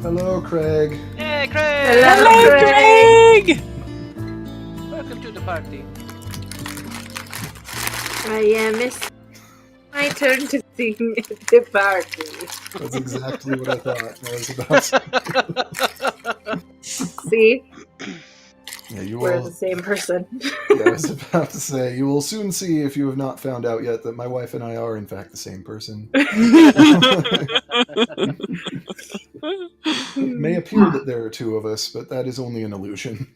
Hello, Craig. Hey, Craig! Hello, Craig! Welcome to the party. It's my turn to sing at the party. That's exactly what I thought I was about to See? Yeah, you We're will. the same person. Yeah, I was about to say, you will soon see if you have not found out yet that my wife and I are in fact the same person. It may appear that there are two of us, but that is only an illusion.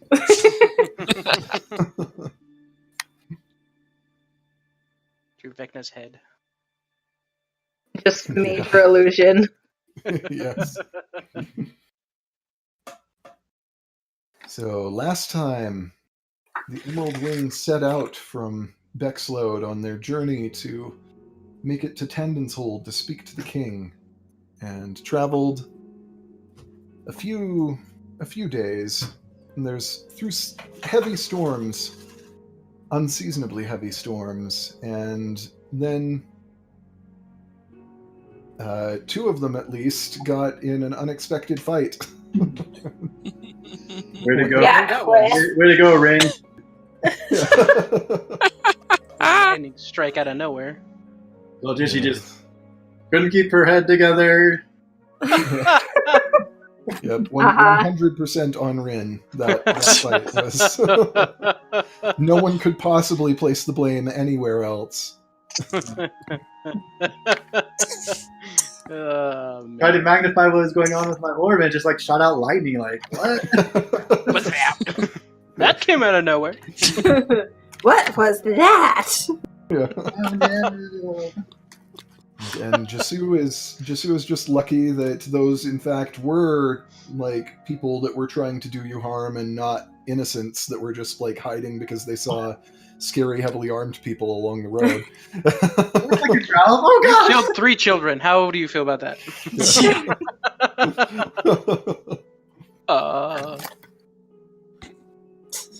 Through Vecna's head. Just major illusion. Yes. So, last time, the Emerald Wing set out from Bexlode on their journey to make it to Tandon's Hold to speak to the king, and traveled a few days, and there's through heavy storms, unseasonably heavy storms, and then two of them at least got in an unexpected fight. Way to go! Yeah, Way to go, Rain. Lightning strike out of nowhere. Well, she just couldn't keep her head together. Yep, 100% on Rin. That fight was. No one could possibly place the blame anywhere else. Tried to magnify what was going on with my orb and just like shot out lightning. Like what? What's that? That came out of nowhere. What was that? Yeah. And Jasu is just lucky that those in fact were like people that were trying to do you harm and not innocents that were just like hiding because they saw scary heavily armed people along the road. Oh You god! killed 3 children. How do you feel about that?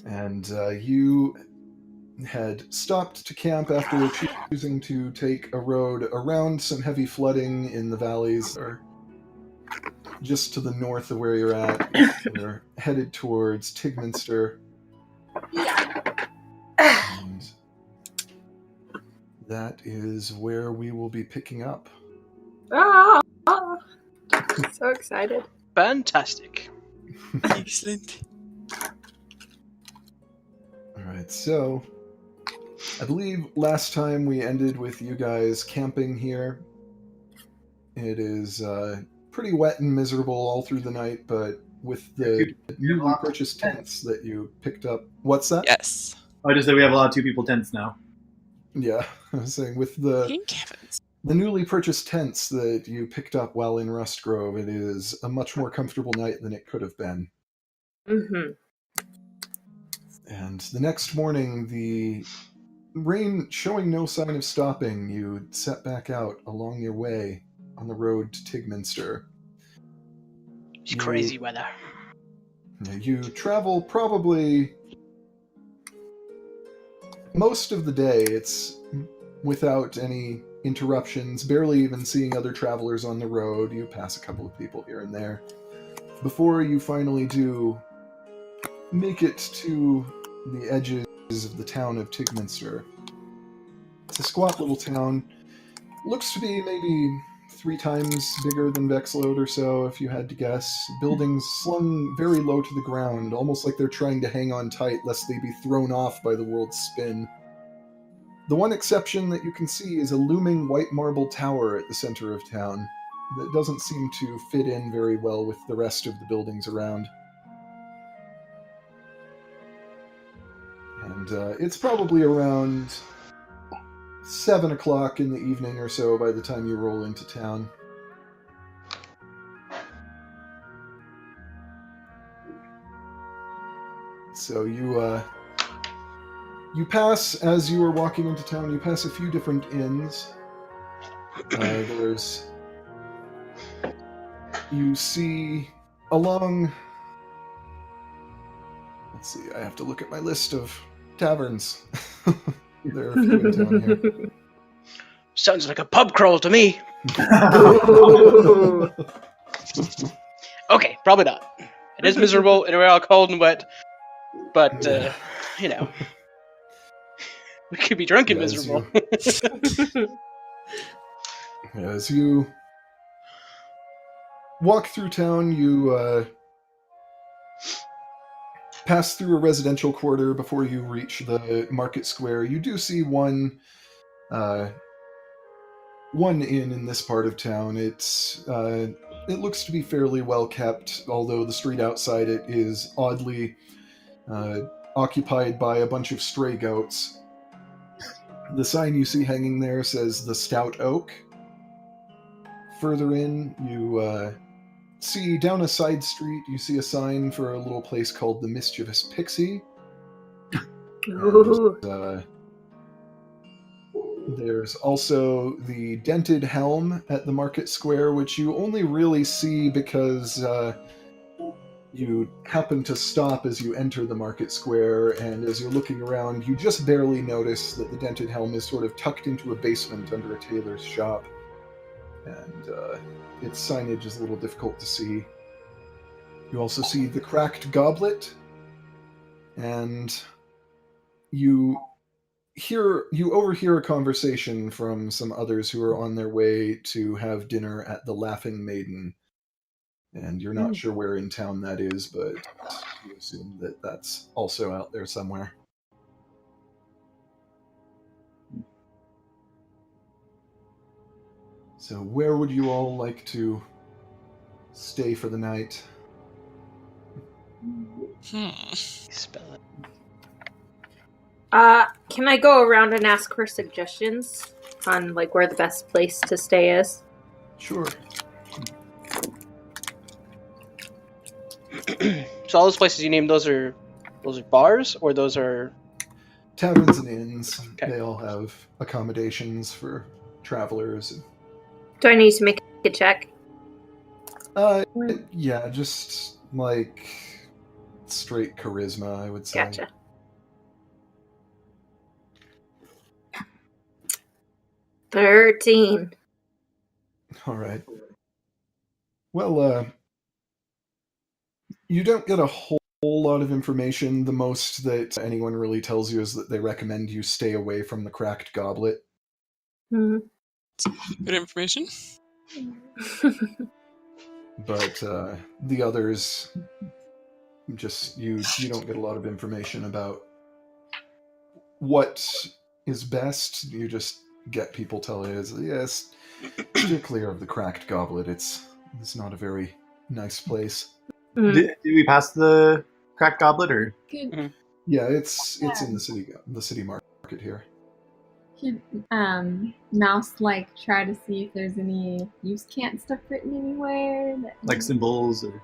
And you had stopped to camp after choosing to take a road around some heavy flooding in the valleys, or just to the north of where you're at. You're headed towards Tigminster. And that is where we will be picking up. Oh, so excited. Fantastic. Excellent. Alright, so I believe last time we ended with you guys camping here. It is pretty wet and miserable all through the night, but with the newly purchased tents that you picked up. What's that? Yes. I just said we have a lot of 2 people tents now. Yeah, I was saying with the King Kevin's. newly purchased tents that you picked up while in Rust Grove, it is a much more comfortable night than it could have been. Mm-hmm. And the next morning, the rain showing no sign of stopping, you set back out along your way on the road to Tigminster. It's crazy weather. You travel probably most of the day. It's without any interruptions, barely even seeing other travelers on the road. You pass a couple of people here and there before you finally do make it to the edges of the town of Tigminster. It's a squat little town. Looks to be maybe 3 times bigger than Vexlode or so, if you had to guess. Buildings slung very low to the ground, almost like they're trying to hang on tight lest they be thrown off by the world's spin. The one exception that you can see is a looming white marble tower at the center of town that doesn't seem to fit in very well with the rest of the buildings around. And it's probably around 7 o'clock in the evening or so by the time you roll into town. So you pass, as you are walking into town, you pass a few different inns. You see along... Let's see, I have to look at my list of taverns. There are a few in town here. Sounds like a pub crawl to me. Ooh. Okay, probably not. It is miserable, and we're all cold and wet, but, you know. We could be drunk and Yeah, miserable. As you walk through town, you pass through a residential quarter before you reach the market square. You do see one inn in this part of town. It looks to be fairly well kept, although the street outside it is oddly occupied by a bunch of stray goats. The sign you see hanging there says The Stout Oak. Further in, you see down a side street, you see a sign for a little place called The Mischievous Pixie. Ooh. And, there's also the Dented Helm at the market square, which you only really see because you happen to stop as you enter the market square, and as you're looking around, you just barely notice that the Dented Helm is sort of tucked into a basement under a tailor's shop, and its signage is a little difficult to see. You also see the Cracked Goblet, and you overhear a conversation from some others who are on their way to have dinner at the Laughing Maiden, and you're not sure where in town that is, but you assume that that's also out there somewhere. So where would you all like to stay for the night? Spell it. Can I go around and ask for suggestions on like where the best place to stay is? Sure. So all those places you named, those are bars, or those are... Taverns and inns. Okay. They all have accommodations for travelers. Do I need to make a check? Yeah, just like straight charisma, I would say. Gotcha. $13. All right. Well, you don't get a whole lot of information. The most that anyone really tells you is that they recommend you stay away from the Cracked Goblet. Hmm. Good information. But the others, just you don't get a lot of information about what is best. You just get people telling you, yes, steer clear of the Cracked Goblet. It's not a very nice place. Mhm. Did we pass the Cracked Goblet, or? Could Yeah, it's in the city market here. Mouse try to see if there's any use can't stuff written anywhere Like symbols, or?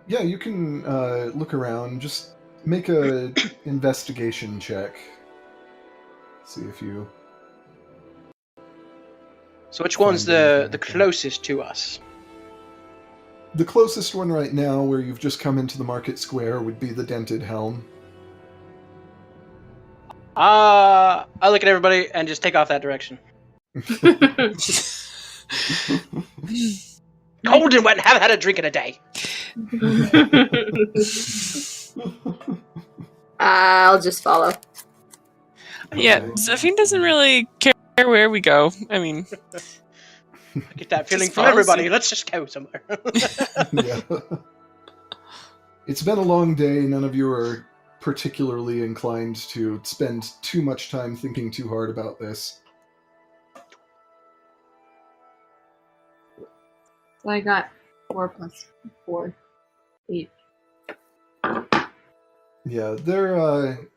Yeah, you can look around. Just make a investigation check. See if you... So which one's the closest to us? The closest one right now, where you've just come into the market square, would be the Dented Helm. I look at everybody and just take off that direction. Cold and wet and haven't had a drink in a day. I'll just follow. Yeah, Okay. Zephyne doesn't really care where we go. I mean, I get that feeling Just from follow everybody. suit. Let's just go somewhere. Yeah. It's been a long day. None of you are particularly inclined to spend too much time thinking too hard about this. So I got 4 plus 4, 8. Yeah,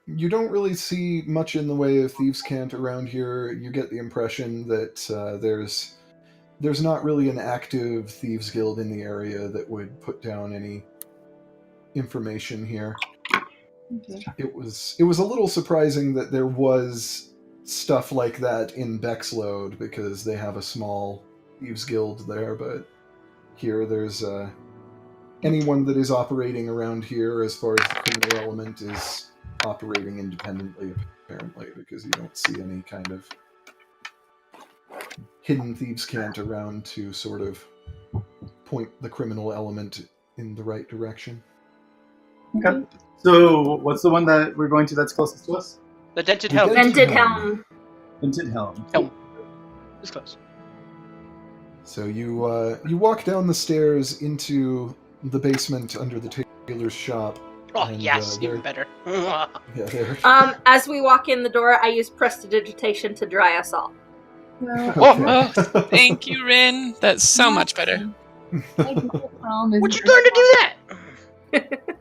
you don't really see much in the way of thieves' cant around here. You get the impression that there's not really an active thieves' guild in the area that would put down any information here. Okay. It was a little surprising that there was stuff like that in Bexlode because they have a small thieves guild there, but here there's anyone that is operating around here as far as the criminal element is operating independently, apparently, because you don't see any kind of hidden thieves' cant around to sort of point the criminal element in the right direction. Okay. So, what's the one that we're going to that's closest to us? The dented The helm. dented- Vented helm. Vinted Helm. Helm. It's close. So you walk down the stairs into the basement under the tailor's shop. Oh, And, yes, they're- even better. Yeah, there. As we walk in the door, I use prestidigitation to dry us all. Well, Oh, thank you, Rin. That's so much better. my Google Chrome isn't Would you learn to do that?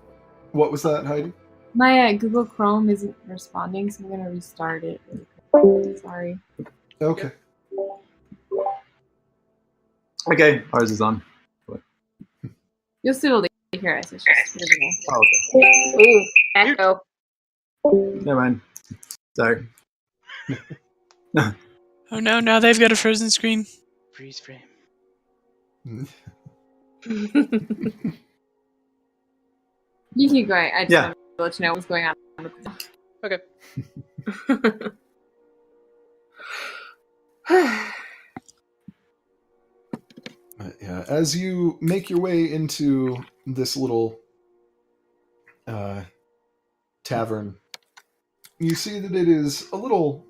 What was that, Heidi? My Google Chrome isn't responding, so I'm gonna restart it. Sorry. Okay. Okay, ours is on. You'll still be able to hear us. It's just visible. Oh, okay. Ooh, echo. Never mind. Sorry. Oh no, now they've got a frozen screen. Freeze frame. You keep going. I just Yeah. wanted to let you know what's going on. Okay. But yeah, as you make your way into this little tavern, you see that it is a little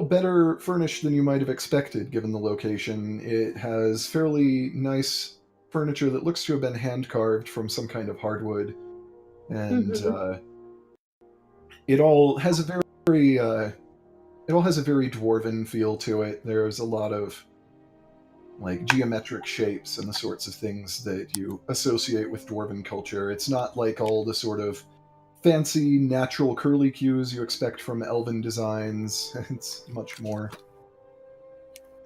better furnished than you might have expected, given the location. It has fairly nice furniture that looks to have been hand carved from some kind of hardwood, and it all has a very dwarven feel to it. There's a lot of like geometric shapes and the sorts of things that you associate with dwarven culture. It's not like all the sort of fancy natural curlicues you expect from elven designs. It's much more.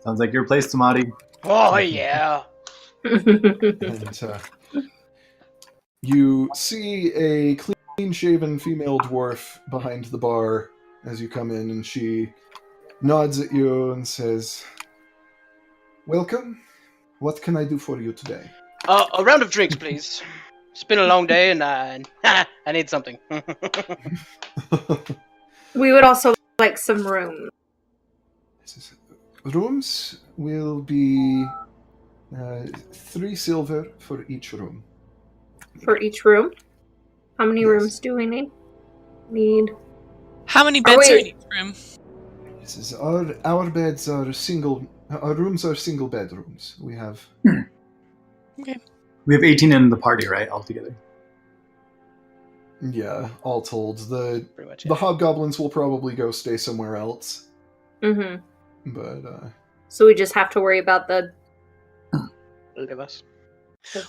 Sounds like your place, Tamati. Oh, yeah. And you see a clean-shaven female dwarf behind the bar as you come in, and she nods at you and says, "Welcome. What can I do for you today?" A round of drinks, please. It's been a long day, and I need something. We would also like some room. Rooms will be 3 silver for each room. For each room? How many Yes. rooms do we need? How many beds are in wait. each room? This is our beds are single. Our rooms are single bedrooms. We have We have 18 in the party, right, altogether? all told. The Pretty much. the hobgoblins will probably go stay somewhere else, Mm-hmm. but So we just have to worry about the Look at us.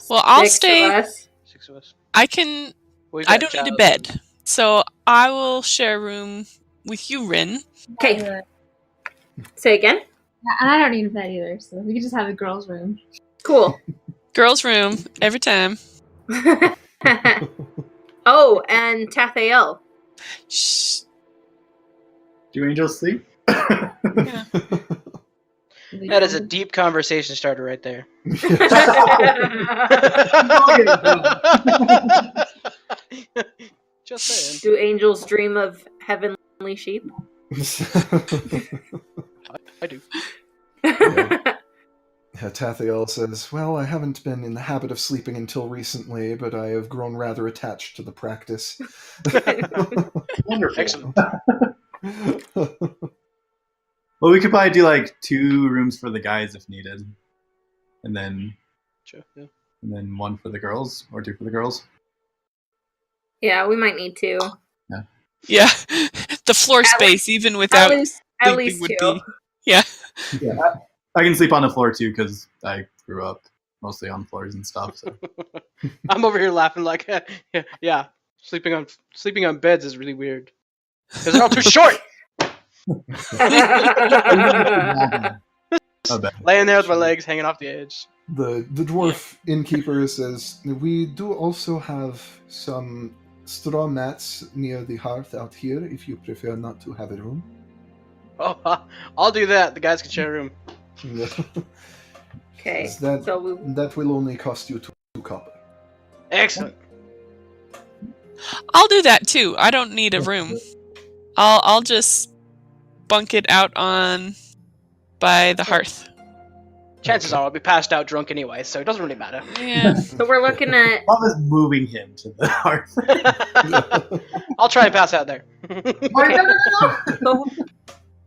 Well, I'll 6 of stay- us. 6 of us. I can. We've I got don't need a Giles. bed, so I will share a room with you, Rin. Okay, Yeah, say again. and I don't need a bed either, so we can just have the girls' room. Cool. Girls' room every time. Oh, and Tathael. Shh. Do angels sleep? Yeah. That is a deep conversation starter right there. Just saying. Do angels dream of heavenly sheep? I do. Tathael says, "Well, I haven't been in the habit of sleeping until recently, but I have grown rather attached to the practice." Wonderful. Excellent. Well, we could probably do like 2 rooms for the guys if needed, and then Sure, yeah. one for the girls, or 2 for the girls. Yeah, we might need to. Yeah, the floor At space, even without At sleeping, least would 2. be. Yeah. Yeah, I can sleep on the floor too because I grew up mostly on floors and stuff. So. I'm over here laughing like, yeah. Sleeping on beds is really weird because they're all too short. Oh, bad. Laying there with my legs hanging off the edge. The dwarf innkeeper says, we do also have some straw mats near the hearth out here if you prefer not to have a room. Oh, I'll do that. The guys can share a room. Yeah. Okay. That, So that will only cost you 2 copper. Excellent. I'll do that too. I don't need a room. I'll just bunk it out on by the hearth. Chances are I'll be passed out drunk anyway, so it doesn't really matter. Yeah. so we're looking at Mom is moving him to the hearth. I'll try and pass out there. so,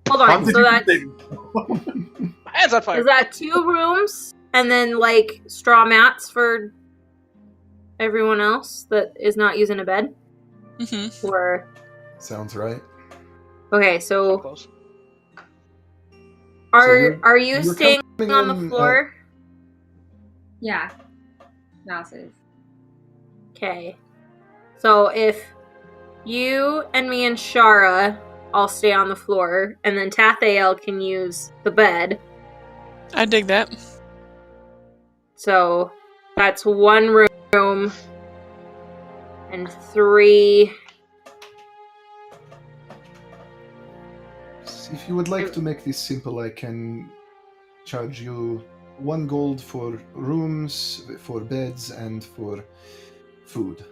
hold on. So that's My hand's on fire. is that 2 rooms and then like straw mats for everyone else that is not using a bed? Mm-hmm. Or Sounds right. okay, so Close. are you you're staying coming on the in floor? Yeah. Mouses. Okay. So if you and me and Shara all stay on the floor, and then Tathael can use the bed. I dig that. So that's 1 room and 3. If you would like to make this simple, I can charge you 1 gold for rooms, for beds, and for food.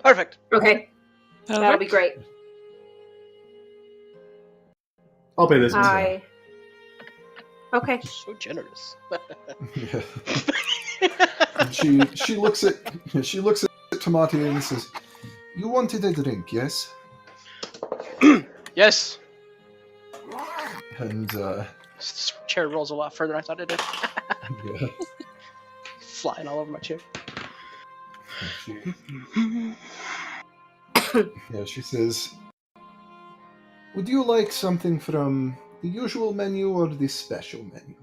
Perfect. Okay, that'll be great. I'll pay this. Okay. So generous. Yeah. And she looks at Tamati and says, "You wanted a drink, yes?" Yes. And This chair rolls a lot further than I thought it did. yeah, Flying all over my chair. she says, "Would you like something from the usual menu or the special menu?"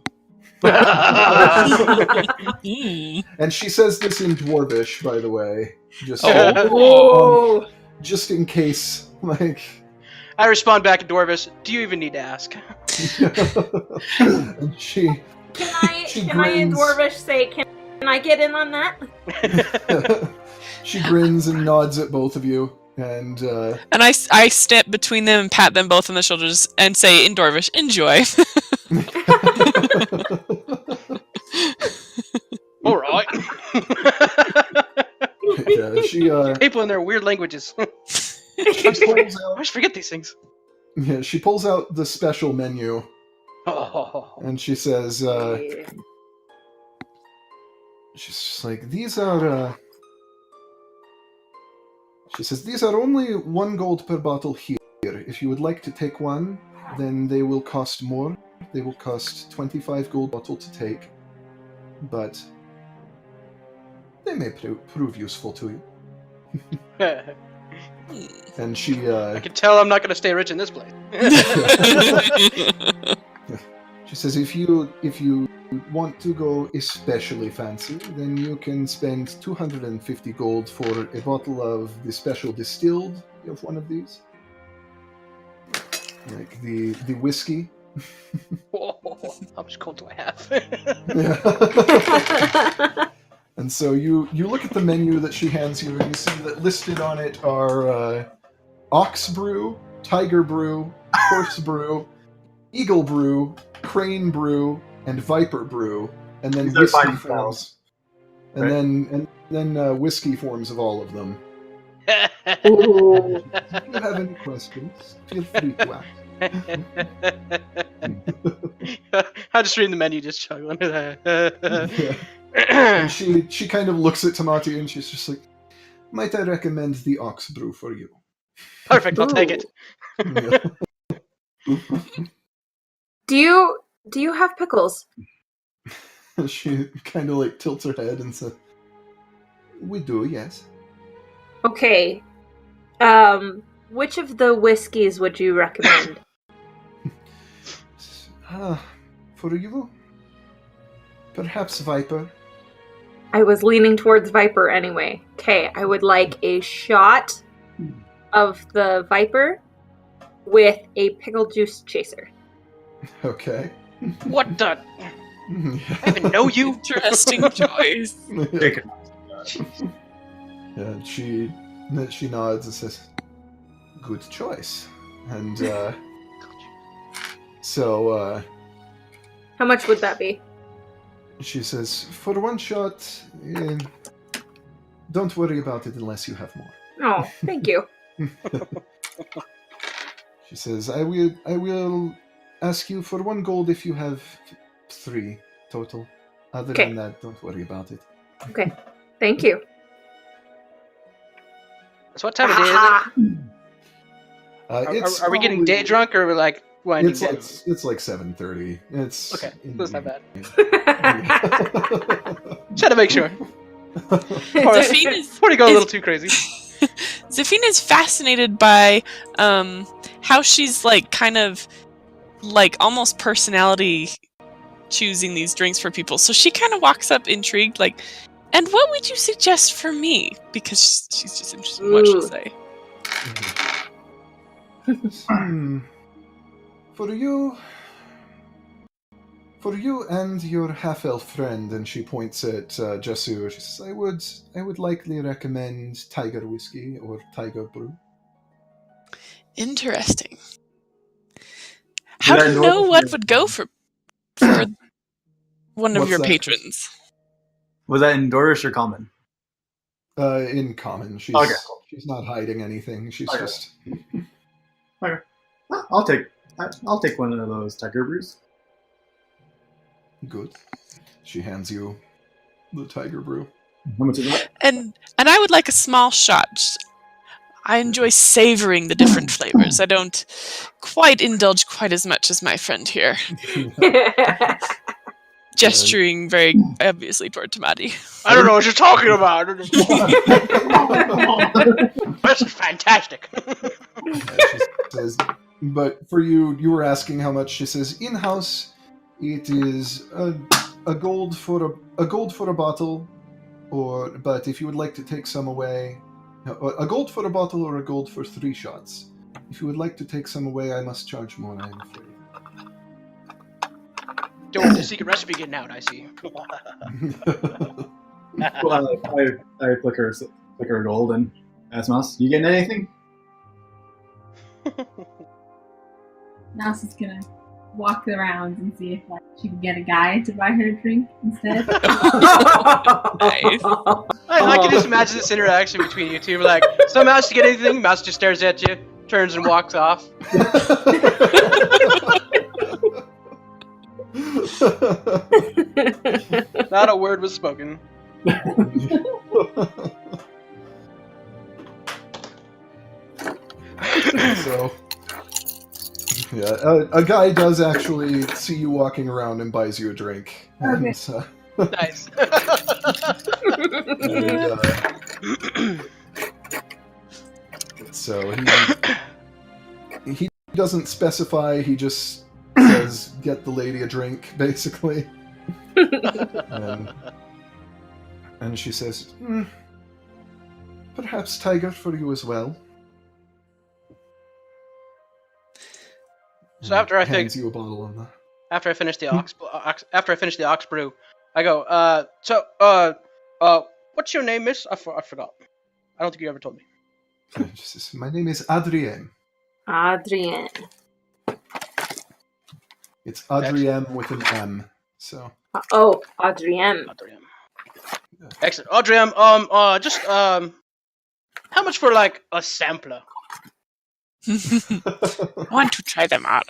Mm. And she says this in Dwarvish, by the way, just Oh. just in case, like. I respond back in Dwarvish, do you even need to ask? And she Can I She in grins. Dwarvish say, can I get in on that? she grins and nods at both of you, and And I step between them and pat them both on the shoulders and say in Dwarvish, enjoy. Alright. yeah, she People in their weird languages. pulls I out, always forget these things. yeah, she pulls out the special menu, Oh. and she says, she's just like, these are. She says these are only 1 gold per bottle here. If you would like to take one, then they will cost more. They will cost 25 gold bottle to take, but they may prove useful to you. And she I can tell I'm not going to stay rich in this place. she says if you want to go especially fancy, then you can spend 250 gold for a bottle of the special distilled of one of these, like the whiskey. How much gold do I have? And so you look at the menu that she hands you, and you see that listed on it are ox brew, tiger brew, horse brew, eagle brew, crane brew, and viper brew, and then These are whiskey fighting forms, styles, and right? then whiskey forms of all of them. Ooh. If you have any questions, feel free to ask. I'm just reading the menu, just chuckling. Yeah. And she kind of looks at Tamati and she's just like, might I recommend the ox brew for you? Perfect, I'll take it. Yeah. Do you have pickles? She kind of like tilts her head and says, we do, yes. Okay. Which of the whiskeys would you recommend? For you? Perhaps Viper. I was leaning towards Viper anyway. Okay, I would like a shot of the Viper with a pickle juice chaser. Okay. What the? I even know you. Interesting choice. Yeah, she nods and says, "Good choice." And so How much would that be? she says, "For one shot, don't worry about it unless you have more." Oh, thank you. She says, I will ask you for 1 gold if you have 3 total. Other Okay. than that, don't worry about it." Okay, thank you. So what time of day is it? Ah, It's Are we getting probably- day drunk or like winding It's down? like it's like 7:30. It's Okay, in that's the not bad. evening. Trying to make sure. Zephine is Before you go a little too crazy. Zephine is fascinated by how she's like kind of like almost personality choosing these drinks for people. So she kind of walks up intrigued, like, "And what would you suggest for me?" Because she's just interested in what she'll Ooh. say. For you and your half-elf friend, and she points at Jasur. She says, I would likely recommend Tiger Whiskey or Tiger Brew." Interesting. How do that you know normal what for- would go for one of What's your that? patrons? Was that in Dorish or common? In common, she's Okay. she's not hiding anything. She's Okay. just I'll take one of those Tiger Brews. good. She hands you the Tiger Brew. How much is that? And I would like a small shot. I enjoy savoring the different flavors. I don't quite indulge quite as much as my friend here, gesturing very obviously toward Tamati. I don't know what you're talking about. This is fantastic. She says, but for you were asking how much. She says, in-house, it is a gold for a bottle, but if you would like to take some away, a gold for a bottle or a gold for 3 shots. If you would like to take some away, I must charge more, I'm afraid. Don't the secret recipe getting out, I see. Well, I flick her gold and ask Mouse, "You getting anything?" Mouse is gonna walk the rounds and see if like she can get a guy to buy her a drink instead. Nice. I can just imagine this interaction between you two. Like, so Mouse, to get anything? Mouse just stares at you, turns and walks off. Not a word was spoken. So, yeah, a guy does actually see you walking around and buys you a drink. Okay. And, Nice. so he doesn't specify. He just says, "Get the lady a drink," basically. And she says, "Perhaps Tiger for you as well." So after I hands think- you a bottle on that. After I finish the ox brew, I go. What's your name, miss? I forgot. I don't think you ever told me. She says, "My name is Adrien. Adrienne. It's Adrien with an M." So Oh, Adrienne. Adriam. Excellent. Adriam, how much for like a sampler? I want to try them out.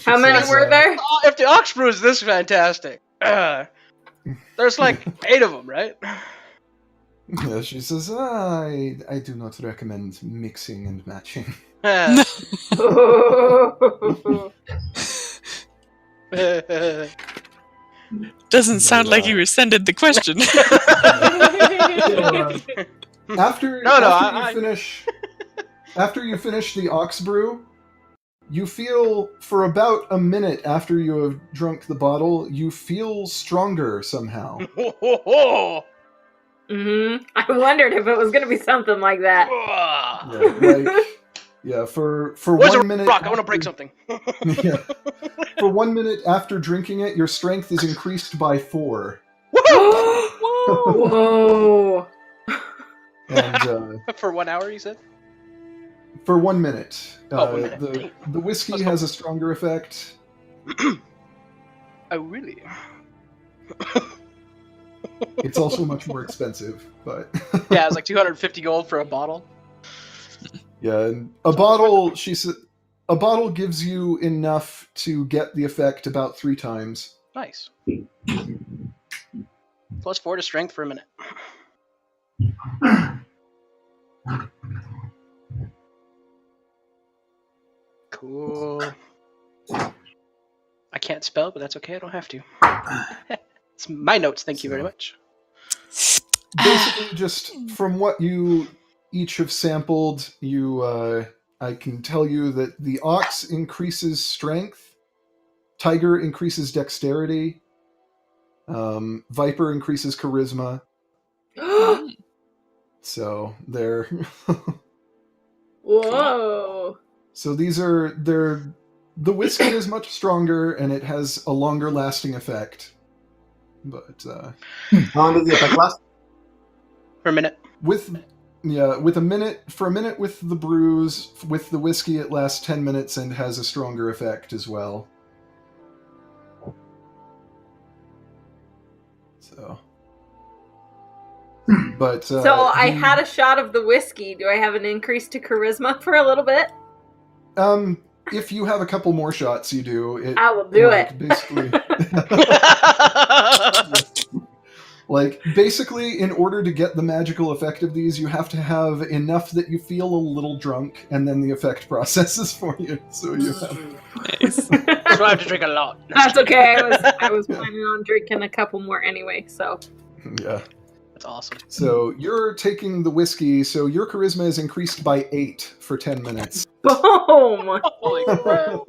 How many says, were there? If the ox brew is this fantastic, there's like 8 of them, right? Yeah, she says, I do not recommend mixing and matching. Doesn't sound like you rescinded the question. After you finish the ox brew, you feel for about a minute after you have drunk the bottle, you feel stronger somehow. Oh, I wondered if it was going to be something like that. Yeah, like Yeah, for Where's a 1 minute. rock? I want to break something. Yeah. For 1 minute after drinking it, your strength is increased by 4. Woohoo! Whoa! And For 1 hour, you said? for 1 minute, 1 minute. the whiskey Let's has a stronger effect. Oh, really? It's also much more expensive, but Yeah, it's like 250 gold for a bottle. yeah, and a bottle. She said, a bottle gives you enough to get the effect about 3 times. Nice. Plus 4 to strength for a minute. Cool. I can't spell, but that's okay. I don't have to. It's my notes. Thank you very much. Basically, just from what you each have sampled, I can tell you that the ox increases strength, tiger increases dexterity, viper increases charisma. So they're Whoa! so the whiskey is much stronger and it has a longer lasting effect. But How long does the effect last? For a minute. for a minute with the brews, with the whiskey it lasts 10 minutes and has a stronger effect as well. So but So I had a shot of the whiskey. Do I have an increase to charisma for a little bit? if you have a couple more shots, you do. I will do like, it. Basically, in order to get the magical effect of these, you have to have enough that you feel a little drunk, and then the effect processes for you. So you have. Nice. So I have to drink a lot. That's okay. I was planning on drinking a couple more anyway. So Yeah. That's awesome. So you're taking the whiskey, so your charisma is increased by 8 for 10 minutes. boom. Holy crap.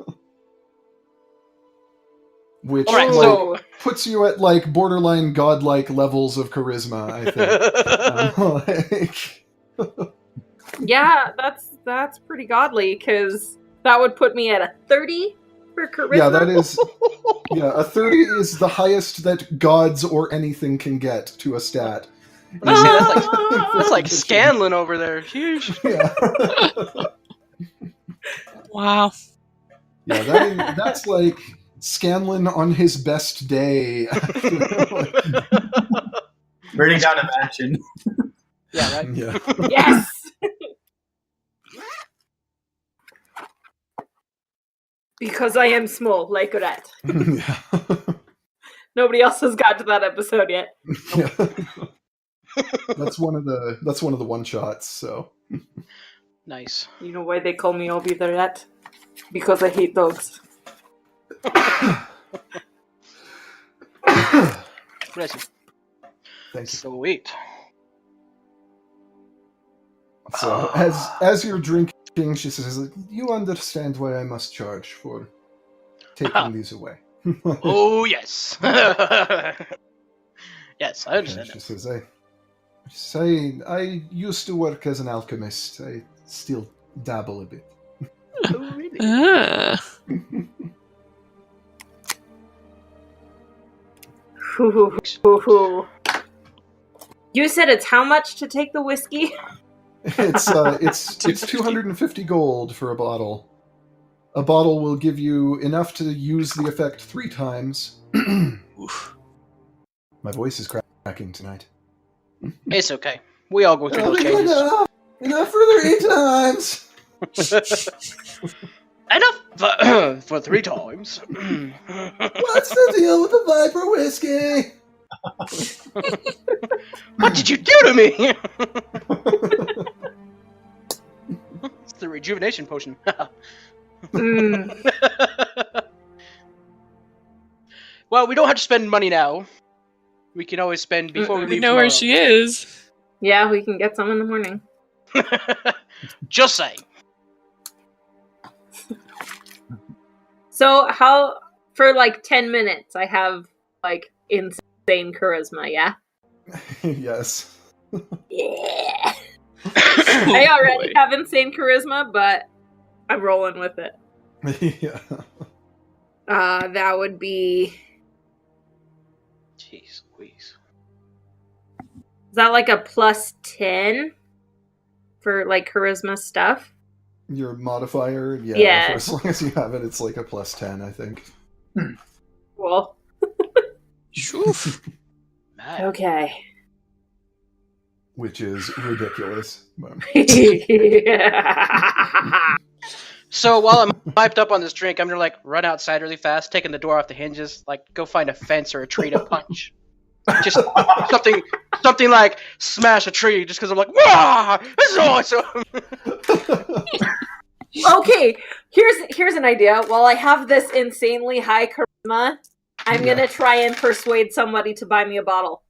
Which Alright, so- puts you at borderline godlike levels of charisma, I think. Yeah, that's pretty godly because that would put me at a 30 for charisma. Yeah, that is. Yeah, a 30 is the highest that gods or anything can get to a stat. I see, that's like Scanlan over there. Huge. Yeah. Wow. Yeah, that's like Scanlan on his best day. Burning down a mansion. Yeah, right? Yeah. Yes. Because I am small, like a rat. Yeah. Nobody else has got to that episode yet. Yeah. That's one of the one shots, so. Nice. You know why they call me Obi the rat? Because I hate dogs. Bless you. Thank you. Sweet. So as you're drinking, she says, "You understand why I must charge for taking these away." Oh, yes. Yes, I And understand. she says, I used to work as an alchemist. I still dabble a bit. Oh, really? You said it's how much to take the whiskey? It's 250 gold for a bottle. A bottle will give you enough to use the effect 3 times. My voice is cracking tonight. It's okay. We all go through those changes. Enough for 3 times. Enough for 3 times. What's the deal with the Viper whiskey? What did you do to me? It's the rejuvenation potion. Well, we don't have to spend money now. We can always spend before we We leave know where she is. Yeah, we can get some in the morning. Just saying. So how for 10 minutes I have insane charisma, yeah? Yes. Yeah. I already have insane charisma, but I'm rolling with it. Yeah. That would be... Jeez Louise. Is that like a plus 10 for like charisma stuff? Your modifier, yeah. Yeah. For as long as you have it, it's like a plus 10, I think. Cool. Oof. Man. Okay. Which is ridiculous. But... So while I'm hyped up on this drink, I'm gonna like run outside really fast, taking the door off the hinges, like go find a fence or a tree to punch. Just something like smash a tree, just because I'm like, wow, this is awesome. Okay, here's an idea. While I have this insanely high charisma, I'm gonna try and persuade somebody to buy me a bottle.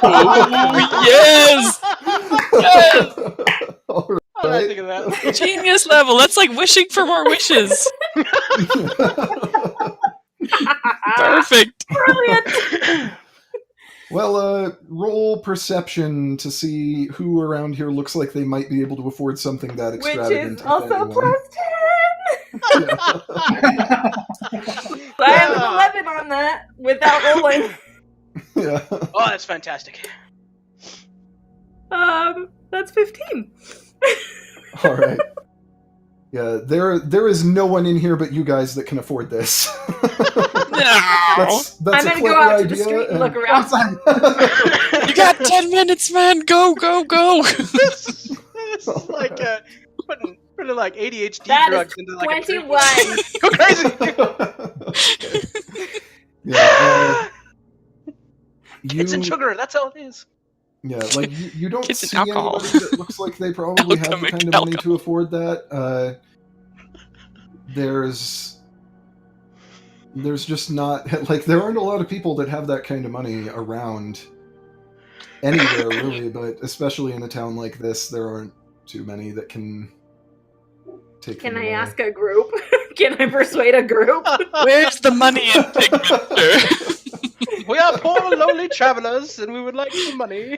Oh, yes! Yes! All How did I right. think of that? Genius level. That's like wishing for more wishes. Perfect. Brilliant! Well, roll perception to see who around here looks like they might be able to afford something that Which extravagant. is if also anyone. plus 10! Yeah. I have an 11 on that without rolling. Yeah. Oh, that's fantastic. That's 15. All right. Yeah, there is no one in here but you guys that can afford this. No. That's I'm a gonna clever go out to idea. the street and and- look around. You got 10 minutes, man. Go, go, go. This is like putting like ADHD That drugs is into like 21. Go crazy. Yeah, It's in sugar. That's all it is. Yeah, like you don't Kids and see alcohol. anybody that looks like they probably have the Alchemic kind of money to alcohol. afford that. There's just not like there aren't a lot of people that have that kind of money around anywhere really, but especially in a town like this, there aren't too many that can take. Can them I away. ask a group? Can I persuade a group? Where's the money in Tigminster? We are poor, lonely travelers, and we would like some money.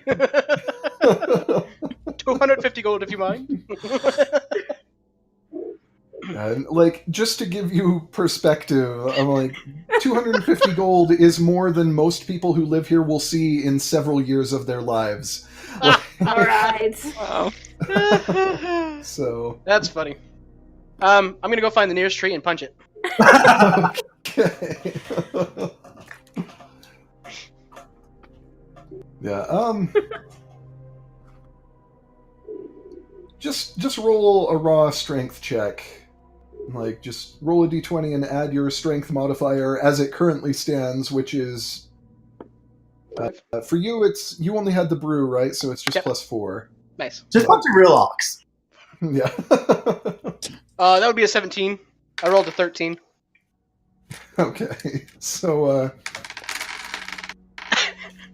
250 gold, if you mind. And, like, just to give you perspective, I'm like, 250 gold is more than most people who live here will see in several years of their lives. Alright. Wow. So, That's funny. I'm gonna go find the nearest tree and punch it. okay. Yeah, just roll a raw strength check. Like, just roll a d20 and add your strength modifier as it currently stands, which is... for you, you only had the brew, right? So it's just Yep. plus 4. Nice. Just punch a real ox. Yeah. That would be a 17. I rolled a 13. Okay. So,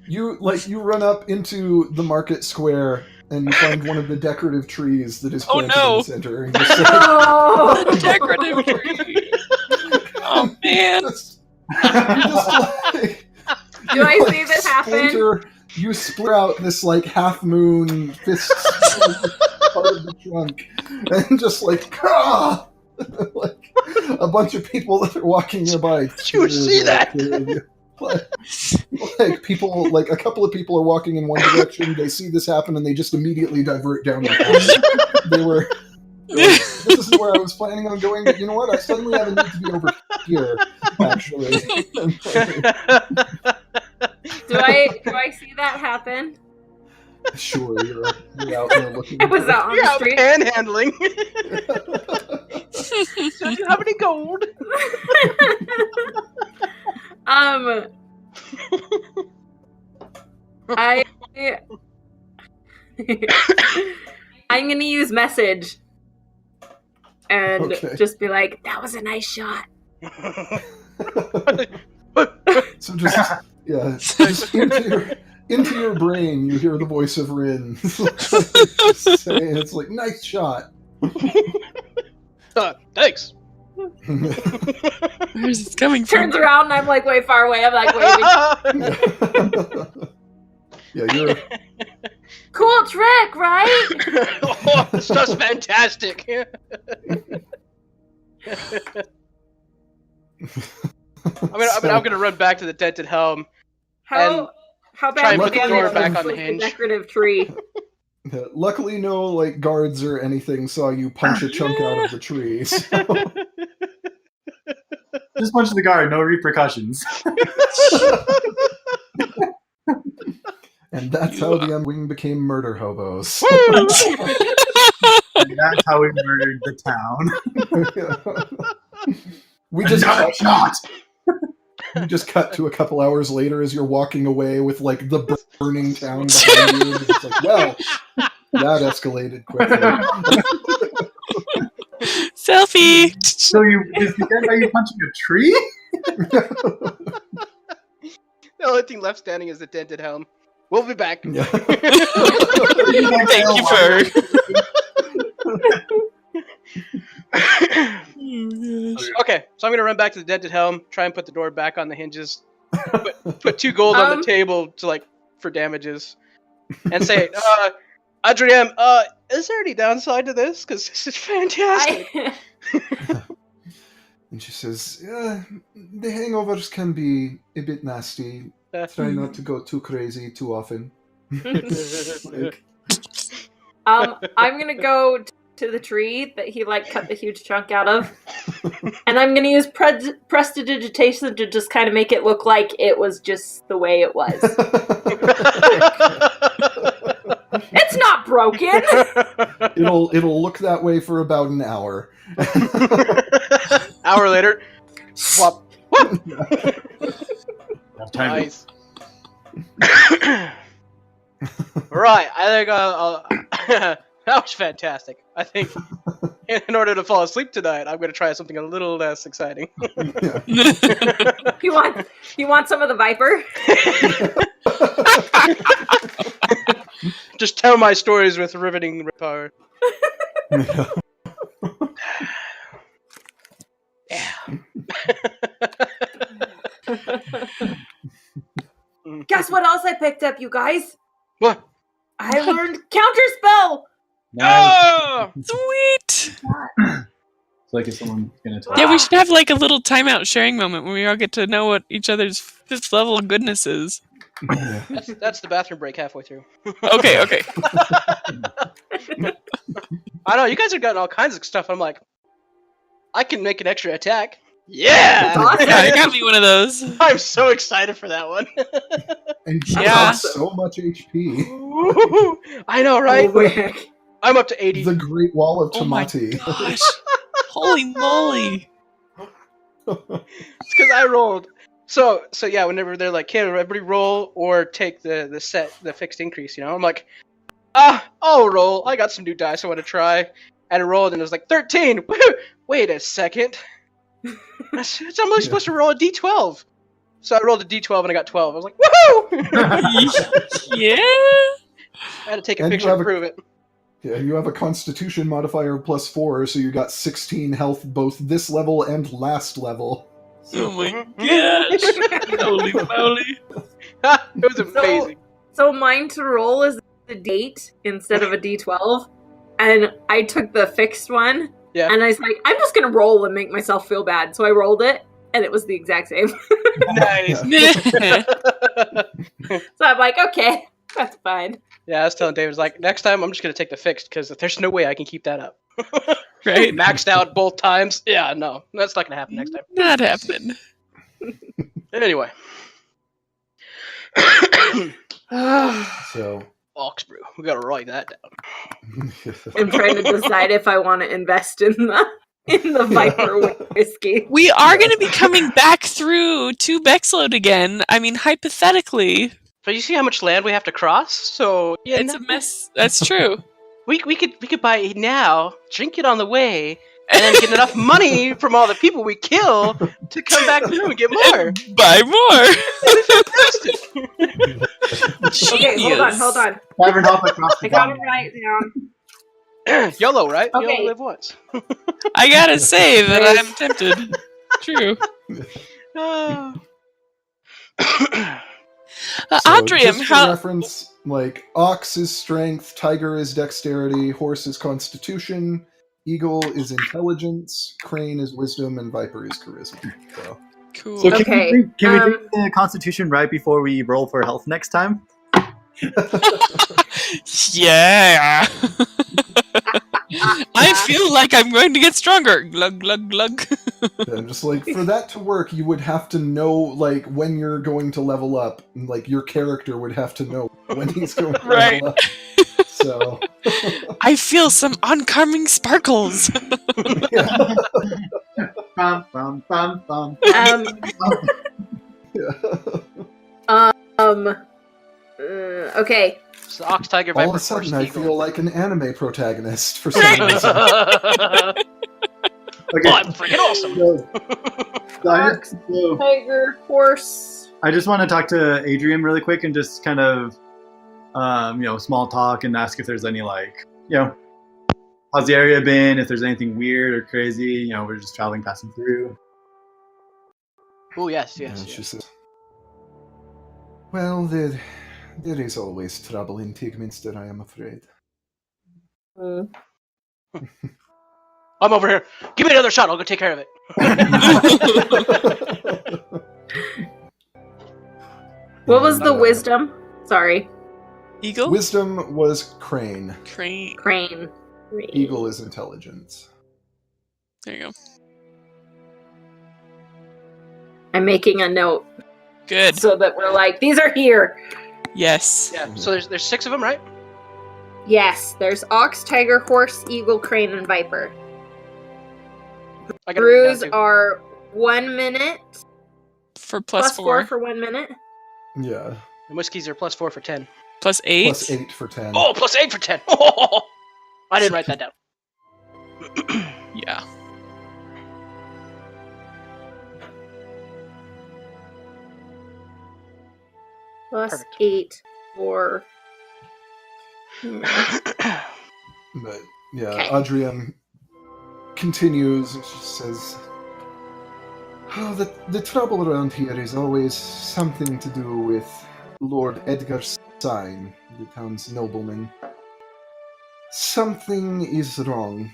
you run up into the market square and you find one of the decorative trees that is Oh, planted no. in the center. And just, Oh! The decorative tree. Oh, man. just, you just like, Do I see this happen? You split out this like half moon fist part of the trunk, and just like, ah! Like a bunch of people that are walking nearby. Did you see that? Like people, like a couple of people are walking in one direction. They see this happen, and they just immediately divert down the path. They were. This is where I was planning on going, but you know what? I suddenly have a need to be over here, actually. Do I see that happen? Sure, you're out there looking. I was out on You're the out street. panhandling. Do you have any gold? I'm gonna use message and Okay. just be like, "That was a nice shot." So just into your brain, you hear the voice of Rin saying, "It's like nice shot." Thanks. Where's this coming from? Turns around and I'm like way far away. I'm like waving. Yeah, you're. Cool trick, right? Oh, this stuff's fantastic. I'm gonna run back to the dented helm. How try bad and put the door back on the like hinge. decorative tree? Luckily, no like guards or anything saw you punch a chunk out of the tree. So. Just punch the guard, no repercussions. And that's how the Unwing became murder hobos. And that's how we murdered the town. We just Another shot. You just cut to a couple hours later as you're walking away with like the burning town behind you. And it's like, well, that escalated quickly. Selfie. So is the end by you punching a tree? The only thing left standing is the dented helm. We'll be back. Yeah. Thank you for. Okay, so I'm gonna run back to the dented helm, try and put the door back on the hinges, put 2 gold on the table to like for damages, and say, Adriem, is there any downside to this? Because this is fantastic. And she says, yeah, the hangovers can be a bit nasty. Try not to go too crazy too often. Like, I'm gonna go to the tree that he like cut the huge chunk out of, and I'm gonna use prestidigitation to just kind of make it look like it was just the way it was. It's not broken. it'll look that way for about an hour. Hour later, swap. Nice. Right, I think that was fantastic. I think in order to fall asleep tonight, I'm going to try something a little less exciting. You want some of the Viper? Just tell my stories with riveting power. Yeah. Guess what else I picked up, you guys? What? I learned counterspell. Oh! Sweet. It's like if someone's gonna talk. Yeah, we should have like a little timeout sharing moment where we all get to know what each other's 5th level goodness is. That's the bathroom break halfway through. Okay. I know, you guys have gotten all kinds of stuff. I'm like, I can make an extra attack. Yeah! Awesome. Yeah, I gotta be one of those. I'm so excited for that one. And you Yeah. have so much HP. I know, right? Oh, heck. I'm up to 80. The Great Wall of Oh my Tamati. gosh. Holy moly. It's because I rolled. So yeah, whenever they're like, "Can everybody roll or take the fixed increase?" You know, I'm like, I'll roll. I got some new dice I want to try, and I rolled, and it was like 13. Wait a second. It's only supposed to roll a d12. So I rolled a d12 and I got 12. I was like, woohoo! Yeah. I had to take a And you picture have to prove it. Yeah, you have a Constitution modifier of +4, so you got 16 health both this level and last level. Oh my gosh. Holy moly. It was amazing. So mine to roll is the date instead of a d12, and I took the fixed one. Yeah. And I was like, I'm just gonna roll and make myself feel bad. So I rolled it, and it was the exact same. Nice. So I'm like, okay, that's fine. Yeah, I was telling David, like, next time I'm just going to take the fixed because there's no way I can keep that up. Right? Maxed out both times. Yeah, no, that's not going to happen next time. Not happening. Anyway. So, Oxbrew. We got to write that down. I'm trying to decide if I want to invest in the Viper whiskey. We are going to be coming back through to Bexload again. I mean, hypothetically. But you see how much land we have to cross? So yeah, It's a mess. That's true. we could buy it now, drink it on the way, and then get enough money from all the people we kill to come back through and get more. Buy more. Okay, hold on. Tavern hop across the I got it bottom. right down. YOLO, right? You Okay. only live once. I gotta say that I'm tempted. True. So, Adrian, just for how? reference, like, ox is strength, tiger is dexterity, horse is constitution, Eagle is intelligence, Crane is wisdom, and Viper is charisma. So, Cool. So Okay, can we drink the Constitution right before we roll for health next time? Yeah. I feel like I'm going to get stronger. Glug glug glug. and just like for that to work, you would have to know like when you're going to level up. Like your character would have to know when he's going to Right. level up. So I feel some oncoming sparkles. yeah. Bum, bum, bum, bum. Okay. So the Ox Tiger All Viper of a sudden, Horse I Eagle. feel like an anime protagonist for some reason. Okay. I'm freaking awesome. So, Tiger, horse. I just want to talk to Adrian really quick and just kind of, small talk and ask if there's any how's the area been? If there's anything weird or crazy, we're just passing through. Oh yes, And yes, she yes. says, "Well, there is always trouble in Tigminster, I am afraid." Mm. I'm over here. Give me another shot. I'll go take care of it. What was the wisdom? Sorry, Eagle? Wisdom was Crane. Crane. crane. Eagle is intelligence. There you go. I'm making a note Good. so that we're like, these are here. Yes. Yeah. So there's 6 of them, right? Yes, there's ox, tiger, horse, eagle, crane, and viper. I got it written Brews down, too. are 1 minute. For Plus +4. 4 for 1 minute. Yeah. And whiskeys are +4 for 10. +8. Plus 8 for 10. Oh, +8 for 10. Oh, I didn't write that down. Yeah. Plus Perfect. 8 for. But yeah, Okay. Adrian continues and she says, "Oh, the trouble around here is always something to do with Lord Edgar Sign, the town's nobleman. Something is wrong.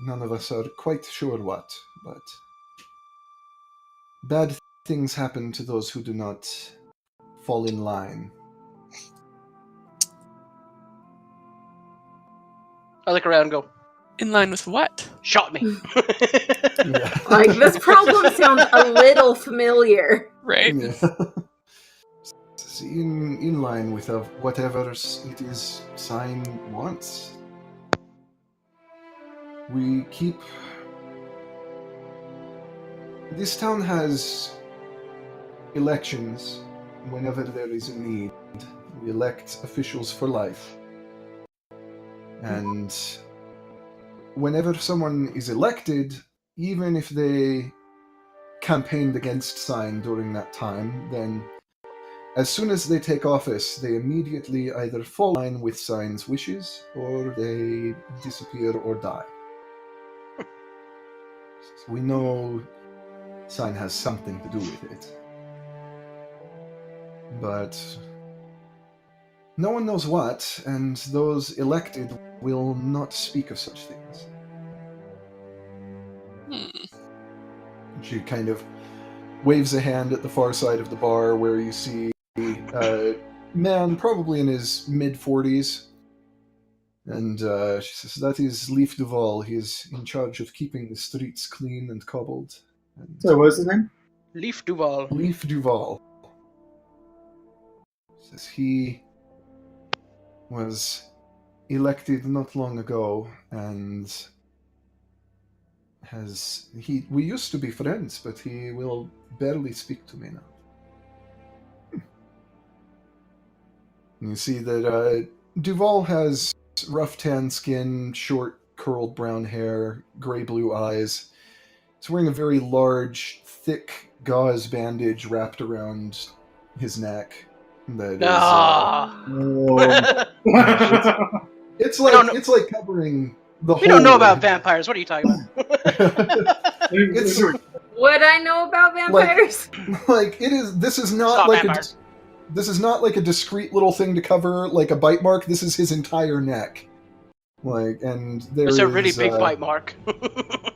None of us are quite sure what, but bad things happen to those who do not fall in line." I look around and go, In line with what? shot me. Yeah. Like, this problem sounds a little familiar. Right? Yeah. It's in line with whatever it is Sign wants. We keep... This town has elections whenever there is a need. We elect officials for life. And whenever someone is elected, even if they campaigned against Sign during that time, then as soon as they take office, they immediately either fall in line with Sign's wishes, or they disappear or die. So we know Sign has something to do with it. But no one knows what, and those elected will not speak of such things. She kind of waves a hand at the far side of the bar where you see a man probably in his mid-40s. And she says, "That is Leif Duval. He is in charge of keeping the streets clean and cobbled." And So what was his name? Leif Duval. Leif Duval says he was elected not long ago, and we used to be friends, but he will barely speak to me now. And you see that Duval has rough tan skin, short curled brown hair, gray-blue eyes. He's wearing a very large, thick gauze bandage wrapped around his neck. That is, Ah. it's I don't know. like covering the whole. We don't know about vampires. What are you talking about? It's What I know about vampires? like it is. This is not Stop like vampires. this is not like a discreet little thing to cover, like a bite mark. This is his entire neck. Like, and there It's is a really big bite mark.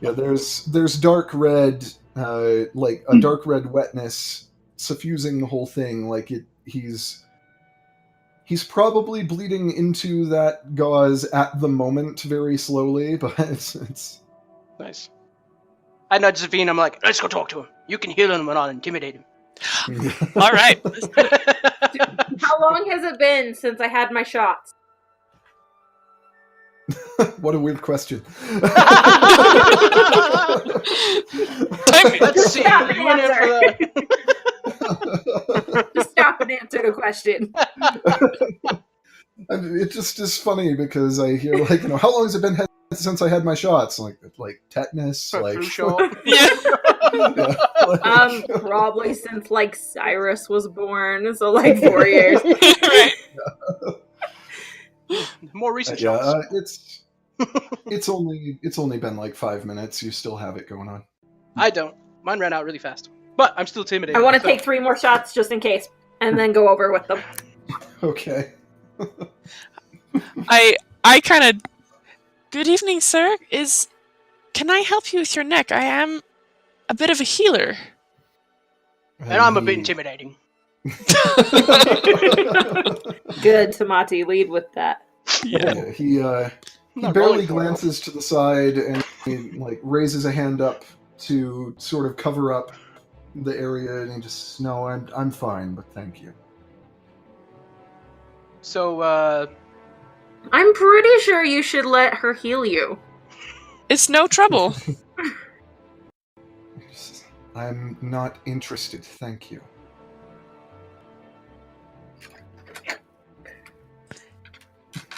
yeah, there's dark red, like a dark red wetness suffusing the whole thing. Like he's probably bleeding into that gauze at the moment, very slowly, but it's Nice. I nudge Zavine. I'm like, let's go talk to him. You can heal him and not intimidate him. All right. How long has it been since I had my shots? What a weird question. Time me. Let's see. Stop and You went in for the... Just stop and answer the question. And it just is funny because I hear like, how long has it been since I had my shots? Like tetanus, like Flu shot. Yeah. yeah, like- Probably since like Cyrus was born, so like 4 years. Right. More recent yeah, shots. it's only been like 5 minutes. You still have it going on. I don't. Mine ran out really fast. But I'm still intimidated. I want to so- take 3 more shots just in case, and then go over with them. Okay. I kind of. Good evening, sir. Can I help you with your neck? I am a bit of a healer. And I'm a bit intimidating. Good, Tamati, lead with that. Yeah. He I'm not barely rolling for it. glances to the side and he like raises a hand up to sort of cover up the area, and he just, no, I'm fine, but thank you. So, I'm pretty sure you should let her heal you. It's no trouble. I'm not interested, thank you.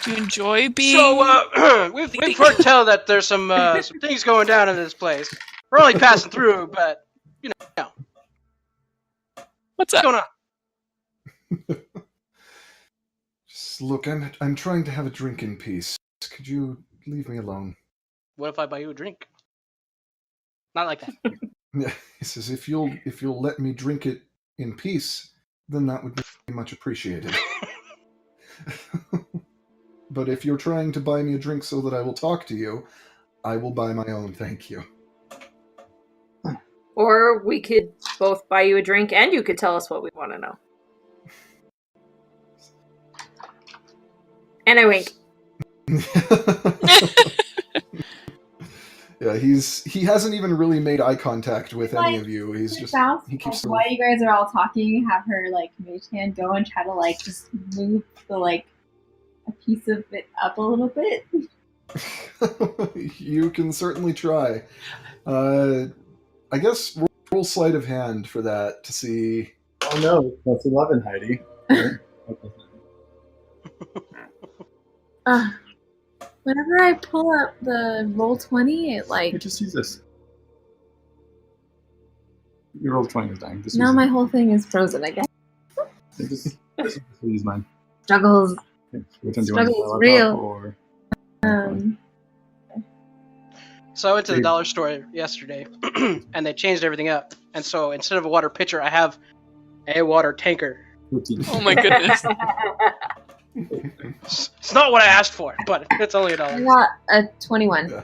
Do you enjoy being? so we've heard tell that there's some things going down in this place. We're only passing through, but What's what's up? going on? Just look, I'm trying to have a drink in peace. Could you leave me alone? What if I buy you a drink? Not like that. Yeah, he says, if you'll let me drink it in peace, then that would be much appreciated. But if you're trying to buy me a drink so that I will talk to you, I will buy my own, thank you. Or we could both buy you a drink and you could tell us what we want to know. And I wink. Yeah, he hasn't even really made eye contact with any Like, of you. He's just South, he keeps while you guys are all talking, have her like mage hand go and try to like just move the like a piece of it up a little bit. You can certainly try. I guess roll sleight of hand for that to see. Oh no, that's 11, Heidi. Whenever I pull up the roll 20, it like Hey, just use this. Your roll 20 is dying. Just now use my whole thing is frozen. I guess it. Just use mine. struggles. Okay, which one do you want to Struggle's pull real. up, or So I went to the dollar store yesterday, and they changed everything up. And so instead of a water pitcher, I have a water tanker. Oh my goodness. It's not what I asked for, but it's only I $1. got a 21. Yeah.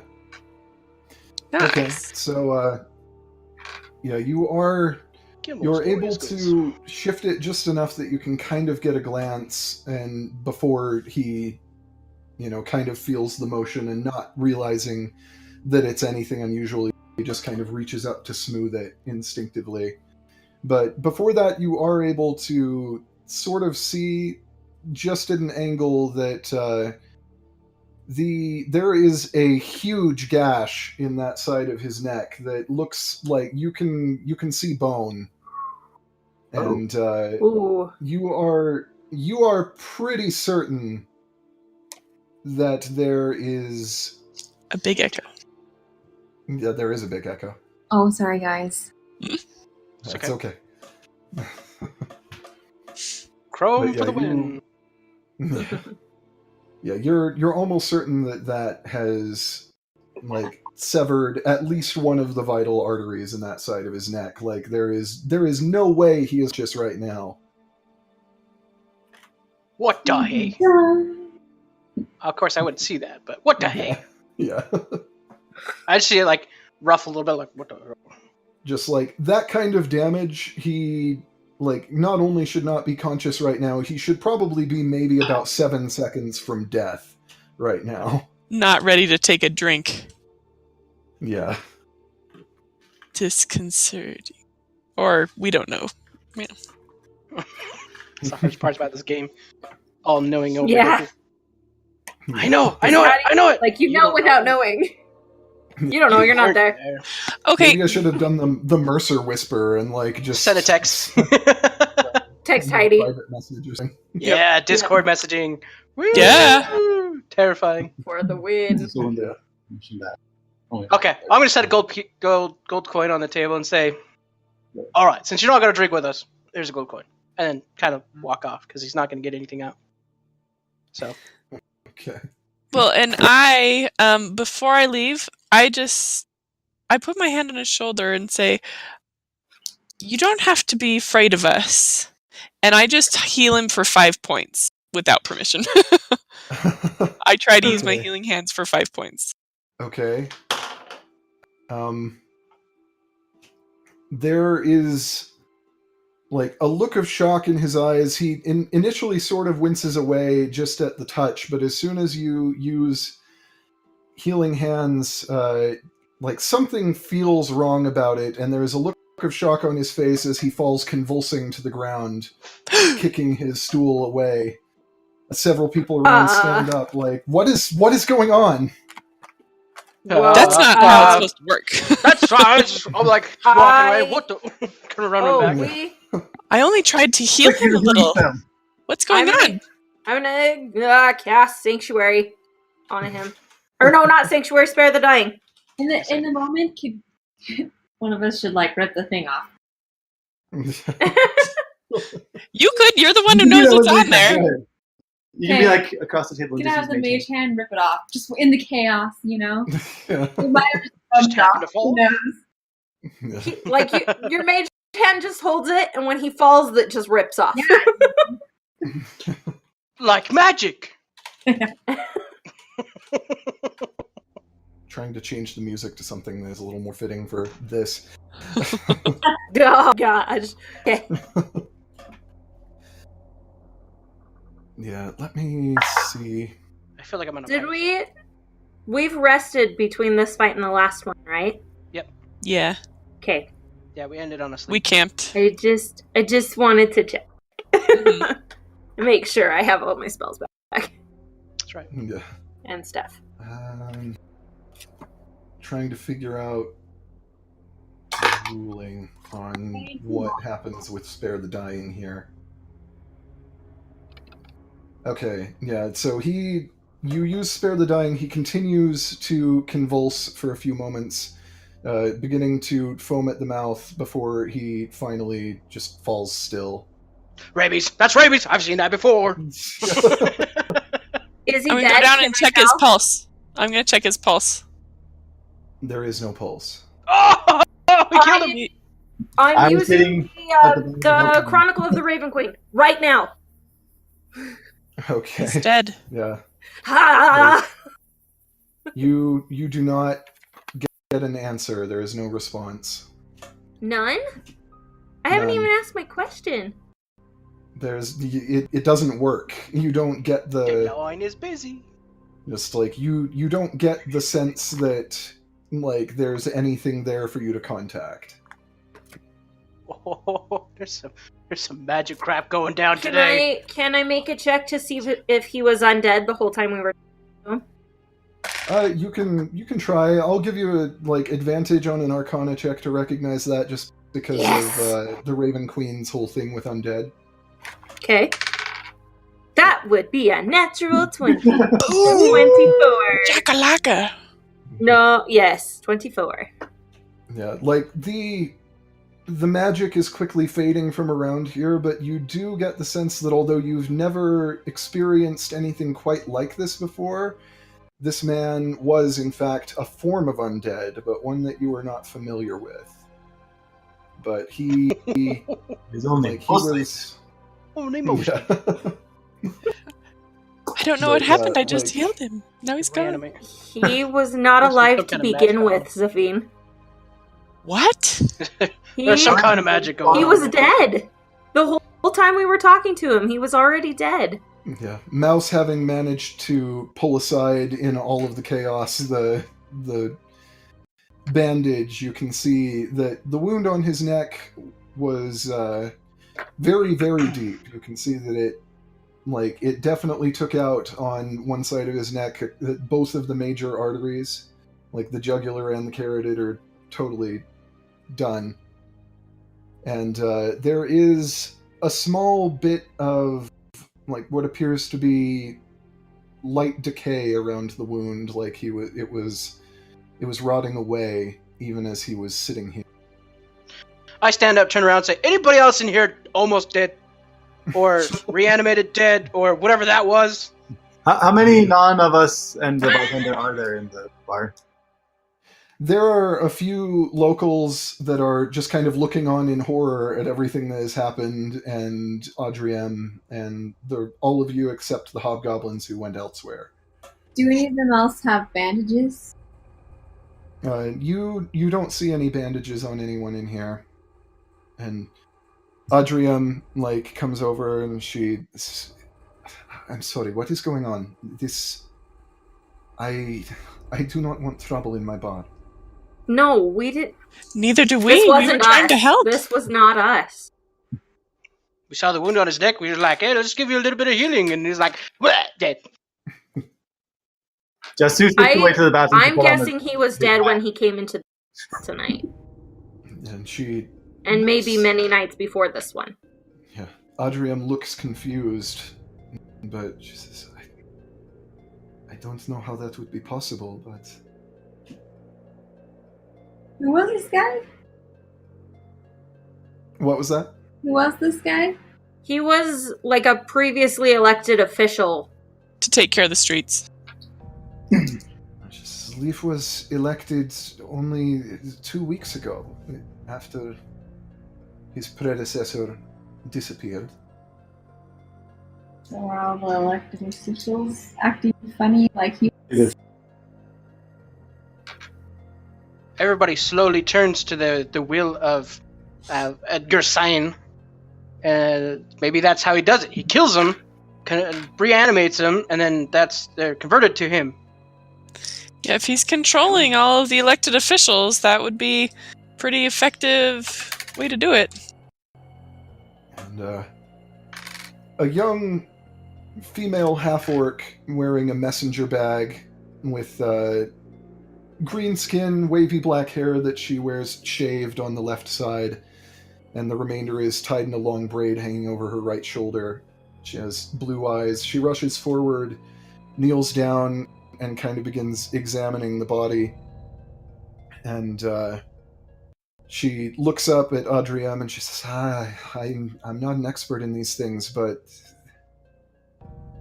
Nice. Okay, so yeah, you're able to shift it just enough that you can kind of get a glance, and before he, kind of feels the motion and not realizing that it's anything unusual, he just kind of reaches up to smooth it instinctively. But before that, you are able to sort of see, just at an angle, that there is a huge gash in that side of his neck that looks like you can see bone, and Ooh. you are pretty certain that there is A big echo. there is a big echo. Oh, sorry guys. That's okay. Chrome But for the win. Yeah, you're almost certain that has like severed at least one of the vital arteries in that side of his neck. Like there is no way he is just right now. What the heck? of course I wouldn't see that, but what the heck? Yeah. I see it like rough a little bit, like what the. Just like that kind of damage, he like not only should not be conscious right now, he should probably be maybe about 7 seconds from death right now. Not ready to take a drink. Yeah. Disconcerting. Or we don't know. Yeah. That's the hardest part about this game. All knowing over. Yeah. I know it. Like you know without knowing. You don't know. You're not there. Okay. Maybe I should have done the Mercer whisper and like just Send a text. Text Heidi. private message or something. Yeah, Discord messaging. Woo! Yeah. Terrifying. For the win. So when the mention that. Oh, yeah. Okay, I'm gonna set a gold coin on the table and say, "All right, since you're not gonna drink with us, there's a gold coin," and then kind of walk off because he's not gonna get anything out. So. Okay. Well, and I, before I leave, I put my hand on his shoulder and say, "You don't have to be afraid of us." And I just heal him for 5 points without permission. I try to use my Okay. healing hands for 5 points. Okay. There is like a look of shock in his eyes. He initially sort of winces away just at the touch, but as soon as you use healing hands, like something feels wrong about it, and there's a look of shock on his face as he falls convulsing to the ground, kicking his stool away. Several people around stand up, like, what is going on? Well, That's not how it's supposed to work. That's fine. I'm like walking away. What the? Gonna run back. I only tried to heal him a little. What's going on? I'm gonna cast Sanctuary on him. Or no, not Sanctuary. Spare the dying. In the moment, one of us should like rip the thing off. You could. You're the one who knows what's on there. You can be like across the table. You and can have just the use mage hand rip it off, just in the chaos, you know. Yeah. It might have just Just bumped happened off. to fall. Who knows? Yeah. Like your mage hand just holds it, and when he falls, it just rips off. Yeah. Like magic. Trying to change the music to something that's a little more fitting for this. Oh gosh. Okay. Yeah, let me see. I feel like I'm on a. Did fight. we've rested between this fight and the last one, right? Yeah, Okay. Yeah, we ended on a sleep. we camped. I just wanted to check. Mhm. Make sure I have all my spells back That's right. Yeah. and stuff. Trying to figure out ruling on what happens with Spare the Dying here. Okay, yeah, so you use Spare the Dying, he continues to convulse for a few moments, beginning to foam at the mouth before he finally just falls still. Rabies. That's rabies. I've seen that before. Is he I'm gonna dead? go down Can and I check his tell? pulse. I'm gonna check his pulse. There is no pulse. Oh, we killed him. I'm I'm using sitting the Chronicle of the Raven Queen right now. Okay. He's dead. Yeah. Ha! You do not get an answer. There is no response. None? I haven't None. even asked my question. It doesn't work. You don't get The the line is busy. just like you don't get the sense that like there's anything there for you to contact. Oh, there's some magic crap going down today. Can I make a check to see if he was undead the whole time we were? You can try. I'll give you a advantage on an Arcana check to recognize that, just because of the Raven Queen's whole thing with undead. Okay. That would be a natural 20. Ooh, 24. Chakalaka. No, yes, 24. Yeah, like the magic is quickly fading from around here, but you do get the sense that although you've never experienced anything quite like this before, this man was in fact a form of undead, but one that you were not familiar with. But he His own name. he was Oh, name motion. yeah. I don't know But, what happened. I yeah, just like- healed him. Now he's gone. Reanimate. He was not Must be alive some to kind of begin magic. with, Zafine. What? There's some kind of magic going on. He was dead. The whole time we were talking to him, he was already dead. Yeah, Mouse having managed to pull aside in all of the chaos the bandage, you can see that the wound on his neck was very, very deep. You can see that it definitely took out on one side of his neck. Both of the major arteries, like the jugular and the carotid, are totally done. And there is a small bit of what appears to be light decay around the wound, like it was rotting away even as he was sitting here. I stand up, turn around, and say, anybody else in here almost dead? Or reanimated dead? Or whatever that was? How many non of us and the bartender are there in the bar? There are a few locals that are just kind of looking on in horror at everything that has happened, and Audrey-M, and all of you except the hobgoblins who went elsewhere. Do any of them else have bandages? You don't see any bandages on anyone in here. And Audrey-M, comes over and I'm sorry, what is going on? I do not want trouble in my bar. No, we didn't. Neither do we. This We wasn't were trying us. to help. This was not us. We saw the wound on his neck. We were like, hey, let's give you a little bit of healing. And he's like, "Bleh, dead. Just who sneaked away to the bathroom? to I'm put on guessing the- he was dead when he came into tonight. And maybe many nights before this one. Yeah, Audrey-M looks confused, but she says, I don't know how that would be possible, but... Who was this guy? What was that? Who was this guy? He was a previously elected official. To take care of the streets. Leaf was elected only 2 weeks ago, after his predecessor disappeared. So were all the elected officials acting funny like he was? Everybody slowly turns to the will of Edgar Sign. And maybe that's how he does it. He kills them, reanimates them, and then they're converted to him. Yeah, if he's controlling all of the elected officials, that would be pretty effective way to do it. And a young female half-orc wearing a messenger bag with green skin, wavy black hair that she wears shaved on the left side, and the remainder is tied in a long braid hanging over her right shoulder. She has blue eyes. She rushes forward, kneels down, and kind of begins examining the body. And she looks up at Audrey-M and she says, I'm not an expert in these things, but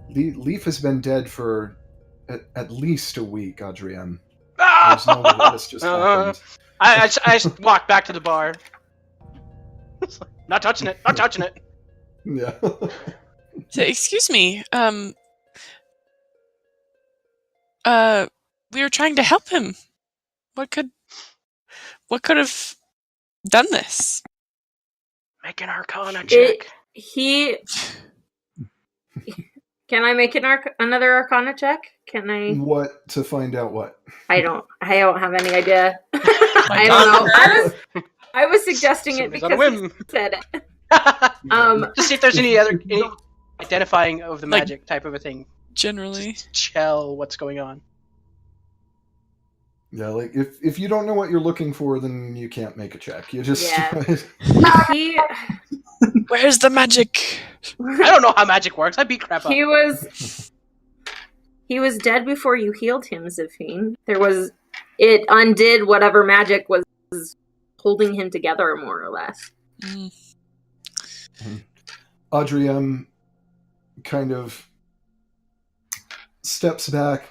Leaf has been dead for at least a week, Audrey-M. There's no way that this just happened. I walk back to the bar. Not touching it. Not touching it. Yeah. So, excuse me. We were trying to help him. What could have done this? Make an Arcana check. Can I make another Arcana check? Can I? What to find out what? I don't have any idea. I don't know. I was suggesting it because he said it. To see if there's any identifying of the magic type of a thing. Generally. Tell what's going on. Yeah, if you don't know what you're looking for, then you can't make a check. You just... Yeah. Where's the magic? I don't know how magic works. I beat crap up. He was dead before you healed him, Zafine. It undid whatever magic was holding him together, more or less. Audrey-M kind of steps back.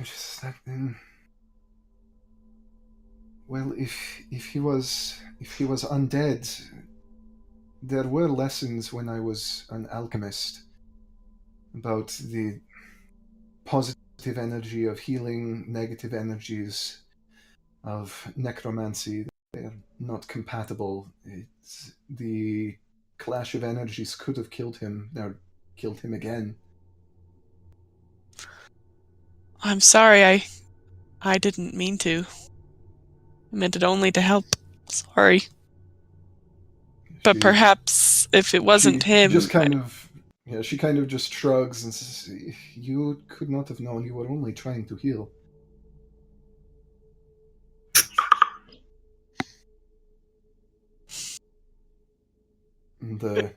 Well, if he was undead, there were lessons when I was an alchemist about the positive energy, of healing negative energies, of necromancy. They are not compatible. The clash of energies could have killed him, or killed him again. I'm sorry, I didn't mean to. I meant it only to help. Sorry. But She- perhaps if it wasn't she him... just kind of, she kind of just shrugs and says, "You could not have known. You were only trying to heal." And the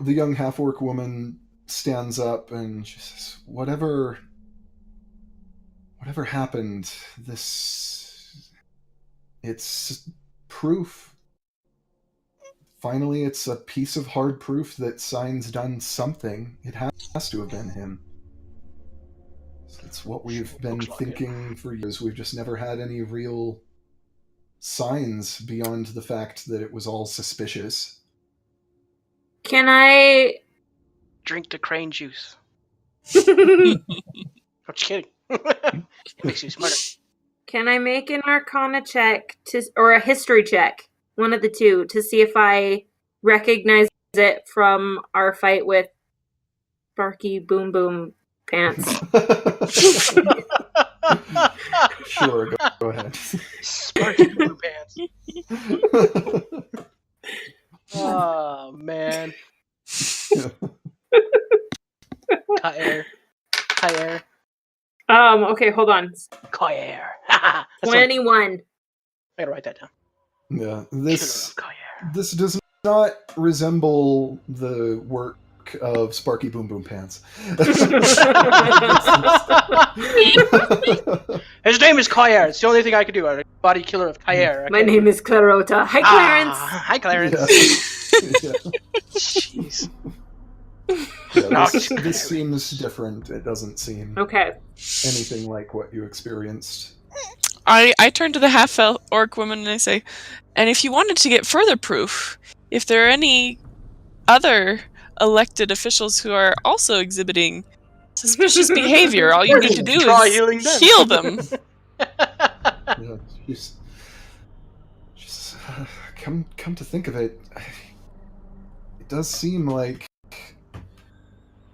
young half-orc woman stands up and she says, Whatever happened, it's proof. Finally, it's a piece of hard proof that Sign's done something. It has to have been him. It's what we've been thinking for years. We've just never had any real signs beyond the fact that it was all suspicious. Can I... Drink the crane juice. I'm just kidding. Makes you smarter. Can I make an Arcana check or a History check, one of the two, to see if I recognize it from our fight with Sparky Boom Boom Pants? Sure, go ahead. Sparky blue pants. Oh man. Kair. Okay, hold on. Kair. 21. I gotta write that down. Yeah, Killer of Kair. this does not resemble the work of Sparky Boom Boom Pants. His name is Kair. It's the only thing I could do. I'm a body killer of Kair. My name is Clarota. Hi, Clarence. Hi, Clarence. Yeah. Jeez. Yeah, this seems different. It doesn't seem Okay. anything like what you experienced. I turn to the half-orc woman and I say, and if you wanted to get further proof, if there are any other elected officials who are also exhibiting suspicious behavior, all you need to do Try is healing them. heal them. Yeah, she's come to think of it, it does seem like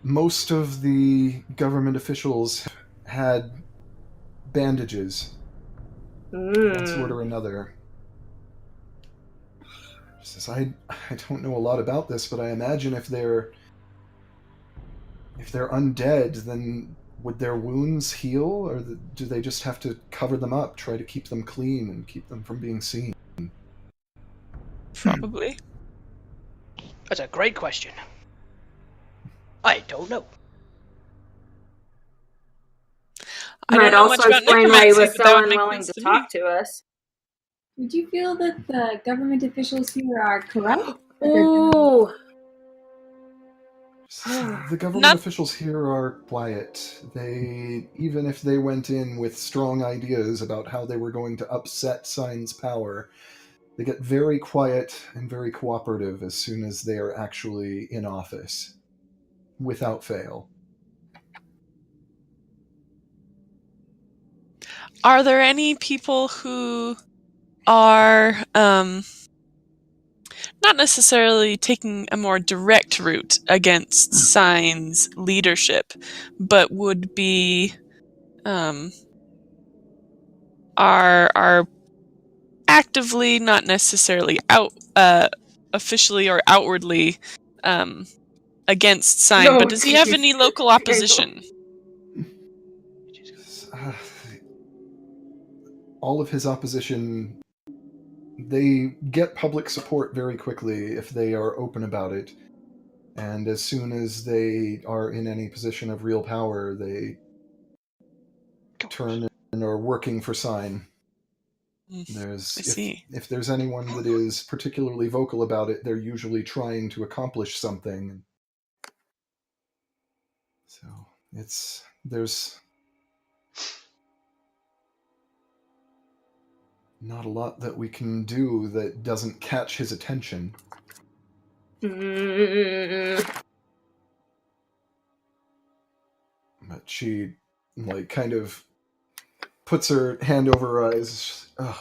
most of the government officials had bandages, one sort or another. She says, I don't know a lot about this, but I imagine if they're undead, then would their wounds heal, or do they just have to cover them up, try to keep them clean and keep them from being seen? Probably. That's a great question. I don't know. I don't Might know much also about explain why he necromancy, was but that so would make unwilling sense to to talk me. to us. Would you feel that the government officials here are corrupt? Ooh. The government Not- officials here are quiet. Even if they went in with strong ideas about how they were going to upset Sign's power, they get very quiet and very cooperative as soon as they are actually in office, without fail. Are there any people who are not necessarily taking a more direct route against Sign's leadership, but would be are actively, not necessarily officially or outwardly against Sign, No, but does he have jeez. any local opposition? All of his opposition, they get public support very quickly if they are open about it. And as soon as they are in any position of real power, they turn and are working for Sign. I There's see. if there's anyone that is particularly vocal about it, they're usually trying to accomplish something. So there's not a lot that we can do that doesn't catch his attention. But she, like, kind of puts her hand over her eyes. Ugh,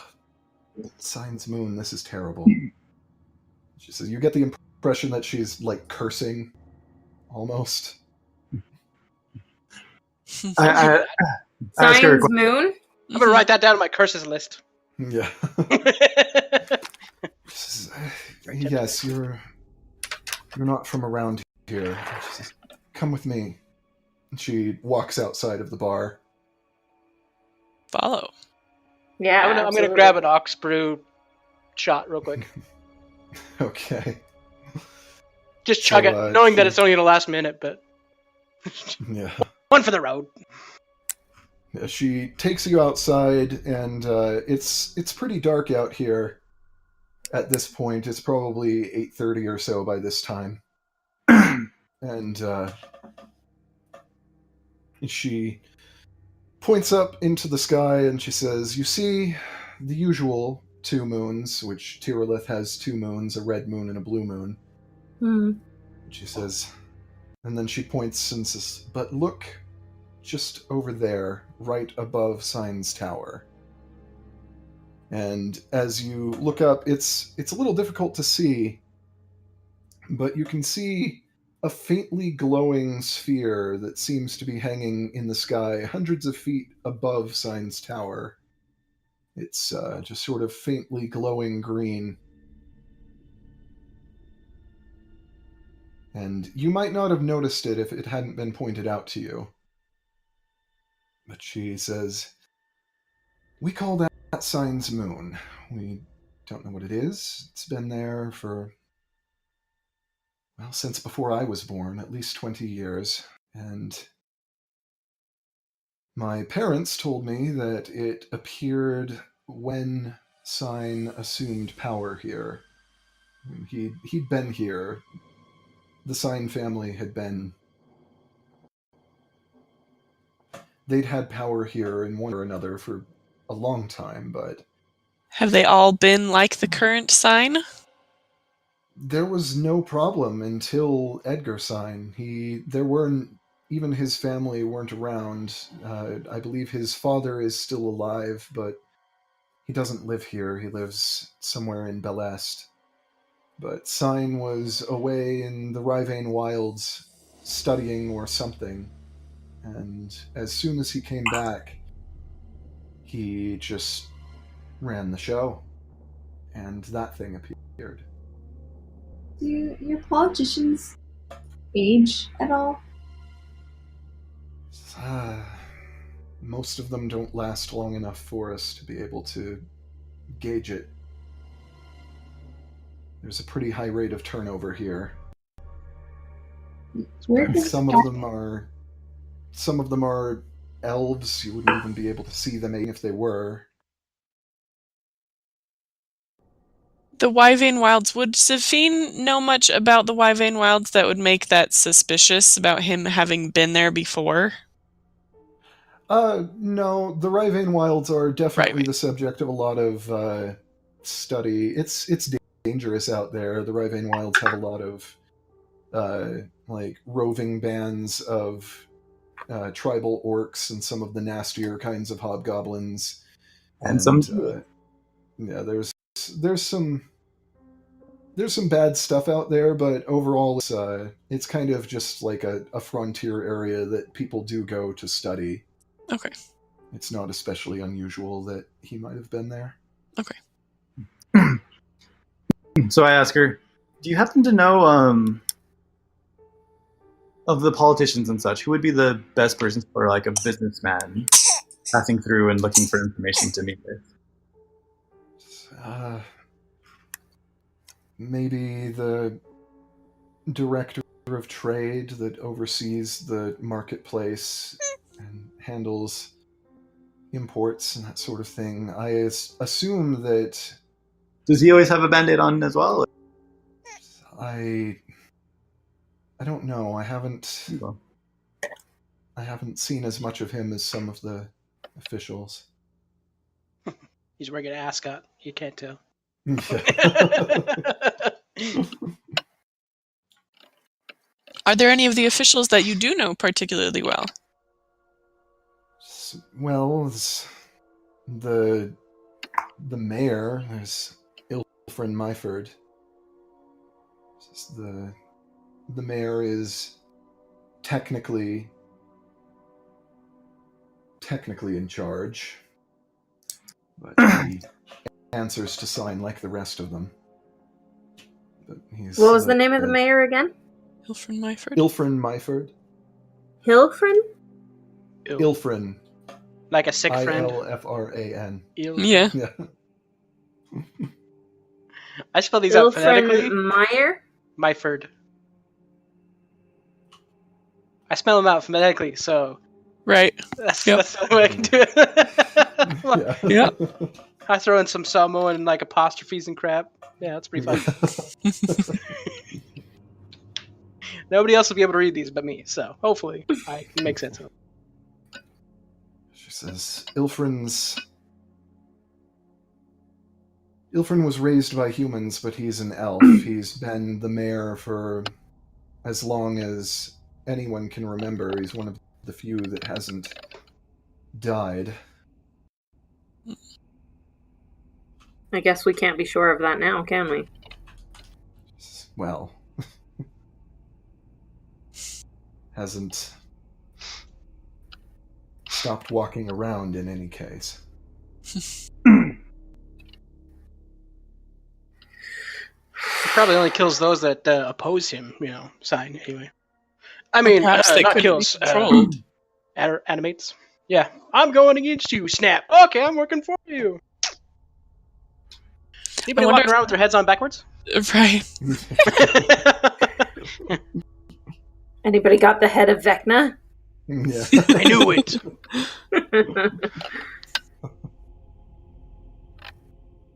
Signs Moon, this is terrible. She says, you get the impression that she's, like, cursing, almost. I ask her a Signs Moon. I'm gonna write that down on my curses list. Yeah. She says, yes, you're not from around here. She says, come with me. And she walks outside of the bar. Follow. Yeah, I'm gonna absolutely. grab an ox brew shot real quick. Okay. Just chug So, it, knowing that it's only gonna last a minute, but Yeah. one for the road. Yeah, she takes you outside, and it's pretty dark out here at this point. It's probably 8:30 or so by this time. And she points up into the sky, and she says, you see the usual 2 moons, which Tyrileth has 2 moons, a red moon and a blue moon. She says, and then she points and says, but look just over there, right above Sign's Tower. And as you look up, it's a little difficult to see, but you can see a faintly glowing sphere that seems to be hanging in the sky hundreds of feet above Sign's Tower. It's just sort of faintly glowing green. And you might not have noticed it if it hadn't been pointed out to you. But she says, we call that Sign's Moon. We don't know what it is. It's been there for, well, since before I was born, at least 20 years. And my parents told me that it appeared when Sign assumed power here. He'd been here. The Sign family had been... They'd had power here in one or another for a long time, but... Have they all been like the current sign? There was no problem until Edgar Sign. There weren't... Even his family weren't around. I believe his father is still alive, but he doesn't live here. He lives somewhere in Belest. But Sign was away in the Ryvane wilds, studying or something. And as soon as he came back, he just ran the show. And that thing appeared. Do your politicians age at all? Most of them don't last long enough for us to be able to gauge it. There's a pretty high rate of turnover here. Where And does some of them are elves. You wouldn't even be able to see them if they were. The Wyvane Wilds. Would Safine know much about the Wyvane Wilds that would make that suspicious about him having been there before? No, the Ryvane Wilds are definitely Right. the subject of a lot of study. It's dangerous out there. The Ryvane Wilds have a lot of like roving bands of tribal orcs and some of the nastier kinds of hobgoblins. And some yeah, there's some bad stuff out there, but overall it's kind of just like a frontier area that people do go to study. Okay. It's not especially unusual that he might have been there. Okay. So I ask her, do you happen to know of the politicians and such, who would be the best person for like a businessman passing through and looking for information to meet with? Maybe the director of trade that oversees the marketplace and handles imports and that sort of thing. I assume that... Does he always have a band-aid on as well? I don't know. I haven't seen as much of him as some of the officials. He's wearing an ascot. You can't tell. Are there any of the officials that you do know particularly well? Well, the mayor is Ilfrin Myford. The mayor is technically in charge, but he answers to sign like the rest of them. But he's What was the name of the mayor again? Ilfrin Myford. Ilfrin Myford. Hilfrin? Ew. Ilfrin. Like a sick friend. Ilfran. Ew. Yeah. Yeah. I spell these out phonetically. Ilfrin Meyer? Myford. I spell them out phonetically, so Right. that's Yep. the only way I can do it. Yeah. Yeah. I throw in some Samoan and like apostrophes and crap. Yeah, that's pretty fun. Nobody else will be able to read these but me, so hopefully I can make sense of them. She says, Ilfrin was raised by humans, but he's an elf. He's been the mayor for as long as anyone can remember. He's one of the few that hasn't died. I guess we can't be sure of that now, can we? Well, hasn't stopped walking around in any case. He probably only kills those that oppose him, sign anyway. I mean, Perhaps they not couldn't kills, be controlled. animates. Yeah, I'm going against you, snap. Okay, I'm working for you. Anybody wonder walking around with their heads on backwards? Right. Anybody got the head of Vecna? Yeah. I knew it.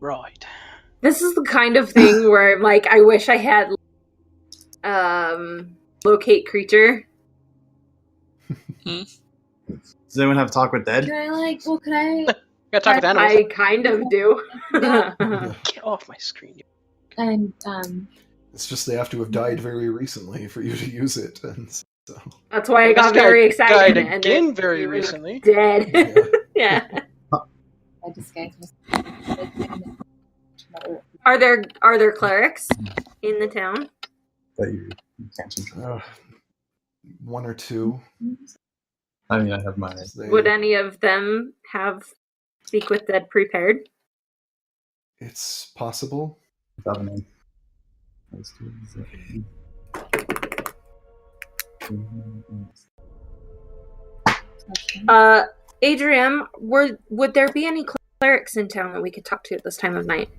Right. This is the kind of thing where, like, I wish I had locate creature. Does anyone have talk with dead? Can I Gotta talk with animals. I kind of do. Get off my screen. and It's just they have to have died very recently for you to use it, and so That's why I got This guy very excited. died and again it- very he was recently. Dead. Yeah. Yeah. I disguise myself. Are there clerics in the town? That you can't control. one or two. I mean, I have mine. They- Would any of them have Speak with Dead prepared? It's possible. Without a name. Adrian, would there be any clerics in town that we could talk to at this time of night?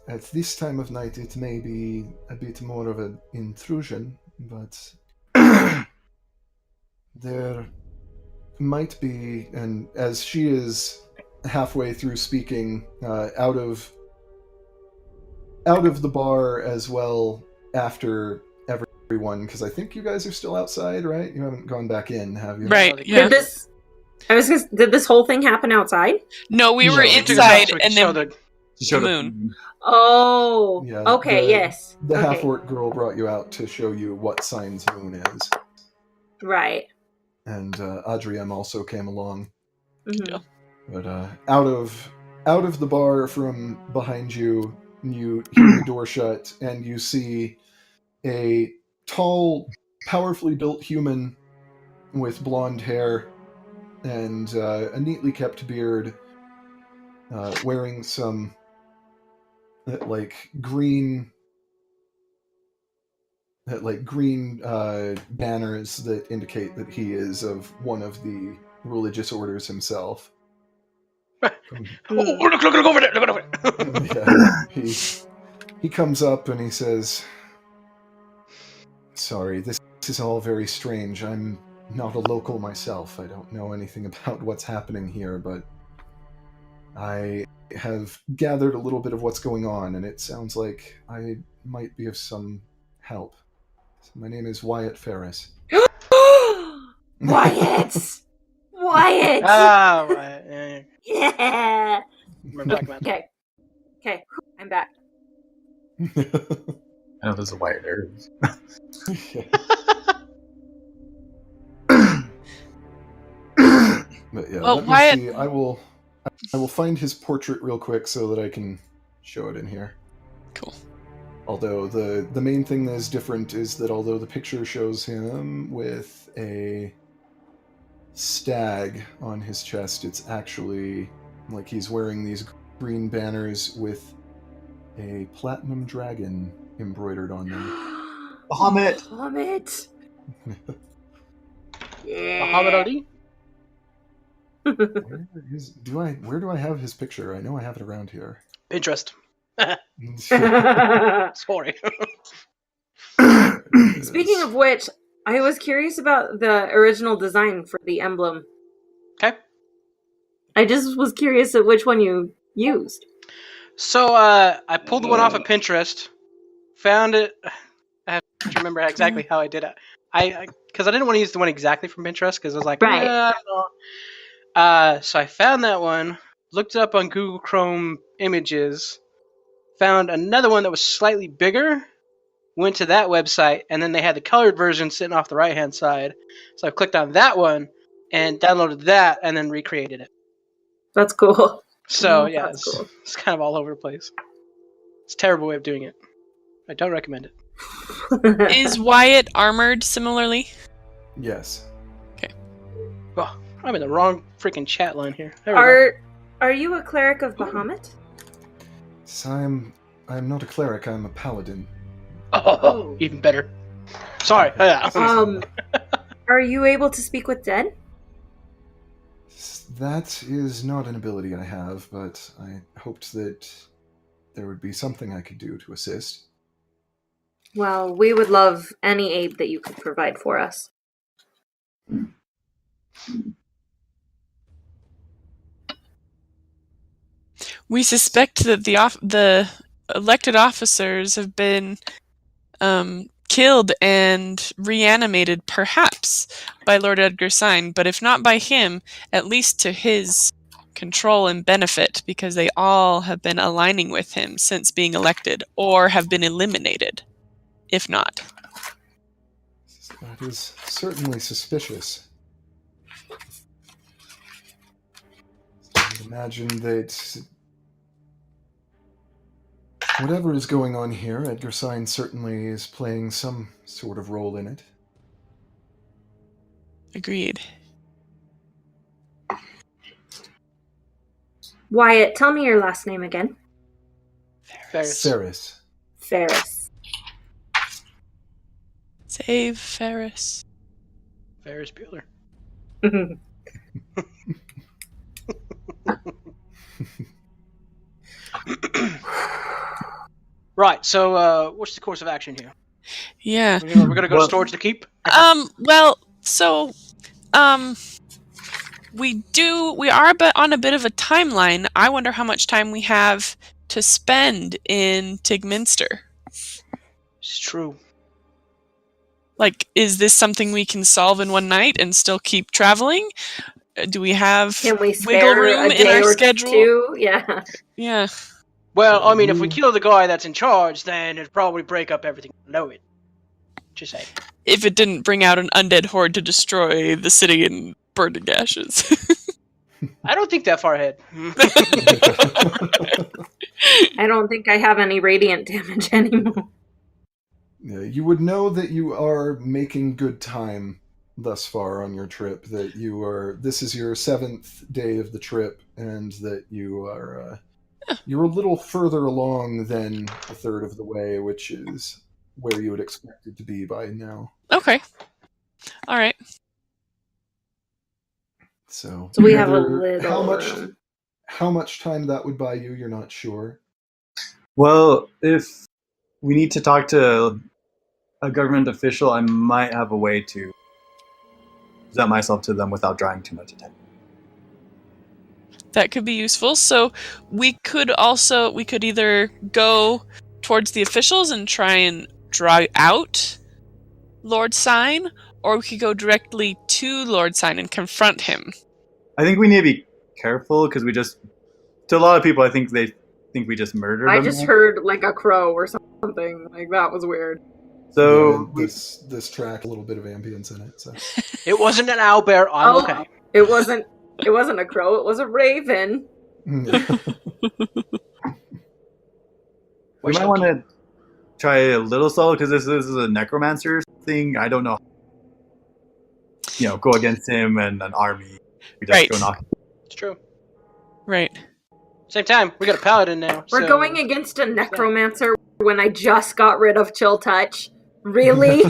At this time of night, it may be a bit more of an intrusion, but there might be, and as she is halfway through speaking, out of the bar as well after everyone, because I think you guys are still outside, right? You haven't gone back in, have you? Right. Yeah. Did this whole thing happen outside? No, we were No. inside, So we and can show then the She showed The up. moon. Oh. Yeah, Okay. Yes. The Okay. half-orc girl brought you out to show you what sign's moon is, Right. and Adriam also came along. Mhm. But out of the bar from behind you, you hear the door shut, and you see a tall, powerfully built human with blonde hair and a neatly kept beard, wearing some green banners that indicate that he is of one of the religious orders himself. Oh, look over there! Look over there! Yeah, he comes up and he says, "Sorry, this is all very strange. I'm not a local myself. I don't know anything about what's happening here, but I have gathered a little bit of what's going on, and it sounds like I might be of some help. My name is Wyatt Ferris." Wyatt! Wyatt! Ah, right. Yeah. Yeah! Remember Black Mountain. Okay. Okay. I'm back. I know there's a white nerve. But yeah, Well, let me Wyatt- see. I will find his portrait real quick so that I can show it in here. Cool. Although the main thing that is different is that although the picture shows him with a stag on his chest, it's actually like he's wearing these green banners with a platinum dragon embroidered on them. Bahamut. Bahamut. Muhammad Ali? Where do I have his picture? I know I have it around here. Pinterest. Sorry. Speaking of which, I was curious about the original design for the emblem. Okay. I just was curious at which one you used. So I pulled the one off of Pinterest, found it. I have to remember exactly how I did it. Because I didn't want to use the one exactly from Pinterest because I was like, Right. I don't know. So I found that one, looked it up on Google Chrome Images, found another one that was slightly bigger, went to that website, and then they had the colored version sitting off the right-hand side. So I clicked on that one and downloaded that and then recreated it. That's cool. So yeah, That's cool. it's kind of all over the place. It's a terrible way of doing it. I don't recommend it. Is Wyatt armored similarly? Yes. Oh, I'm in the wrong freaking chat line here. There we go. Are you a cleric of Bahamut? So I'm not a cleric. I'm a paladin. Oh, even better. Sorry. Are you able to speak with dead? That is not an ability I have, but I hoped that there would be something I could do to assist. Well, we would love any aid that you could provide for us. We suspect that the elected officers have been killed and reanimated, perhaps by Lord Edgar Sign, but if not by him, at least to his control and benefit, because they all have been aligning with him since being elected, or have been eliminated, if not. That is certainly suspicious. I'd imagine that whatever is going on here, Edgar Sign certainly is playing some sort of role in it. Agreed. Wyatt, tell me your last name again. Ferris. Ferris. Ferris. Save Ferris. Ferris Bueller. Right, so what's the course of action here? Yeah. We're gonna go to storage to keep? Well, so, we are on a bit of a timeline. I wonder how much time we have to spend in Tigminster. It's true. Like, is this something we can solve in one night and still keep traveling? Do we have Can we wiggle spare room a in day our or schedule? two? Yeah. Yeah. Well, I mean, if we kill the guy that's in charge, then it'd probably break up everything. Know it. Just say. If it didn't bring out an undead horde to destroy the city in burning ashes. I don't think that far ahead. I don't think I have any radiant damage anymore. Yeah, you would know that you are making good time thus far on your trip, that this is your 7th day of the trip, and that you're a little further along than a third of the way, which is where you would expect it to be by now. Okay. All right. So we have a whether- little how much time that would buy you, you're not sure. Well, if we need to talk to a government official, I might have a way to present myself to them without drawing too much attention. That could be useful. So we could either go towards the officials and try and draw out Lord Sign, or we could go directly to Lord Sign and confront him. I think we need to be careful because to a lot of people, I think they think we just murdered him. I just heard like a crow or something. Like that was weird. So Yeah, this track a little bit of ambience in it. So It wasn't an owlbear. I'm Oh. okay. It wasn't It wasn't a crow, it was a raven. We might want to try a little slow because this is a necromancer thing. I don't know. Go against him and an army. We just Right. go knock. It's true. Right. Same time, we got a paladin now. We're so- going against a necromancer when I just got rid of Chill Touch. Really?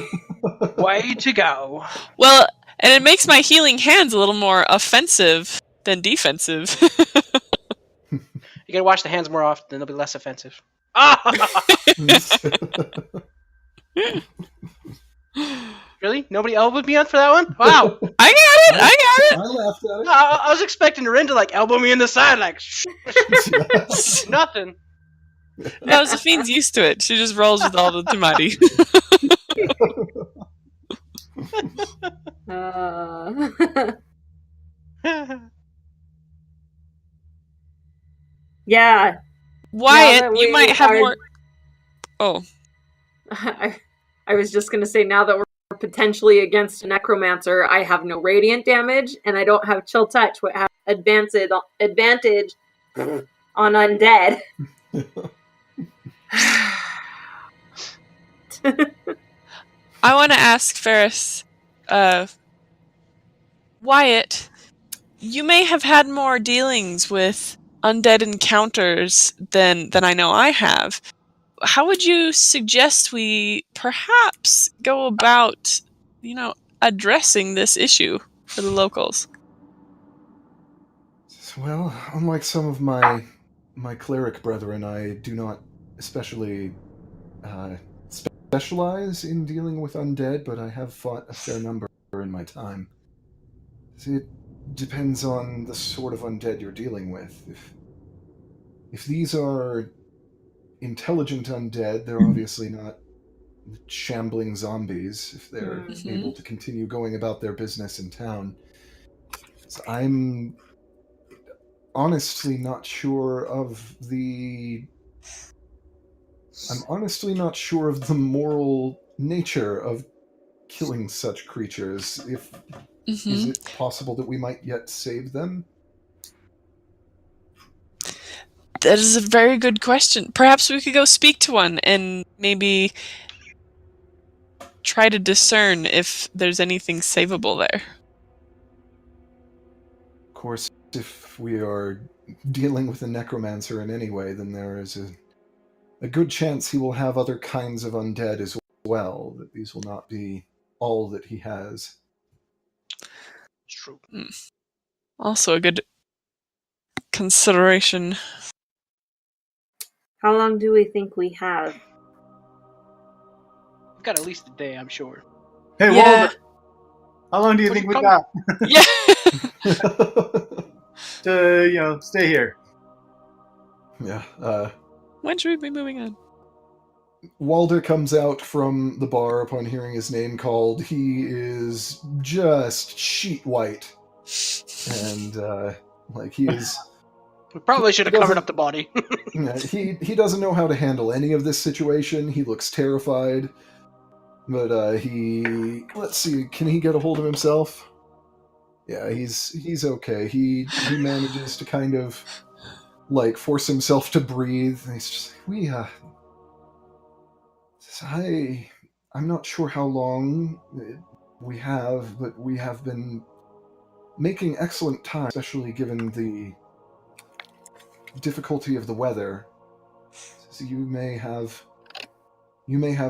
Way to go. Well, and it makes my healing hands a little more offensive than defensive. You gotta wash the hands more often, then they'll be less offensive. Ah! Really? Nobody elbowed me on for that one? Wow. I got it! I laughed at it. I was expecting Rin to like elbow me in the side, like nothing. No, Zephine's used to it. She just rolls with all the tamati. Yeah. Wyatt, that you we might have are- more... Oh. I was just gonna say, now that we're potentially against a necromancer, I have no radiant damage, and I don't have Chill Touch, which has advantage on undead. I want to ask Ferris, Wyatt, you may have had more dealings with undead encounters than I know I have. How would you suggest we perhaps go about, addressing this issue for the locals? Well, unlike some of my cleric brethren, I do not especially specialize in dealing with undead, but I have fought a fair number in my time. It depends on the sort of undead you're dealing with. If these are intelligent undead, they're obviously not shambling zombies if they're able to continue going about their business in town. So I'm honestly not sure of the moral nature of killing such creatures. Is it possible that we might yet save them? That is a very good question. Perhaps we could go speak to one and maybe try to discern if there's anything savable there. Of course, if we are dealing with a necromancer in any way, then there is a good chance he will have other kinds of undead as well, that these will not be all that he has. It's true. Also a good consideration. How long do we think we have? We've got at least a day, I'm sure. Hey, Yeah. Walter, how long do you What think we you got Yeah. to, stay here? Yeah. When should we be moving on? Walder comes out from the bar upon hearing his name called. He is just sheet white. And, he is... We probably should have covered up the body. Yeah, he doesn't know how to handle any of this situation. He looks terrified. But, let's see, can he get a hold of himself? Yeah, he's okay. He manages to kind of, force himself to breathe. And he's just I'm not sure how long we have, but we have been making excellent time, especially given the difficulty of the weather. So you may have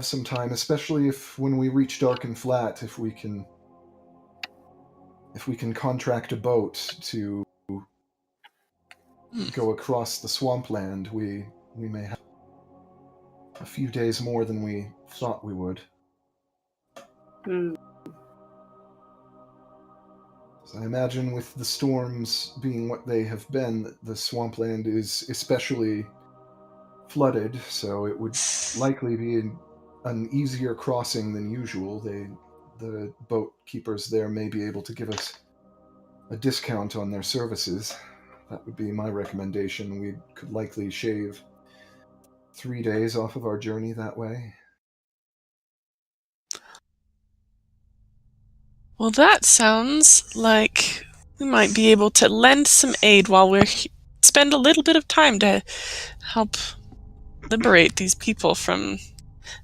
some time, especially if when we reach Dark and Flat, if we can contract a boat to go across the swampland, we may have a few days more than we thought we would. So I imagine with the storms being what they have been, the swampland is especially flooded, so it would likely be an easier crossing than usual. The boat keepers there may be able to give us a discount on their services. That would be my recommendation. We could likely shave 3 days off of our journey that way. Well, that sounds like we might be able to lend some aid while we spend a little bit of time to help liberate these people from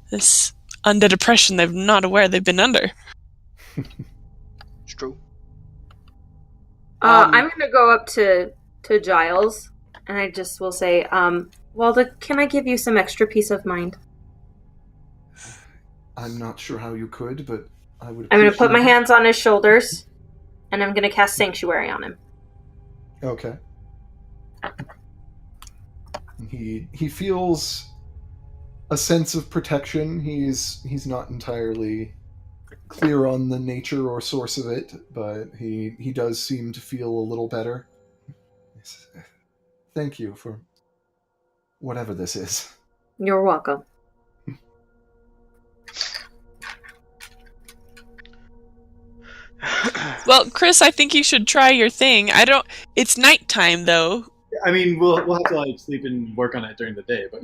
this undead oppression they're not aware they've been under. It's true. I'm gonna go up to Giles, and I just will say, can I give you some extra peace of mind? I'm not sure how you could, but I would. I'm gonna put my appreciate it. hands on his shoulders, and I'm gonna cast Sanctuary on him. Okay. He feels a sense of protection. He's not entirely clear on the nature or source of it, but he does seem to feel a little better. Thank you for whatever this is. You're welcome. Well, Chris, I think you should try your thing. It's nighttime, though. I mean, we'll have to like sleep and work on it during the day, but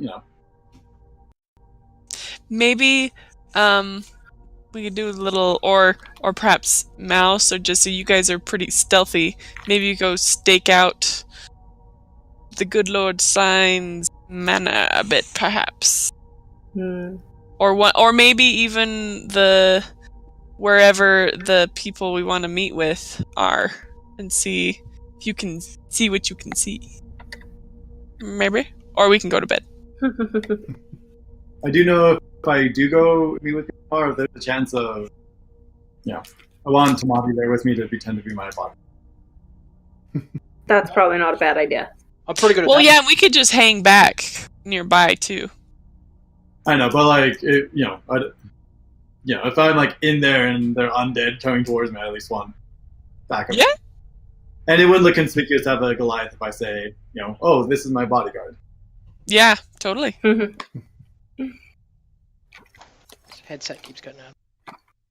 Maybe we could do a little, or perhaps mouse, or just so you guys are pretty stealthy, maybe you go stake out the good Lord Sign's manor a bit, perhaps. Or maybe even wherever the people we want to meet with are, and see if you can see what you can see. Maybe, or we can go to bed. I do know if I do go meet with you, there's a chance of, I want Tamati there with me to pretend to be my body. That's probably not a bad idea. I'm pretty good at Well, that. yeah, we could just hang back nearby too. I know, but like, if I'm like in there and they're undead coming towards me, I at least want backup. Yeah. And it wouldn't look conspicuous to have a Goliath if I say, oh, this is my bodyguard. Yeah, totally. Headset keeps cutting out.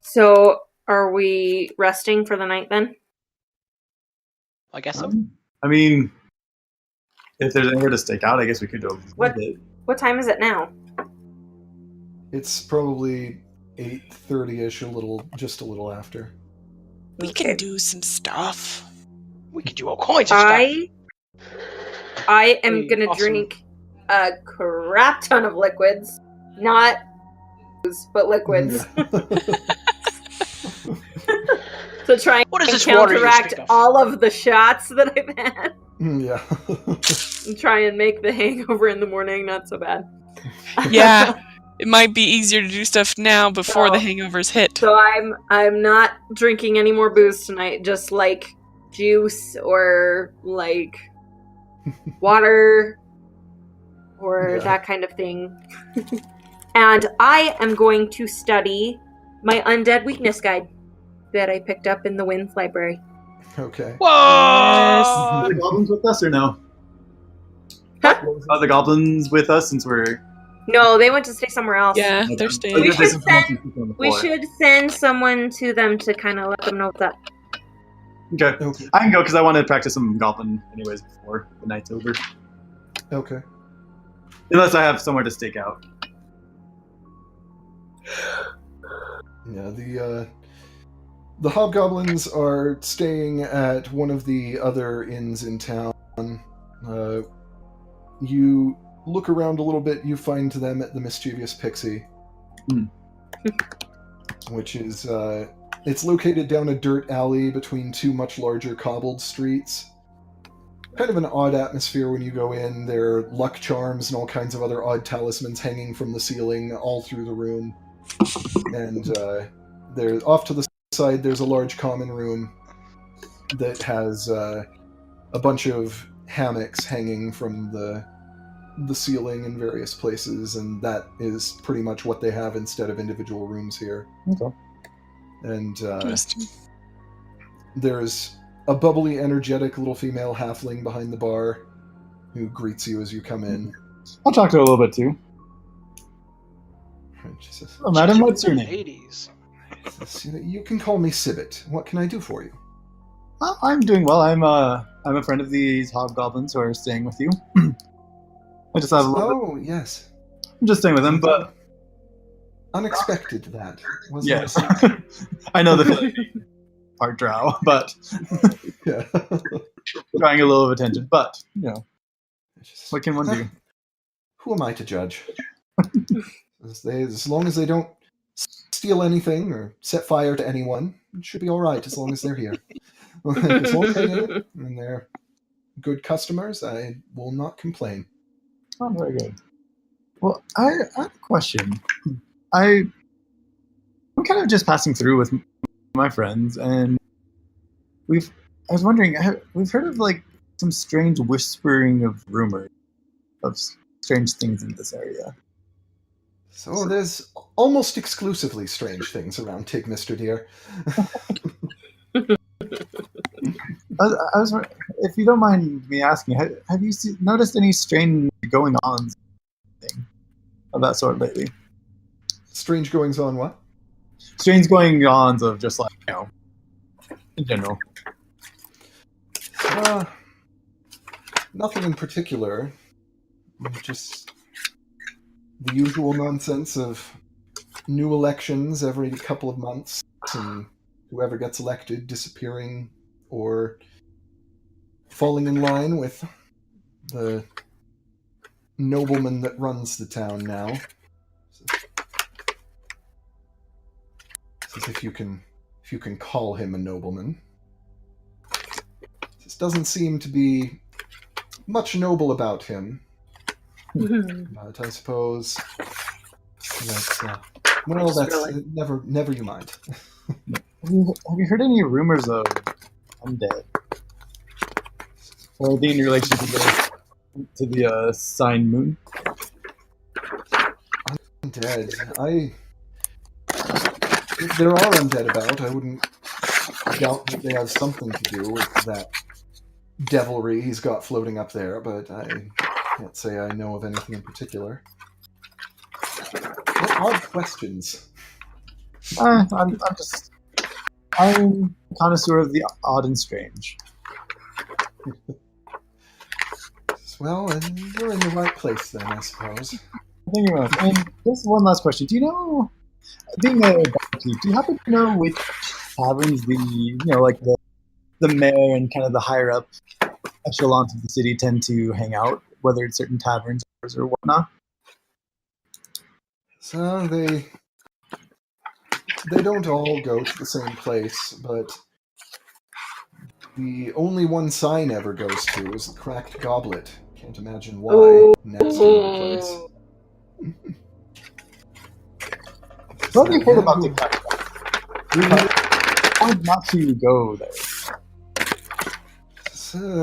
So, are we resting for the night then? I guess so. I mean, if there's anywhere to stake out, I guess we could do a What? bit. What time is it now? It's probably 8:30ish, just a little after. We can do some stuff. We could do all kinds of stuff. I am gonna Awesome. drink a crap ton of liquids. Not booze, but liquids. To try What is and this water you counteract speak of? all of the shots that I've had. Yeah. And try and make the hangover in the morning not so bad. Yeah, it might be easier to do stuff now before the hangovers hit. So I'm not drinking any more booze tonight, just like juice or like water or that kind of thing. And I am going to study my undead weakness guide that I picked up in the Winds library. Okay. Whoa! Are the goblins with us or no? Huh? Are the goblins with us since we're... No, they went to stay somewhere else. Yeah, they're staying. We should send someone to them to kind of let them know that. Okay. I can go because I want to practice some goblin anyways before the night's over. Okay. Unless I have somewhere to stake out. Yeah, the hobgoblins are staying at one of the other inns in town. You look around a little bit, you find them at the Mischievous Pixie. Which is, it's located down a dirt alley between two much larger cobbled streets. Kind of an odd atmosphere when you go in. There are luck charms and all kinds of other odd talismans hanging from the ceiling all through the room. And there, off to the side, there's a large common room that has a bunch of hammocks hanging from the ceiling in various places, and that is pretty much what they have instead of individual rooms here. Okay. And there's a bubbly, energetic little female halfling behind the bar who greets you as you come in. I'll talk to her a little bit too. She says, Oh, madam, what's your name? Ladies. "You can call me Sibbet. What can I do for you?" I'm doing well. I'm a friend of these hobgoblins who are staying with you. I just have a little Oh, yes. I'm just staying with them, but Unexpected, that. Wasn't yes. it? I know the feeling. part drow, but Yeah. drawing a little of attention. But It's just- what can one do? Who am I to judge? As long as they don't steal anything or set fire to anyone, it should be all right. As long as they're here, as long as they're here and they're good customers, I will not complain. Oh, very good. Well, I have a question. I'm kind of just passing through with my friends, and I was wondering, we've heard of like some strange whispering of rumors of strange things in this area. So there's almost exclusively strange things around Tigminster, dear. I was wondering, if you don't mind me asking, have you noticed any strange going-ons of that sort lately? Strange goings on what? Strange going-ons of just like, in general. Nothing in particular. Just the usual nonsense of new elections every couple of months, and whoever gets elected disappearing or falling in line with the nobleman that runs the town now. As if you can call him a nobleman. This doesn't seem to be much noble about him. But I suppose that's never you mind. Have you heard any rumors of undead? Or anything in relation to the sign moon? Undead. If there are undead about, I wouldn't doubt that they have something to do with that devilry he's got floating up there, but I can't say I know of anything in particular. What odd questions? I'm a connoisseur of the odd and strange. Well, you're in the right place then, I suppose. Thank you very much. And just one last question. Do you know, being a barkeep, do you happen to know which taverns the mayor and kind of the higher up echelons of the city tend to hang out, whether it's certain taverns or whatnot? So they don't all go to the same place, but the only one sign ever goes to is the Cracked Goblet. Can't imagine why. Next to the place. What have you heard about the Cracked Goblet? Why not to go there?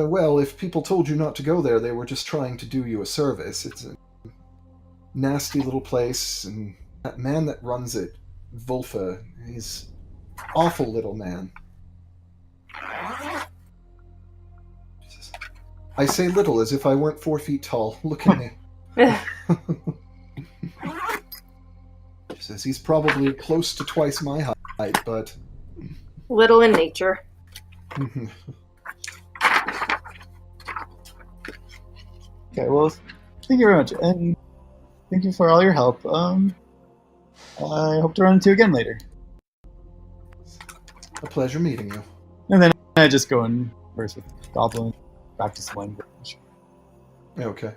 Well, if people told you not to go there, they were just trying to do you a service. It's a nasty little place, and that man that runs it, Vulfa, he's awful little man. I say little as if I weren't 4 feet tall. Look at me. She says he's probably close to twice my height, but... Little in nature. Okay, well, thank you very much, and thank you for all your help. I hope to run into you again later. A pleasure meeting you. And then I just go and converse with Goblin, practice language. Okay.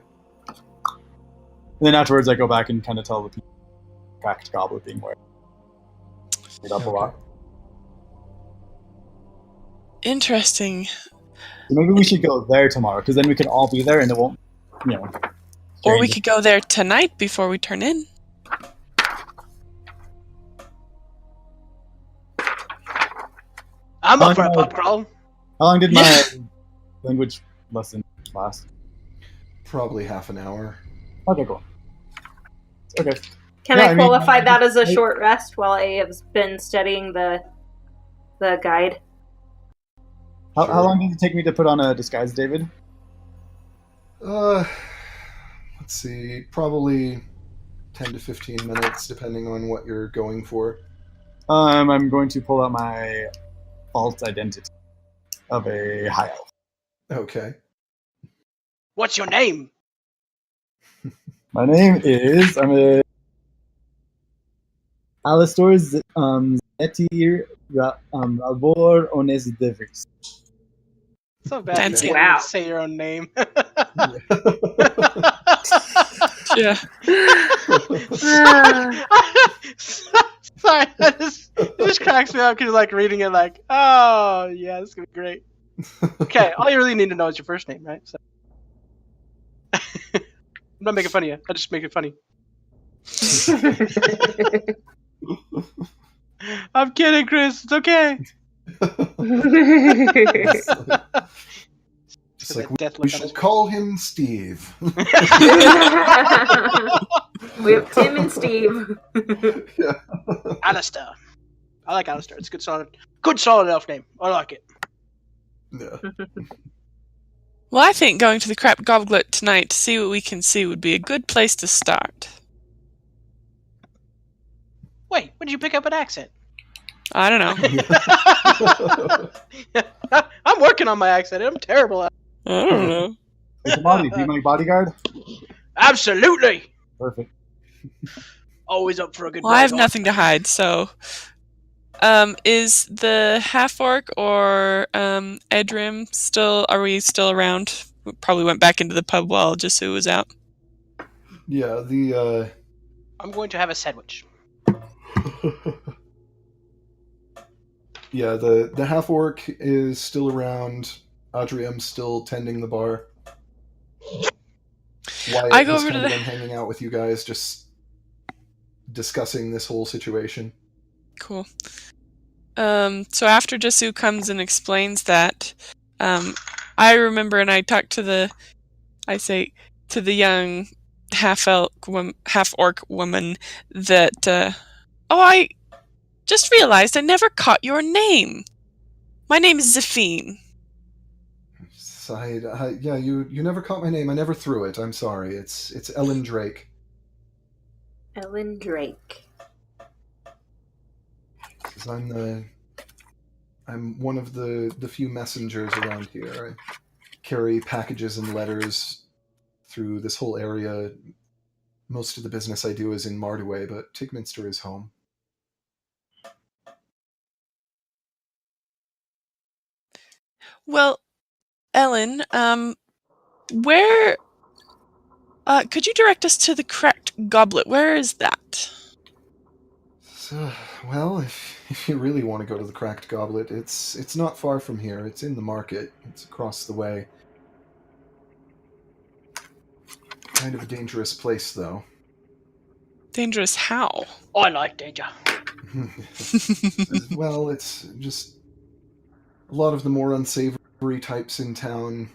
And then afterwards I go back and kind of tell the people Cracked Goblet being where it up a lot. Interesting. So maybe we should go there tomorrow, because then we can all be there and it won't, Or we could go there tonight before we turn in. I'm up for a pub crawl. How long did my language lesson last? Probably half an hour. Okay, cool. Okay. Can Yeah, I I mean, qualify that as a short rest while I have been studying the guide? How long did it take me to put on a disguise, David? Let's see, probably 10 to 15 minutes, depending on what you're going for. I'm going to pull out my false identity of a high elf. Okay. What's your name? My name is Alistor Etir Rabor Ones Devris. So bad you Fancy. can't Wow. even say your own name. Yeah. Sorry, it just cracks me up because like reading it like, oh yeah, this is gonna be great. Okay, all you really need to know is your first name, right? So I'm not making fun of you. I just make it funny. I'm kidding, Chris. It's okay. Just like, Death we look on shall his call him Steve. We have Tim and Steve. Alistair. I like Alistair. It's a good solid elf name. I like it. Yeah. Well, I think going to the Crap Goblet tonight to see what we can see would be a good place to start. Wait, when did you pick up an accent? I don't know. I'm working on my accent. I'm terrible at it. I don't know. Be my bodyguard. Absolutely. Perfect. Always up for a good Well, I have ride. nothing to hide, so... is the half-orc or Edrim still... Are we still around? We probably went back into the pub while Jasu was out. Yeah, the I'm going to have a sandwich. yeah, the half orc is still around. Adriam's still tending the bar. Wyatt I go has over kind to of the- been hanging out with you guys, just discussing this whole situation. Cool. So after Jasu comes and explains that, I remember and I talked to the young half-orc woman that, I just realized I never caught your name. My name is Zafine. Sighed. Yeah, you never caught my name. I never threw it. I'm sorry. It's Ellen Drake. Ellen Drake. I'm one of the few messengers around here. I carry packages and letters through this whole area. Most of the business I do is in Mardaway, but Tigminster is home. Well, Ellen, where... could you direct us to the Cracked Goblet? Where is that? So, well, if you really want to go to the Cracked Goblet, it's not far from here. It's in the market. It's across the way. Kind of a dangerous place, though. Dangerous how? I like danger. Well, it's just a lot of the more unsavory types in town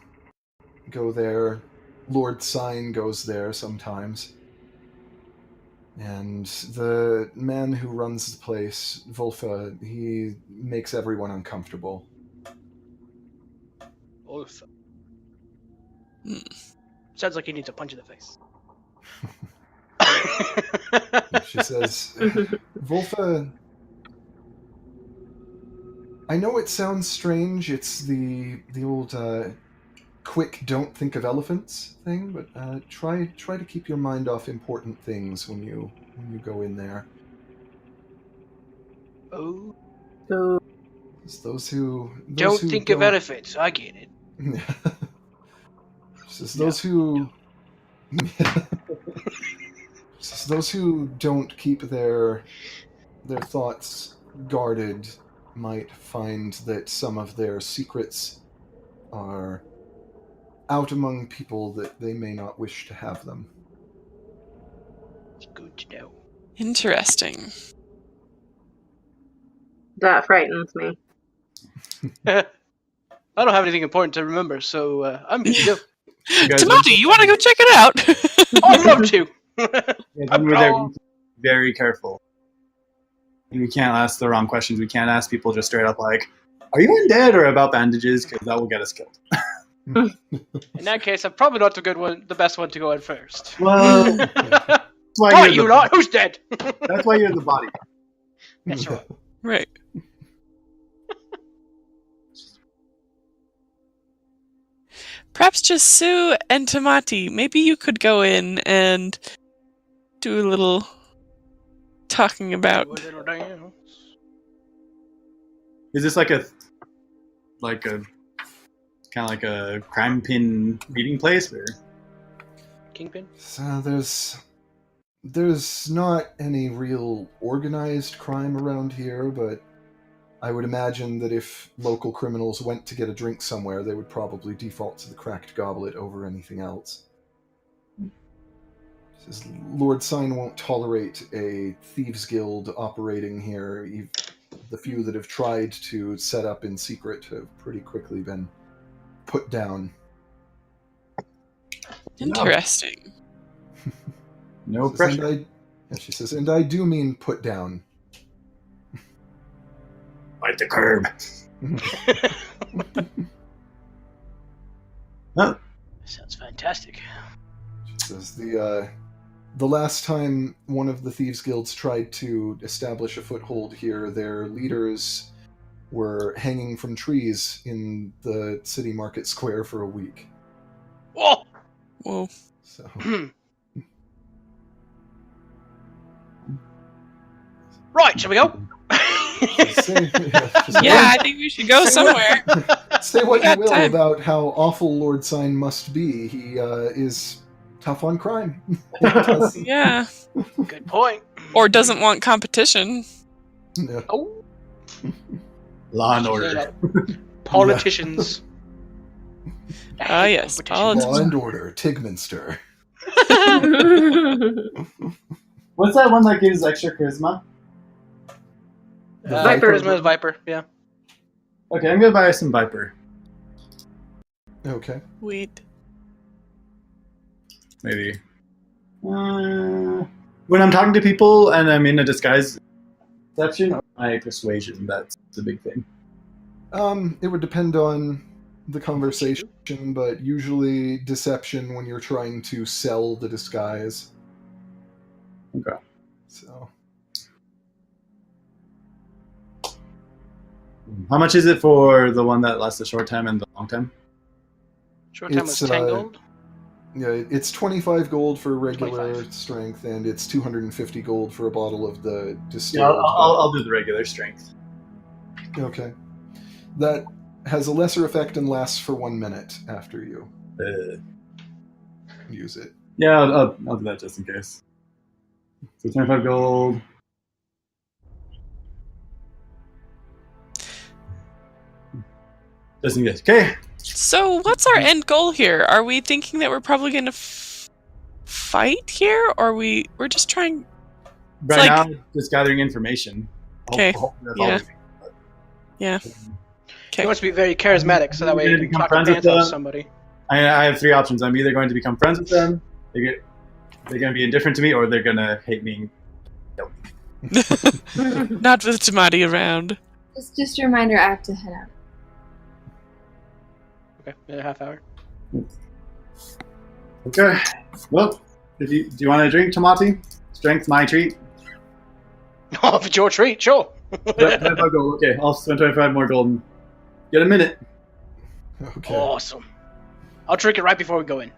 go there. Lord Sign goes there sometimes. And the man who runs the place, Volfa, he makes everyone uncomfortable. Oof. Hmm. Sounds like he needs a punch in the face. She says, Volfa, I know it sounds strange. It's the old quick don't think of elephants thing, but try to keep your mind off important things when you go in there. Oh. It's those who Don't think of elephants. I get it. It's those who it's those who don't keep their thoughts guarded might find that some of their secrets are out among people that they may not wish to have them. It's good to know. Interesting. That frightens me. I don't have anything important to remember, so I'm good to go. guys Tamati, you want to go check it out? I'd love to. When we're there, we need to be very careful. And we can't ask the wrong questions. We can't ask people just straight up like, "Are you undead?" or about bandages, because that will get us killed. In that case, I'm probably not the best one to go in first. Well, that's why Oh, you're you the, lot, who's dead? That's why you're the body. That's right. Right. Perhaps just Sue and Tamati, maybe you could go in and do a little talking about... Do a little dance. Is this like a kind of like a crime pin meeting place, or? Kingpin? So there's not any real organized crime around here, but I would imagine that if local criminals went to get a drink somewhere, they would probably default to the cracked goblet over anything else. Says Lord Sign won't tolerate a thieves' guild operating here. The few that have tried to set up in secret have pretty quickly been put down. Interesting. No Says, pressure. she says, and I do mean put down. Bite the curb. Oh, Sounds fantastic. She says the last time one of the thieves' guilds tried to establish a foothold here, their leaders were hanging from trees in the city market square for a week. Whoa! Whoa. So Right, shall we go? Yeah, I think we should go somewhere. Say what We you got will time. about how awful Lord Sign must be. He is tough on crime. Yeah. Good point. Or doesn't want competition. Yeah. Oh, law and order. politicians. Ah, yes, politics. Law and Order, Tigminster. What's that one that gives extra charisma? Viper is Viper, yeah. Okay, I'm gonna buy some Viper. Okay. Weed. Maybe. When I'm talking to people and I'm in a disguise deception or my persuasion, that's the big thing. It would depend on the conversation, but usually deception when you're trying to sell the disguise. Okay. So How much is it for the one that lasts a short time and the long time? Short time was It's, 10 gold. yeah, it's 25 gold for regular 25. strength, and it's 250 gold for a bottle of the Yeah, distilled. I'll do the regular strength. Okay. That has a lesser effect and lasts for 1 minute after you use it. Yeah, I'll do that just in case. So 25 gold. Just in case. Okay. So, what's our end goal here? Are we thinking that we're probably going to fight here, or we're just trying? Right like- now, just gathering information. Okay. Hopefully that's all Yeah. we do. Yeah. He wants to be very charismatic, so that way You're he gonna can become talk the friends with pants off them? somebody. I have three options. I'm either going to become friends with them, they're going to be indifferent to me, or they're going to hate me. Not with Tamati around. Just a reminder, I have to head out. Okay, in a half hour. Okay. Well, do you want a drink, Tamati? Strength, my treat. Oh, if it's your treat, sure. 25 gold. Okay, I'll spend 25 more gold and get a minute. Okay. Awesome. I'll drink it right before we go in.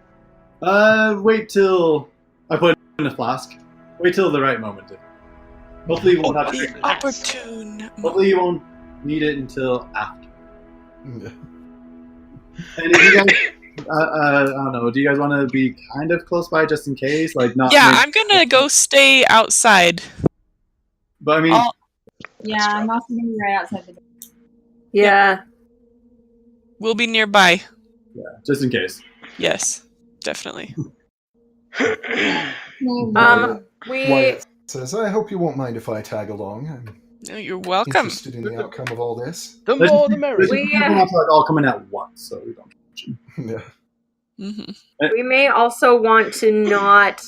Wait till I put it in a flask. Wait till the right moment. Hopefully you won't have to drink The it. opportune. Hopefully you won't need it until after. Yeah. And if you guys, I don't know, do you guys want to be kind of close by just in case? Like not. Yeah, I'm gonna go stay outside. But I mean, I'll- Yeah, I'm also gonna be right outside the door. Yeah. We'll be nearby. yeah, just in case. Yes, definitely. We Wyatt says, I hope you won't mind if I tag along. I'm No, you're welcome. interested in the outcome of all this. The more the merrier. Let's just not to, like, all come in at once, so we don't. Yeah. Hmm. we may also want to not.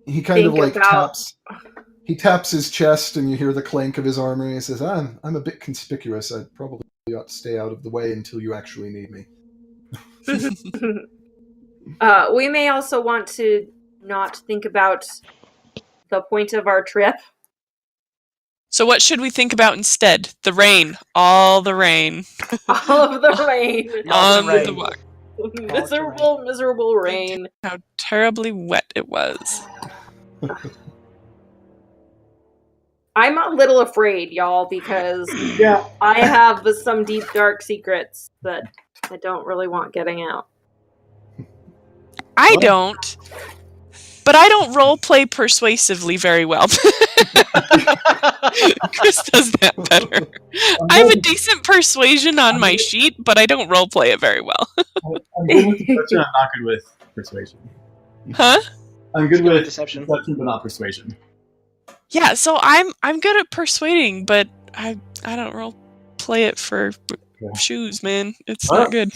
He kind of Think like about- taps his chest, and you hear the clank of his armor, and he says, I'm a bit conspicuous. I probably ought to stay out of the way until you actually need me. We may also want to not think about the point of our trip. So what should we think about instead? The rain. All the rain. All of the rain. On rain. the walk. Miserable rain. How terribly wet it was. I'm a little afraid, y'all, because Yeah. I have some deep, dark secrets that I don't really want getting out. I don't. But I don't roleplay persuasively very well. Chris does that better. I have a decent persuasion on my sheet, but I don't roleplay it very well. I'm good with deception. I'm not good with persuasion. Huh? I'm good with deception. but not persuasion. Yeah, so I'm good at persuading, but I don't roleplay it for shoes, man. It's not good.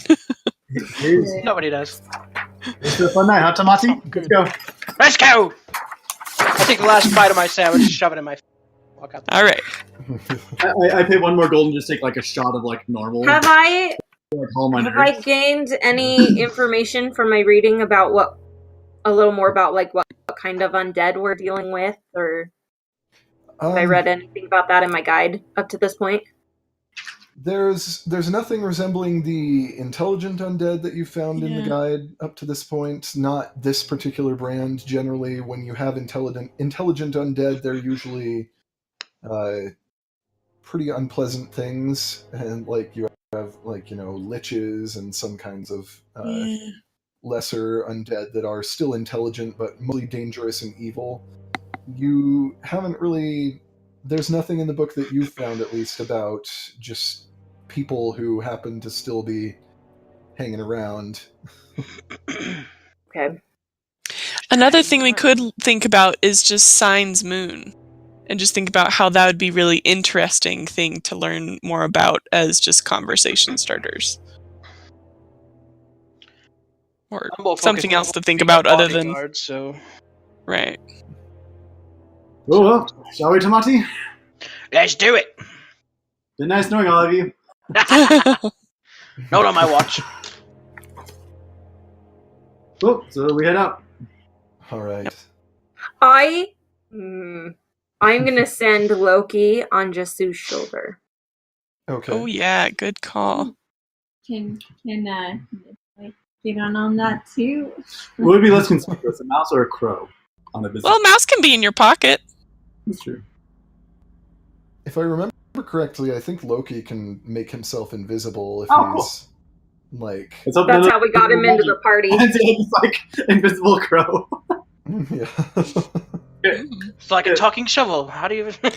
Nobody does. It's a fun night, huh, Tamati? Let's go. Let's go! I take the last bite of my sandwich, shove it in my walk out. All right. I pay one more gold and just take like a shot of like normal. Have I Have I gained any information from my reading about a little more about like what kind of undead we're dealing with, or have I read anything about that in my guide up to this point? There's nothing resembling the intelligent undead that you found in the guide up to this point. Not this particular brand. Generally, when you have intelligent undead, they're usually pretty unpleasant things, and like you have like liches and some kinds of lesser undead that are still intelligent but mostly dangerous and evil. You haven't really. There's nothing in the book that you've found, at least, about just people who happen to still be hanging around. Okay. Another thing we could think about is just Sign's Moon. And just think about how that would be really interesting thing to learn more about as just conversation starters. Or something else to think about other than... So. Right. Oh, well, shall we, Tamati? Let's do it! Been nice knowing all of you. Not on my watch. Cool, so we head out. All right. I'm gonna send Loki on Jasu's shoulder. Okay. Oh yeah, good call. Can like get on that too? What would be less conspicuous, a mouse or a crow on a business? Well, mouse can be in your pocket. That's true. If I remember correctly, I think Loki can make himself invisible if he's like. That's how we got him into the party. It's like invisible crow. Yeah. It's like a talking shovel. How do you even...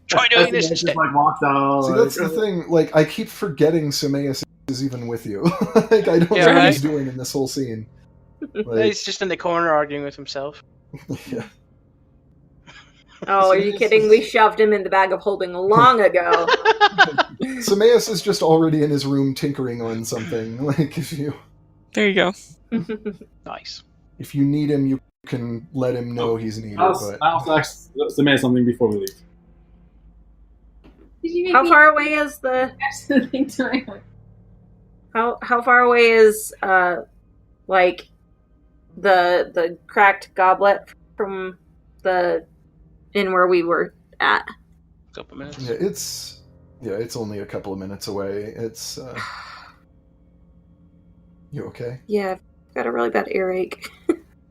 Try doing this instead. Like walks out. See, that's the thing. Like, I keep forgetting Sameas is even with you. Like, I don't know what he's doing in this whole scene. Like, He's just in the corner arguing with himself. Yeah. Oh, are you kidding? We shoved him in the bag of holding long ago. Sameas is just already in his room tinkering on something. Like, if you... There you go. Nice. If you need him, you can let him know he's needed. I'll ask Samantha something before we leave. How far away is the? How far away is like the cracked goblet from the inn where we were at? A couple minutes. Yeah, it's only a couple of minutes away. It's you okay? Yeah, I've got a really bad earache.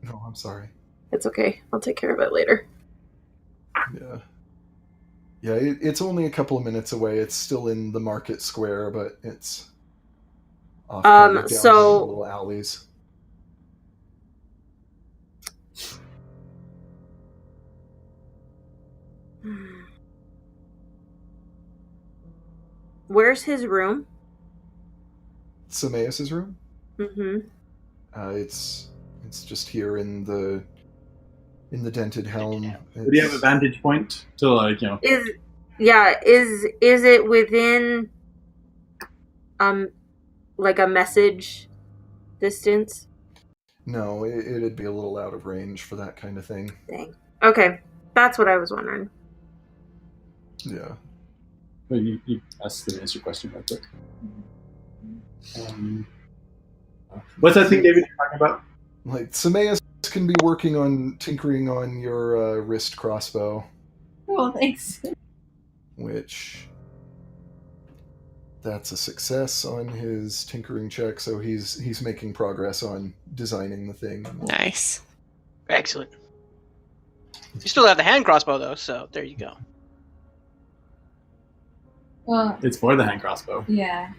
No, I'm sorry. It's okay. I'll take care of it later. Yeah. Yeah, it's only a couple of minutes away. It's still in the market square, but it's off down little alleys. Where's his room? Sameas' room? Mm-hmm. It's just here in the dented helm. Do you have a vantage point to Is it within like a message distance? No, it'd be a little out of range for that kind of thing. Dang. Okay, that's what I was wondering. Yeah. Well, you asked the answer question real quick. What's that thing, David, you're talking about? Like, Sameas can be working on tinkering on your wrist crossbow. Well, thanks. Which... That's a success on his tinkering check, so he's making progress on designing the thing. Nice. Excellent. You still have the hand crossbow though, so there you go. Well, It's for the hand crossbow. yeah.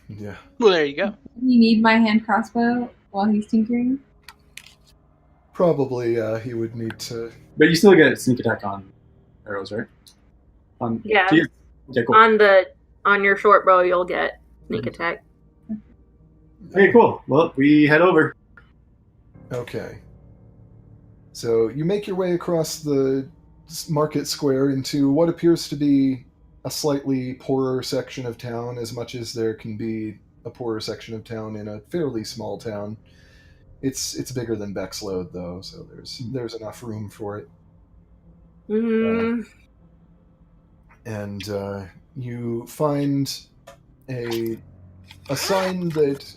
Yeah. Well, there you go. You need my hand crossbow while he's tinkering? Probably he would need to. But you still get sneak attack on arrows, right? Yeah. Okay, cool. On your short bow, you'll get sneak attack. Okay, cool. Well, we head over. Okay. So you make your way across the market square into what appears to be a slightly poorer section of town, as much as there can be a poorer section of town in a fairly small town. It's bigger than Bexlode, though, so there's enough room for it. And you find a sign that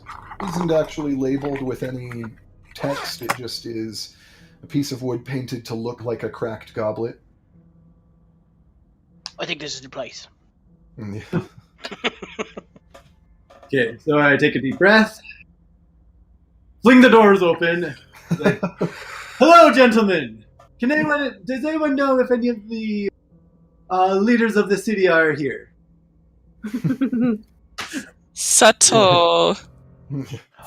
isn't actually labeled with any text. It just is a piece of wood painted to look like a cracked goblet. I think this is the place. Yeah. Okay, so I take a deep breath, fling the doors open. Like, hello, gentlemen. Does anyone know if any of the leaders of the city are here? Subtle.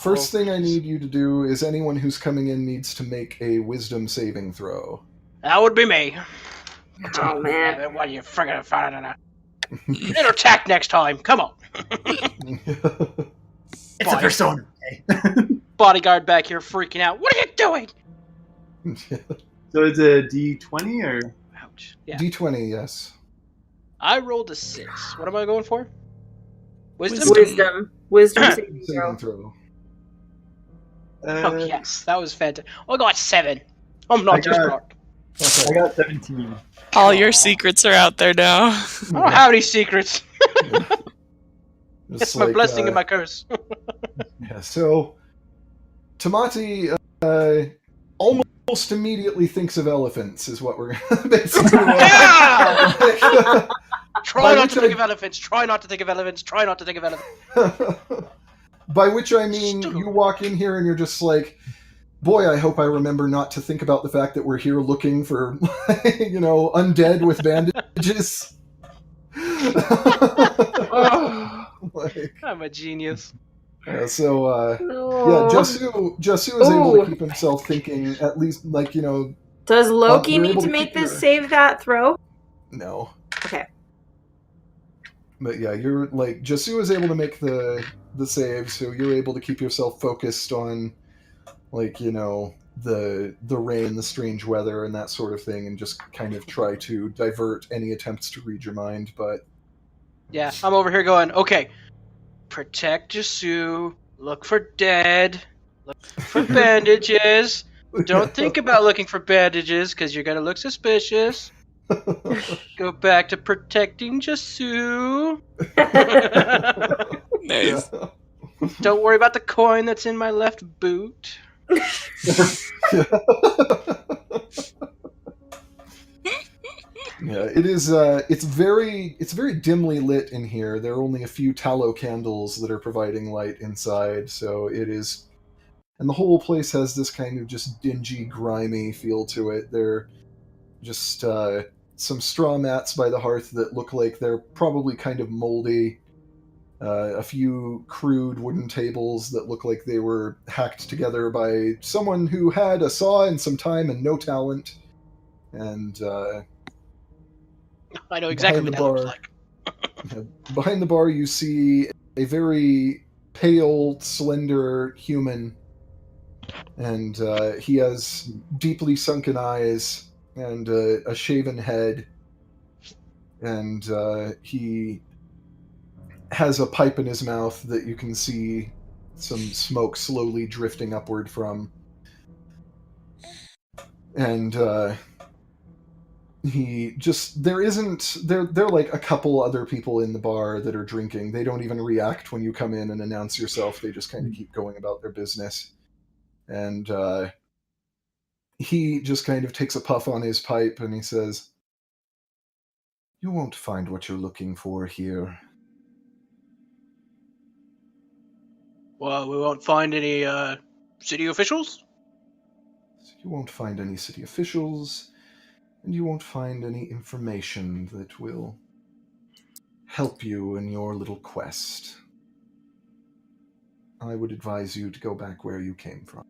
First thing I need you to do is anyone who's coming in needs to make a wisdom saving throw. That would be me. Oh man. What are you friggin' finding out? It'll attack next time. Come on. It's a persona. Okay. Bodyguard back here freaking out. What are you doing? So it's a D20 or? Ouch. Yeah. D20, yes. I rolled a 6. What am I going for? Wisdom? Wisdom saving throw. Saving throw. Oh, yes. That was fantastic. I got 7. I'm not just dark. I got 17. All your secrets are out there now. I don't have any secrets. Just It's my blessing and my curse. Yeah, so Tamati almost immediately thinks of elephants, is what we're basically. Yeah! Try By not which to think of elephants. Try not to think of elephants. Try not to think of elephants. By which I mean, you walk in here and you're just like, boy, I hope I remember not to think about the fact that we're here looking for, undead with bandages. Like, I'm a genius. so, No. Josu is able to keep himself thinking, at least, Does Loki you're need able to to make keep this your- save that throw? no. Okay. But yeah, you're like, Josu is able to make the save, so you're able to keep yourself focused on, the rain, the strange weather, and that sort of thing, and just kind of try to divert any attempts to read your mind, but... Yeah, I'm over here going, okay, protect Jasu, look for dead, look for bandages. Don't think about looking for bandages, because you're going to look suspicious. Go back to protecting Jasu. Nice. Don't worry about the coin that's in my left boot. Yeah, it is. It's very dimly lit in here. There are only a few tallow candles that are providing light inside, so it is. And the whole place has this kind of just dingy, grimy feel to it. There, just some straw mats by the hearth that look like they're probably kind of moldy. A few crude wooden tables that look like they were hacked together by someone who had a saw and some time and no talent. And I know exactly what that looks like. behind the bar, you see a very pale, slender human, and he has deeply sunken eyes and a shaven head, and he has a pipe in his mouth that you can see some smoke slowly drifting upward from. And there are like a couple other people in the bar that are drinking. They don't even react when you come in and announce yourself. They just kind of keep going about their business. And he just kind of takes a puff on his pipe and he says, "You won't find what you're looking for here." Well, we won't find any city officials? You won't find any city officials. and you won't find any information that will help you in your little quest. I would advise you to go back where you came from.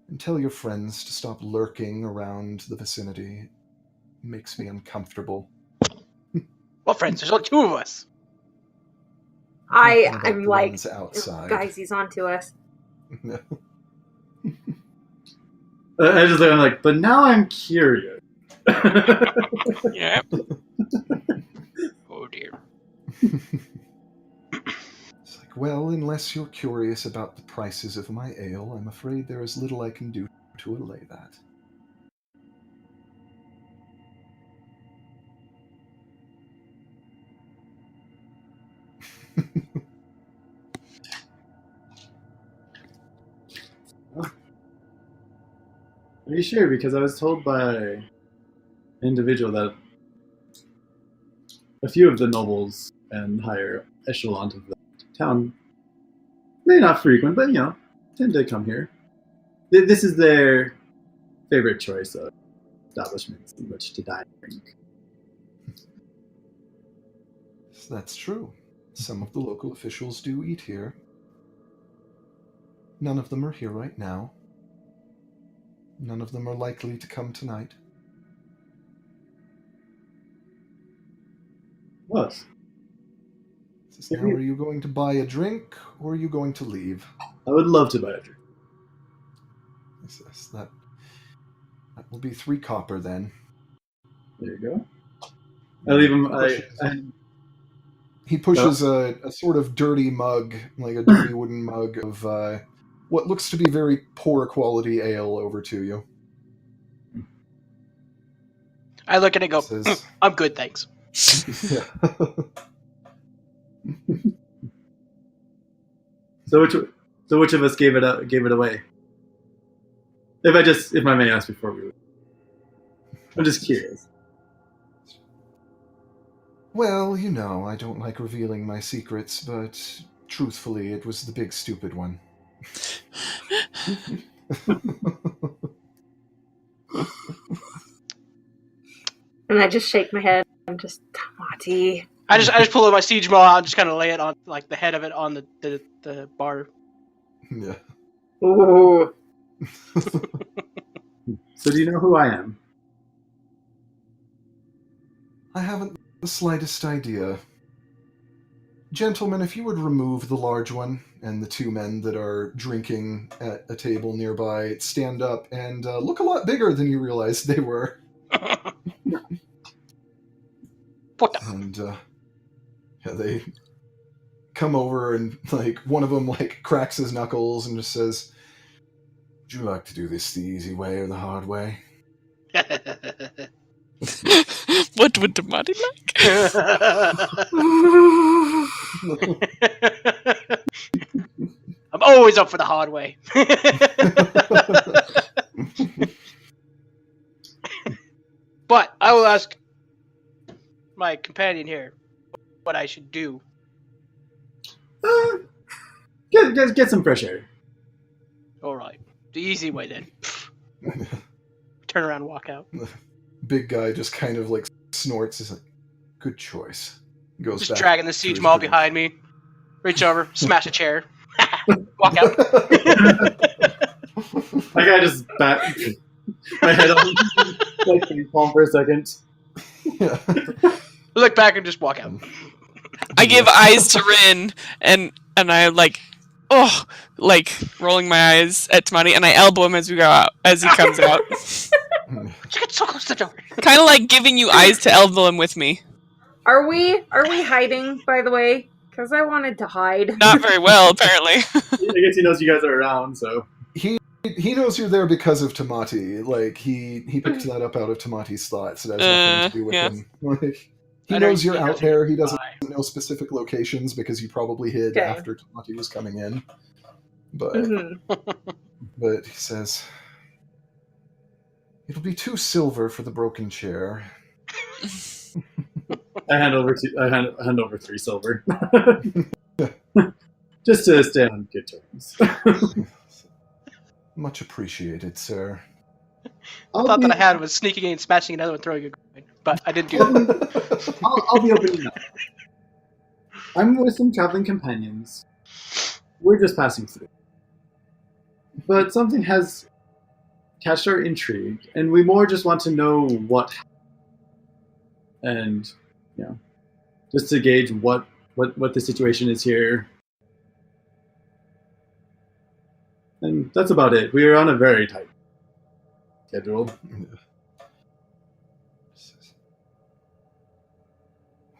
And tell your friends to stop lurking around the vicinity. It makes me uncomfortable. Well, friends, there's only two of us. Talking about I'm the like, ones outside. guys, he's on to us. No. I'm like, but now I'm curious. Yeah. Oh dear. It's like, well, unless you're curious about the prices of my ale, I'm afraid there is little I can do to allay that. Are you sure? Because I was told by an individual that a few of the nobles and higher echelons of the town may not frequent, but tend to come here. This is their favorite choice of establishments in which to dine and drink. That's true. Some of the local officials do eat here. None of them are here right now. None of them are likely to come tonight. What? Says, now, are you going to buy a drink, or are you going to leave? I would love to buy a drink. He says, that will be 3 copper then. There you go. I leave him. He pushes a sort of dirty mug, like a dirty wooden mug of what looks to be very poor quality ale over to you. I look at it and go, Says, I'm good, thanks. yeah. So which of us gave it away? If I may ask before we leave. I'm just curious. Well, I don't like revealing my secrets, but truthfully, it was the big stupid one. And I just shake my head. I'm just, Tamati. I just pull out my siege maul out and just kind of lay it on, like, the head of it on the bar. Yeah. Ooh. So do you know who I am? I haven't the slightest idea. Gentlemen, if you would remove the large one, and the 2 men that are drinking at a table nearby stand up and look a lot bigger than you realized they were. What the? And they come over and one of them cracks his knuckles and just says, "Would you like to do this the easy way or the hard way?" What would the body like? I'm always up for the hard way. But I will ask my companion here what I should do. Get some fresh air. All right, the easy way then. Turn around and walk out. Big guy just kind of snorts. He's like, "Good choice." Goes Just back dragging the to siege his maul drink. behind me. Reach over, smash a chair, walk out. My guy just back my head on palm for a second. Yeah. Look back and just walk out. I give eyes to Rin, and I rolling my eyes at Tamati, and I elbow him as we go out, as he comes out. She gets so close to the door. Kind of like giving you eyes to elbow him with me. Are we hiding, by the way? Because I wanted to hide. Not very well, apparently. I guess he knows you guys are around, so. He knows you're there because of Tamati. He picked that up out of Tamati's thoughts. It has nothing to do with him. He knows you're out there. He doesn't know specific locations because you probably hid after Tamati was coming in. But but he says, "It'll be 2 silver for the broken chair." I hand over 3 silver. Just to stay on good terms. Much appreciated, sir. The thought that I had was sneaking in, smashing another one, throwing a coin, but I didn't do that. I'll be open enough. I'm with some traveling companions. We're just passing through. But something has catched our intrigue, and we more just want to know what happened. And, just to gauge what the situation is here. And that's about it. We are on a very tight schedule.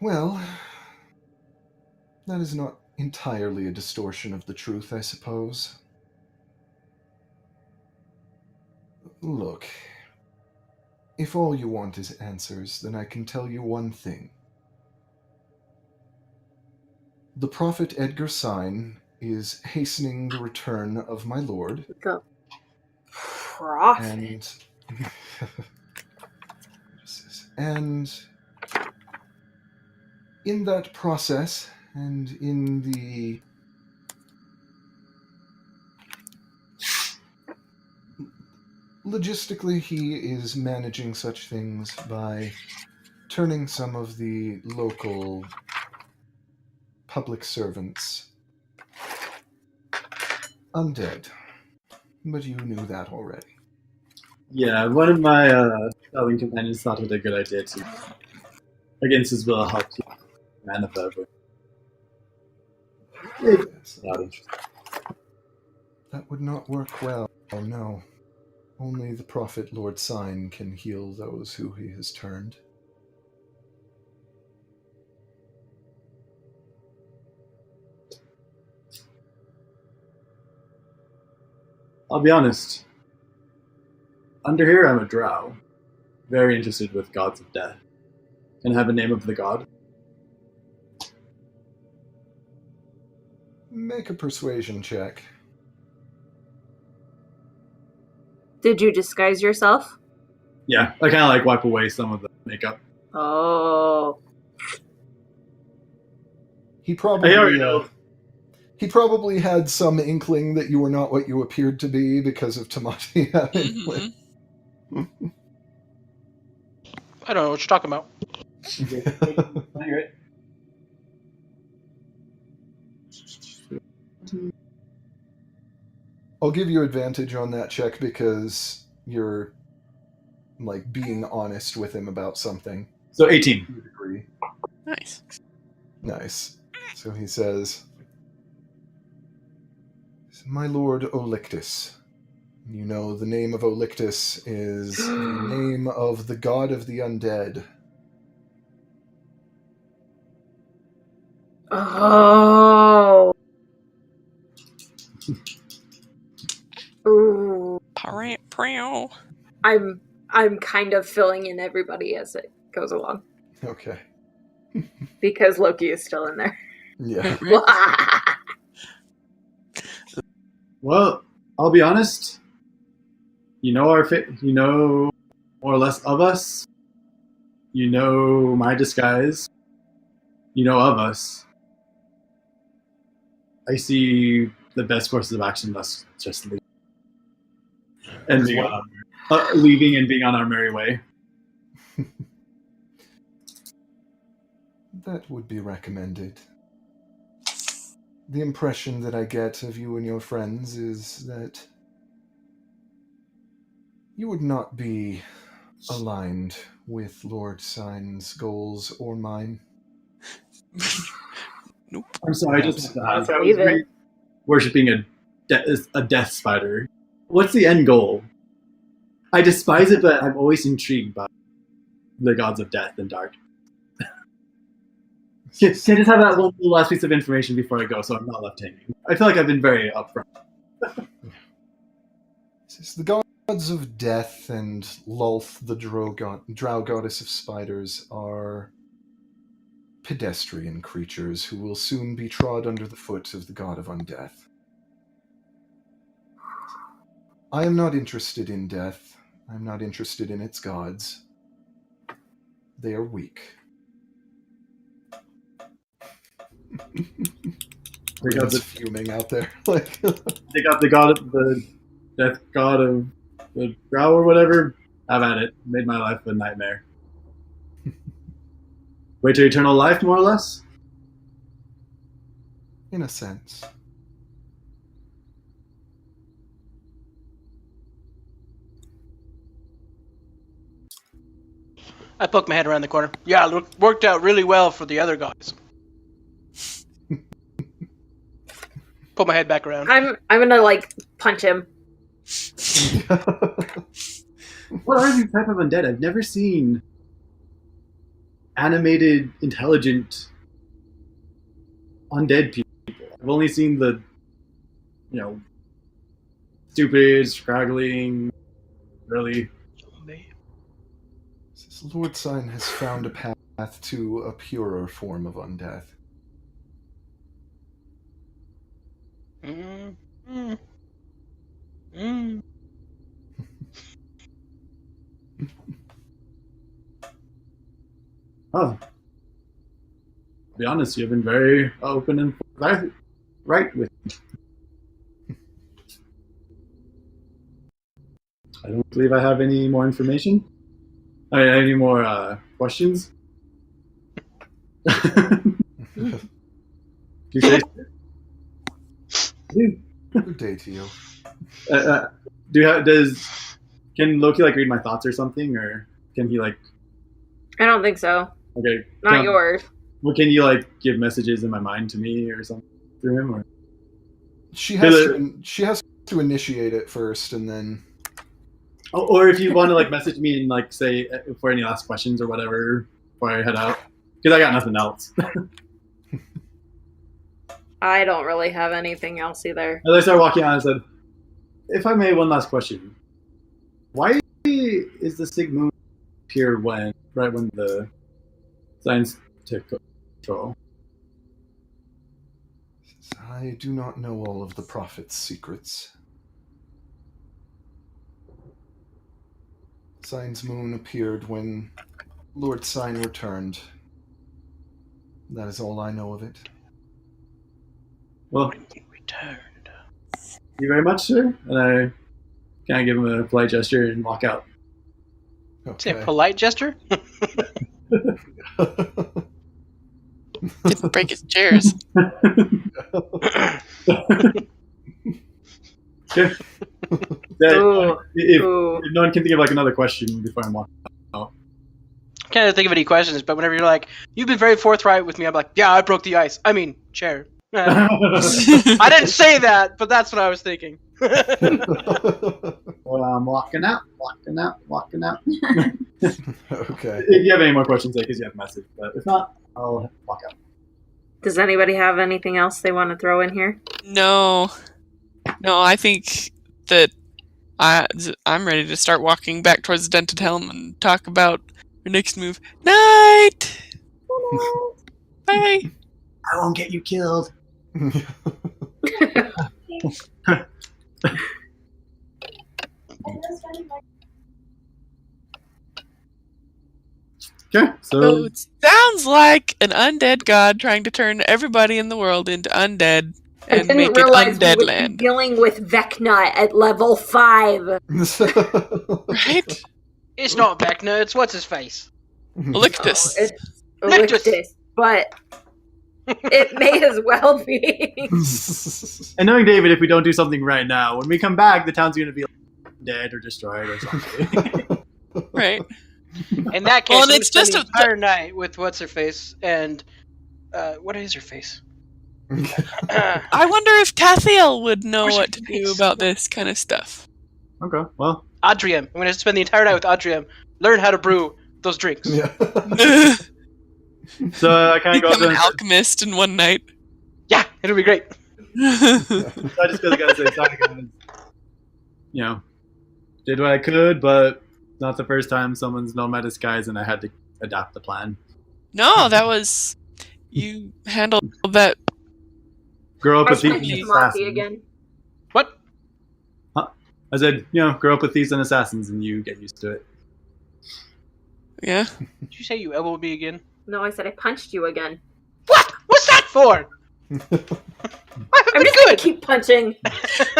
Well, that is not entirely a distortion of the truth, I suppose. Look, if all you want is answers, then I can tell you one thing. The prophet Edgar Sign is hastening the return of my lord. The prophet. And in that process, and in the logistically, he is managing such things by turning some of the local public servants undead. But you knew that already. Yeah, one of my traveling companions thought it a good idea to, against his will, help you manifest. It's not interesting. That would not work well, no. Only the prophet Lord Sign can heal those who he has turned. I'll be honest. Under here, I'm a drow. Very interested with gods of death. Can I have a name of the god? Make a persuasion check. Did you disguise yourself? Yeah, I kind of wipe away some of the makeup. Oh. He probably I already know. He probably had some inkling that you were not what you appeared to be because of Tamati having... Mm-hmm. I don't know what you're talking about. I'll give you advantage on that check because you're being honest with him about something. So 18. To a degree. Nice. Nice. So he says, "My lord Olictus. You know, the name of Olictus is the name of the god of the undead. Oh. Ooh. Prow. I'm kind of filling in everybody as it goes along Okay. because Loki is still in there. Yeah. Well, I'll be honest. You know you know more or less of us. You know my disguise. You know of us. I see the best course of action. Let's just leave. And leaving and being on our merry way. That would be recommended. The impression that I get of you and your friends is that you would not be aligned with Lord Sign's goals or mine. Nope. I'm sorry, I just have to ask. I was Leave it. really worshipping a death spider. What's the end goal? I despise it, but I'm always intrigued by the gods of death and dark. Can I just have that one last piece of information before I go, so I'm not left hanging? I feel like I've been very upfront. The gods of death and Lulth, the drow goddess of spiders, are pedestrian creatures who will soon be trod under the foot of the god of undeath. I am not interested in death. I'm not interested in its gods. They are weak. They got the fuming out there. they got the death god of the drow or whatever Have at it. Made my life a nightmare. Way to eternal life, more or less? In a sense. I poke my head around the corner. Yeah, worked out really well for the other guys. Pull my head back around. I'm gonna like punch him. What are these type of undead? I've never seen animated, intelligent undead people. I've only seen the, stupid, scraggling, really. Lord Sign has found a path to a purer form of undeath. Oh. To be honest, you've been very open and right with me. I don't believe I have any more information. Any more questions? You say? Good day to you. Can Loki read my thoughts or something, or can he I don't think so. Okay. Not yours. Well, can you give messages in my mind to me or something through him, or? She has to initiate it first, and then. Or if you want to message me and say for any last questions or whatever before I head out, because I got nothing else. I don't really have anything else either. As I started walking out, I said, "If I may, one last question: why is the Sig Moon appear right when the signs took control?" I do not know all of the Prophet's secrets. Sign's moon appeared when Lord Sign returned. That is all I know of it. Well, He returned. thank you very much, sir. And I kind of give him a polite gesture and walk out. Say Okay. a polite gesture? Didn't break his chairs. Okay. Ooh. If Ooh. no one can think of another question before I'm walking out. Can't think of any questions, but whenever you're like, you've been very forthright with me, I'm like, yeah, I broke the ice. I mean, chair. I didn't say that, but that's what I was thinking. Well, I'm walking out. Okay. If you have any more questions, because you have a message. But if not, I'll walk out. Does anybody have anything else they want to throw in here? No, I think that I'm ready to start walking back towards the dented helm and talk about our next move. Night! Bye! I won't get you killed. Okay, So it sounds like an undead god trying to turn everybody in the world into undead I and didn't make it realize we undead would be land. dealing with Vecna at level 5. Right? It's not Vecna, it's what's his face. Elictus. It's Elictus. Elictus, but it may as well be. and knowing David, if we don't do something right now, when we come back, the town's going to be dead or destroyed or something. Right. In that case, Well, and we it's spend just the a- entire night with what's her face and what is her face? I wonder if Tathiel would know Where's what her to do face? about this kind of stuff. Okay, well, Adriam. I'm gonna spend the entire night with Adriam. Learn how to brew those drinks. Yeah. so I kind of go up Become there an and alchemist in one night. Yeah, it'll be great. so I just feel like I say, sorry guys. Did what I could, but it's not the first time someone's known my disguise and I had to adapt the plan. No, that was... You handled that... Grow up I with thieves punched and Marty assassins. again. What? I said, grow up with thieves and assassins and you get used to it. Yeah. Did you say you elbowed me again? No, I said I punched you again. What? What's that for? I've I'm been just gonna good. keep punching.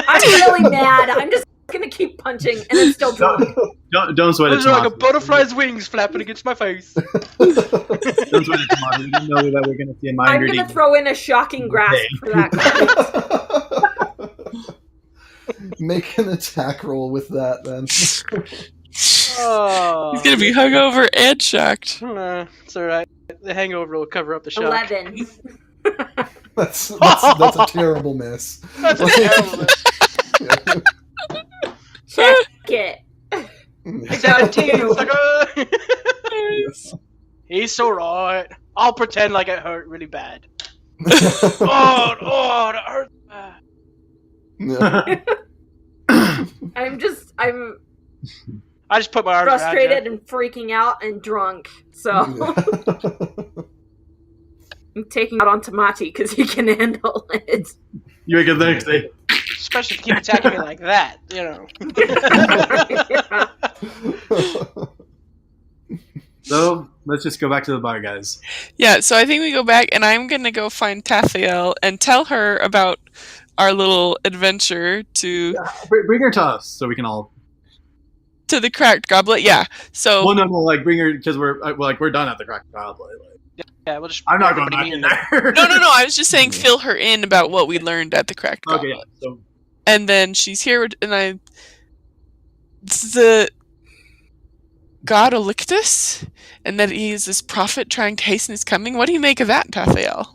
I'm really mad. I'm just gonna keep punching, and it's still drunk. Don't sweat it. Those are like a Tomato. butterfly's wings flapping against my face. Don't sweat it, Tomato. We didn't know that we're going to see a mind I'm reading. gonna throw in a shocking grasp for that. Make an attack roll with that, then. Oh, He's gonna be hungover and shocked. it's all right. The hangover will cover up the shock. 11. That's a terrible miss. That's terrible. Check it. 17, sucker. He's so right. I'll pretend like it hurt really bad. Oh, that hurt bad. I'm I just put my arms frustrated around you. and freaking out and drunk, so I'm taking it out on Tamati because he can handle it. You make a next day. Especially if you keep attacking me like that, you know. So let's just go back to the bar, guys. Yeah, so I think we go back, and I'm gonna go find Tathiel and tell her about our little adventure to Bring her to us so we can all. the Cracked Goblet. Yeah, so Well, no, like bring her because we're done at the Cracked Goblet. Like, Yeah, we'll just. I'm not going everybody back in meet there. no. I was just saying, fill her in about what we learned at the Cracked Goblet. Okay, yeah. So And then she's here, and the god Olictus, and that he is this prophet trying to hasten his coming. What do you make of that, Tathiel?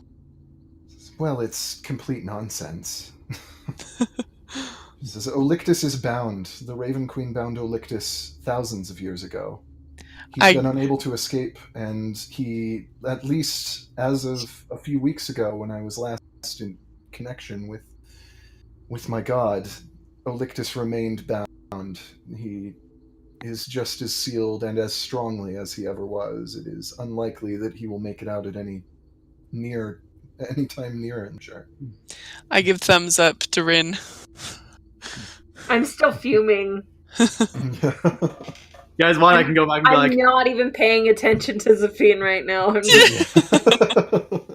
Well, it's complete nonsense. He says, Olictus is bound. The Raven Queen bound Olictus thousands of years ago. He's been unable to escape, and he, at least as of a few weeks ago, when I was last in connection with my god, Olictus remained bound. He is just as sealed and as strongly as he ever was. It is unlikely that he will make it out at any time near him, sure. I give thumbs up to Rin. I'm still fuming. you guys want? I can go back and be I'm like, not even paying attention to Zafine right now. I'm just... if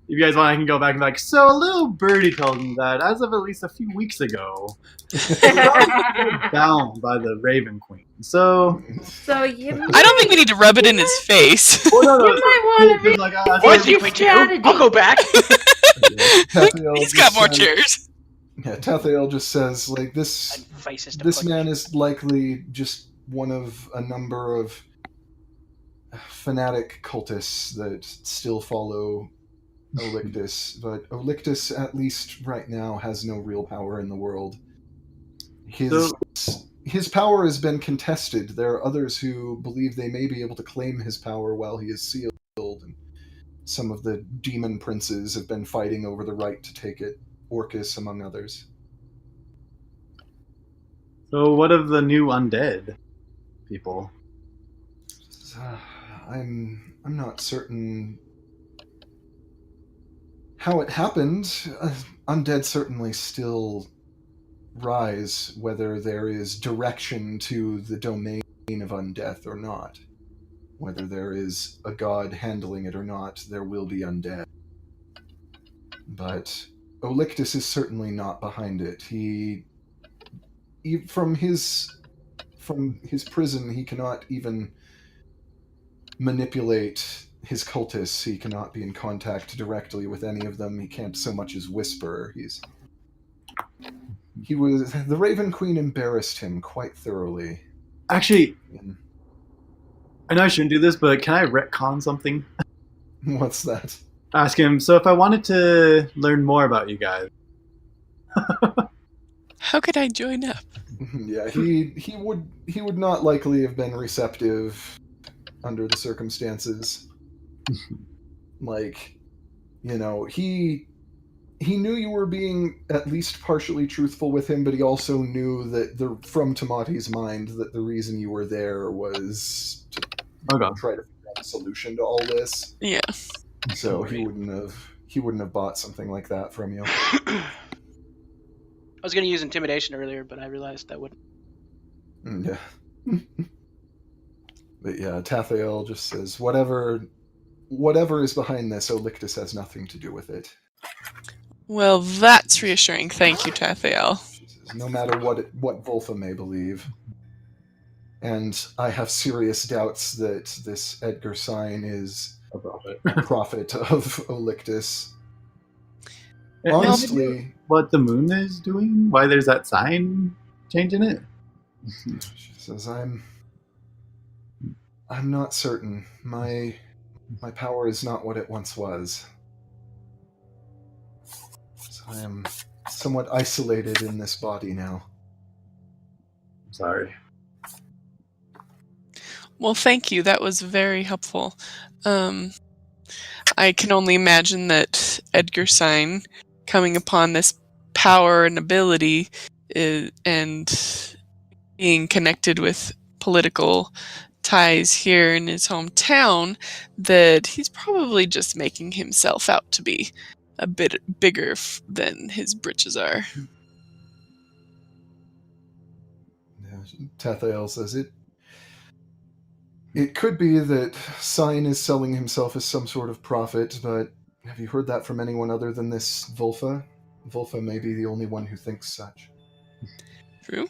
you guys want, I can go back and be like, so a little birdie told me that as of at least a few weeks ago, bound by the Raven Queen. So you I don't think we need to rub it in his face. well, no, You might want to be... like, Or if we do, I'll go back. He's got more chairs. Yeah, Tathiel just says, like, this man is likely just one of a number of fanatic cultists that still follow Olictus, but Olictus, at least right now, has no real power in the world. His power has been contested. There are others who believe they may be able to claim his power while he is sealed, and some of the demon princes have been fighting over the right to take it, Orcus among others. So what of the new undead people? I'm not certain how it happened. Undead certainly still rise, whether there is direction to the domain of undeath or not. Whether there is a god handling it or not, there will be undead. But Olictus is certainly not behind it. From his prison, he cannot even manipulate his cultists. He cannot be in contact directly with any of them. He can't so much as whisper. The Raven Queen embarrassed him quite thoroughly. Actually, I know I shouldn't do this, but can I retcon something? What's that? Ask him, so if I wanted to learn more about you guys. How could I join up? Yeah, he would not likely have been receptive under the circumstances. Like, you know, he knew you were being at least partially truthful with him, but he also knew that from Tamati's mind that the reason you were there was to try to figure out a solution to all this. Yeah. So he wouldn't have bought something like that from you. I was going to use intimidation earlier, but I realized that wouldn't. Yeah. But yeah, Tathiel just says, whatever is behind this, Olictus has nothing to do with it. Well, that's reassuring. Thank you, Tathiel. no matter what Volfa may believe. And I have serious doubts that this Edgar sign is A prophet. a prophet of Olictus. And Honestly, what the moon is doing? Why there's that sign changing it? she says, I'm not certain. My power is not what it once was. So I am somewhat isolated in this body now. Sorry. Well, thank you. That was very helpful. I can only imagine that Edgar Sign coming upon this power and ability and being connected with political ties here in his hometown, that he's probably just making himself out to be a bit bigger than his britches are. Tathael says it could be that Sign is selling himself as some sort of prophet, but have you heard that from anyone other than this Volfa? Volfa may be the only one who thinks such. True.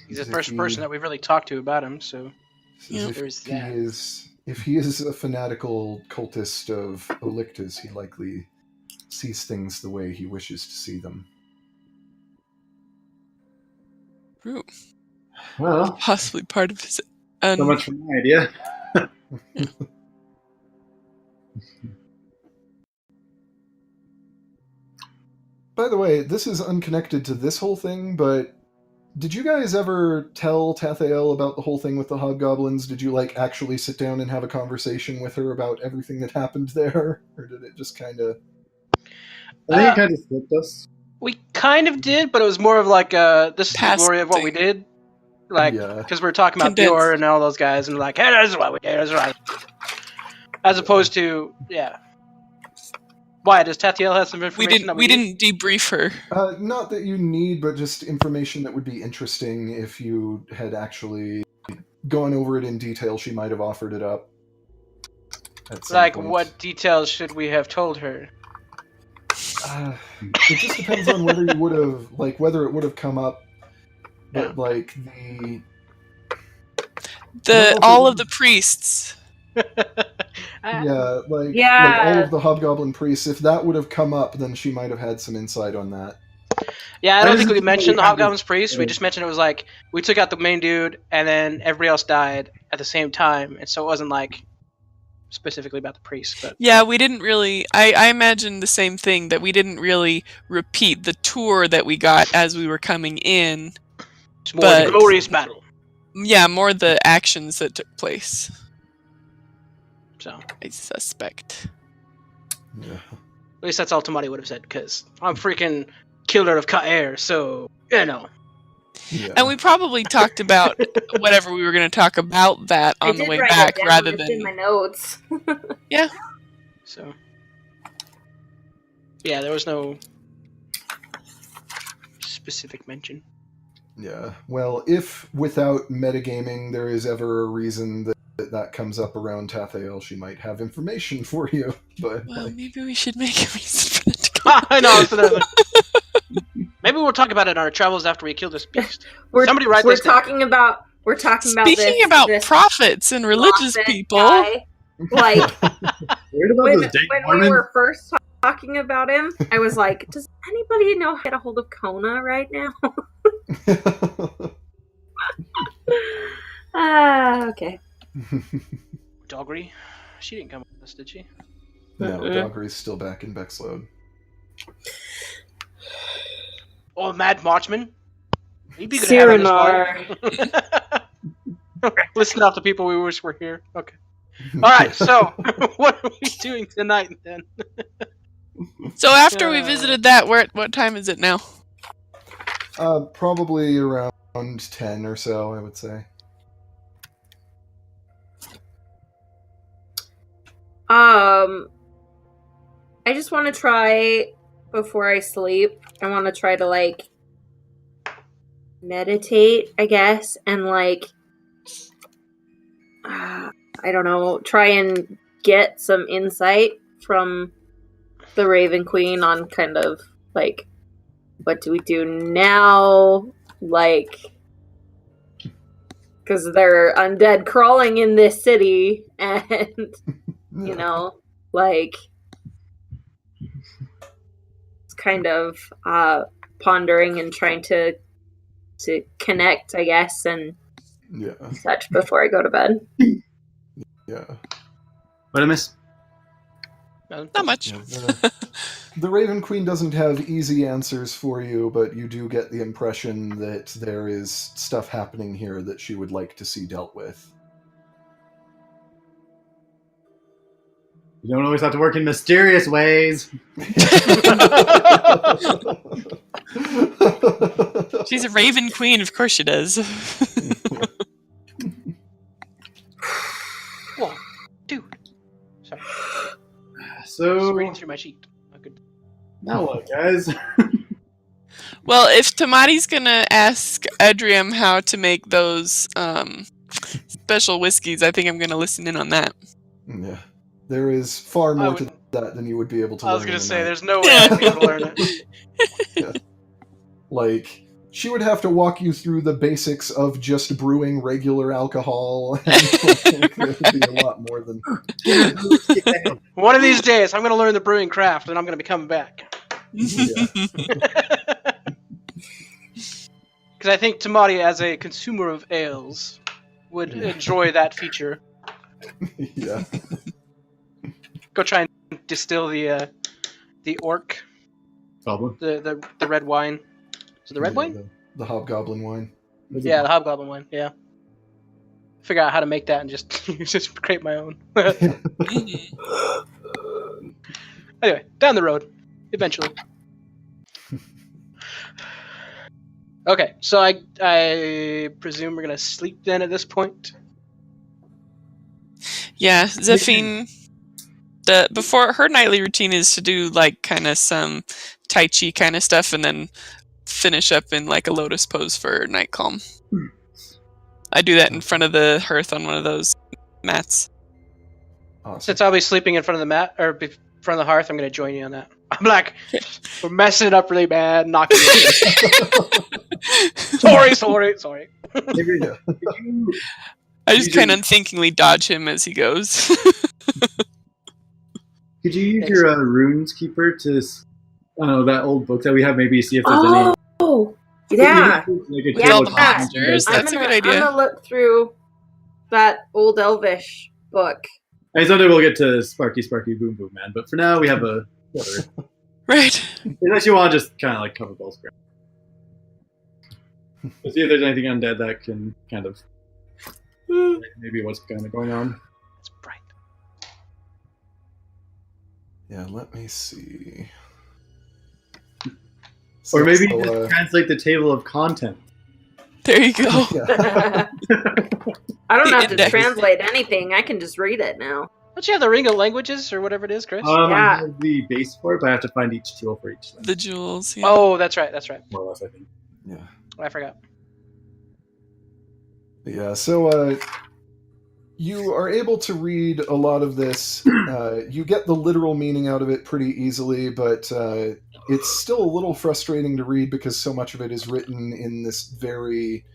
He's the first person that we've really talked to about him, so Yep. there's that. If he is a fanatical cultist of Olictus, he likely sees things the way he wishes to see them. True. Well, Possibly part of his. so much for my idea. By the way, this is unconnected to this whole thing, but did you guys ever tell Tathael about the whole thing with the hobgoblins? Did you actually sit down and have a conversation with her about everything that happened there? Or did it just kind of... I think it kind of slipped us. We kind of did, but it was more of this is the Past glory of what we thing. did. Because we were talking about Condensed. Bjorn and all those guys, and hey, this is what we did, this is right. As opposed to, yeah. Why, does Tatiel have some We information that didn't. We need? didn't debrief her. Not that you need, but just information that would be interesting if you had actually gone over it in detail. She might have offered it up. At some point. What details should we have told her? It just depends on whether you would have, whether it would have come up. But All of the priests. yeah, Yeah. all of the hobgoblin priests. If that would have come up, then she might have had some insight on that. Yeah, I Why don't think doesn't we mentioned the somebody have Hobgoblin's this- priest. We just mentioned it was we took out the main dude, and then everybody else died at the same time, and so it wasn't specifically about the priest. But Yeah, we didn't really. I imagine the same thing, that we didn't really repeat the tour that we got as we were coming in. it's more but- the glorious battle. Yeah, more the actions that took place, So I suspect. Yeah. at least that's all Tamati would have said, because I'm freaking killer of Kaer, so Yeah. And we probably talked about whatever we were going to talk about that I on the did way write back, it down. rather It's than. in my notes. So yeah, there was no specific mention. Yeah. Well, if without metagaming there is ever a reason that comes up around Tathael, she might have information for you. But Well, maybe we should make a reason for that to go. I know. So maybe we'll talk about it on our travels after we kill this beast. Somebody write we're this down. talking about Speaking this, about this prophets and religious prophet people, guy. Weird about when those date we Mormons. were first talking about him, I was like, does anybody know how to get a hold of Kona right now? Okay. Doggery? She didn't come with us, did she? No, Mm-mm. Doggery's still back in Bexlode. Oh, Mad Marchman? He'd be good to have on this Cyrenar. part. Listen off to people we wish were here. Okay. Alright, so what are we doing tonight then? so after we visited that, what time is it now? Probably around 10 or so, I would say. I just want to try before I sleep. I want to try to meditate, I guess, and I don't know, try and get some insight from the Raven Queen on kind of what do we do now? Like, because there are undead crawling in this city, and you know, like, it's kind of pondering and trying to connect, I guess, and such before I go to bed. Yeah. What I miss? Not much. Yeah, the Raven Queen doesn't have easy answers for you, but you do get the impression that there is stuff happening here that she would like to see dealt with. You don't always have to work in mysterious ways. She's a Raven Queen, of course she does. 1, 2. Sorry. So Just reading through my sheet. Oh, good. now what, guys? Well, if Tamati's gonna ask Adriam how to make those special whiskeys, I think I'm gonna listen in on that. Yeah. There is far more to would- that than you would be able to learn. I was gonna in a say, night. there's no way I'd be able to learn it. Yeah. Like, she would have to walk you through the basics of just brewing regular alcohol, and it would be a lot more than... One of these days, I'm gonna learn the brewing craft, and I'm gonna be coming back. Yeah. Because I think Tamati, as a consumer of ales, would enjoy that feature. Yeah. Go try and distill the orc, Goblin. the red wine. Is it the red wine? The hobgoblin wine. Yeah, the hobgoblin wine. Yeah. Figure out how to make that and just create my own. Anyway, down the road, eventually. Okay, so I presume we're gonna sleep then at this point. Yeah, Zephine. Before her nightly routine is to do like kind of some Tai Chi kind of stuff, and then finish up in like a lotus pose for night calm. I do that in front of the hearth on one of those mats. Awesome. Since I'll be sleeping in front of the mat or in front of the hearth, I'm gonna join you on that. I'm like, we're messing it up really bad, knocking it. Sorry. Yeah. I just kind of unthinkingly dodge him as he goes. Could you use your RuneSkeeper to, I don't know, that old book that we have, maybe see if there's any... Oh, yeah. Like a Yeah, table the of that. monsters. contents. That's a good idea. I'm gonna look through that old Elvish book. I someday we'll get to Sparky Boom Boom Man, but for now we have a... Right. Unless you want to just kind of like cover both ground. Let's see if there's anything undead that can kind of... maybe what's kind of going on. It's bright. Yeah, let me see. Or maybe So, just translate the table of contents. There you go. yeah. I don't have to Index. translate anything. I can just read it now. Don't you have the Ring of Languages or whatever it is, Chris? I Yeah. have the base for it, but I have to find each jewel for each thing. The jewels. Yeah. Oh, that's right. More or less, I think. Yeah. I forgot. Yeah, so you are able to read a lot of this. You get the literal meaning out of it pretty easily, but it's still a little frustrating to read because so much of it is written in this very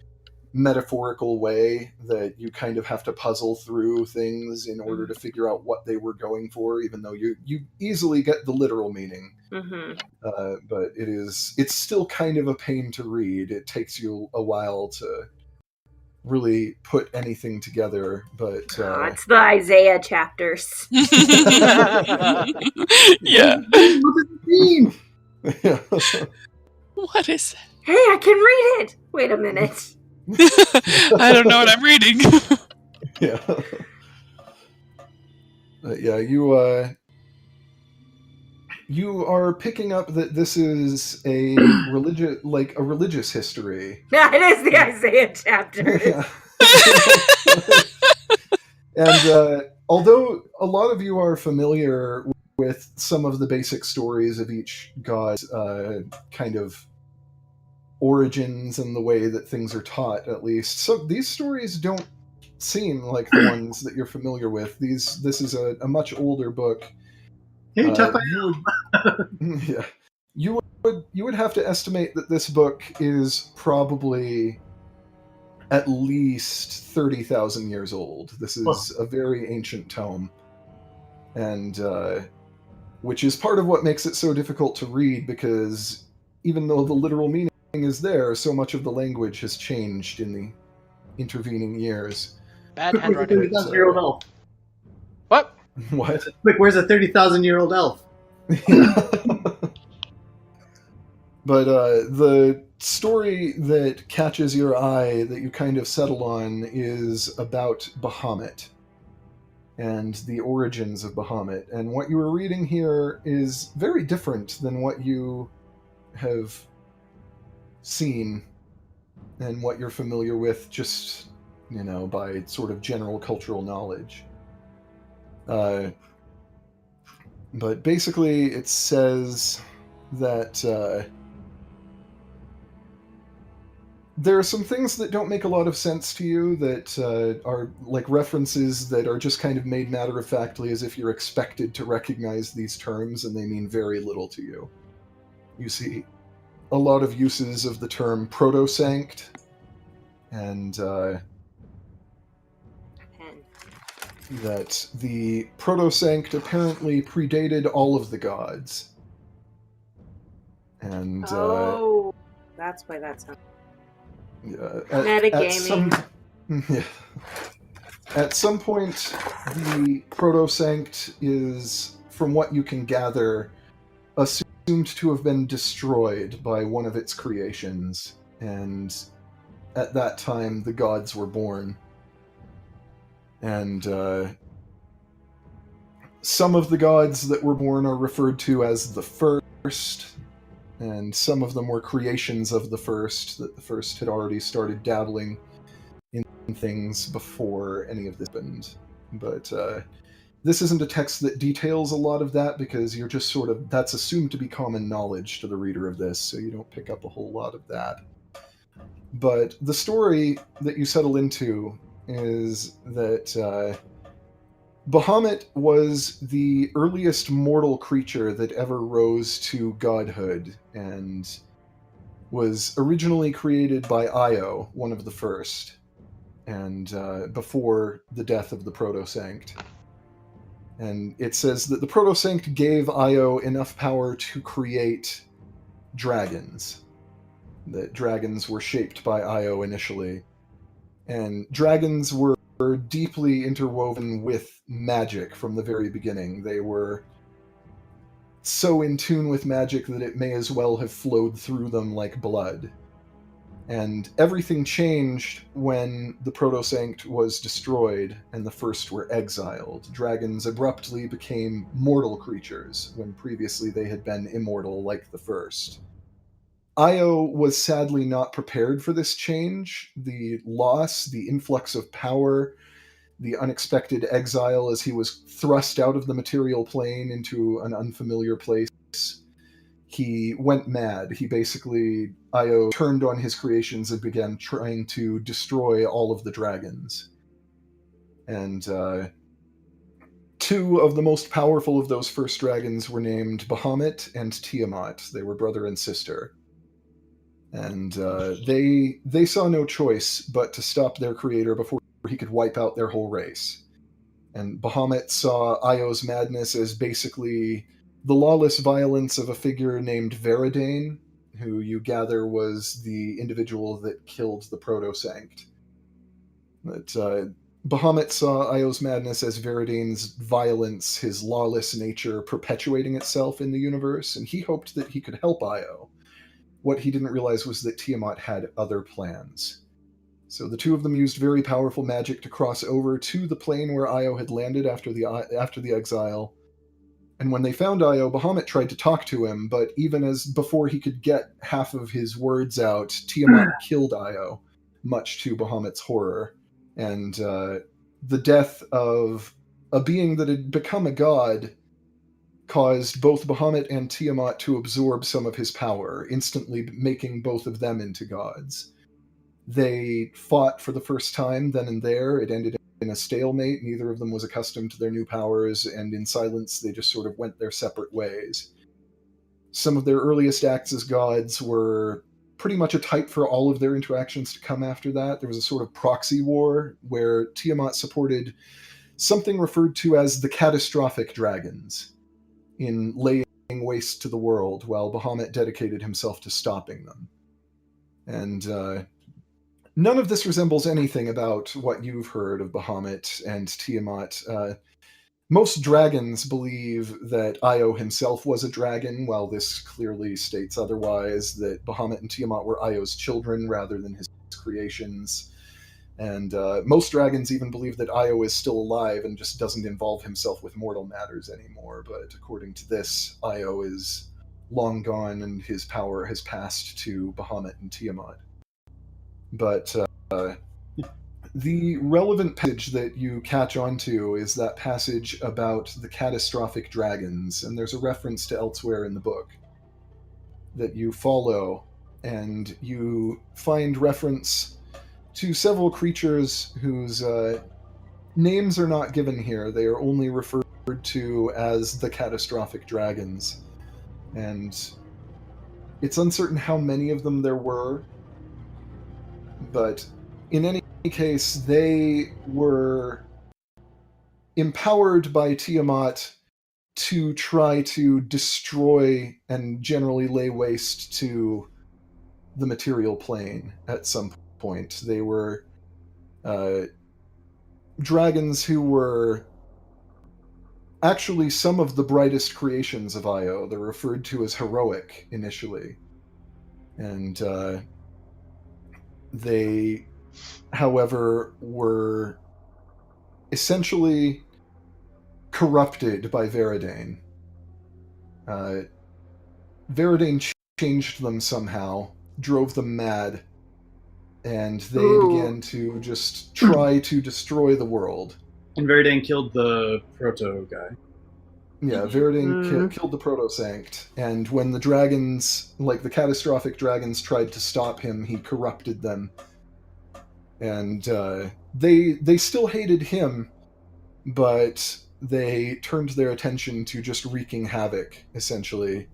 metaphorical way that you kind of have to puzzle through things in order to figure out what they were going for, even though you easily get the literal meaning. Mm-hmm. But it's still kind of a pain to read. It takes you a while to really put anything together, but It's the Isaiah chapters. Yeah. What does it mean? What is Hey, I can read it! Wait a minute. it? I don't know what I'm reading. Yeah. Yeah, you are picking up that this is a religious history. Yeah, it is the Isaiah chapters. Yeah. And although a lot of you are familiar with some of the basic stories of each god's kind of origins and the way that things are taught, at least, so these stories don't seem like the ones that you're familiar with. This is a much older book. Hey, tough Yeah. You would have to estimate that this book is probably at least 30,000 years old. This is a very ancient tome, and which is part of what makes it so difficult to read, because even though the literal meaning is there, so much of the language has changed in the intervening years. Bad Quick, where's a handwriting. 30,000-year-old elf? What? What? Quick, where's a 30,000-year-old elf? But the story that catches your eye, that you kind of settle on, is about Bahamut and the origins of Bahamut. And what you were reading here is very different than what you have seen and what you're familiar with, just, by sort of general cultural knowledge. But basically it says that there are some things that don't make a lot of sense to you, that are like references that are just kind of made matter-of-factly as if you're expected to recognize these terms, and they mean very little to you. You see a lot of uses of the term proto-sanct, and that the proto-sanct apparently predated all of the gods. And Oh, that's why that's not. Metagaming. At some point, the proto-sanct is, from what you can gather, assumed to have been destroyed by one of its creations, and at that time the gods were born. And some of the gods that were born are referred to as the first, and some of them were creations of the first, that the first had already started dabbling in things before any of this happened. But this isn't a text that details a lot of that, because you're just sort of, that's assumed to be common knowledge to the reader of this, so you don't pick up a whole lot of that. But the story that you settle into is that Bahamut was the earliest mortal creature that ever rose to godhood, and was originally created by Io, one of the first, and before the death of the proto-sanct. And it says that the proto-sanct gave Io enough power to create dragons. That dragons were shaped by Io initially. And dragons were deeply interwoven with magic from the very beginning. They were so in tune with magic that it may as well have flowed through them like blood. And everything changed when the proto-sanct was destroyed and the first were exiled. Dragons abruptly became mortal creatures, when previously they had been immortal like the first. Io was sadly not prepared for this change. The loss, the influx of power, the unexpected exile as he was thrust out of the material plane into an unfamiliar place. He went mad. Io turned on his creations and began trying to destroy all of the dragons. And two of the most powerful of those first dragons were named Bahamut and Tiamat. They were brother and sister. And they saw no choice but to stop their creator before he could wipe out their whole race. And Bahamut saw Io's madness as basically the lawless violence of a figure named Veridane, who you gather was the individual that killed the proto-sanct. But Bahamut saw Io's madness as Veridane's violence, his lawless nature perpetuating itself in the universe, and he hoped that he could help Io. What he didn't realize was that Tiamat had other plans. So the two of them used very powerful magic to cross over to the plane where Io had landed after the exile. And when they found Io, Bahamut tried to talk to him, but even as before he could get half of his words out, Tiamat killed Io, much to Bahamut's horror. And the death of a being that had become a god caused both Bahamut and Tiamat to absorb some of his power, instantly making both of them into gods. They fought for the first time then and there. It ended in a stalemate. Neither of them was accustomed to their new powers, and in silence they just sort of went their separate ways. some of their earliest acts as gods were pretty much a type for all of their interactions to come after that. There was a sort of proxy war where Tiamat supported something referred to as the catastrophic dragons in laying waste to the world, while Bahamut dedicated himself to stopping them. And none of this resembles anything about what you've heard of Bahamut and Tiamat. Most dragons believe that Io himself was a dragon, while this clearly states otherwise, that Bahamut and Tiamat were Io's children rather than his creations. And most dragons even believe that Io is still alive and just doesn't involve himself with mortal matters anymore. But according to this, Io is long gone and his power has passed to Bahamut and Tiamat. But the relevant passage that you catch onto is that passage about the catastrophic dragons, and there's a reference to elsewhere in the book that you follow, and you find reference to several creatures whose names are not given here. They are only referred to as the catastrophic dragons, and it's uncertain how many of them there were, but in any case, they were empowered by Tiamat to try to destroy and generally lay waste to the material plane at some point. They were dragons who were actually some of the brightest creations of Io. They're referred to as heroic initially. And they, however, were essentially corrupted by Veridane. Veridane changed them somehow, drove them mad, and they began to just try to destroy the world. And Veridane killed the proto guy. Yeah, Veridane killed the proto-sanct, and when the dragons, like the catastrophic dragons, tried to stop him, he corrupted them. And they still hated him, but they turned their attention to just wreaking havoc, essentially.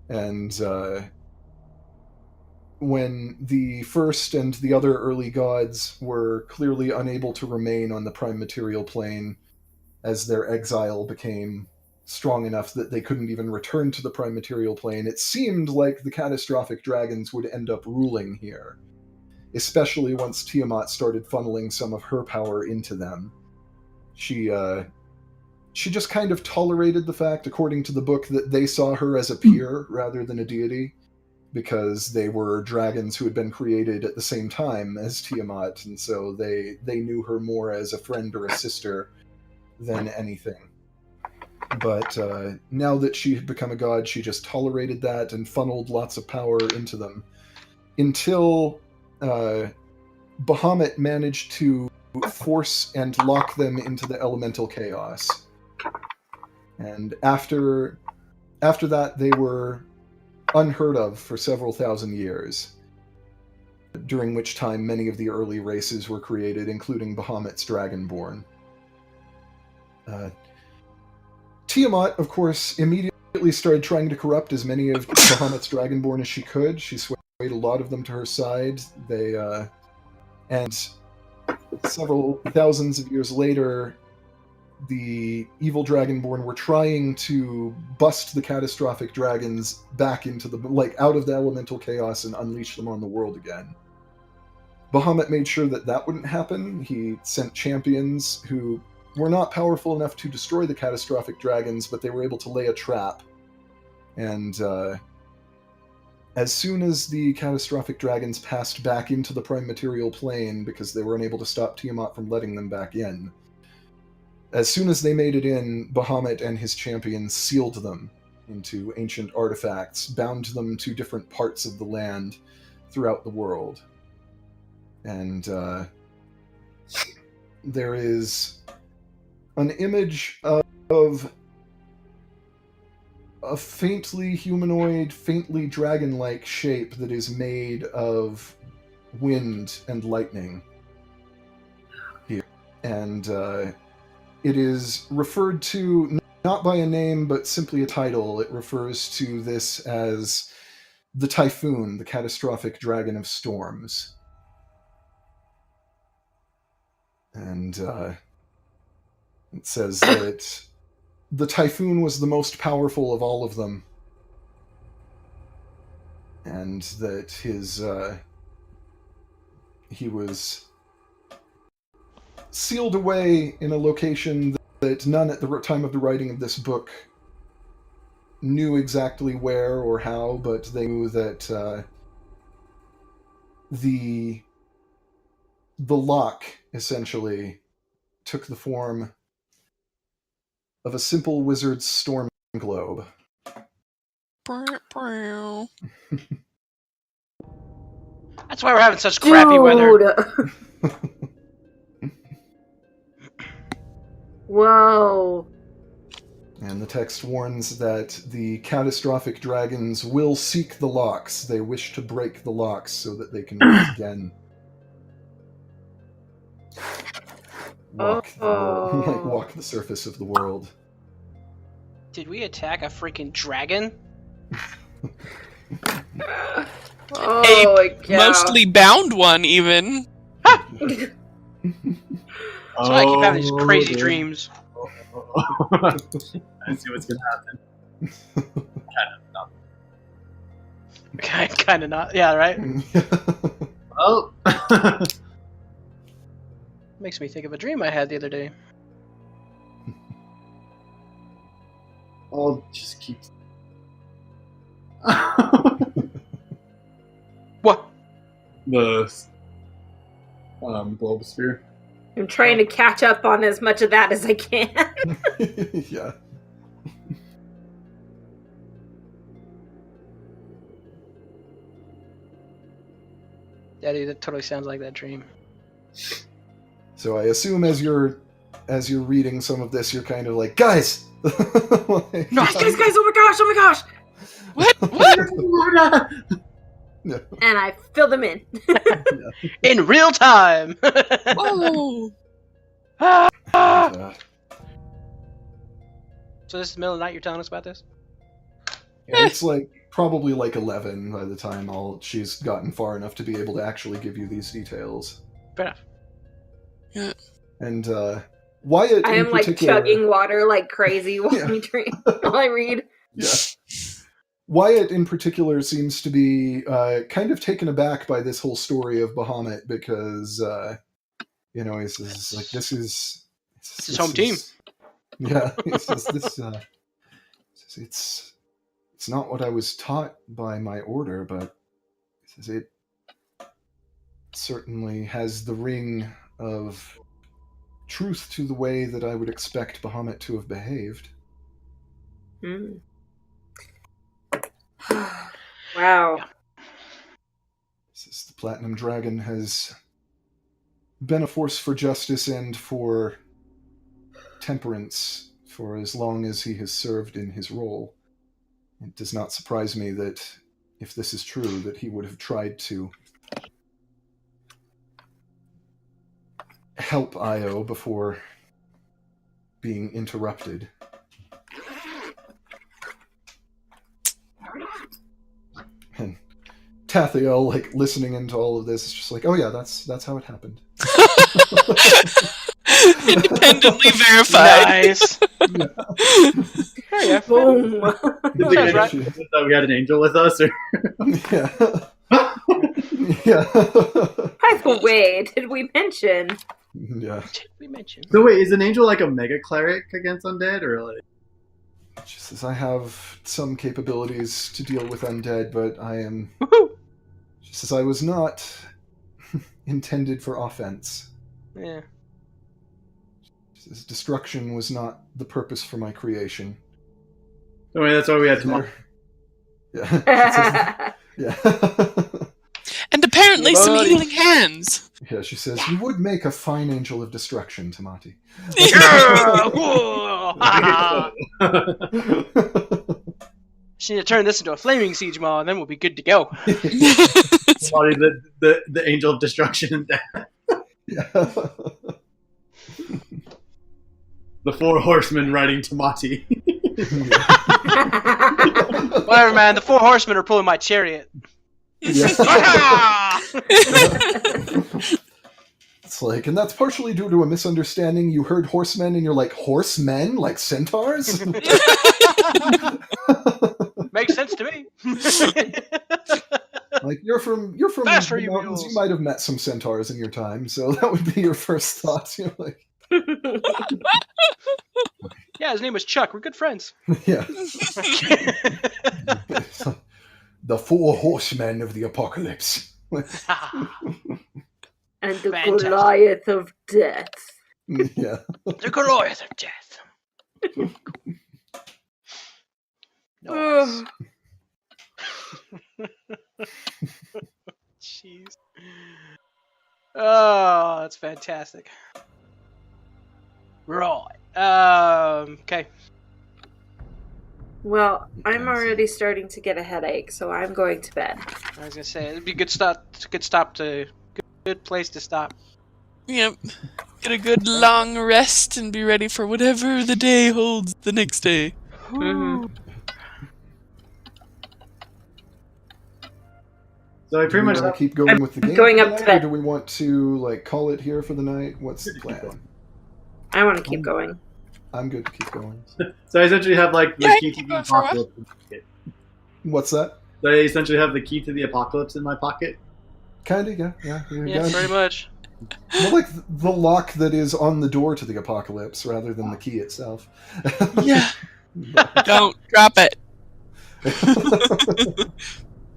And when the first and the other early gods were clearly unable to remain on the prime material plane, as their exile became strong enough that they couldn't even return to the prime material plane, it seemed like the catastrophic dragons would end up ruling here, especially once Tiamat started funneling some of her power into them. She just kind of tolerated the fact, according to the book, that they saw her as a peer rather than a deity, because they were dragons who had been created at the same time as Tiamat, and so they knew her more as a friend or a sister than anything. But now that she had become a god, she just tolerated that and funneled lots of power into them, until Bahamut managed to force and lock them into the elemental chaos. And after that, they were unheard of for several thousand years, during which time many of the early races were created, including Bahamut's Dragonborn. Tiamat, of course, immediately started trying to corrupt as many of Bahamut's Dragonborn as she could. She swayed a lot of them to her side. And several thousands of years later, the evil Dragonborn were trying to bust the catastrophic dragons back into out of the elemental chaos and unleash them on the world again. Bahamut made sure that wouldn't happen. He sent champions who were not powerful enough to destroy the catastrophic dragons, but they were able to lay a trap. And as soon as the catastrophic dragons passed back into the prime material plane, because they were unable to stop Tiamat from letting them back in, as soon as they made it in, Bahamut and his champions sealed them into ancient artifacts, bound them to different parts of the land throughout the world. And there is an image of a faintly humanoid, faintly dragon-like shape that is made of wind and lightning here. And it is referred to not by a name, but simply a title. It refers to this as the Typhoon, the catastrophic dragon of storms. And it says that the Typhoon was the most powerful of all of them, and that he was sealed away in a location that none at the time of the writing of this book knew exactly where or how, but they knew that the lock essentially took the form of a simple wizard's storm globe. That's why we're having such crappy weather. Whoa. And the text warns that the catastrophic dragons will seek the locks. They wish to break the locks so that they can once again walk the surface of the world. Did we attack a freaking dragon? Oh my god. Mostly bound one, even. That's why I keep having these crazy dreams. I see what's gonna happen. Kind of not. Yeah, right? Oh. Makes me think of a dream I had the other day. I'll just keep. What? The globe sphere. I'm trying to catch up on as much of that as I can. Yeah. Daddy, that totally sounds like that dream. So I assume as you're reading some of this, you're kind of like, guys! Like, No, guys, oh my gosh! What? yeah. And I fill them in. In real time! Oh! Uh, So this is the middle of the night you're telling us about this? yeah, it's like probably like 11 by the time she's gotten far enough to be able to actually give you these details. Fair enough. Yeah. And Wyatt I in am like particular, chugging water like crazy while Yeah. we drink, while I read. Yeah. Wyatt in particular seems to be kind of taken aback by this whole story of Bahamut because he's like, this is his home team. Yeah, he says it's not what I was taught by my order, but he says it certainly has the ring of truth to the way that I would expect Bahamut to have behaved. Mm. Wow. Says the Platinum Dragon has been a force for justice and for temperance for as long as he has served in his role. It does not surprise me that, if this is true, that he would have tried to help Io before being interrupted. And Tathiel, like, listening into all of this, is just like, oh yeah, that's how it happened. Independently verified. Nice. Yeah. Yeah. Boom. Did we Sounds right. that we had an angel with us? Or? Yeah. Yeah. By the way, did we mention? Yeah. Did we mention? So wait, is an angel like a mega cleric against undead, or like? She says, I have some capabilities to deal with undead, but I am... Woohoo! She says, I was not intended for offense. Yeah. She says, destruction was not the purpose for my creation. Oh wait, that's why we had tomorrow. Yeah. She says, yeah. And apparently Yeah, some buddy. healing hands. Yeah, she says, you would make a fine angel of destruction, Tamati. Yeah! Whoa! Ha ha! Just need to turn this into a flaming siege maw, and then we'll be good to go. Body the angel of destruction and death. Yeah. The 4 horsemen riding Tamati. Whatever, man. The 4 horsemen are pulling my chariot. Yeah. Ah! It's like, and that's partially due to a misunderstanding. You heard horsemen, and you're like, horsemen, like centaurs? Makes sense to me. Like you're from Faster, the you mountains. mules. You might have met some centaurs in your time, so that would be your first thoughts. You're like, Yeah, his name was Chuck. We're good friends. yeah, the 4 horsemen of the apocalypse. And the Fantastic. Goliath of death. Yeah. The Goliath of death. Nice. Jeez. Oh, that's fantastic. Right. Okay. Well, I'm already starting to get a headache, so I'm going to bed. I was gonna say it'd be a good place to stop. Yep. Get a good long rest and be ready for whatever the day holds the next day. Mhm. So I pretty Do we much want to keep going with the game going for up the to night, or bed. do we want to like call it here for the night? What's the plan? I want to keep going. I'm good to keep going. So I essentially have like the Yeah, key keep to the going for a while. apocalypse in my pocket. What's that? So I essentially have the key to the apocalypse in my pocket. Kinda, yeah. You Yeah, got pretty much. more like the lock that is on the door to the apocalypse, rather than the key itself. Yeah. Don't drop it.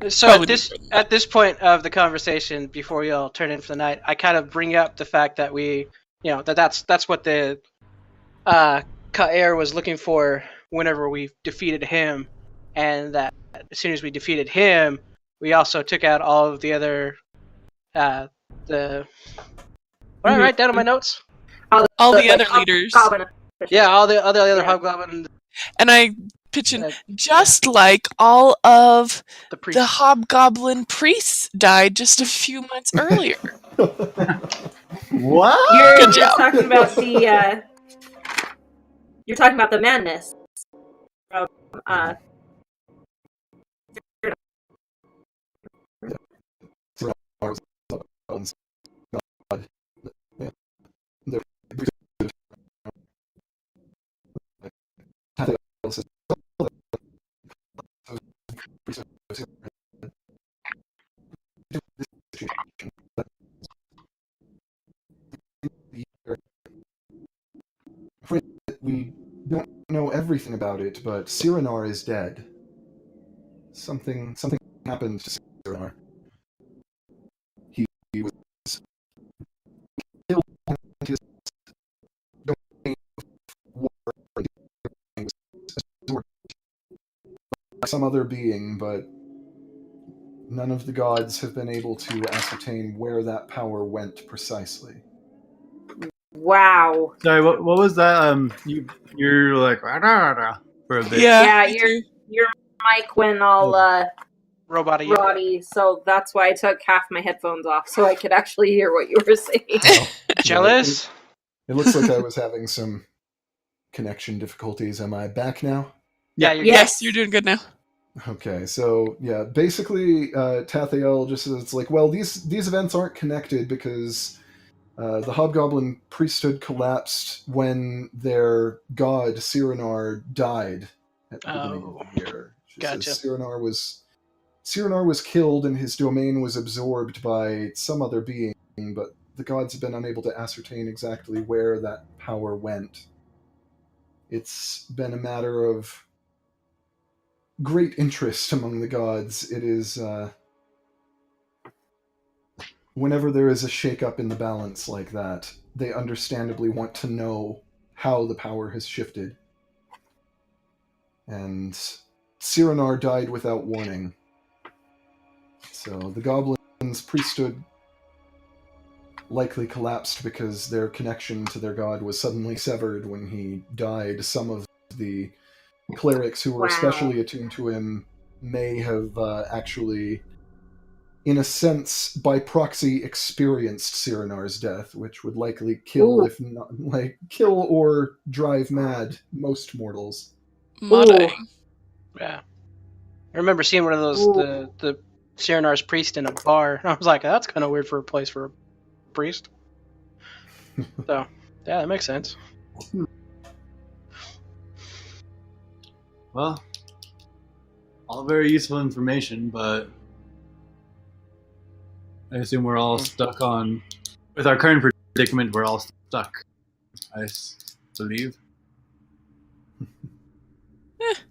So Probably at this point of the conversation, before we all turn in for the night, I kind of bring up the fact that that's what the Ka'er was looking for whenever we defeated him, and that as soon as we defeated him, we also took out all of the other what did I write down in my notes? All the other leaders. Goblin. Yeah, all the other Yeah. hobgoblin, And I pitch in, Uh, just like all of the priest. the hobgoblin priests died just a few months earlier. What? You're Good job. talking about the you're talking about the madness from We don't know everything about it, but Cyrenar is dead. Something happened to Cyrenar. He was killed in his domain of war by some other being, but none of the gods have been able to ascertain where that power went precisely. wow. Sorry, what was that? You're like "Rah, rah, rah," for a bit. Yeah, me you're- too. Your mic went all robot. rotty, so that's why I took half my headphones off so I could actually hear what you were saying. Jealous? It looks like I was having some connection difficulties. Am I back now? Yeah, you're Yes, you're doing good now. Okay, so yeah, basically, Tathael just says it's like, well, these events aren't connected because the Hobgoblin priesthood collapsed when their god Cyrenar died at the beginning of the year. She says Gotcha. Cyrenar was killed and his domain was absorbed by some other being, but the gods have been unable to ascertain exactly where that power went. It's been a matter of great interest among the gods. It is whenever there is a shake-up in the balance like that, they understandably want to know how the power has shifted. And Cyrenar died without warning. So the goblins' priesthood likely collapsed because their connection to their god was suddenly severed when he died. Some of the clerics who were Wow. especially attuned to him may have actually, in a sense, by proxy, experienced Cyrenar's death, which would likely kill, Ooh. if not, kill or drive mad most mortals. Muddying. Yeah. I remember seeing one of those Ooh. the Serenar's priest in a bar. I was like, that's kind of weird for a place for a priest. So, yeah, that makes sense. Well, all very useful information, but I assume we're all stuck on. With our current predicament, we're all stuck. Believe.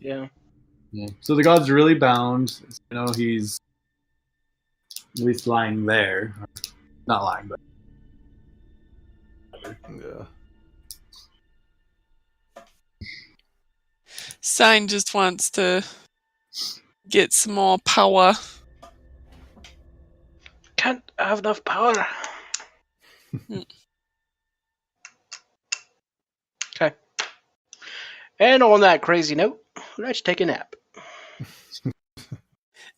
Yeah. Yeah. So the god's really bound. You know, he's at least lying there. Not lying, but Yeah. Sign just wants to get some more power. Can't have enough power. Okay. And on that crazy note, let's take a nap.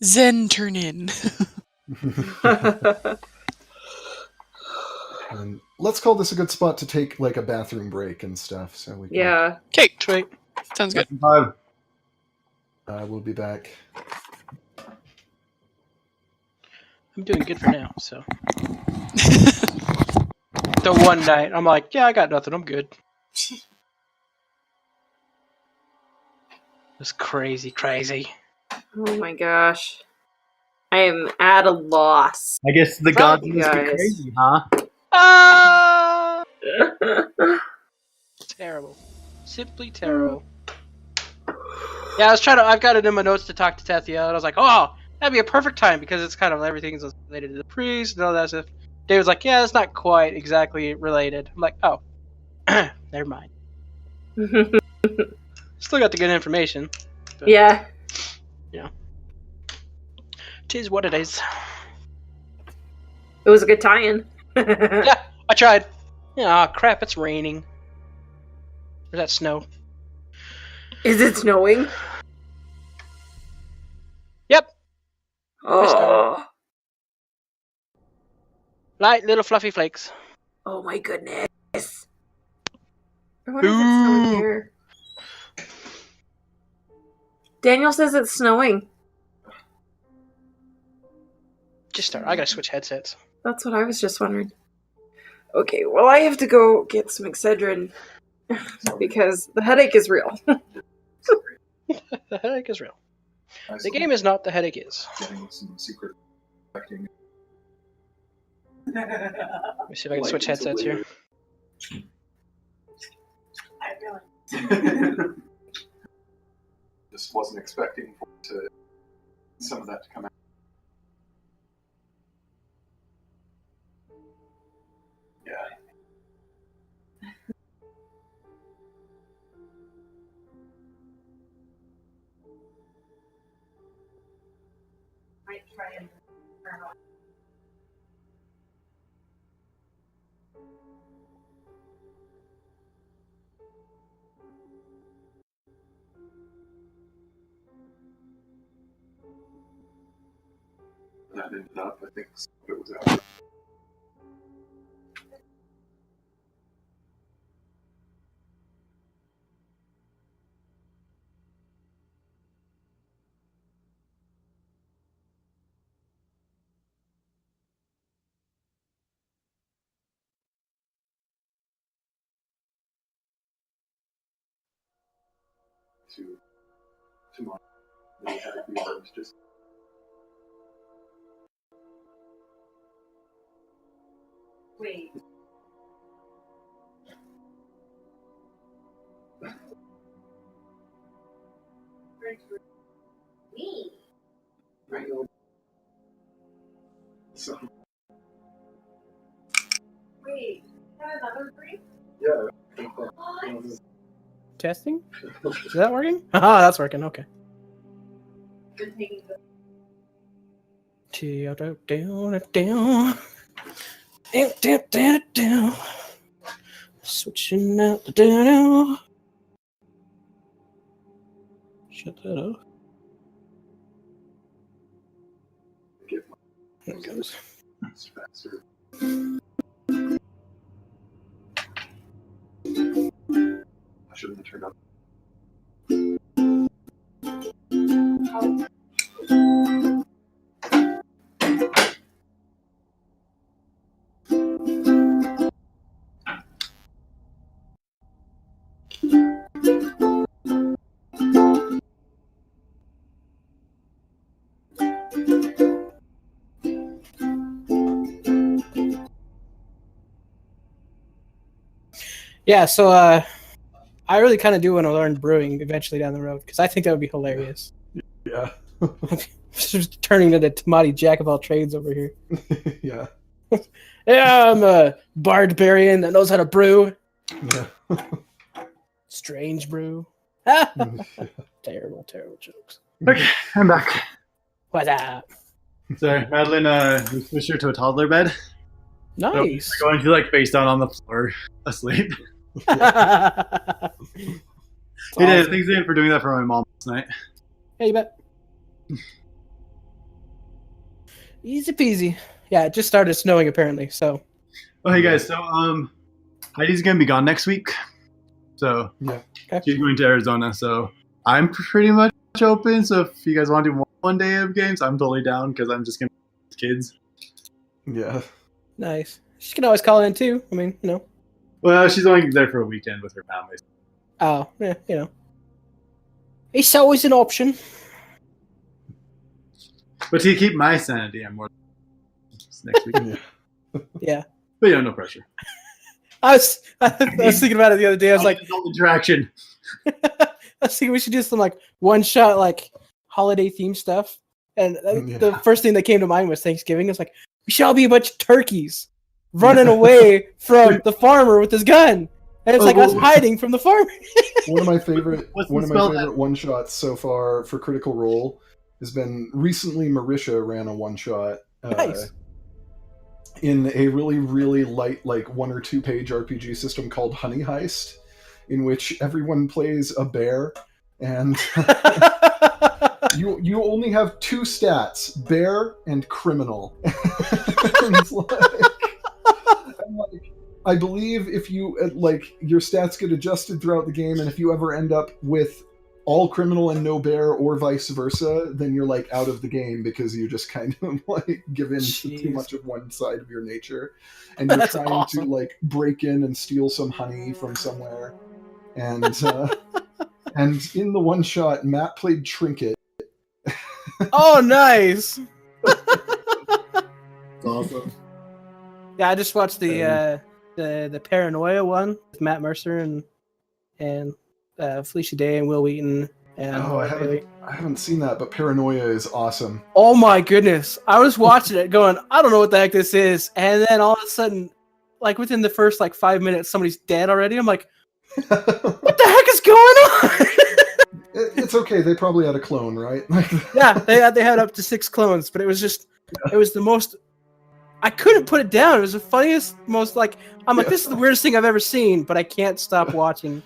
Zen turn in. And let's call this a good spot to take like a bathroom break and stuff. So we can, Yeah. Okay, Sweet. sounds good. we'll be back. I'm doing good for now, so. The one night, I'm like, yeah, I got nothing. I'm good. It's crazy. Oh my gosh. I am at a loss. I guess the Fuck gods you must be guys. crazy, huh? Ah! Terrible. Simply terrible. Yeah, I've got it in my notes to talk to Tethia, and I was like, oh, that'd be a perfect time, because it's kind of everything's related to the priest and all that stuff. David's like, yeah, it's not quite exactly related. I'm like, oh, never mind. Still got the good information. But, Yeah. tis what it is. It was a good tie-in. Yeah, I tried. Yeah, oh, crap, it's raining. Or that snow. Is it snowing? Yep. Oh. Light little fluffy flakes. Oh my goodness. I wonder if it's snowing here. Daniel says it's snowing. I gotta switch headsets. That's what I was just wondering. Okay, well I have to go get some Excedrin because the headache is real. The headache is real. The game is not, the headache is. Getting some secret. Let me see if I can switch headsets here. Just wasn't expecting some of that to come out. Yeah. Might try and turn off. That ended up, I think it was out. To my just Wait. Me? so Wait. Is that another drink? yeah. What? Testing? Is that working? Ah, that's working. Okay. Been taking the Down. Switching out the down. Shut that off. There it goes. It's faster. I shouldn't have turned up. Yeah, so I really kind of do want to learn brewing eventually down the road because I think that would be hilarious. Yeah. Just turning into Tamati Jack of all trades over here. Yeah. Yeah, I'm a barbarian that knows how to brew. Yeah. Strange brew. Terrible, terrible jokes. Okay, I'm back. What's up? Sorry, Madeline, we pushed her to a toddler bed. Nice. So going to like face down on the floor, asleep. He did. Thanks again for doing that for my mom last night. Yeah, you bet. Easy peasy. Yeah, it just started snowing apparently, so. Oh, hey guys, so Heidi's gonna be gone next week. So Yeah. Okay. she's going to Arizona, so I'm pretty much open. So if you guys want to do one day of games, I'm totally down because I'm just gonna be with kids. Yeah. Nice. She can always call in too. I mean, you know. Well, she's only there for a weekend with her family. Oh, yeah, you know. It's always an option. But to keep my sanity, I'm more next week. Yeah. Yeah. But yeah, no pressure. I was thinking about it the other day. I was like, adult interaction. I was thinking we should do some like one shot like holiday theme stuff. And the first thing that came to mind was Thanksgiving. It's like we should all be a bunch of turkeys running away from the farmer with his gun, and it's like us hiding from the farmer. One of my favorite What's the spell one shots so far for Critical Role has been recently. Marisha ran a one shot. Nice. In a really, really light, like 1 or 2 page RPG system called Honey Heist, in which everyone plays a bear, and you only have 2 stats: bear and criminal. And it's like, I believe if you like your stats get adjusted throughout the game, and if you ever end up with all criminal and no bear, or vice versa, then you're like out of the game because you just kind of like give in to too much of one side of your nature, and you're trying to like break in and steal some honey from somewhere. And and in the one shot, Matt played Trinket. Oh, nice. Awesome. Yeah, I just watched the Paranoia one with Matt Mercer and Felicia Day and Will Wheaton. And I haven't seen that, but Paranoia is awesome. Oh my goodness. I was watching it going, I don't know what the heck this is. And then all of a sudden, like within the first like 5 minutes, somebody's dead already. I'm like, what the heck is going on? It's okay. They probably had a clone, right? Yeah, they had up to 6 clones, but it was just, it was the most, I couldn't put it down. It was the funniest, most like, I'm like, this is the weirdest thing I've ever seen, but I can't stop watching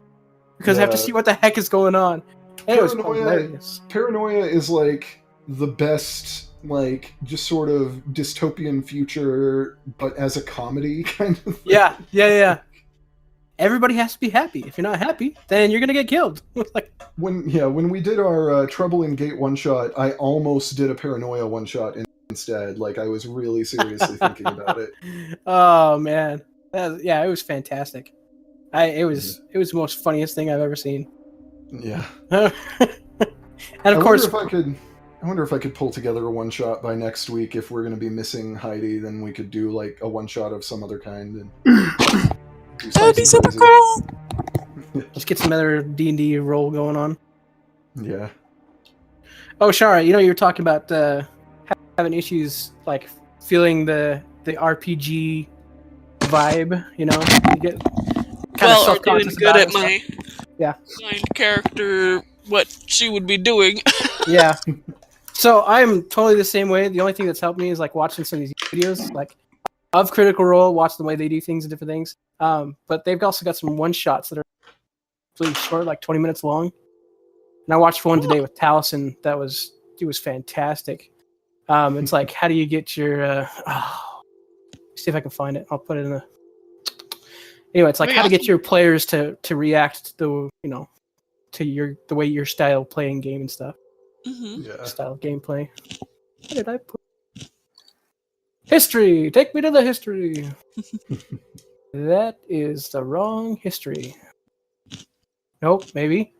because I have to see what the heck is going on. And it was hilarious. Paranoia is like the best, like just sort of dystopian future, but as a comedy kind of thing. Yeah. Everybody has to be happy. If you're not happy, then you're gonna get killed. Like when we did our Trouble in Gate one shot, I almost did a Paranoia one shot instead. Like I was really seriously thinking about it. Oh man, it was fantastic. It was the most funniest thing I've ever seen. Yeah. And of course, I wonder if I could pull together a one shot by next week. If we're going to be missing Heidi, then we could do like a one shot of some other kind. And that would be super cool. Let's get some other D&D roll going on. Yeah. Oh, Shara, you were talking about having issues like feeling the RPG vibe. You get kind of self-conscious doing good about at my blind character, what she would be doing. Yeah. So I'm totally the same way. The only thing that's helped me is like watching some of these videos, like of Critical Role, watch the way they do things and different things. But they've also got some one shots that are really short, like 20 minutes long. And I watched one today with Taliesin that was fantastic. It's like, how do you get your see if I can find it. I'll put it in the. Anyway, it's like how to get your players to react to the way your style of playing game and stuff. Mm-hmm. Yeah. Style of gameplay. What did I put? History. Take me to the history. That is the wrong history. Nope. Maybe.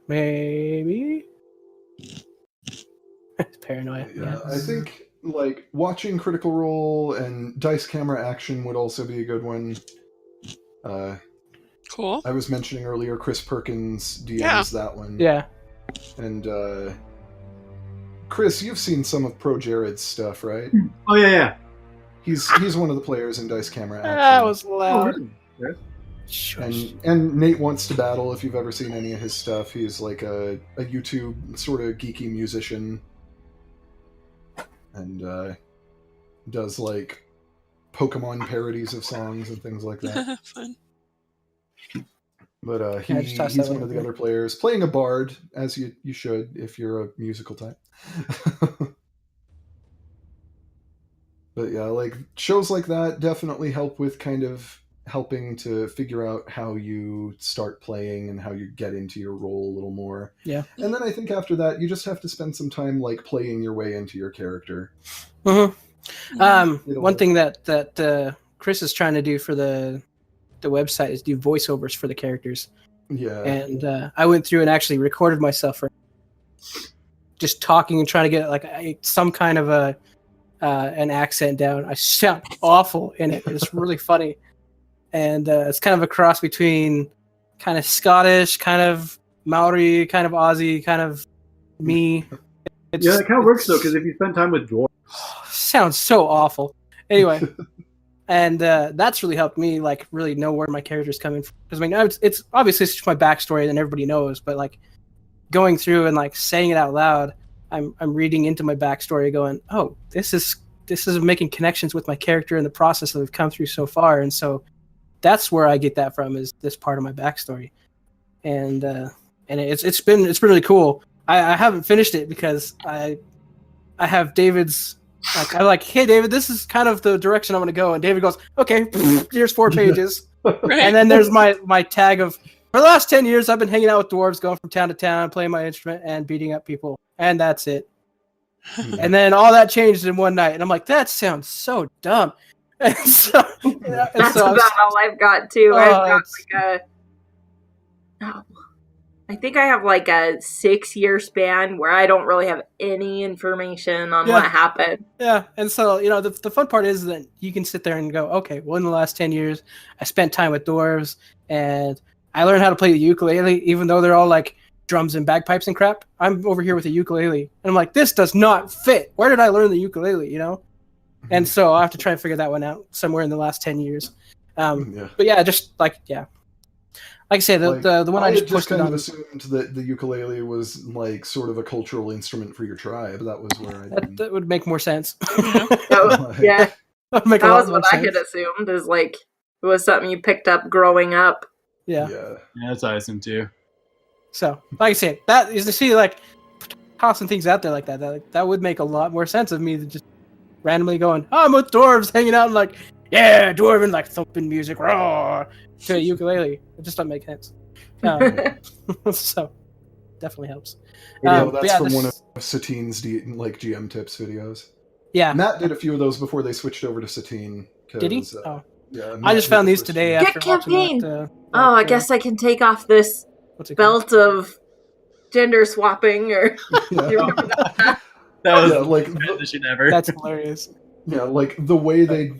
It's Paranoia. Yeah, I think like watching Critical Role and Dice Camera Action would also be a good one. Cool. I was mentioning earlier, Chris Perkins DMs Yeah. that one. Yeah. And Chris, you've seen some of Pro Jared's stuff, right? Oh yeah. He's one of the players in Dice Camera Action. That was Oh, loud. really? Yeah. Shush. And Nate Wants to Battle, if you've ever seen any of his stuff, he's like a YouTube sort of geeky musician. And does like Pokemon parodies of songs and things like that. Fun. But Yeah, I just tossed he's that one one of the over. other players, playing a bard, as you should if you're a musical type. But yeah, like shows like that definitely help with kind of helping to figure out how you start playing and how you get into your role a little more. Yeah. And then I think after that, you just have to spend some time like playing your way into your character. One thing that Chris is trying to do for the website is do voiceovers for the characters. Yeah. And I went through and actually recorded myself for just talking and trying to get like some kind of an accent down. I sound awful in it. It's really funny, and it's kind of a cross between kind of Scottish, kind of Maori, kind of Aussie, kind of me. Yeah, it kind of works though, because if you spend time with dwarves, Sounds so awful. Anyway, and that's really helped me like really know where my character's coming from. Because I mean, it's obviously it's just my backstory that everybody knows, but like going through and like saying it out loud, I'm reading into my backstory, going, oh, this is making connections with my character and the process that we've come through so far, and so that's where I get that from, is this part of my backstory, and it's been really cool. I haven't finished it because I have David's. Like, I'm like, hey, David, this is kind of the direction I'm going to go. And David goes, okay, here's 4 pages. Right. And then there's my tag of, for the last 10 years, I've been hanging out with dwarves, going from town to town, playing my instrument, and beating up people. And that's it. And then all that changed in one night. And I'm like, that sounds so dumb. And so, That's about all I've got, too. I've got I think I have like a 6-year span where I don't really have any information on what happened. Yeah, and so, you know, the fun part is that you can sit there and go, okay, well, in the last 10 years, I spent time with dwarves, and I learned how to play the ukulele, even though they're all like drums and bagpipes and crap. I'm over here with a ukulele, and I'm like, this does not fit. Where did I learn the ukulele, you know? And so I'll have to try and figure that one out somewhere in the last 10 years. But yeah, just like, yeah. Like I say, the one I just posted kind on. of assumed that the ukulele was like sort of a cultural instrument for your tribe. That was where I didn't. That would make more sense. Yeah, that would make a that lot was more what I sense. had assumed, is like it was something you picked up growing up. Yeah. Yeah. yeah, that's what I assume too. So, like I said, that is to see like tossing things out there like that would make a lot more sense of me than just randomly going, oh, I'm with dwarves hanging out and like, yeah, dwarven like thumping music, raw, to a ukulele. It just doesn't make sense. So, definitely helps. That's from one of Satine's GM tips videos. Yeah, Matt did a few of those before they switched over to Satine. Did he? Yeah, I just found these today Get after campaign! watching Oh, I guess I can take off this what's it called? belt of gender swapping, or Yeah. you remember that? That was Yeah, like the transition ever. That's hilarious. Yeah, like the way they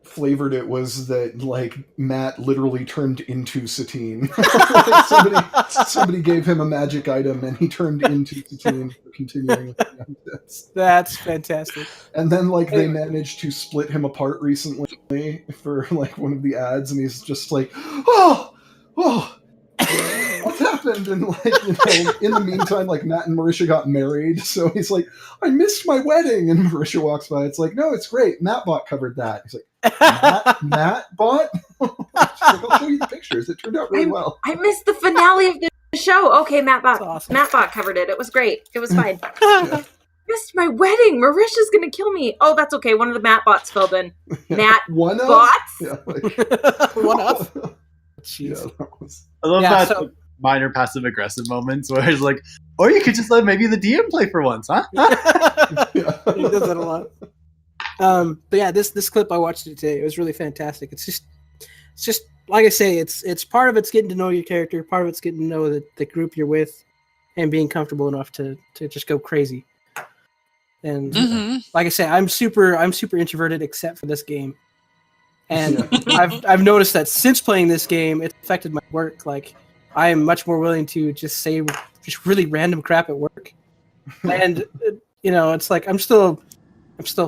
flavored it was that like Matt literally turned into Satine. Like, somebody gave him a magic item and he turned into Satine for continuing with the this. That's fantastic. And then like they managed to split him apart recently for like one of the ads, and he's just like, oh, what's happened? And like, you know, in the meantime, like Matt and Marisha got married, so he's like, I missed my wedding, and Marisha walks by. It's like, no, it's great. Matt Bot covered that. He's like, Matt Bot? I'll show you the pictures. It turned out really well. I missed the finale of the show. Okay, Matt Bot. That's awesome. Matt Bot covered it. It was great. It was fine. Yeah. Missed my wedding. Marisha's gonna kill me. Oh, that's okay. One of the Matt Bots filled in. Matt One of? Bots? Yeah, like, One up. yeah, Jeez. that was. I love Yeah, that so- minor passive aggressive moments where it's like, or you could just let maybe the DM play for once, huh? Yeah. He does that a lot. But yeah, this clip I watched it today. It was really fantastic. It's just like I say, it's part of it's getting to know your character, part of it's getting to know the group you're with, and being comfortable enough to just go crazy. And Mhm. like I say, I'm super introverted except for this game. And Yeah. I've noticed that since playing this game, it's affected my work. Like, I am much more willing to just say just really random crap at work, and it's like I'm still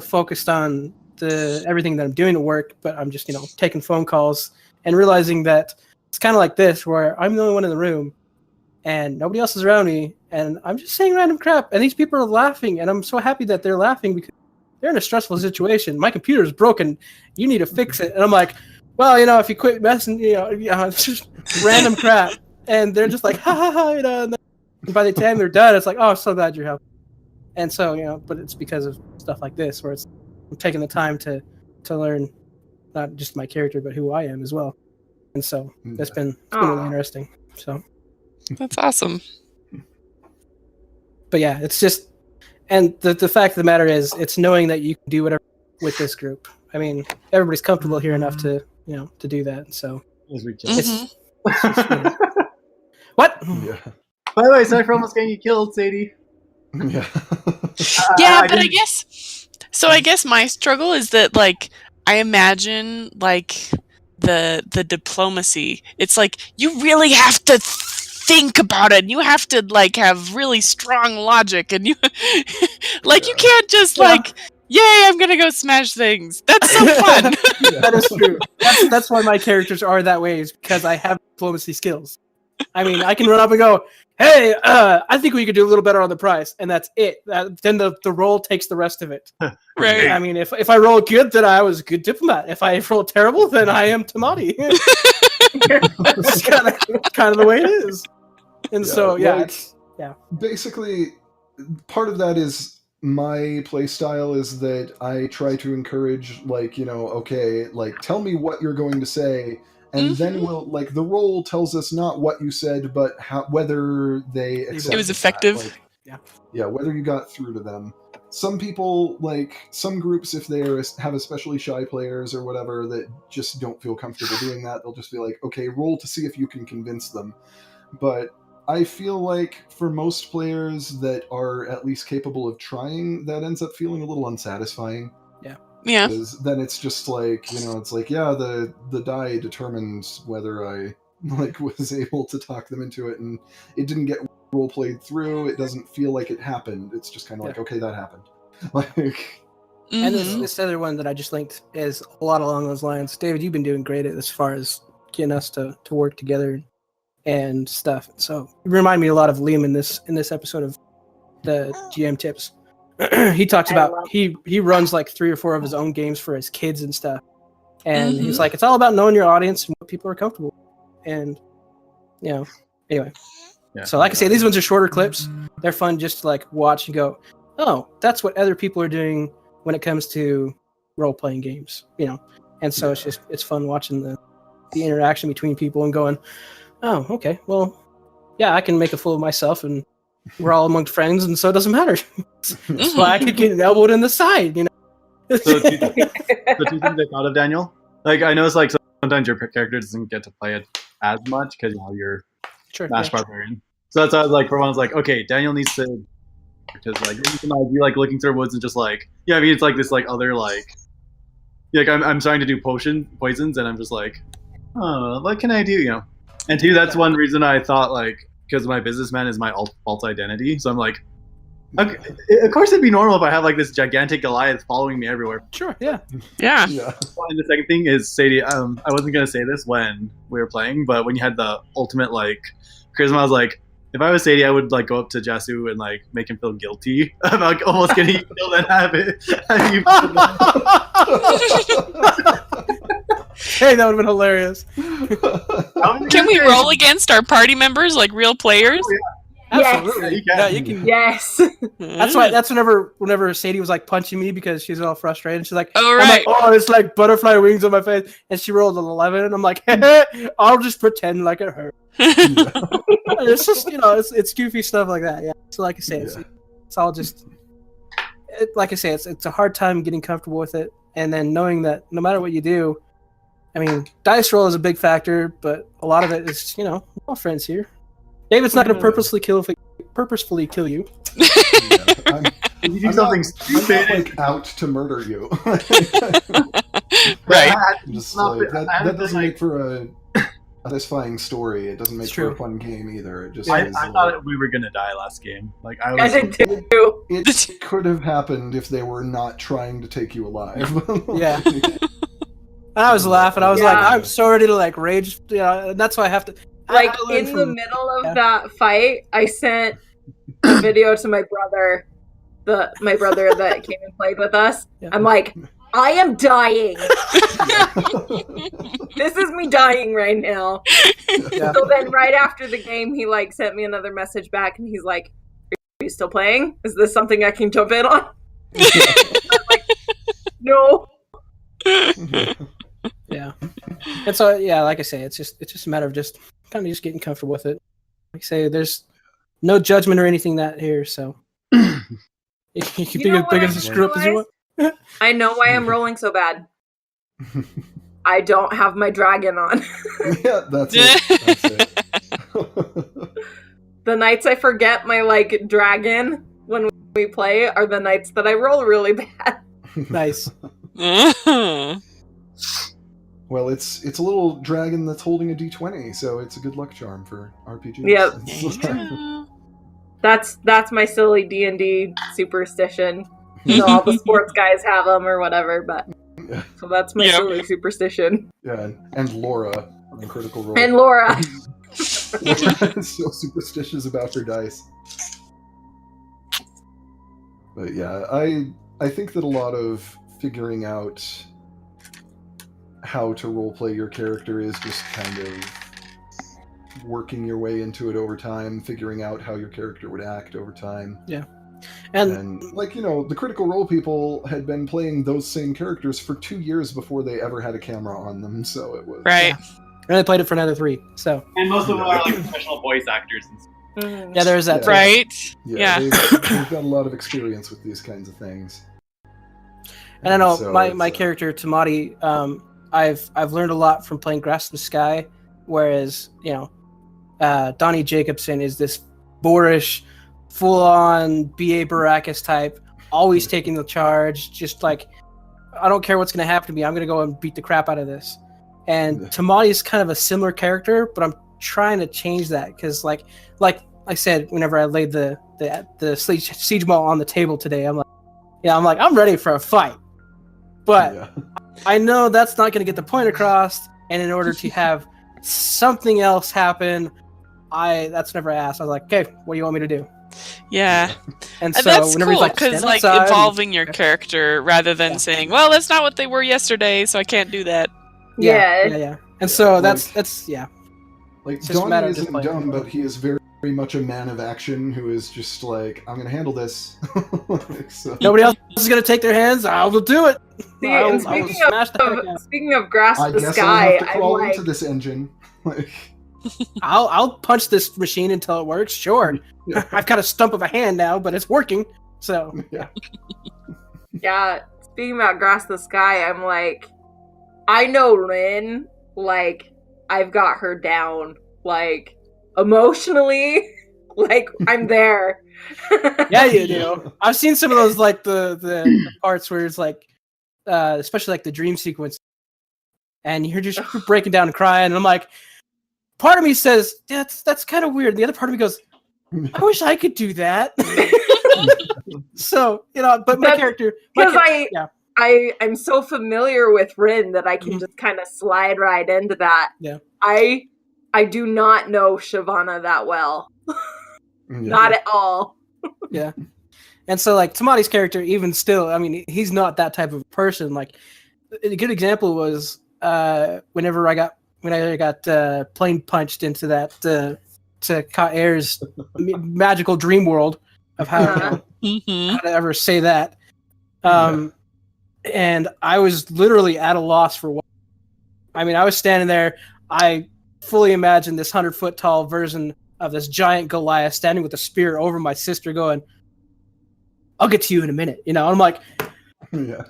focused on everything that I'm doing at work, but I'm just taking phone calls and realizing that it's kind of like this, where I'm the only one in the room, and nobody else is around me, and I'm just saying random crap, and these people are laughing, and I'm so happy that they're laughing because they're in a stressful situation. My computer is broken. You need to fix it. And I'm like, well, if you quit messing, it's just random crap. And they're just like, ha ha ha, and by the time they're done, it's like, oh, I'm so glad you're helping. And so, but it's because of stuff like this, where I'm taking the time to learn not just my character, but who I am as well. And so it's been really interesting. So That's awesome. But yeah, it's just, and the fact of the matter is, it's knowing that you can do whatever with this group. I mean, everybody's comfortable here enough to to do that. So As we Mhm. it's just, what? Yeah. By the way, sorry for almost getting you killed, Sadie. Yeah. Yeah, but I guess my struggle is that, like, I imagine, like, the diplomacy. It's like you really have to think about it. And you have to, like, have really strong logic, and you like you can't just like, yay, I'm gonna go smash things. That's so fun. That is true. That's why my characters are that way, is because I have diplomacy skills. I mean, I can run up and go, hey, I think we could do a little better on the price, and that's it. Then the roll takes the rest of it. Right. I mean, if I roll good, then I was a good diplomat. If I roll terrible, then I am Tamati. It's kind of the way it is. And so, Basically, part of that is my play style is that I try to encourage, like, okay, like, tell me what you're going to say, and then we'll, like, the role tells us not what you said, but whether they accept It was effective. Like, yeah, whether you got through to them. Some people, like, some groups, if they have especially shy players or whatever that just don't feel comfortable doing that, they'll just be like, okay, roll to see if you can convince them. But I feel like for most players that are at least capable of trying, that ends up feeling a little unsatisfying. Yeah. Because then it's just like, it's like, yeah, the die determined whether I, like, was able to talk them into it, and it didn't get role played through. It doesn't feel like it happened. It's just kind of like, okay, that happened. Like, And Mhm. this other one that I just linked is a lot along those lines. David, you've been doing great as far as getting us to work together and stuff. So you remind me a lot of Liam in this episode of the GM tips. He talks about he runs like 3 or 4 of his own games for his kids and stuff. And he's like, it's all about knowing your audience and what people are comfortable with. And anyway. Yeah. So like I say, these ones are shorter clips. They're fun just to like watch and go, oh, that's what other people are doing when it comes to role-playing games, And so it's fun watching the interaction between people and going, oh, okay, well, yeah, I can make a fool of myself, and we're all among friends, and so it doesn't matter. So I could get elbowed in the side, So two things I thought of, Daniel. Like, I know it's like sometimes your character doesn't get to play it as much because you're Sure, Smash Barbarian. So that's why I was like, for one, I was like, okay, Daniel needs to, because like you can be like looking through woods and just like, I mean, it's like this like other like I'm starting to do poisons, and I'm just like, oh, what can I do? And two, that's one reason I thought, like, because my businessman is my false identity, so I'm like, okay, of course it'd be normal if I have like this gigantic Goliath following me everywhere. Sure, yeah. Yeah. yeah. And the second thing is, Sadie, I wasn't gonna say this when we were playing, but when you had the ultimate like charisma, I was like, if I was Sadie, I would like go up to Jasu and like make him feel guilty about almost getting killed and have it. Hey, that would have been hilarious. Can we roll against our party members like real players? Absolutely. Yeah, You can. Yes. That's why. That's whenever Sadie was like punching me because she's all frustrated. She's like, Oh, I'm right. like, oh, it's like butterfly wings on my face, and she rolled an 11, and I'm like, I'll just pretend like it hurt. It's just it's goofy stuff like that. Yeah. So like I say, it's all just like I say, it's a hard time getting comfortable with it, and then knowing that no matter what you do, I mean, dice roll is a big factor, but a lot of it is we're all friends here. David's not going to purposefully kill you. You do something I'm not, like, out to murder you. But Right. Just Not like, that- that doesn't make for a satisfying story. It doesn't make It's for a true. fun game either. It just I is thought we were gonna die last game. Like I I was. did too. it could have happened if they were not trying to take you alive. Yeah. And I was laughing. I was like, Yeah. I'm so ready to like rage. And that's why I have to. Like I learned in the from- middle of yeah. that fight, I sent a video to my brother, my brother that came and played with us. Yeah. I'm like, I am dying. This is me dying right now. Yeah. So then, right after the game, he like sent me another message back, and he's like, "Are you still playing? Is this something I can jump in on?" I'm like, no. Yeah. And so yeah, like I say, it's just a matter of just kind of just getting comfortable with it. Like I say, there's no judgment or anything that here, so you can be know as big what as a I screw up as you want. I know why I'm rolling so bad. I don't have my dragon on. Yeah, that's it. That's it. The nights I forget my like dragon when we play are the nights that I roll really bad. Nice. Well, it's a little dragon that's holding a d20, so it's a good luck charm for RPGs. Yep. That's my silly D&D superstition. You know, all the sports guys have them or whatever, but Yeah. so that's my Yep. silly superstition. Yeah, and Laura on Critical Role. And Laura. Laura is so superstitious about her dice. But yeah, I think that a lot of figuring out how to roleplay your character is just kind of working your way into it over time, figuring out how your character would act over time. And like, you know, the Critical Role people had been playing those same characters for 2 years before they ever had a camera on them, so it was... Right. I only played it for another 3, so And most of them are like professional voice actors. And stuff. yeah, there's that. Yeah. too. Right. Yeah, Yeah. they've got a lot of experience with these kinds of things. And I know So my it's, character Tamati, I've learned a lot from playing Grass to the Sky, whereas you know, Donnie Jacobson is this boorish, full-on B.A. Baracus type, always taking the charge, just like I don't care what's going to happen to me, I'm going to go and beat the crap out of this. And Yeah. Tamati is kind of a similar character, but I'm trying to change that because like I said, whenever I laid the siege ball on the table today, I'm like I'm ready for a fight. But yeah. I know that's not going to get the point across, and in order to have something else happen, that's whenever I asked. I was like, "Okay, what do you want me to do?" Yeah. And And so that's whenever cool he's like, because "Stand like outside," evolving your character rather than Yeah. saying, "Well, that's not what they were yesterday, so I can't do that." Yeah. And so Like- that's yeah. Like, It's just a matter Donnie of just isn't playing. dumb, but he is very, very much a man of action who is just like, I'm going to handle this. So- Nobody else is going to take their hands. I will do it. See, I will and speaking smash the heck out. Speaking of Grass I to the guess I'll Sky, have to I'm crawl like, into this engine. Like, I'll punch this machine until it works. Sure, yeah. I've got a stump of a hand now, but it's working. So Yeah. yeah, speaking about Grass to the Sky, I'm like, I know Rin, like, I've got her down, like, emotionally, like, I'm there. yeah, you do. I've seen some of those like the parts where it's like, especially like the dream sequence, and you're just breaking down and crying, and I'm like, part of me says that's kind of weird. The other part of me goes, I wish I could do that. So but my That's- character, Because yeah. I'm so familiar with Rin that I can just kind of slide right into that. Yeah. I do not know Shyvana that well. Yeah. Not at all. And so like Tamati's character, even still, I mean, he's not that type of person. Like a good example was whenever I got plane punched into that to Ka Air's magical dream world of how Mm-hmm. how to ever say that. And I was literally at a loss for what. I mean, I was standing there. I fully imagined this 100-foot tall version of this giant Goliath standing with a spear over my sister, going, "I'll get to you in a minute." I'm like, Yeah.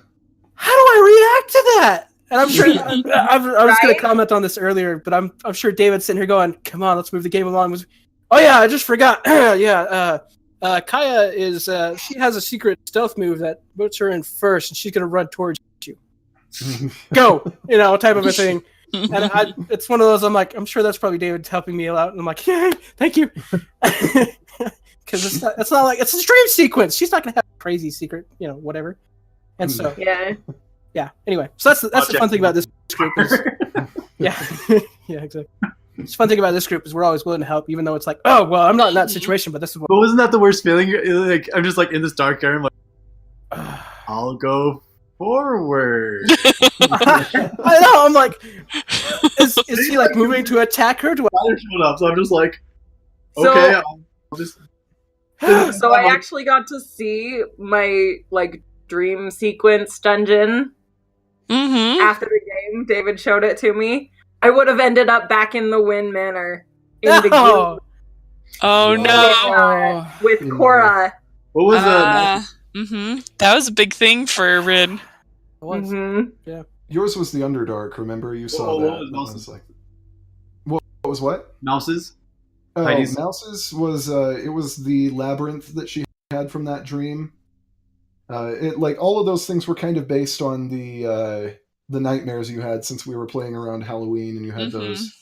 how do I react to that? And I'm sure I was going Right? to comment on this earlier, but I'm sure David's sitting here going, "Come on, let's move the game along." Oh yeah, I just forgot. Yeah, Kaya is she has a secret stealth move that puts her in first, and she's going to run towards you. go, type of a thing. And it's one of those. I'm like, I'm sure that's probably David helping me out, and I'm like, yay, thank you, because it's not like it's a dream sequence. She's not gonna have a crazy secret, whatever. And so yeah. Anyway, so that's the fun thing about this group is, yeah, exactly. It's fun thing about this group is we're always willing to help, even though it's like, oh well, I'm not in that situation, but this is what. But wasn't that the worst feeling? Like I'm just like in this dark area, I'm like, I'll go forward. I know. I'm like, is he like moving to attack her? Showed up, so I'm just like, okay, I'll just. So I actually got to see my like dream sequence dungeon after the game. David showed it to me. I would have ended up back in the Wynn Manor in the game. Oh no! With Cora. What was that? That was a big thing for Rid. Yeah. Yours was the Underdark. Remember, you saw that. What was like, what was what? Mouses. Oh, Heidi's. Mouses was it was the labyrinth that she had from that dream. It like all of those things were kind of based on the nightmares you had since we were playing around Halloween, and you had those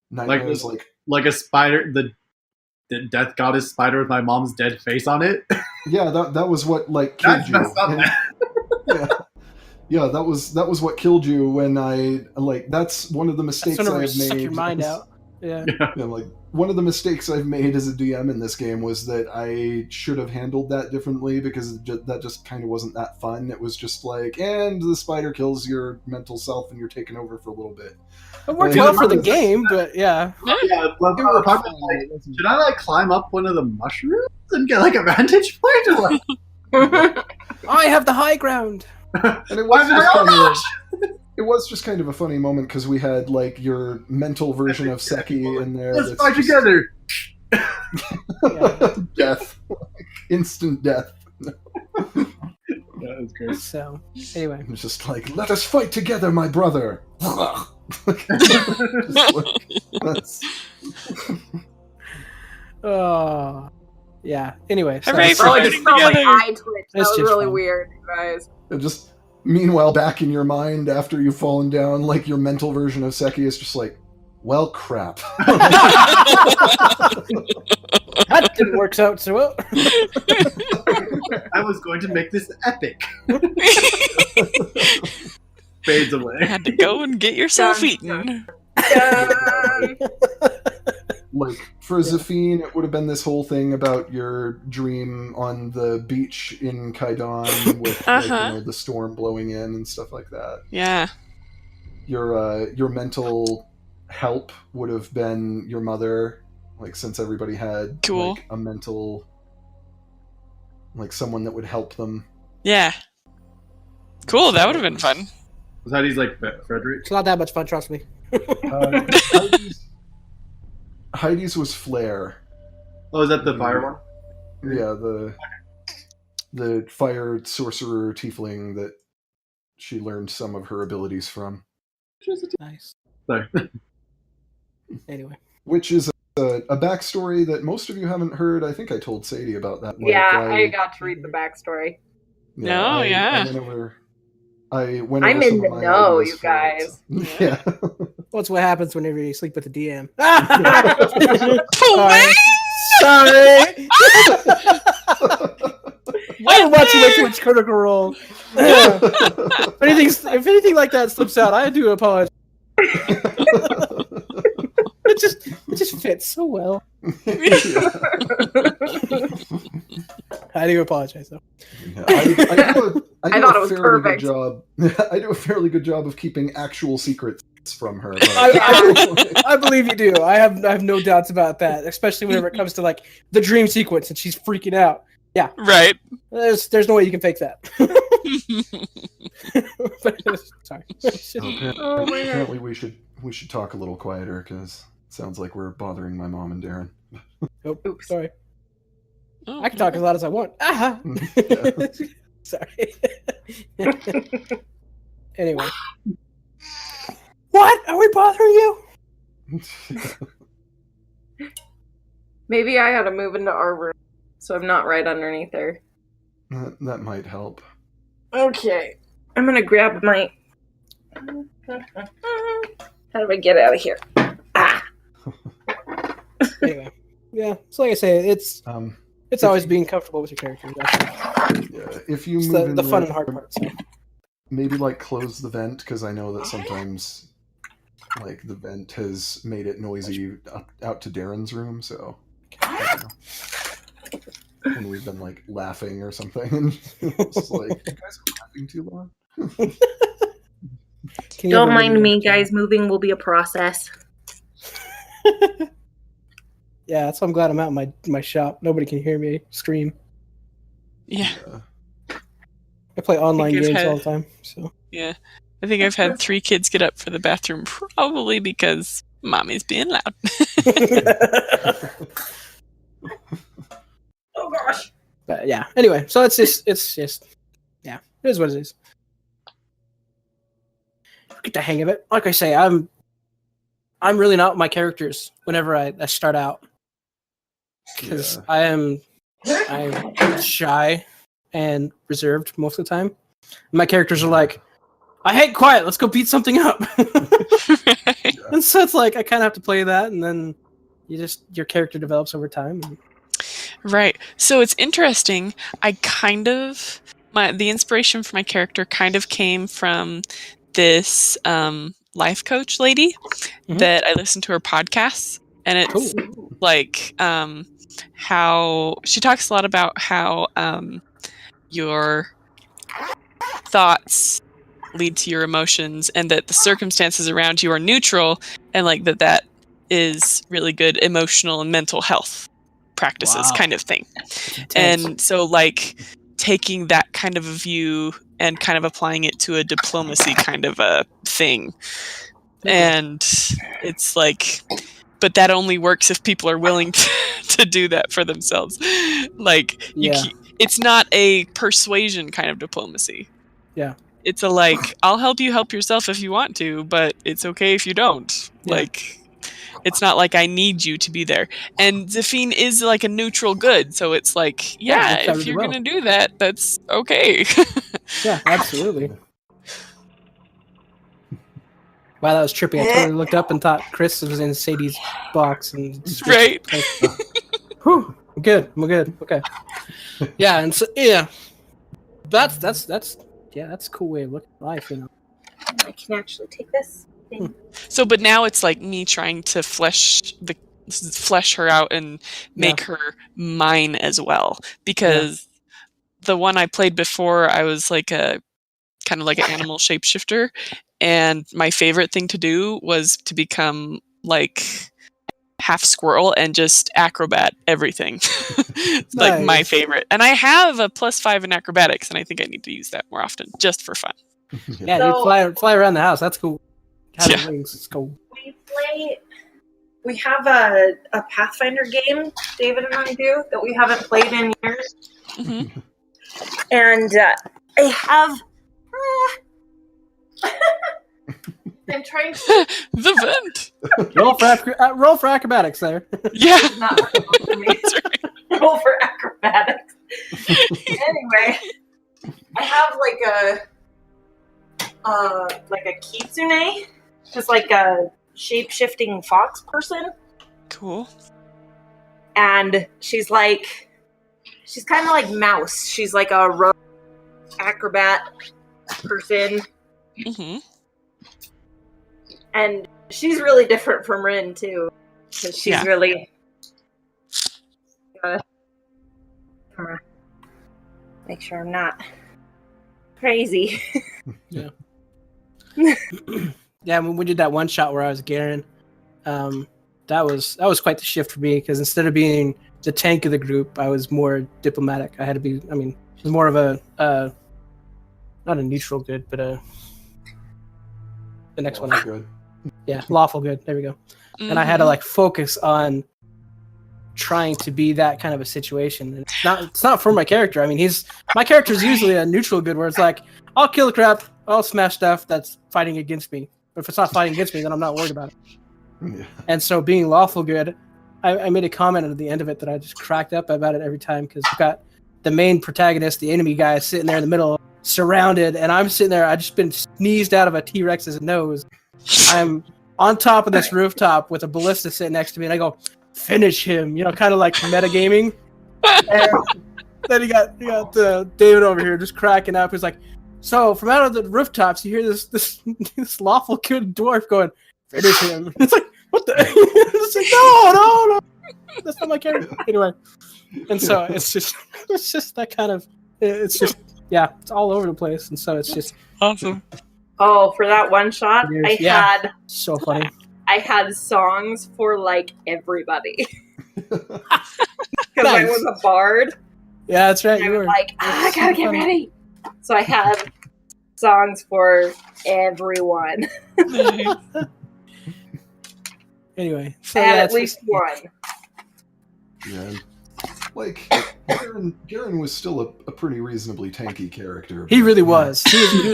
nightmares like a spider, the death goddess spider with my mom's dead face on it. Yeah, that was what like killed you. Yeah, that was what killed you when I like. That's one of the mistakes I've made. Suck your mind out. Yeah. Like one of the mistakes I've made as a DM in this game was that I should have handled that differently, because that just kind of wasn't that fun. It was just like, and the spider kills your mental self and you're taken over for a little bit. It worked well for the game, but yeah. Yeah, but should I like climb up one of the mushrooms and get like a vantage point? Or, like... I have the high ground. And it was just kind of a funny moment because we had like your mental version of Seki in there. Let's fight together. Death, instant death. That was great. So anyway, it's just like, let us fight together, my brother. Oh, yeah. Anyway, hooray for I fighting just felt my together. eye twitch. That It's was just really fun. weird, you guys. And just meanwhile, back in your mind after you've fallen down, like your mental version of Seki is just like, well, crap. That didn't work out so well. I was going to make this epic. Fades away. Had to go and get yourself eaten. Like, for Zafine, it would have been this whole thing about your dream on the beach in Kaidan with like, the storm blowing in and stuff like that. Yeah. Your mental help would have been your mother, like, since everybody had like a mental, like, someone that would help them. Yeah. Cool, that would have been fun. Was that he's like Frederick? It's not that much fun, trust me. Heidi's was Flare. Oh, is that the fire one? Yeah, the fire sorcerer tiefling that she learned some of her abilities from. Nice. Sorry. Anyway. Which is a backstory that most of you haven't heard. I think I told Sadie about that. I got to read the backstory. I went I'm over in some the of my know, ideas you for it. guys. Yeah. What's what happens whenever you sleep with the DM? Sorry. I'm watching way too much Critical Role. If anything like that slips out, I do apologize. It just fits so well. I do apologize though. Yeah, I thought it was perfect. I do a fairly good job of keeping actual secrets from her. But... I believe you do. I have no doubts about that, especially whenever it comes to like the dream sequence and she's freaking out. Yeah. Right. There's no way you can fake that. Sorry. Apparently we should talk a little quieter because it sounds like we're bothering my mom and Darren. Oops. Sorry. I can talk as loud as I want. Ah! Sorry. Anyway. What? Are we bothering you? Maybe I gotta move into our room so I'm not right underneath her. That might help. Okay. I'm gonna grab my How do I get out of here? Ah. Anyway, yeah. So like I say, it's always being comfortable with your character. Yeah, if you It's move in the fun there, and hard parts. maybe like close the vent, because I know that sometimes like the vent has made it noisy out to Darren's room, so I don't know. When we've been like laughing or something, and it's like, you guys are laughing too loud. Don't mind me, guys. Moving will be a process. Yeah, that's why I'm glad I'm out in my shop. Nobody can hear me scream. Yeah. I play online I've games had- all the time. So Yeah. I think I've had 3 kids get up for the bathroom, probably because mommy's being loud. Oh gosh. But yeah. Anyway, so it's just yeah, it is what it is. Get the hang of it. Like I say, I'm really not my characters whenever I start out, because I'm shy and reserved most of the time. My characters are like, I hate quiet. Let's go beat something up. And so it's like I kind of have to play that, and then your character develops over time. Right. So it's interesting. The inspiration for my character kind of came from this life coach lady that I listened to her podcasts, and it's like how she talks a lot about how your thoughts lead to your emotions, and that the circumstances around you are neutral, and like that is really good emotional and mental health practices kind of thing. And so like taking that kind of a view and kind of applying it to a diplomacy kind of a thing. And it's like, but that only works if people are willing to do that for themselves. Like it's not a persuasion kind of diplomacy. Yeah. It's a like, I'll help you help yourself if you want to, but it's okay if you don't. Yeah. Like, it's not like I need you to be there. And Zafine is like a neutral good, so it's like, if you're gonna do that, that's okay. Yeah, absolutely. Wow, that was trippy. I totally looked up and thought Chris was in Sadie's box, and right. Whew, I'm good. Okay. Yeah, and so that's a cool way of looking at life, you know. I can actually take this thing. So, but now it's like me trying to flesh her out and make her mine as well. Because the one I played before, I was like a kind of like an animal shapeshifter, and my favorite thing to do was to become like half squirrel and just acrobat everything. It's like my favorite. And I have a +5 in acrobatics, and I think I need to use that more often just for fun. Yeah, you fly around the house. That's cool. Having wings is cool. We have a Pathfinder game, David and I do, that we haven't played in years. Mm-hmm. And I have I'm trying to the vent. Roll for acrobatics there. Yeah. Not for me. Roll for acrobatics. Anyway, I have like a kitsune, just like a shape-shifting fox person. Cool. And she's kind of like Mouse. She's like a rogue acrobat person. Mm-hmm. And she's really different from Rin, too. Because she's really... make sure I'm not crazy. Yeah. Yeah, when we did that one shot where I was Garen, that was quite the shift for me, because instead of being the tank of the group, I was more diplomatic. I had to be, it was more of a, not a neutral good, but the next Lawful one. Good. Yeah, lawful good. There we go. Mm-hmm. And I had to like focus on trying to be that kind of a situation. And it's not for my character. My character's usually a neutral good, where it's like, I'll kill crap, I'll smash stuff that's fighting against me. But if it's not fighting against me, then I'm not worried about it. Yeah. And so being lawful good, I made a comment at the end of it that I just cracked up about it every time, because you've got the main protagonist, the enemy guy, sitting there in the middle surrounded, and I'm sitting there. I've just been sneezed out of a T-Rex's nose. I'm on top of this rooftop with a ballista sitting next to me, and I go, "Finish him!" Kind of like metagaming. And then you got David over here just cracking up. He's like, "So from out of the rooftops, you hear this lawful good dwarf going, 'Finish him!'" It's like, what the? It's like, no, that's not my character. Anyway, and so it's just that kind of. It's just it's all over the place, and so it's just Awesome. Oh, for that one shot, I had so funny. I had songs for like everybody because I was a bard. Yeah, that's right. I was like, I gotta get ready. So I had songs for everyone. Anyway, so I had at least one. Yeah. Like, Garen was still a pretty reasonably tanky character. He really was. He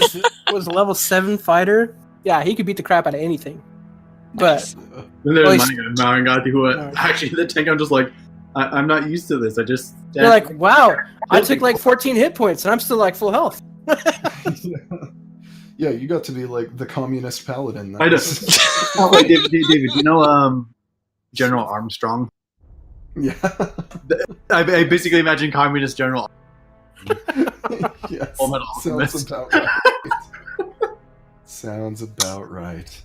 was a level 7 fighter. Yeah, he could beat the crap out of anything. But And there's my guy who actually the tank. I'm just like, I'm not used to this. I just you're like, wow, I took like 14 hit points and I'm still like full health. Yeah, you got to be like the communist paladin. I know. Oh, wait, David, you know General Armstrong? Yeah. I basically imagine communist general. Yes. Sounds about right. Sounds about right.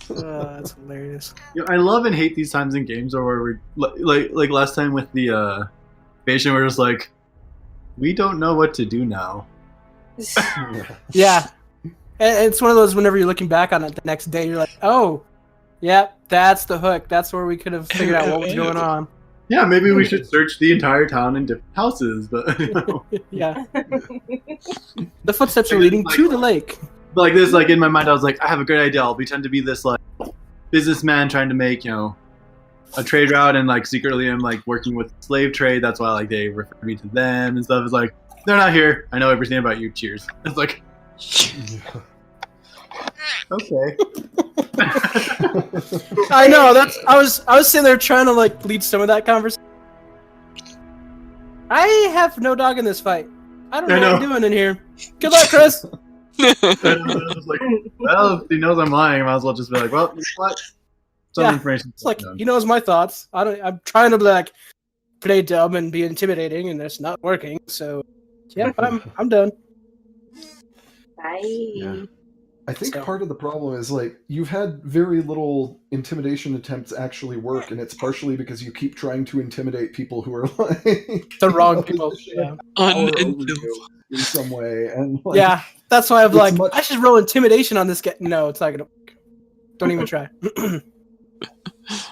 That's hilarious. I love and hate these times in games where we like last time with the patient, we're just like, we don't know what to do now. Yeah. And it's one of those whenever you're looking back on it the next day, you're like, oh, yeah, that's the hook. That's where we could have figured out what was going on. Yeah, maybe we should search the entire town in different houses, but Yeah. The footsteps are leading to the lake. Like this, like in my mind, I was like, I have a great idea. I'll pretend to be this like businessman trying to make a trade route, and like secretly I'm like working with slave trade. That's why like they refer me to them and stuff. It's like they're not here. I know everything about you. Cheers. It's like. Yeah. Okay. I know. I was sitting there trying to like lead some of that conversation. I have no dog in this fight. I don't know what I'm doing in here. Good luck, Chris. I was like, well, if he knows I'm lying, I might as well just be like, well, you know what? Some information. It's like he knows my thoughts. I'm trying to be like play dumb and be intimidating, and it's not working. So, yeah, I'm done. Bye. Yeah. I think part of the problem is like you've had very little intimidation attempts actually work, and it's partially because you keep trying to intimidate people who are like the wrong people. Yeah. In some way, and like, yeah, that's why I'm like, I should roll intimidation on this guy. No, it's not gonna work. Don't even try.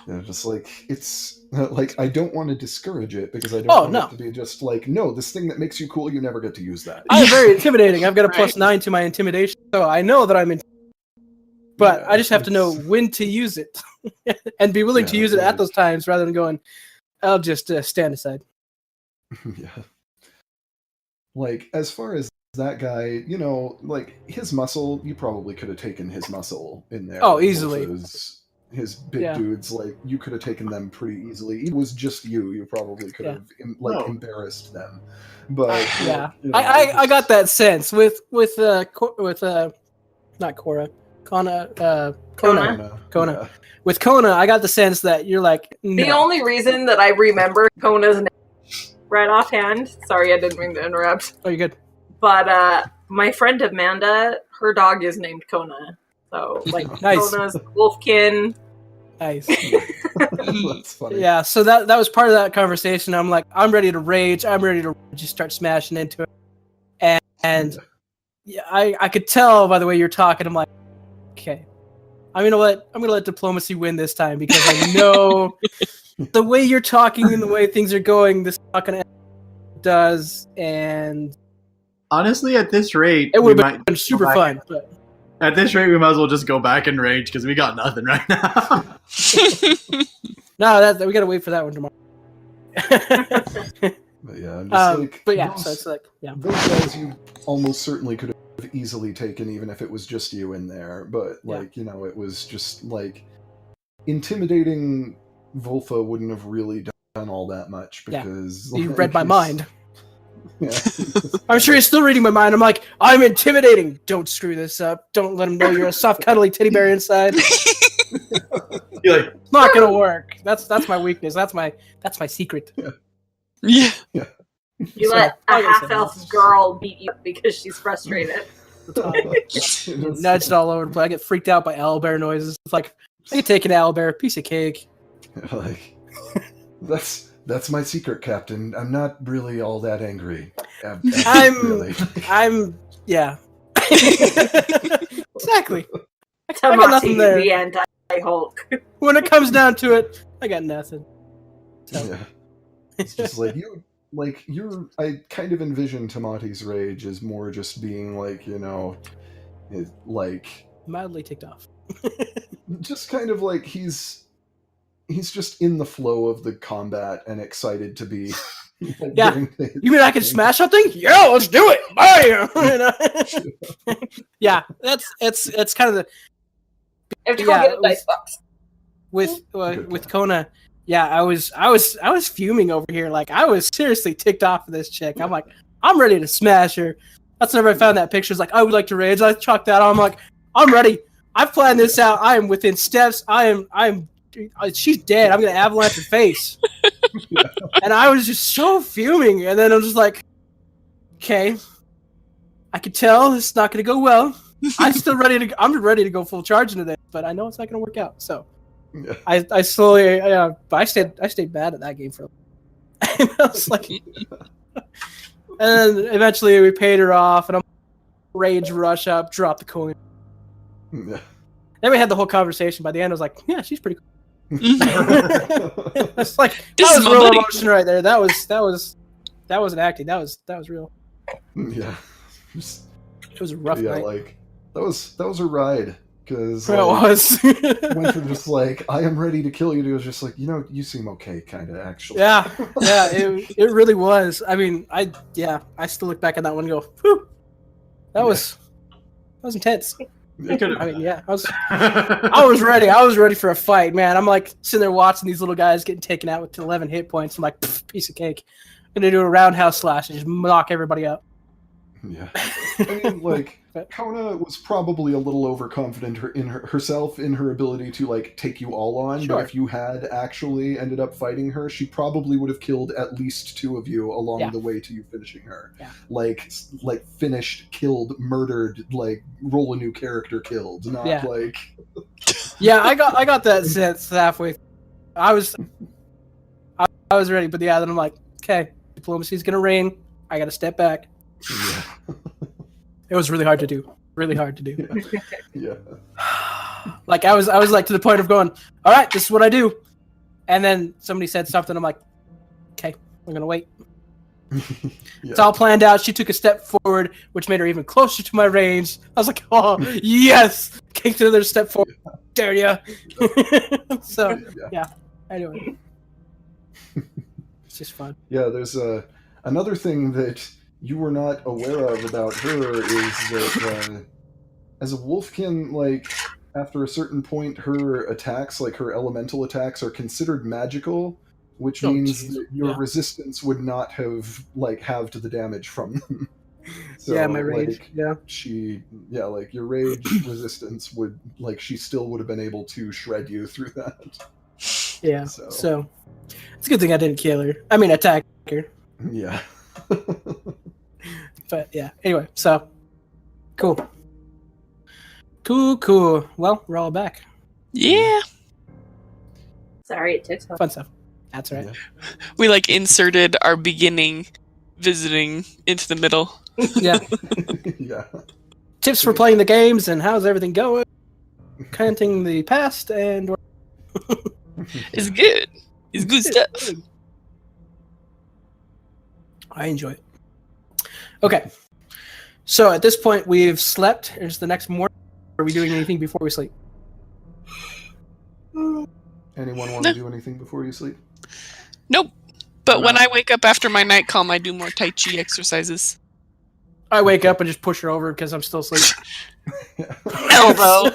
Yeah, just like it's like I don't want to discourage it because I don't want it to be just like, no, this thing that makes you cool, you never get to use that. I'm very intimidating. I've got a +9 to my intimidation, so I know that I'm but I just have to know when to use it and be willing to use it at those times rather than going, I'll just stand aside. Yeah. Like, as far as that guy, like, his muscle, you probably could have taken his muscle in there. Oh, easily. His big dudes, like, you could have taken them pretty easily. It was just you probably could have, embarrassed them. But, yeah. I got that sense with not Cora. Kona. Yeah. With Kona, I got the sense that you're like, no. The only reason that I remember Kona's name right offhand, sorry, I didn't mean to interrupt. Oh, you're good. But my friend Amanda, her dog is named Kona. So, like, nice. Kona's wolfkin. Nice. That's funny. Yeah, so that was part of that conversation. I'm like, I'm ready to rage. I'm ready to just start smashing into it. And yeah, I could tell by the way you're talking. I'm like, okay, I'm gonna let diplomacy win this time because I know the way you're talking and the way things are going, this is not gonna end does. And honestly, at this rate, it would have been super fun. But at this rate, we might as well just go back and rage because we got nothing right now. No, we gotta wait for that one tomorrow. But yeah, I'm just like, but yeah, so it's like, yeah, those guys you almost certainly could have easily taken, even if it was just you in there. But like, it was just like intimidating. Volfa wouldn't have really done all that much because you read my mind. Yeah. I'm sure he's still reading my mind. I'm like, I'm intimidating. Don't screw this up. Don't let him know you're a soft, cuddly teddy bear inside. You're like, It's not gonna work. That's my weakness. That's my secret. Yeah. You So, let a like I said, half-elf girl beat you up because she's frustrated. nudged all over the place. I get freaked out by owlbear noises. It's like, I can take an owlbear, piece of cake. Like, that's my secret, Captain. I'm not really all that angry. Yeah. Exactly. I got nothing there. The anti-Hulk. When it comes down to it, I got nothing. So. Yeah. It's just like I kind of envision Tomate's rage as more just being like, Mildly ticked off. just kind of like he's just in the flow of the combat and excited to be. Yeah. You mean I can smash something? Yeah, let's do it. Bam! Yeah, it's kind of the. I have to go get a dice box. With Kona. Yeah, I was fuming over here. Like, I was seriously ticked off of this chick. I'm like, I'm ready to smash her. That's whenever I found that picture. It's like, I would like to rage. I chalked that on. I'm like, I'm ready. I've planned this out. I am within steps. She's dead. I'm gonna avalanche her face. And I was just so fuming. And then I'm just like, okay, I could tell it's not gonna go well. I'm ready to go full charge into this, but I know it's not gonna work out. So. Yeah. I slowly, I stayed bad at that game for. And I was like, and then eventually we paid her off, and I'm rage rush up, drop the coin. Yeah. Then we had the whole conversation. By the end, I was like, yeah, she's pretty cool. It's like that was real emotion right there. That wasn't acting. That was real. Yeah. It was a rough night. Like that was a ride. Because it was. went from just like, I am ready to kill you, to just like, you seem okay, kind of, actually. Yeah, it really was. I mean, I still look back at that one and go, whew, that was intense. I mean, yeah, I was ready. I was ready for a fight, man. I'm like sitting there watching these little guys getting taken out with 11 hit points. I'm like, piece of cake. I'm gonna do a roundhouse slash and just knock everybody up. Yeah. I mean, like, Kona was probably a little overconfident in herself in her ability to, like, take you all on, Sure. but if you had actually ended up fighting her, she probably would have killed at least 2 of you along the way to you finishing her. Yeah. Like finished, killed, murdered, like, roll a new character killed, not like... Yeah, I got that sense halfway. I was ready, but then I'm like, okay, diplomacy's gonna reign. I gotta step back. Yeah. It was really hard to do. Really hard to do. Yeah. Like I was like to the point of going, all right, this is what I do. And then somebody said something. I'm like, okay, we're gonna wait. It's all planned out. She took a step forward, which made her even closer to my range. I was like, oh yes, kicked another step forward. Dare ya? So yeah. Anyway, it's just fun. Yeah, there's another thing that you were not aware of about her is that as a wolfkin, like, after a certain point, her attacks, like her elemental attacks, are considered magical, which means that your resistance would not have halved the damage from them. So, my rage. Like your rage resistance would, she still would have been able to shred you through that. Yeah. So it's a good thing I didn't kill her. I mean, attack her. Yeah. But yeah, anyway, so cool. Well, we're all back. Yeah. Sorry, it took so Fun stuff. That's right. Yeah. We inserted our beginning visiting into the middle. Yeah. Yeah. Tips for playing the games and how's everything going? Counting the past and It's good. It's good stuff. I enjoy it. Okay. So at this point, we've slept. It's the next morning. Are we doing anything before we sleep? Anyone want to do anything before you sleep? Nope. But when I wake up after my night calm, I do more Tai Chi exercises. I wake up and just push her over because I'm still asleep. Elbow.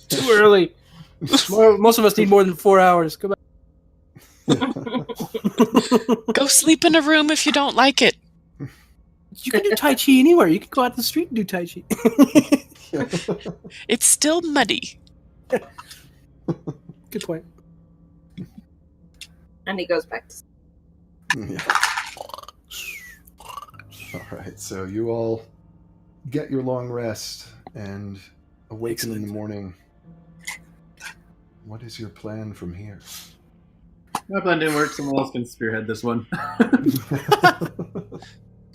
Too early. Most of us need more than 4 hours. Go back. Go sleep in a room if you don't like it. You can do Tai Chi anywhere. You can go out the street and do Tai Chi. It's still muddy. Good point. And he goes back to sleep. Yeah. All right, so you all get your long rest and awaken in the morning. What is your plan from here? My plan didn't work. Someone else can spearhead this one.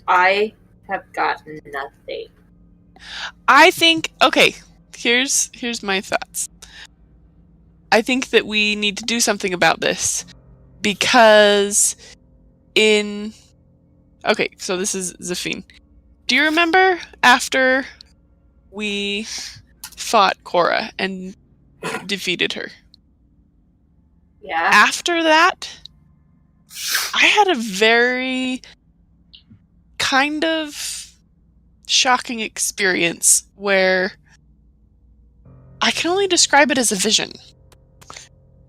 I have gotten nothing. I think okay, here's my thoughts. I think that we need to do something about this because okay, so this is Zafine. Do you remember after we fought Cora and defeated her? Yeah. After that, I had a very kind of shocking experience where I can only describe it as a vision.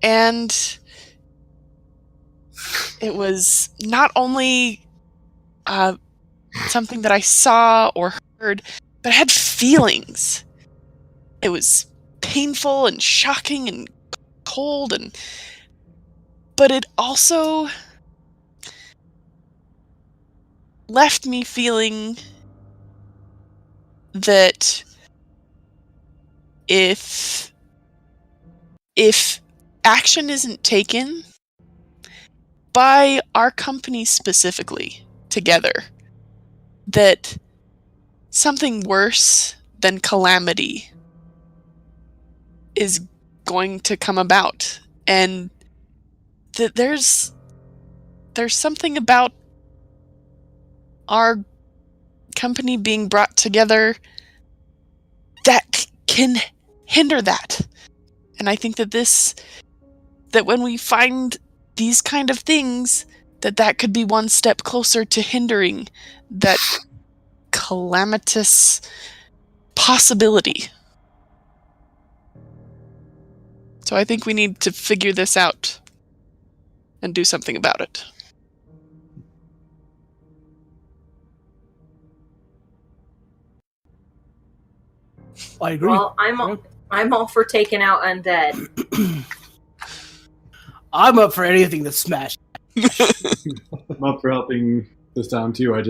And it was not only something that I saw or heard, but I had feelings. It was painful and shocking and cold, but it also left me feeling that if action isn't taken by our company specifically together, that something worse than calamity is going to come about, and that there's something about our company being brought together that can hinder that. And I think that when we find these kind of things, that could be one step closer to hindering that calamitous possibility. So I think we need to figure this out and do something about it. I agree. Well, I'm all for taking out undead. I'm up for anything that's smashed. I'm up for helping this town too. I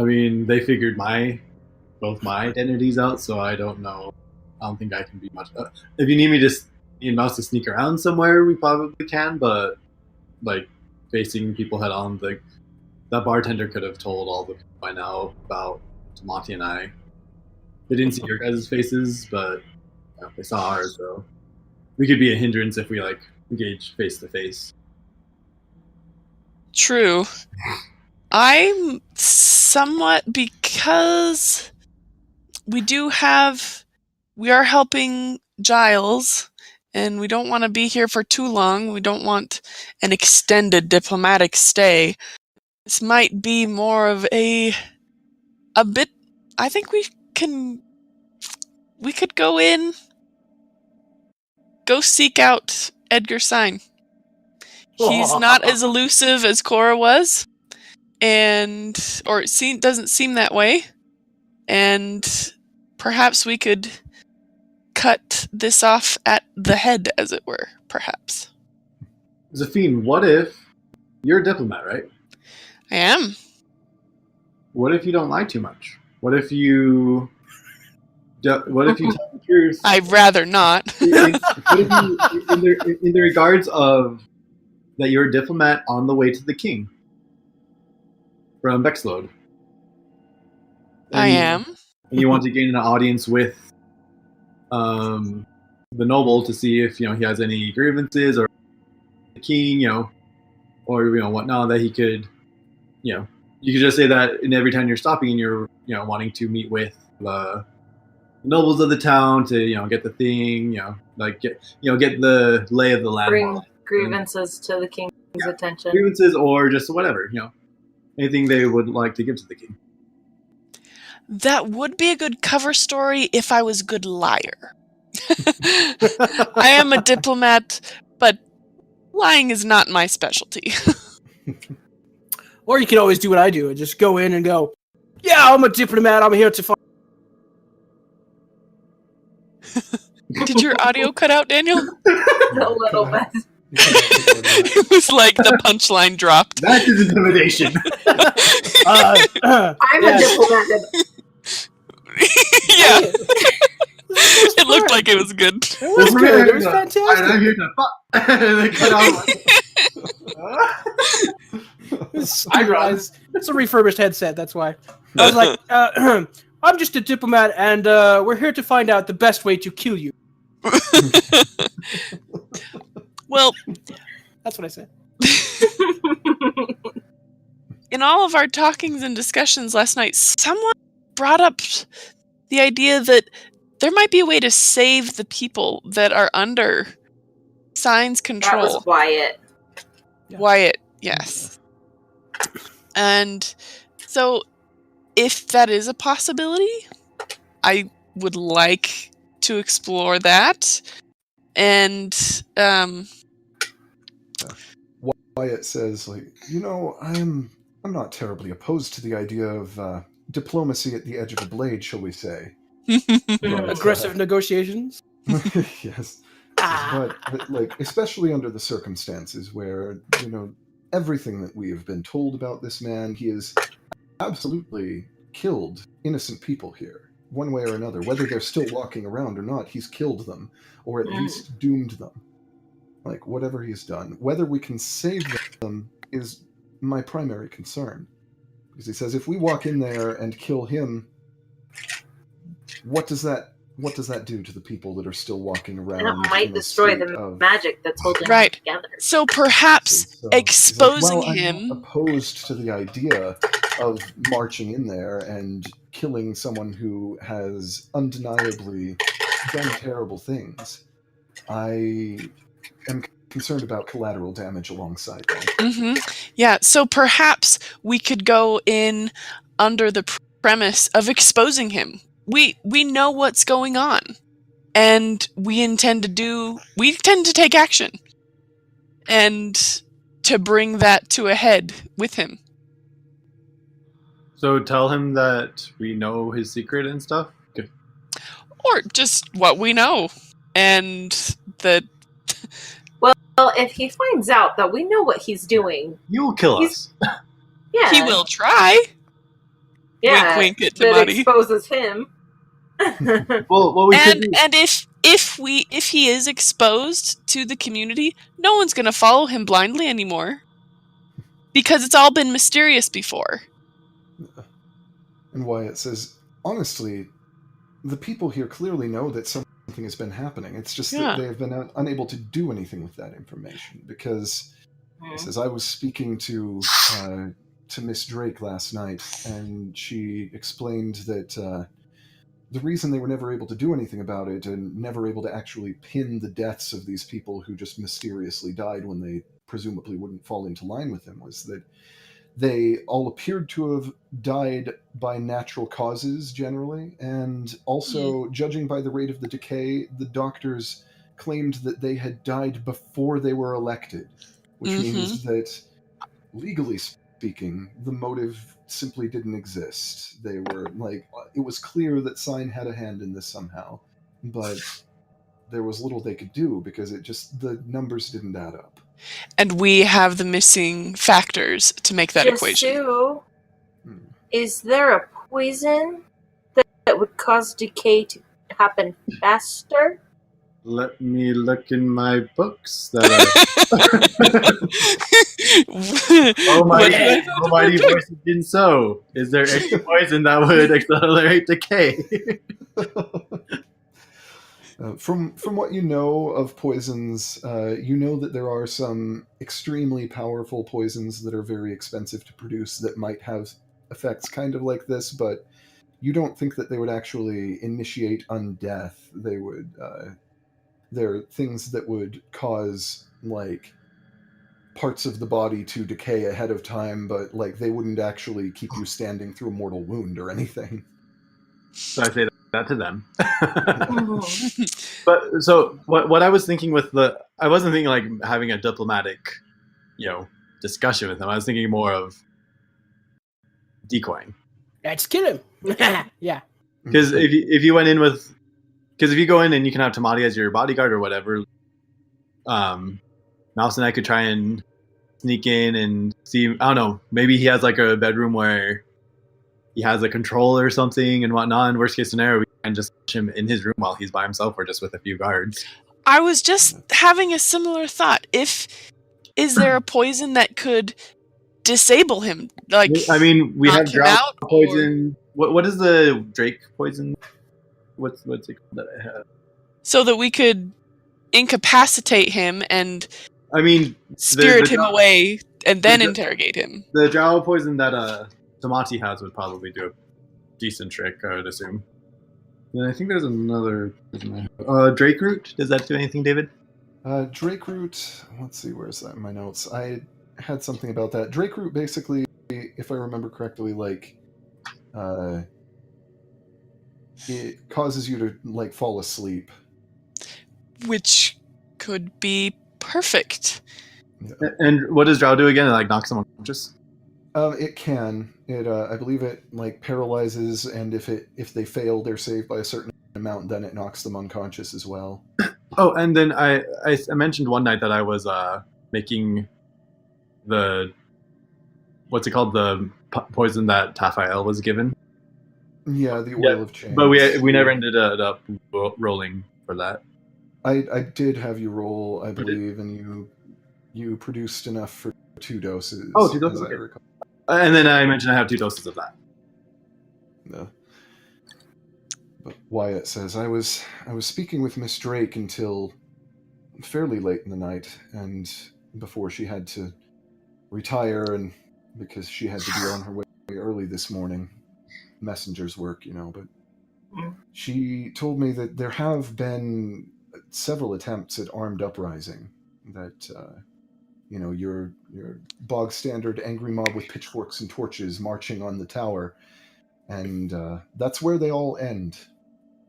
mean, they figured both my identities out, so I don't know. I don't think I can be much. If you need me me and Mouse to sneak around somewhere, we probably can. But like facing people head on, that bartender could have told all the people by now about Monty and I. They didn't see your guys' faces, but they saw ours. So we could be a hindrance if we engage face to face. True. I'm somewhat, because we are helping Giles, and we don't want to be here for too long. We don't want an extended diplomatic stay. This might be more of a bit. I think we could go seek out Edgar Sign. He's not as elusive as Cora was, or it doesn't seem that way. And perhaps we could cut this off at the head, as it were, perhaps. Zafine, what if you're a diplomat, right? I am. What if you don't lie too much? What if you tell the truth? I'd rather not. in the regards of that you're a diplomat on the way to the king from Bexlode. I am. And you want to gain an audience with the noble to see if he has any grievances, or the king, or whatnot, that he could, you could just say that in every town you're stopping and you're wanting to meet with the nobles of the town to get the thing, get the lay of the land. Bring grievances to the king's attention. Grievances, or just whatever, anything they would like to give to the king. That would be a good cover story if I was a good liar. I am a diplomat, but Lying is not my specialty. Or you can always do what I do and just go in and go, yeah, I'm a diplomat. I'm here to find. Did your audio cut out, Daniel? A little bit. It was like the punchline dropped. That is intimidation. I'm a diplomat. Yeah. It looked like it was good. It was good. It was fantastic. I'm here to fuck. And they cut out. It's a refurbished headset, that's why. I was like, I'm just a diplomat, and we're here to find out the best way to kill you. Well, that's what I said. In all of our talkings and discussions last night, someone brought up the idea that there might be a way to save the people that are under Sign's control. That was Wyatt. Yeah. Wyatt, yes. And so, if that is a possibility, I would like to explore that. And, Wyatt says, like, I'm not terribly opposed to the idea of diplomacy at the edge of a blade, shall we say. But, aggressive negotiations? Yes. But, like, especially under the circumstances where, everything that we have been told about this man, he has absolutely killed innocent people here, one way or another. Whether they're still walking around or not, he's killed them, or at least doomed them. Like, whatever he's done. Whether we can save them is my primary concern. Because he says, if we walk in there and kill him, what does that do to the people that are still walking around? And it might destroy the magic that's holding them together. So perhaps exposing him... I'm not opposed to the idea of marching in there and killing someone who has undeniably done terrible things. I am concerned about collateral damage alongside that. Mm-hmm. Yeah, so perhaps we could go in under the premise of exposing him. We know what's going on, and we intend to take action, and to bring that to a head with him. So tell him that we know his secret and stuff? Okay. Or just what we know, and that... Well, if he finds out that we know what he's doing... You'll kill us. Yeah. He will try. Yeah, wink, wink at that Tamati. exposes him. Well, what we could do... And if he is exposed to the community, no one's going to follow him blindly anymore, because it's all been mysterious before. And Wyatt says, honestly, the people here clearly know that something has been happening. It's just that they have been unable to do anything with that information, because he says, I was speaking to Miss Drake last night, and she explained that the reason they were never able to do anything about it and never able to actually pin the deaths of these people who just mysteriously died when they presumably wouldn't fall into line with them was that they all appeared to have died by natural causes generally, and also, judging by the rate of the decay, the doctors claimed that they had died before they were elected, which means that, legally speaking, the motive simply didn't exist. They were, like, it was clear that Sign had a hand in this somehow, but there was little they could do because the numbers didn't add up. And we have the missing factors to make that equation. Is there a poison that would cause decay to happen faster? Let me look in my books. Almighty voice didn't so. Is there any poison that would accelerate decay? From what you know of poisons, you know that there are some extremely powerful poisons that are very expensive to produce that might have effects kind of like this, but you don't think that they would actually initiate undeath. They would... they're things that would cause, like, parts of the body to decay ahead of time, but, like, they wouldn't actually keep you standing through a mortal wound or anything. So I say that to them. But so what I was thinking with I wasn't thinking like having a diplomatic, discussion with them. I was thinking more of decoying. Let's kill him. Yeah. Because if you went in with, because if you go in and you can have Tamati as your bodyguard or whatever, Mouse and I could try and sneak in and see. I don't know. Maybe he has like a bedroom where he has a control or something and whatnot. In worst case scenario, we can just push him in his room while he's by himself or just with a few guards. I was just having a similar thought. Is there a poison that could disable him? Like, I mean, we have knock him drought out, poison. What is the Drake poison? What's it called that I have? so that we could incapacitate him and I mean, spirit him away and then interrogate him. The drow poison that Tamati has would probably do a decent trick, I would assume. And I think there's another poison I have. Drake root. Does that do anything, David? Drake root. Let's see, where's that in my notes? I had something about that. Drake root basically, if I remember correctly, like it causes you to like fall asleep, Which could be perfect. Yeah. And what does drow do again? It like knocks someone unconscious? It can. It I believe it like paralyzes, and if they fail their save by a certain amount, then it knocks them unconscious as well. Oh, and then I mentioned one night that I was making the what's it called, the poison that Taphael was given. Yeah, the oil of change. But we never ended up rolling for that. I did have you roll, I believe, and you produced enough for 2 doses. Oh, 2 doses. as I Okay. recall. And then I mentioned I have 2 doses of that. No. But Wyatt says, I was speaking with Miss Drake until fairly late in the night, and before she had to retire, and because she had to be on her way early this morning. Messenger's work, but she told me that there have been several attempts at armed uprising, that your bog standard angry mob with pitchforks and torches marching on the tower, and that's where they all end.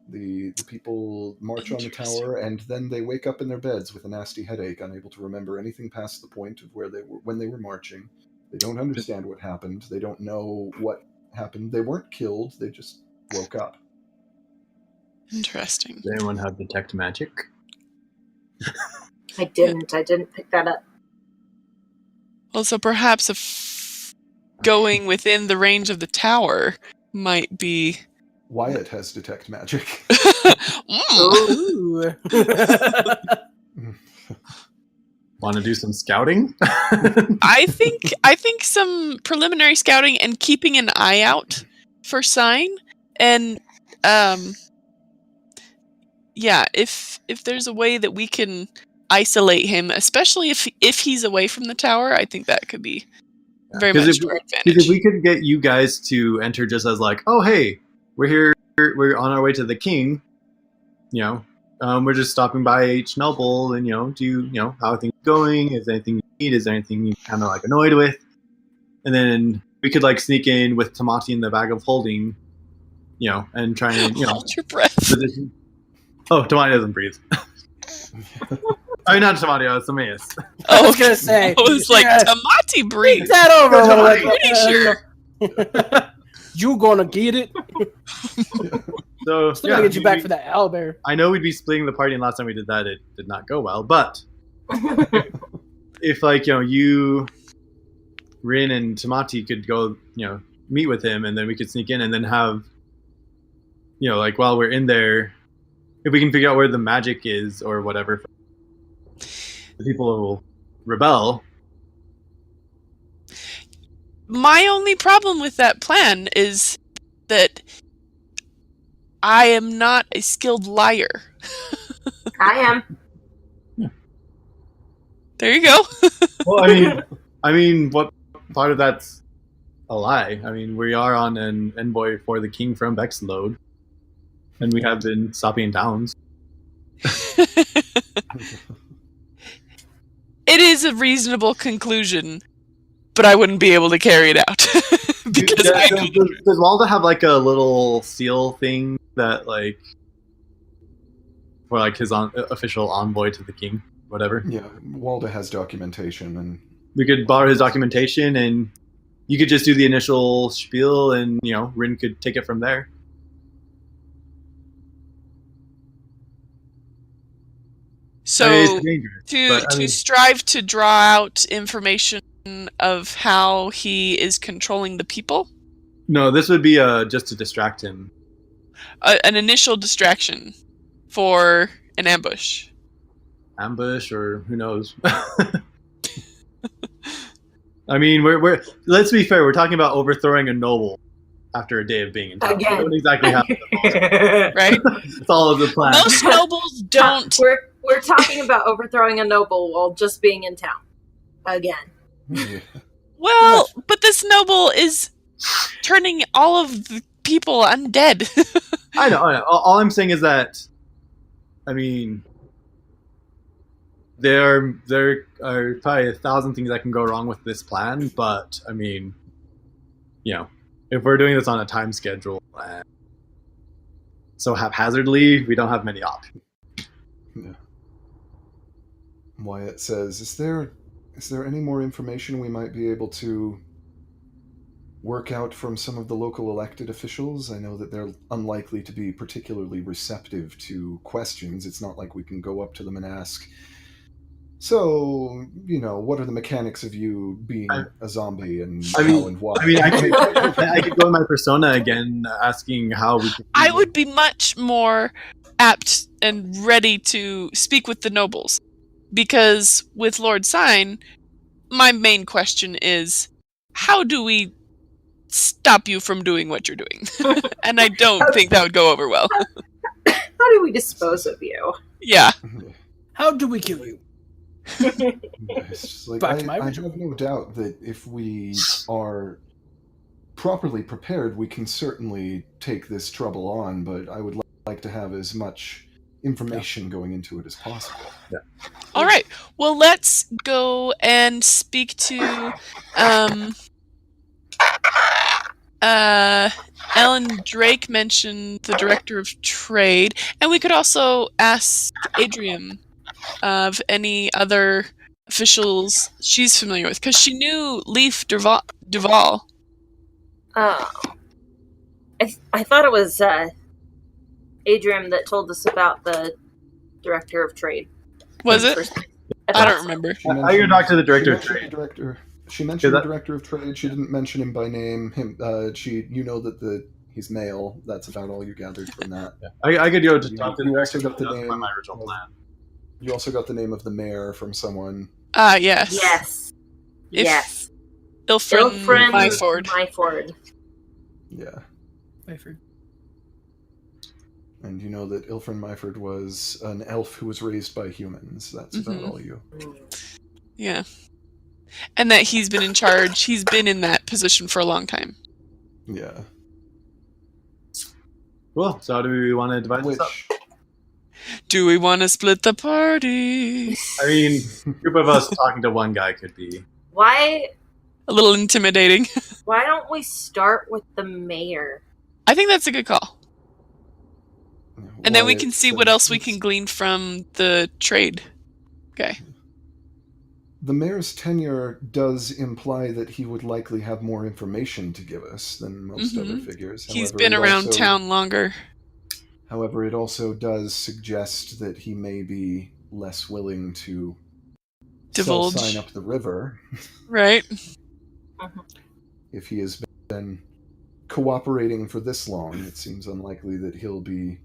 The people march on the tower, and then they wake up in their beds with a nasty headache, unable to remember anything past the point of where they were when they were marching. They don't understand what happened. They don't know what happened. They weren't killed. They just woke up. Interesting. Does anyone have detect magic? I didn't pick that up. Well, so perhaps going within the range of the tower might be... Wyatt has detect magic. Ooh. Want to do some scouting? I think some preliminary scouting and keeping an eye out for sign, and if there's a way that we can isolate him, especially if he's away from the tower, I think that could be very much to our Because advantage. if we could get you guys to enter just as like, oh hey, we're here, we're on our way to the king, we're just stopping by H Noble, and how are things going? Is there anything you need? Is there anything you're kind of like annoyed with? And then we could like sneak in with Tamati in the bag of holding, and try and Hold your breath. position. Oh, Tamati doesn't breathe. I mean, not Tamati, it's Amias. I was gonna say. I was like, yeah, Tamati breathe. take that over. Go, like, Pretty sure. You gonna get it? So Still gonna get you back for that owlbear. I know we'd be splitting the party, and last time we did that, it did not go well. But if you, Rin, and Tamati could go, meet with him, and then we could sneak in, and then have, while we're in there, if we can figure out where the magic is or whatever, the people will rebel. My only problem with that plan is that I am not a skilled liar. I am. There you go. Well, I mean, what part of that's a lie? I mean, we are on an envoy for the king from Bexlode, and we have been stopping in towns. It is a reasonable conclusion, but I wouldn't be able to carry it out. Because I know Does Walda have like a little seal thing that like for like his official envoy to the king, whatever. Yeah, Walda has documentation, and We could borrow his documentation, and you could just do the initial spiel, and Rin could take it from there. So I mean, it's dangerous, but, to strive to draw out information of how he is controlling the people? No, this would be just to distract him. An initial distraction for an ambush. Ambush, or who knows? I mean, we're let's be fair. We're talking about overthrowing a noble after a day of being in town. Again. We don't exactly have Right? it's all of the plan. Most nobles don't. We're talking about overthrowing a noble while just being in town. Again. yeah, Well, but this noble is turning all of the people undead. I know. All I'm saying is that, I mean, there are probably 1,000 things that can go wrong with this plan, but I mean, if we're doing this on a time schedule so haphazardly, we don't have many options. yeah. Wyatt says, "Is there any more information we might be able to work out from some of the local elected officials? I know that they're unlikely to be particularly receptive to questions. It's not like we can go up to them and ask, so, what are the mechanics of you being a zombie, and how and why?" I mean, I could go in my persona again, asking how we could. I would be much more apt and ready to speak with the nobles. Because with Lord Sign, my main question is, how do we stop you from doing what you're doing? And I don't think that would go over well. How do we dispose of you? Yeah. How do we kill you? It's just like, Back to my I original. have no doubt that if we are properly prepared, we can certainly take this trouble on, but I would like to have as much information going into it as possible. Yeah. All right. Well, let's go and speak to Ellen Drake mentioned the director of trade, and we could also ask Adrian of any other officials she's familiar with, because she knew Leaf Duval. Oh. I thought it was Adrian that told us about the director of trade. Was it? I don't remember. I can talk to the director of trade. She mentioned the director of trade. She didn't mention him by name. You know that he's male. That's about all you gathered from that. Yeah. I could go to talk to the You also director. got the That's name. my original plan. You also got the name of the mayor from someone. Yes. Yes. If Yes. Ilfrin Myford. Myford. Yeah. Myford. And you know that Ilfrin Myford was an elf who was raised by humans. That's about all you. Yeah. And that he's been in charge. He's been in that position for a long time. Yeah. Cool. So how do we want to divide this up? Do we want to split the party? I mean, a group of us talking to one guy could be. Why A little intimidating. why don't we start with the mayor? I think that's a good call. And then we Wyatt can see said- what else we can glean from the trade. Okay. The mayor's tenure does imply that he would likely have more information to give us than most other figures. He's However, been it around also- town longer. However, it also does suggest that he may be less willing to Divulge. sign up the river Right? if he has been cooperating for this long. It seems unlikely that he'll be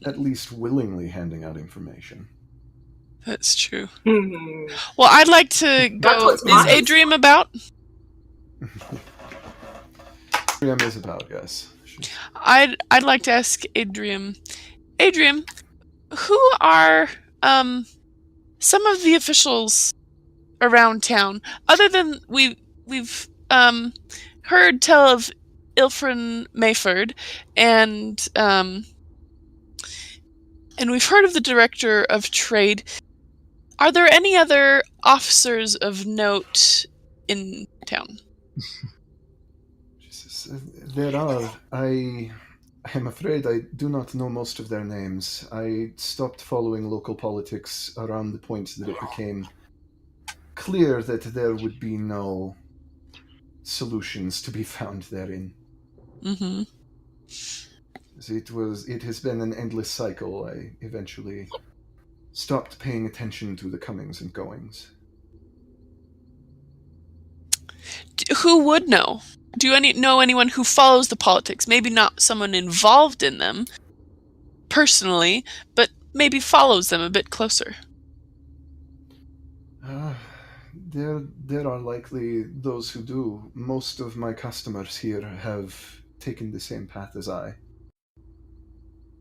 at least willingly handing out information. That's true. Well, I'd like to That's go. what's Is mine. Adrian about? Graham is about, yes. I'd like to ask Adrian. Adrian, who are some of the officials around town, other than we've heard tell of Ilfrin Mayford, and we've heard of the director of trade. Are there any other officers of note in town? There are. I I'm afraid I do not know most of their names. I stopped following local politics around the point that it became clear that there would be no solutions to be found therein. Mm-hmm. It has been an endless cycle. I eventually stopped paying attention to the comings and goings. Who would know? Do you know anyone who follows the politics? Maybe not someone involved in them personally, but maybe follows them a bit closer. There are likely those who do. Most of my customers here have taken the same path as I.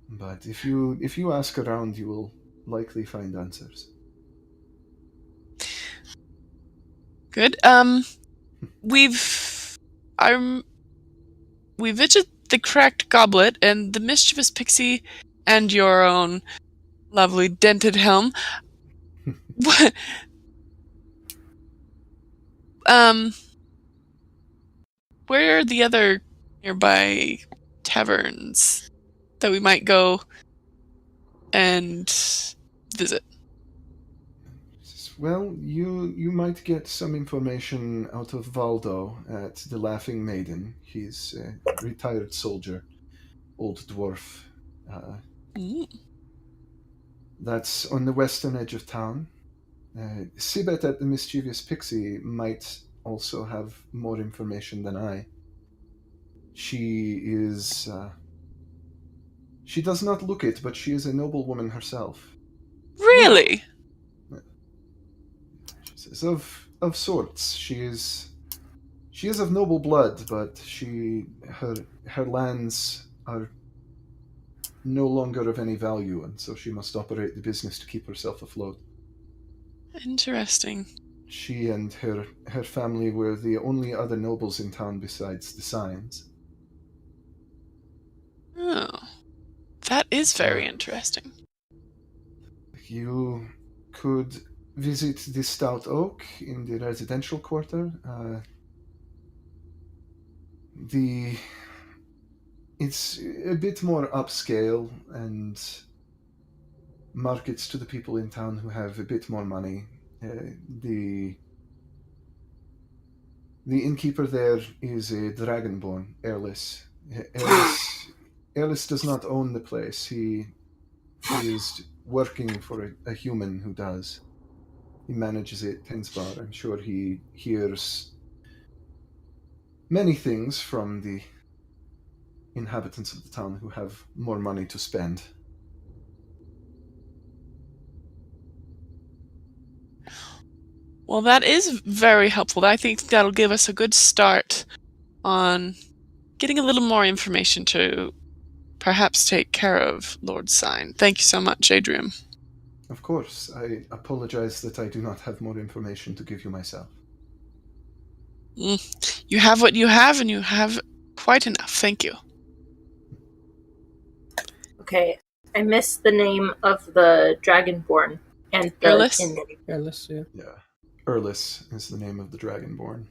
But if you ask around, you will likely find answers. Good. We've visited the cracked goblet and the mischievous pixie and your own lovely dented helm. What? Where are the other nearby taverns that we might go and visit? Well, you might get some information out of Valdo at the Laughing Maiden. He's a retired soldier, old dwarf. That's on the western edge of town. Sibet at the Mischievous Pixie might also have more information than I. She is... she does not look it, but she is a noble woman herself. Really? She's of sorts. She is of noble blood, but her lands are no longer of any value, and so she must operate the business to keep herself afloat. Interesting. She and her family were the only other nobles in town besides the Signs. Oh, that is very interesting. You could visit the Stout Oak in the residential quarter. It's a bit more upscale and markets to the people in town who have a bit more money. The innkeeper there is a dragonborn, Erlis. Erlis does not own the place. He is working for a human who does. He manages it, Tinsbar. I'm sure he hears many things from the inhabitants of the town who have more money to spend. Well, that is very helpful. I think that'll give us a good start on getting a little more information to perhaps take care of Lord Sign. Thank you so much, Adrian. Of course, I apologize that I do not have more information to give you myself. You have what you have, and you have quite enough. Thank you. Okay, I missed the name of the Dragonborn and the Erlis? Careless, yeah. Yeah. Erlis is the name of the Dragonborn.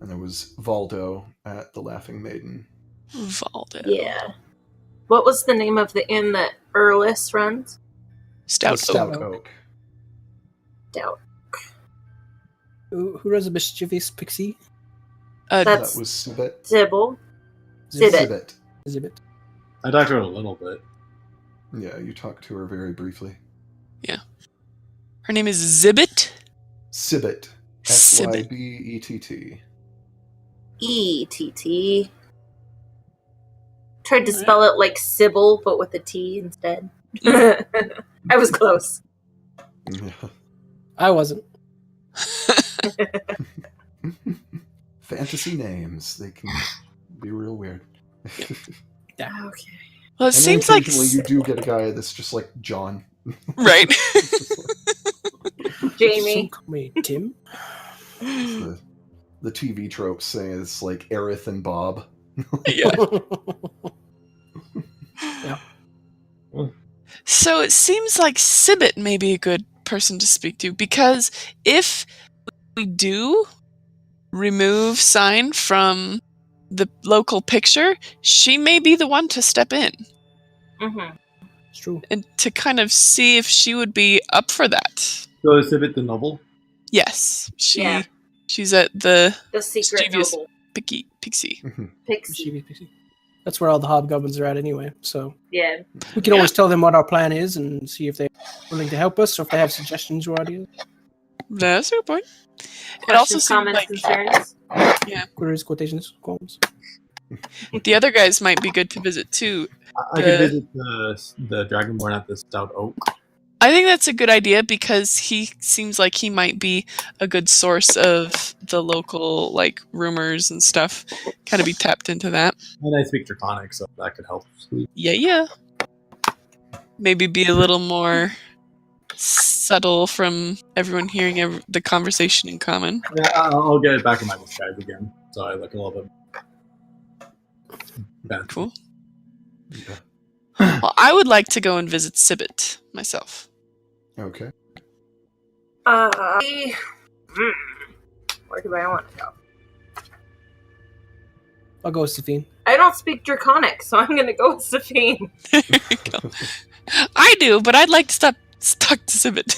And there was Valdo at the Laughing Maiden. Valdo. Yeah. What was the name of the inn that Erlis runs? Stout Stout Oak. Oak. Doubt. Who runs a mischievous pixie? That's That was Sibet. Zibble. Zibet. Sibet. Zibit. I talked to her a little bit. Yeah, you talked to her very briefly. Her name is Zibit. Sibet. Sibet. Sybett. E-T-T. Tried to spell it like Sybil, but with a T instead. I was close. Yeah. I wasn't. Fantasy names. They can be real weird. Okay. Well, it And seems then like occasionally you do get a guy that's just like John. right. Jamie. So call me Tim. the TV tropes saying it's like Aerith and Bob. Yeah. Yeah. So it seems like Sibit may be a good person to speak to, because if we do remove Sign from the local picture, she may be the one to step in Mm-hmm. It's true. and to kind of see if she would be up for that. So is Sibit the noble? Yes, Yeah. she's at the The secret Mischievous noble Pixie. pixie. Mischievous pixie. That's where all the hobgoblins are at anyway. So Yeah. we can always tell them what our plan is and see if they're willing to help us or if they have suggestions or ideas. That's a good point. It also Questions, seemed comments, like concerns. Queries, quotations, qualms. the other guys might be good to visit too. I could visit the Dragonborn at the Stout Oak. I think that's a good idea because he seems like he might be a good source of the local like rumors and stuff. Kind of be tapped into that. And I speak Draconic, so that could help. Yeah. Maybe be a little more subtle from everyone hearing the conversation in common. Yeah, I'll get it back in my disguise again, so I look a little bit fancy. Cool. Well, I would like to go and visit Sibit myself. Okay. Where do I want to go? I'll go with Safine. I don't speak Draconic, so I'm going to go with Safine. There you go. I do, but I'd like to talk to Sibit.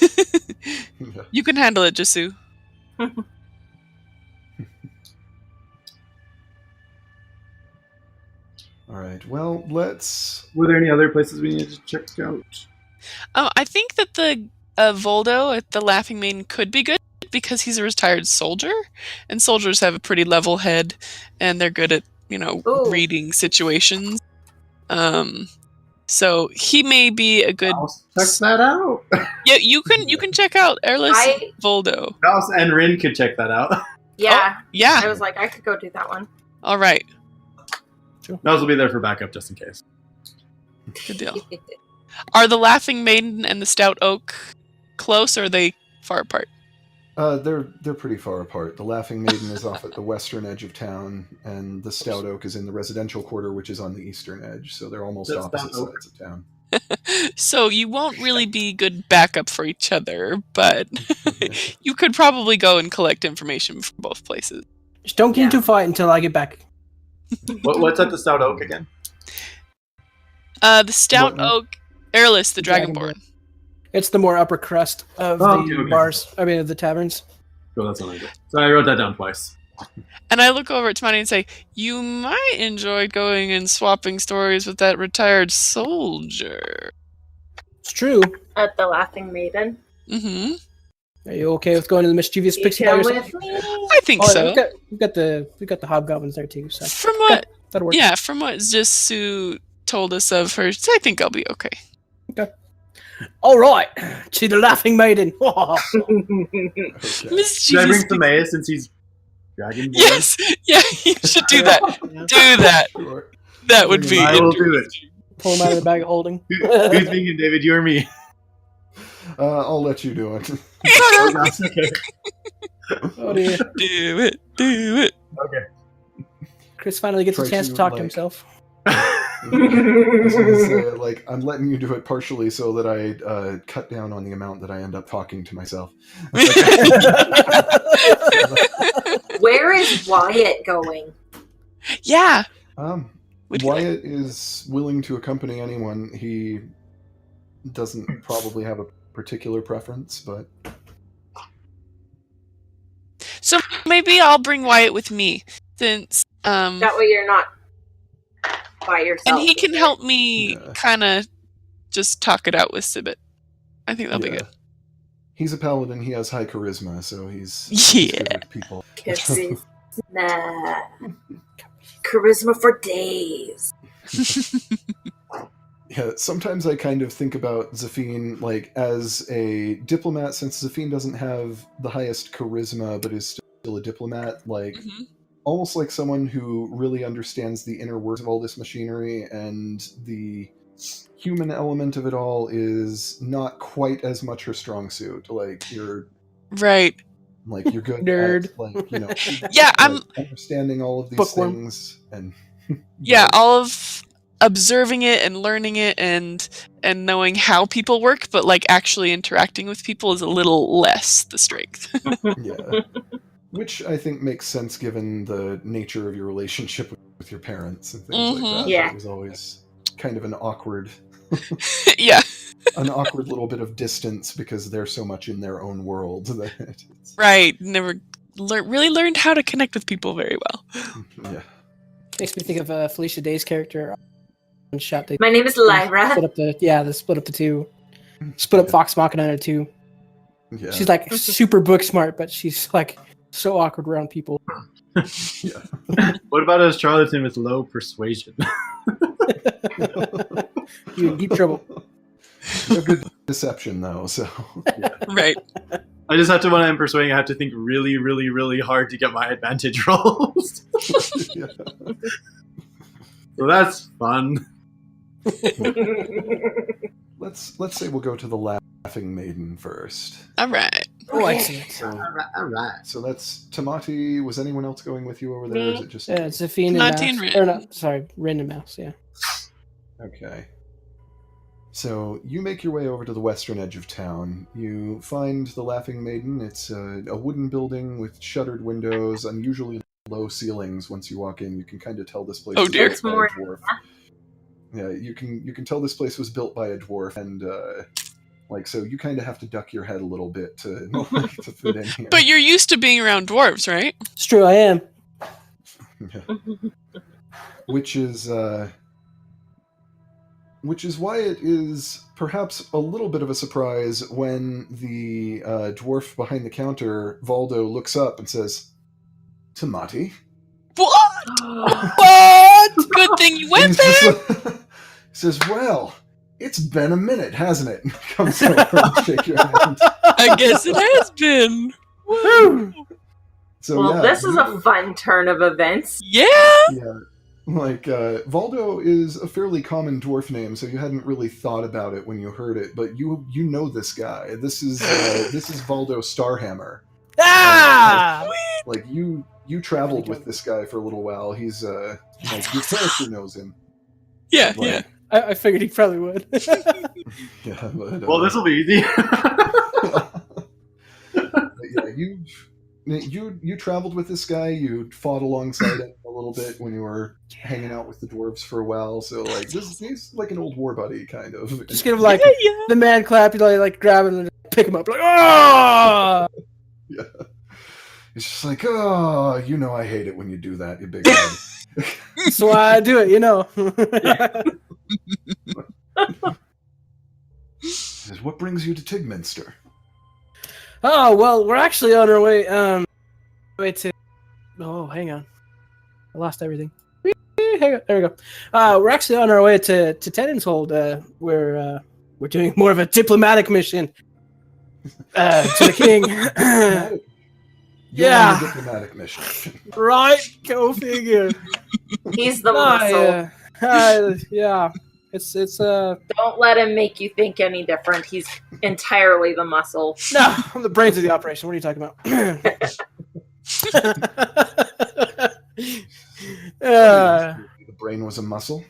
You can handle it, Jasu. All right. Well, let's. Were there any other places we needed to check out? I think that the Voldo at the Laughing Maiden could be good because he's a retired soldier, and soldiers have a pretty level head, and they're good at Ooh. reading situations. So he may be a good. Check that out. Yeah, you can check out Airless Voldo. Mouse and Rin could check that out. Yeah. Yeah. I was like, I could go do that one. All right. Mouse will be there for backup just in case. Good deal. Are the Laughing Maiden and the Stout Oak close, or are they far apart? They're pretty far apart. The Laughing Maiden is off at the western edge of town, and the Stout Oak is in the residential quarter, which is on the eastern edge. So they're almost That's opposite Stout Oak. sides of town. So you won't really be good backup for each other, but you could probably go and collect information from both places. Just don't get into a fight until I get back. What's at the Stout Oak again? The Stout What now? Oak, Airless, the Dragonborn. Dragonborn. It's the more upper crust of the okay. bars. I mean, of the taverns. Cool, that's what I did. So I wrote that down twice. And I look over at Tamani and say, "You might enjoy going and swapping stories with that retired soldier." It's true. At the Laughing Maiden. Mm-hmm. Are you okay with going to the mischievous You pixie by come yourself? with me? I think Oh, so. we've got the hobgoblins there too. So From what, that'll work. yeah, from what Jasu told us of her, I think I'll be okay. All right, to the Laughing Maiden. Okay. Should I bring Themea since he's Dragonborn? Yes, yeah, you should do that. Do that. Sure. That would be. I will do it. Pull him out of the bag of holding. Who's thinking, David? You or me? I'll let you do it. Okay. Oh dear. Do it. Do it. Okay. Chris finally gets a Try chance to, to talk to like- himself. I was gonna say, like, I'm letting you do it partially so that I cut down on the amount that I end up talking to myself. Where is Wyatt going? Yeah. Wyatt Would you like- is willing to accompany anyone. He doesn't probably have a particular preference, but So maybe I'll bring Wyatt with me, since That way you're not by yourself. and he can help me Yeah. kind of just talk it out with Sibit. I think that'll be yeah. good. He's a paladin. He has high charisma, so he's Yeah. good with people. Kisses. Nah. Charisma for days. Yeah, sometimes I kind of think about Zafine like as a diplomat, since Zafine doesn't have the highest charisma, but is still a diplomat. Like Mhm. almost like someone who really understands the inner works of all this machinery, and the human element of it all is not quite as much her strong suit. Like you're Right. good Nerd. at, like, you know, Yeah, like, I'm. understanding all of these Bookworm. things, and Yeah, all of observing it and learning it and knowing how people work, but like actually interacting with people is a little less the strength. yeah. Which I think makes sense given the nature of your relationship with your parents and things like that. Yeah. It was always kind of an awkward Yeah. an awkward little bit of distance because they're so much in their own world that it's, Right. Never really learned how to connect with people very well. yeah. Makes me think of Felicia Day's character. One shot they My name is Lyra. split up they split up the two. Split up Vox Machina into two. Yeah. She's like super book smart, but she's like so awkward around people. Yeah. What about a charlatan with low persuasion? You're in deep trouble. You have good deception though, so Right. I just have to, when I'm persuading, I have to think really, really, really hard to get my advantage rolls. yeah. So that's fun. Let's say we'll go to the Laughing Maiden first. All right. Oh, excellent. So, All right. so that's Tamati. Was anyone else going with you over there? Or is it just Zafine and Tamati and Mouse. Rin. Or no, sorry, Rin and Mouse, yeah. Okay. So you make your way over to the western edge of town. You find the Laughing Maiden. It's a wooden building with shuttered windows, unusually low ceilings. Once you walk in, you can kind of tell this place Oh, was dear. built by a dwarf. Yeah, you can tell this place was built by a dwarf, and so you kind of have to duck your head a little bit to to fit in here. But you're used to being around dwarves, right? It's true, I am. Yeah. Which is why it is perhaps a little bit of a surprise when the dwarf behind the counter, Valdo, looks up and says, "Tamati." What? What? Good thing you went And there. he says, "Well, it's been a minute, hasn't it?" And comes over and shake your hand. I guess it has been. Woo. So Well, yeah, this is a fun turn of events. Yeah. yeah. Like Valdo is a fairly common dwarf name, so you hadn't really thought about it when you heard it. But you know this guy. This is Valdo Starhammer. Ah! Like you traveled with this guy for a little while. He's like your character knows him. Yeah. Like, Yeah. I figured he probably would. Yeah. But, Well, this will be easy. yeah, you traveled with this guy. You fought alongside him a little bit when you were hanging out with the dwarves for a while. So like he's like an old war buddy kind of. Just give him like Yeah. the man clap, you like grab him and pick him up, like oh! Yeah. It's just like, oh, I hate it when you do that, you big head. That's why I do it, He says, "What brings you to Tigminster?" Oh well, we're actually on our way to. Oh, hang on, I lost everything. Hang on, there we go. We're actually on our way to Tenenshold. We're doing more of a diplomatic mission to the king. You're Yeah. on a diplomatic mission. Right, go figure. He's the muscle. Yeah. It's Don't let him make you think any different. He's entirely the muscle. no, I'm the brains of the operation. What are you talking about? The brain was a muscle.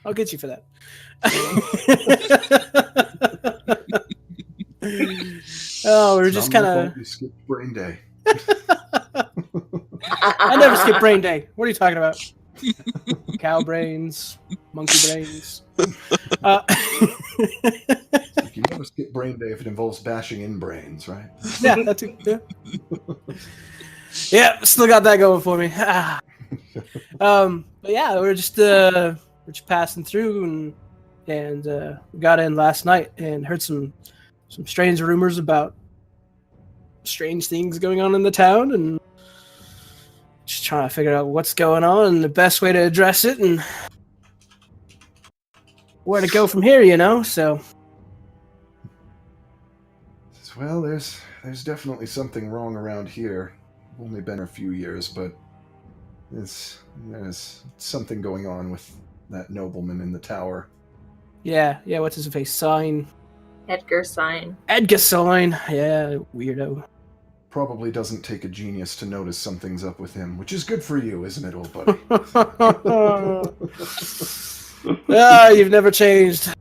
I'll get you for that. Oh, we were It's just not kind my of. fault you skipped brain day. I never skip brain day. What are you talking about? Cow brains, monkey brains. You never skip brain day if it involves bashing in brains, right? Yeah, that too. Yeah. Yeah, still got that going for me. But yeah, we're just passing through and we got in last night and heard some strange rumors about strange things going on in the town and just trying to figure out what's going on and the best way to address it and where to go from here, so. Well, there's definitely something wrong around here. Only been a few years, but there's something going on with that nobleman in the tower. Yeah, what's his face? Sign. Edgar sign. Edgar Sign. Yeah, weirdo. Probably doesn't take a genius to notice something's up with him, which is good for you, isn't it, old buddy? Ah, you've never changed.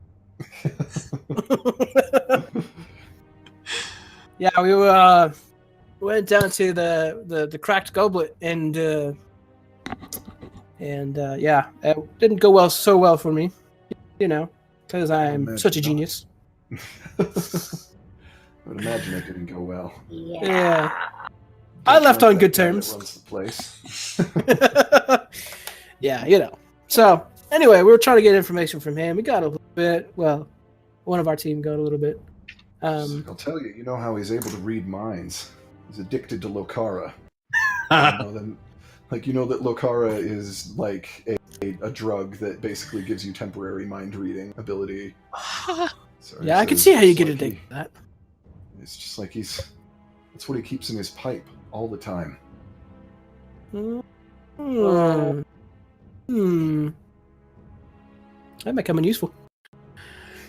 Yeah, we went down to the cracked goblet, and yeah, it didn't go so well for me, because I'm such a genius. I would imagine it didn't go well. Yeah. I left on good terms. Runs the place. Yeah, So anyway, we were trying to get information from him. We got a little bit. Well, one of our team got a little bit. I'll tell you, you know how he's able to read minds. He's addicted to Locara. You know that Locara is like a drug that basically gives you temporary mind reading ability. Yeah, I can see how you get addicted to that. It's just like that's what he keeps in his pipe all the time. That might come in useful.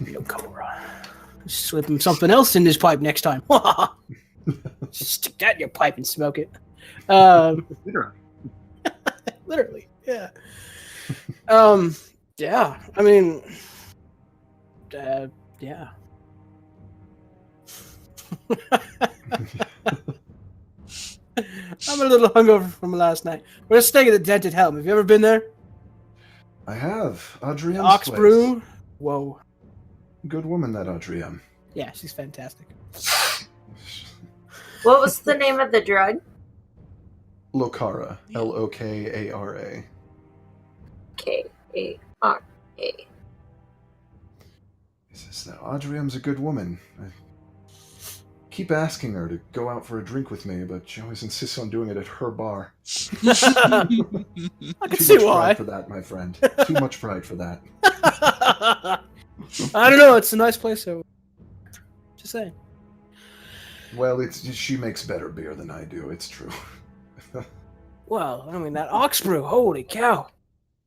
Locara. Slip him something else in this pipe next time. Just stick that in your pipe and smoke it. Literally, yeah. Yeah. I mean, yeah. I'm a little hungover from last night. We're staying at the Dented Helm. Have you ever been there? I have. Adrienne's Ox place. Brew. Whoa. Good woman, that Adrienne. Yeah, she's fantastic. What was the name of the drug? Locara. Lokara. K-A-R-A. He says, now, Adrienne's a good woman. I keep asking her to go out for a drink with me, but she always insists on doing it at her bar. I can see why. Pride for that, my friend. Too much pride for that. I don't know. It's a nice place, so just saying. Well, she makes better beer than I do. It's true. Well, I mean, that ox brew, holy cow.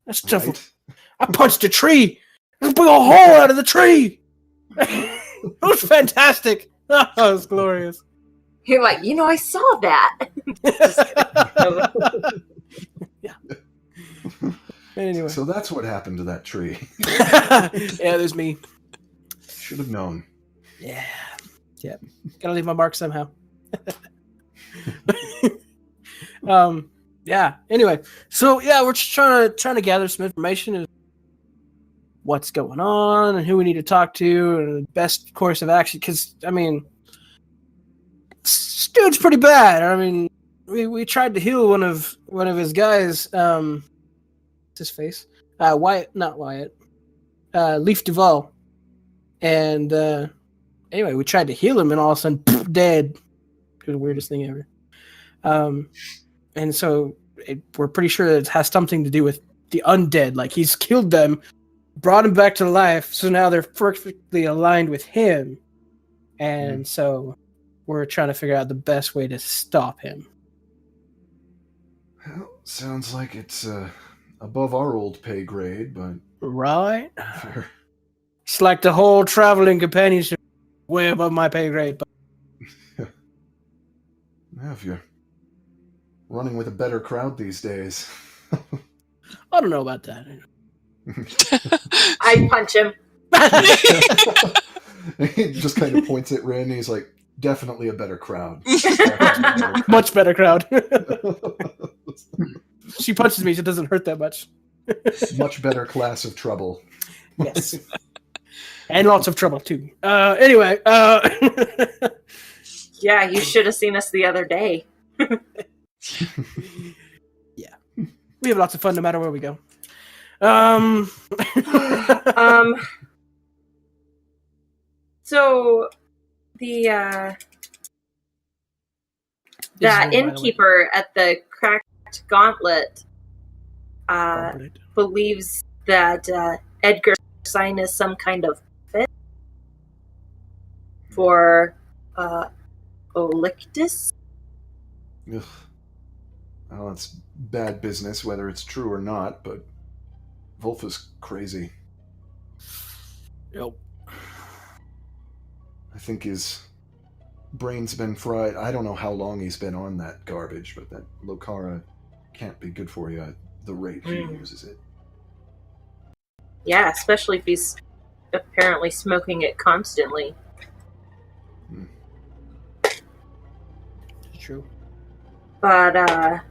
That's tough. Right? I punched a tree. I blew a hole out of the tree. It was fantastic. Oh, it was glorious. You're like, I saw that. Yeah. Anyway. So that's what happened to that tree. Yeah, there's me. Should have known. Yeah. Yeah. Gotta leave my mark somehow. Yeah. Anyway, so yeah, we're just trying to gather some information of what's going on and who we need to talk to and the best course of action. Because I mean, this dude's pretty bad. I mean, we tried to heal one of his guys. What's his face? Wyatt, not Wyatt. Leaf Duval. And anyway, we tried to heal him, and all of a sudden, dead. It was the weirdest thing ever. And so we're pretty sure that it has something to do with the undead. Like, he's killed them, brought them back to life, so now they're perfectly aligned with him. And so we're trying to figure out the best way to stop him. Well, sounds like it's above our old pay grade, but... Right? Fair. It's like the whole traveling companionship way above my pay grade. But... Yeah, if you're running with a better crowd these days. I don't know about that. I punch him. He just kind of points at Rin, and he's like, definitely a better crowd. Much better crowd. She punches me, so it doesn't hurt that much. Much better class of trouble. Yes. And lots of trouble, too. Anyway. Yeah, you should have seen us the other day. Yeah. We have lots of fun no matter where we go. So the that innkeeper at the Cracked Gauntlet believes that Edgar's sign is some kind of fit for Olictus. Ugh. Well, it's bad business, whether it's true or not, but Wolf is crazy. Yep. I think his brain's been fried. I don't know how long he's been on that garbage, but that Locara can't be good for you at the rate he uses it. Yeah, especially if he's apparently smoking it constantly. True. But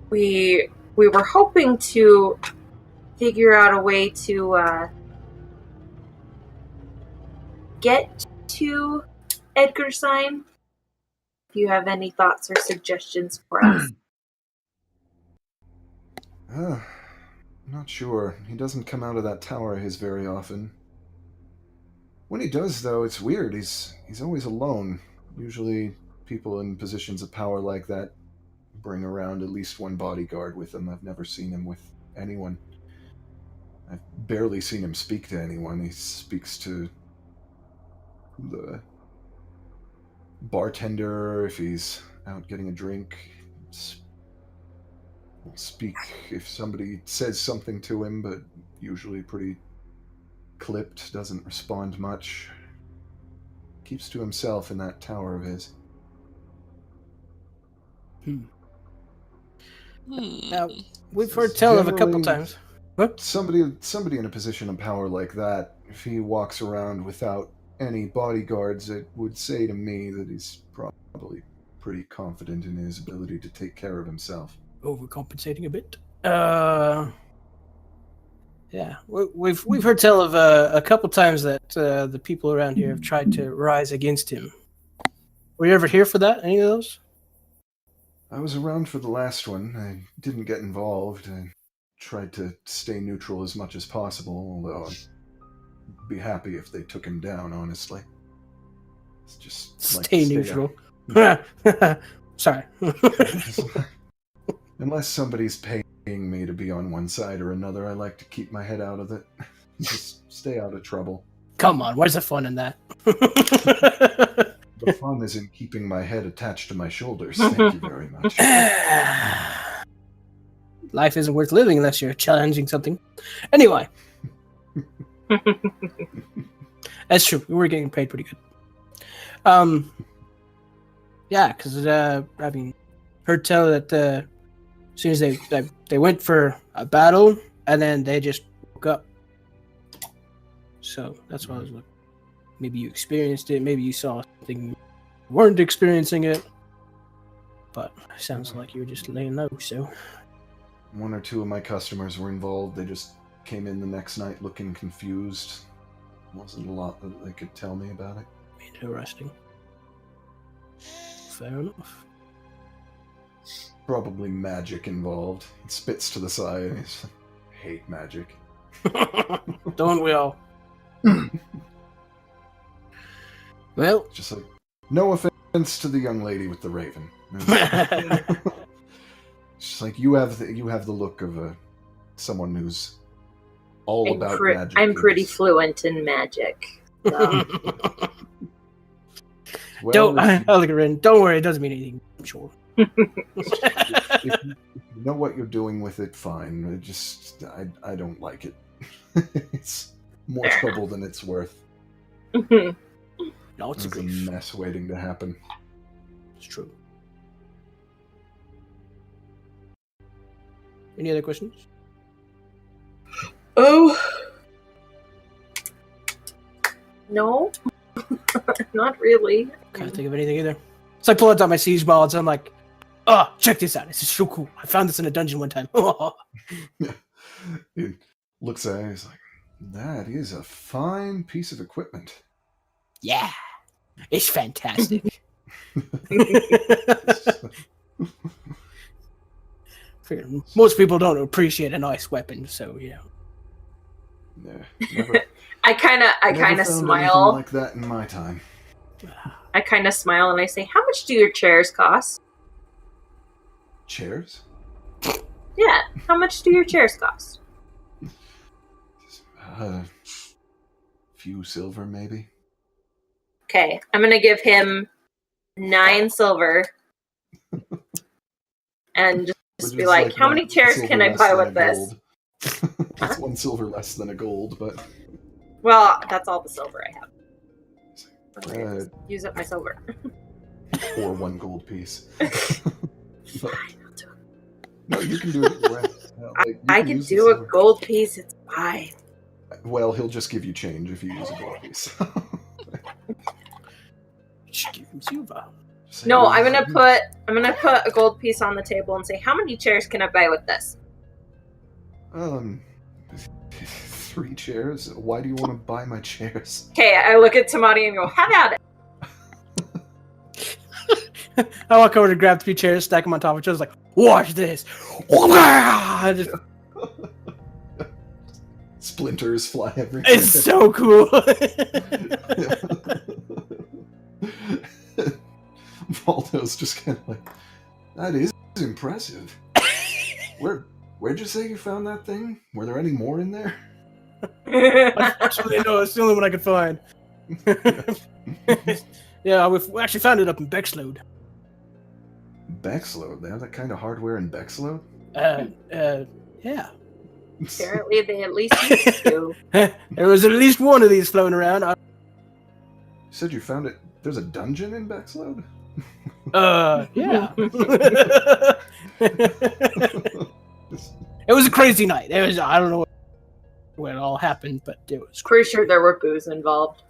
we were hoping to figure out a way to get to Edgarsheim. If you have any thoughts or suggestions for us. Not sure. He doesn't come out of that tower of his very often. When he does, though, it's weird. He's always alone. Usually people in positions of power like that bring around at least one bodyguard with them. I've never seen him with anyone. I've barely seen him speak to anyone. He speaks to the bartender if he's out getting a drink. Will speak if somebody says something to him, but usually pretty clipped, doesn't respond much. Keeps to himself in that tower of his. Now, we've heard tell of a couple times. What? Somebody in a position of power like that, if he walks around without any bodyguards, it would say to me that he's probably pretty confident in his ability to take care of himself. Overcompensating a bit. Yeah, we've heard tell of a couple times that the people around here have tried to rise against him. Were you ever here for that? Any of those? I was around for the last one. I didn't get involved. I tried to stay neutral as much as possible, although I'd be happy if they took him down, honestly. It's just Stay neutral. Sorry. Unless somebody's paying me to be on one side or another, I like to keep my head out of it. Just stay out of trouble. Come on, where's the fun in that? The fun is in keeping my head attached to my shoulders. Thank you very much. Life isn't worth living unless you're challenging something. Anyway. That's true. We were getting paid pretty good. Yeah, because, I mean, heard tell that as soon as they went for a battle, and then they just woke up. So that's why I was like, maybe you experienced it, maybe you saw something, you weren't experiencing it, but it sounds like you were just laying low, so. One or two of my customers were involved. They just came in the next night looking confused. Wasn't a lot that they could tell me about it. Interesting. Fair enough. Probably magic involved. He spits to the side. He's like, hate magic. Don't we all? Well, Just like, no offense to the young lady with the raven. It's just like you have the look of someone who's all about magic. I'm pretty fluent in magic. So. Well, I'll look at Ren. Don't worry, it doesn't mean anything. I'm sure. if you know what you're doing with it, fine. I don't like it. It's more trouble than it's worth. No, it's There's a mess waiting to happen. It's true. Any other questions? Oh. No. Not really. Can't think of anything either. So I pull out my siege balls and I'm like, oh, check this out. This is so cool. I found this in a dungeon one time. He looks at it, he's like, that is a fine piece of equipment. Yeah. It's fantastic. Most people don't appreciate a nice weapon, so you know. Yeah, never, I kind of smile like that in my time. I kind of smile and I say, "How much do your chairs cost?" Chairs? Yeah. How much do your chairs cost? Few silver, maybe. Okay, I'm gonna give him 9 silver, and just be like, "How many chairs can I buy with this?" That's 1 silver less than a gold, but well, that's all the silver I have. Just use up my silver. or 1 gold piece. Fine, I'll do it. No, you can do it. I can do a gold piece. It's fine. Well, he'll just give you change if you use a gold piece. Just give him silver. No, I'm gonna put a gold piece on the table and say, how many chairs can I buy with this? 3 chairs. Why do you want to buy my chairs? Okay, I look at Tamati and go, have at it. I walk over to grab 3 chairs, stack them on top of each other, like, watch this. Just, Splinters fly everywhere. it's so cool. Valdo's just kind of like, that is impressive. Where'd you say you found that thing? Were there any more in there? Unfortunately, no, it's the only one I could find. Yeah, we actually found it up in Bexlode. Bexlode? They have that kind of hardware in Bexlode? Yeah. Apparently they at least used to. There was at least one of these floating around. You said you found it. There's a dungeon in Bexlode? Yeah. It was a crazy night. It was, I don't know when it all happened, but it was Pretty sure there were booze involved.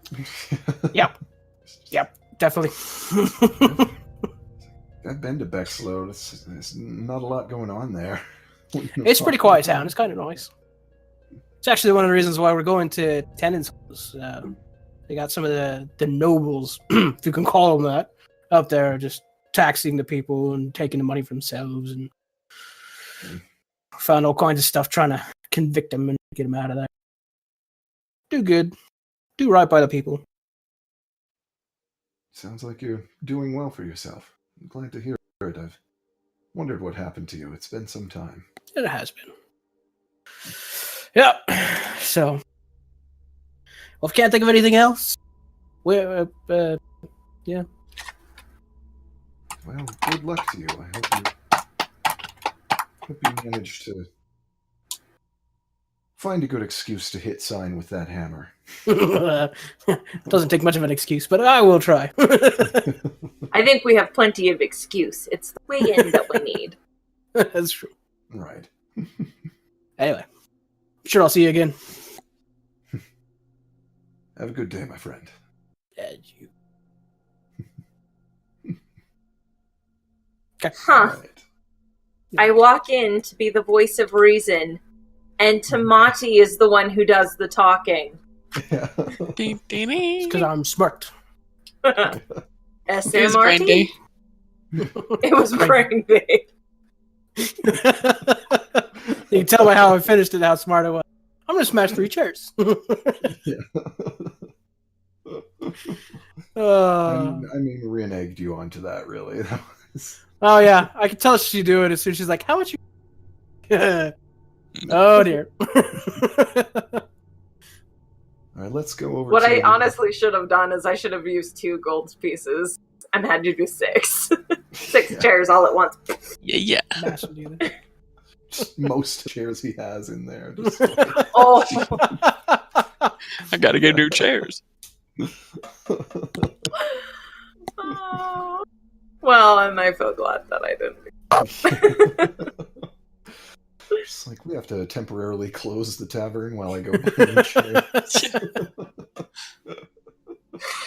Yep, definitely. I've been to Bexlode. It's not a lot going on there. It's a pretty quiet town. It's kind of nice. It's actually one of the reasons why we're going to Tenant's house. They got some of the nobles, if you can call them that, up there just taxing the people and taking the money for themselves, and found all kinds of stuff trying to convict them and get them out of there. Do good. Do right by the people. Sounds like you're doing well for yourself. I'm glad to hear it. I've wondered what happened to you. It's been some time. It has been. Yep. So, well, if you can't think of anything else, we're, yeah. Well, good luck to you. I hope you manage to find a good excuse to hit sign with that hammer. Doesn't take much of an excuse, but I will try. I think we have plenty of excuse. It's the way in that we need. That's true. Right. Anyway, I'm sure I'll see you again. Have a good day, my friend. And you. Huh. Right. I walk in to be the voice of reason, and Tamati is the one who does the talking. Yeah. Because I'm smart. SMRT? It was brain day. You can tell by how I finished it how smart I was. I'm going to smash 3 chairs. I mean, reneged you onto that, really. That was... Oh, yeah. I could tell she'd do it as soon as she's like, how much you... Oh, dear. All right, let's go over What to... I honestly should have done is I should have used 2 gold pieces and had to do 6. 6 chairs all at once. Yeah. Most chairs he has in there. Just... Oh, I gotta get new chairs. well, and I feel glad that I didn't. It's like, we have to temporarily close the tavern while I go buy new chairs.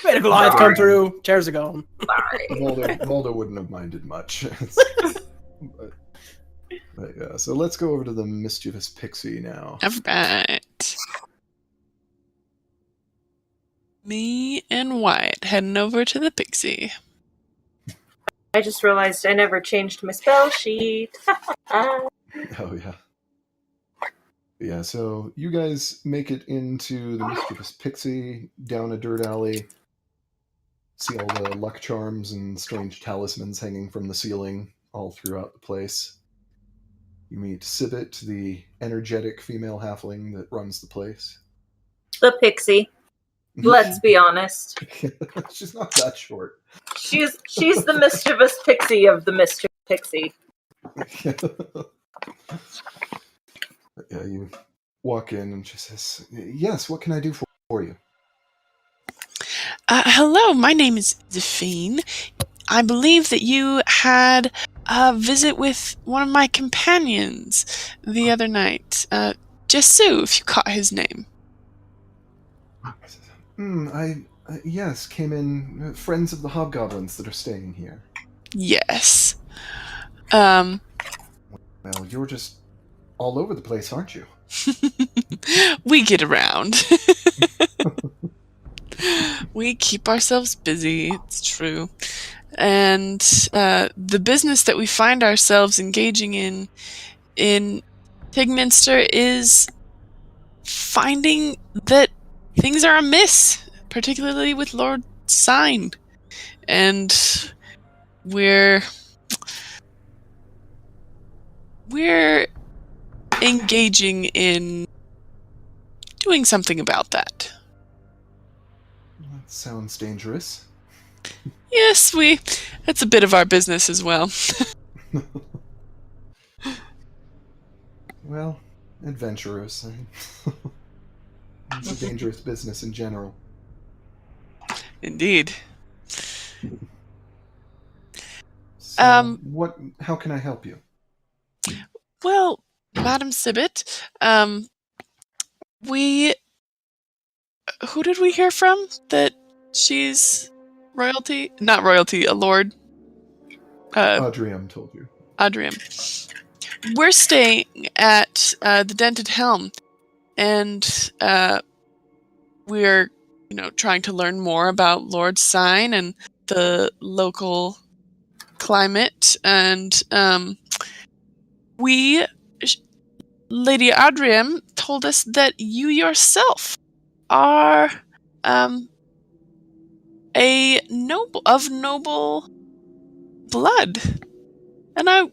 Made a Goliath come through. Chairs are gone. Sorry. Mulder wouldn't have minded much. But yeah, so let's go over to the mischievous pixie now. All right. Me and Wyatt heading over to the pixie. I just realized I never changed my spell sheet. Oh, yeah. Yeah, so you guys make it into the mischievous pixie, down a dirt alley. See all the luck charms and strange talismans hanging from the ceiling all throughout the place. You meet Sibit, the energetic female halfling that runs the place. The pixie. Let's be honest. She's not that short. She's the mischievous pixie of the mischievous pixie. Yeah, you walk in and she says, "Yes, what can I do for you?" Hello, my name is Zephine. I believe that you had a visit with one of my companions the other night. Jesu, if you caught his name. Yes, came in, friends of the hobgoblins that are staying here. Yes. Well, you're just all over the place, aren't you? We get around. We keep ourselves busy, it's true. And the business that we find ourselves engaging in Tigminster is finding that things are amiss, particularly with Lord Sign. And we're engaging in doing something about that. That sounds dangerous. Yes, that's a bit of our business as well. Well, adventurous. It's a dangerous business in general. Indeed. So, how can I help you? Well, Madam Sibbet, who did we hear from that she's royalty? Not royalty, a lord. Adriam told you. Adriam. We're staying at the Dented Helm, and we're, trying to learn more about Lord Sign and the local climate, and Lady Adriam told us that you yourself are a noble blood, and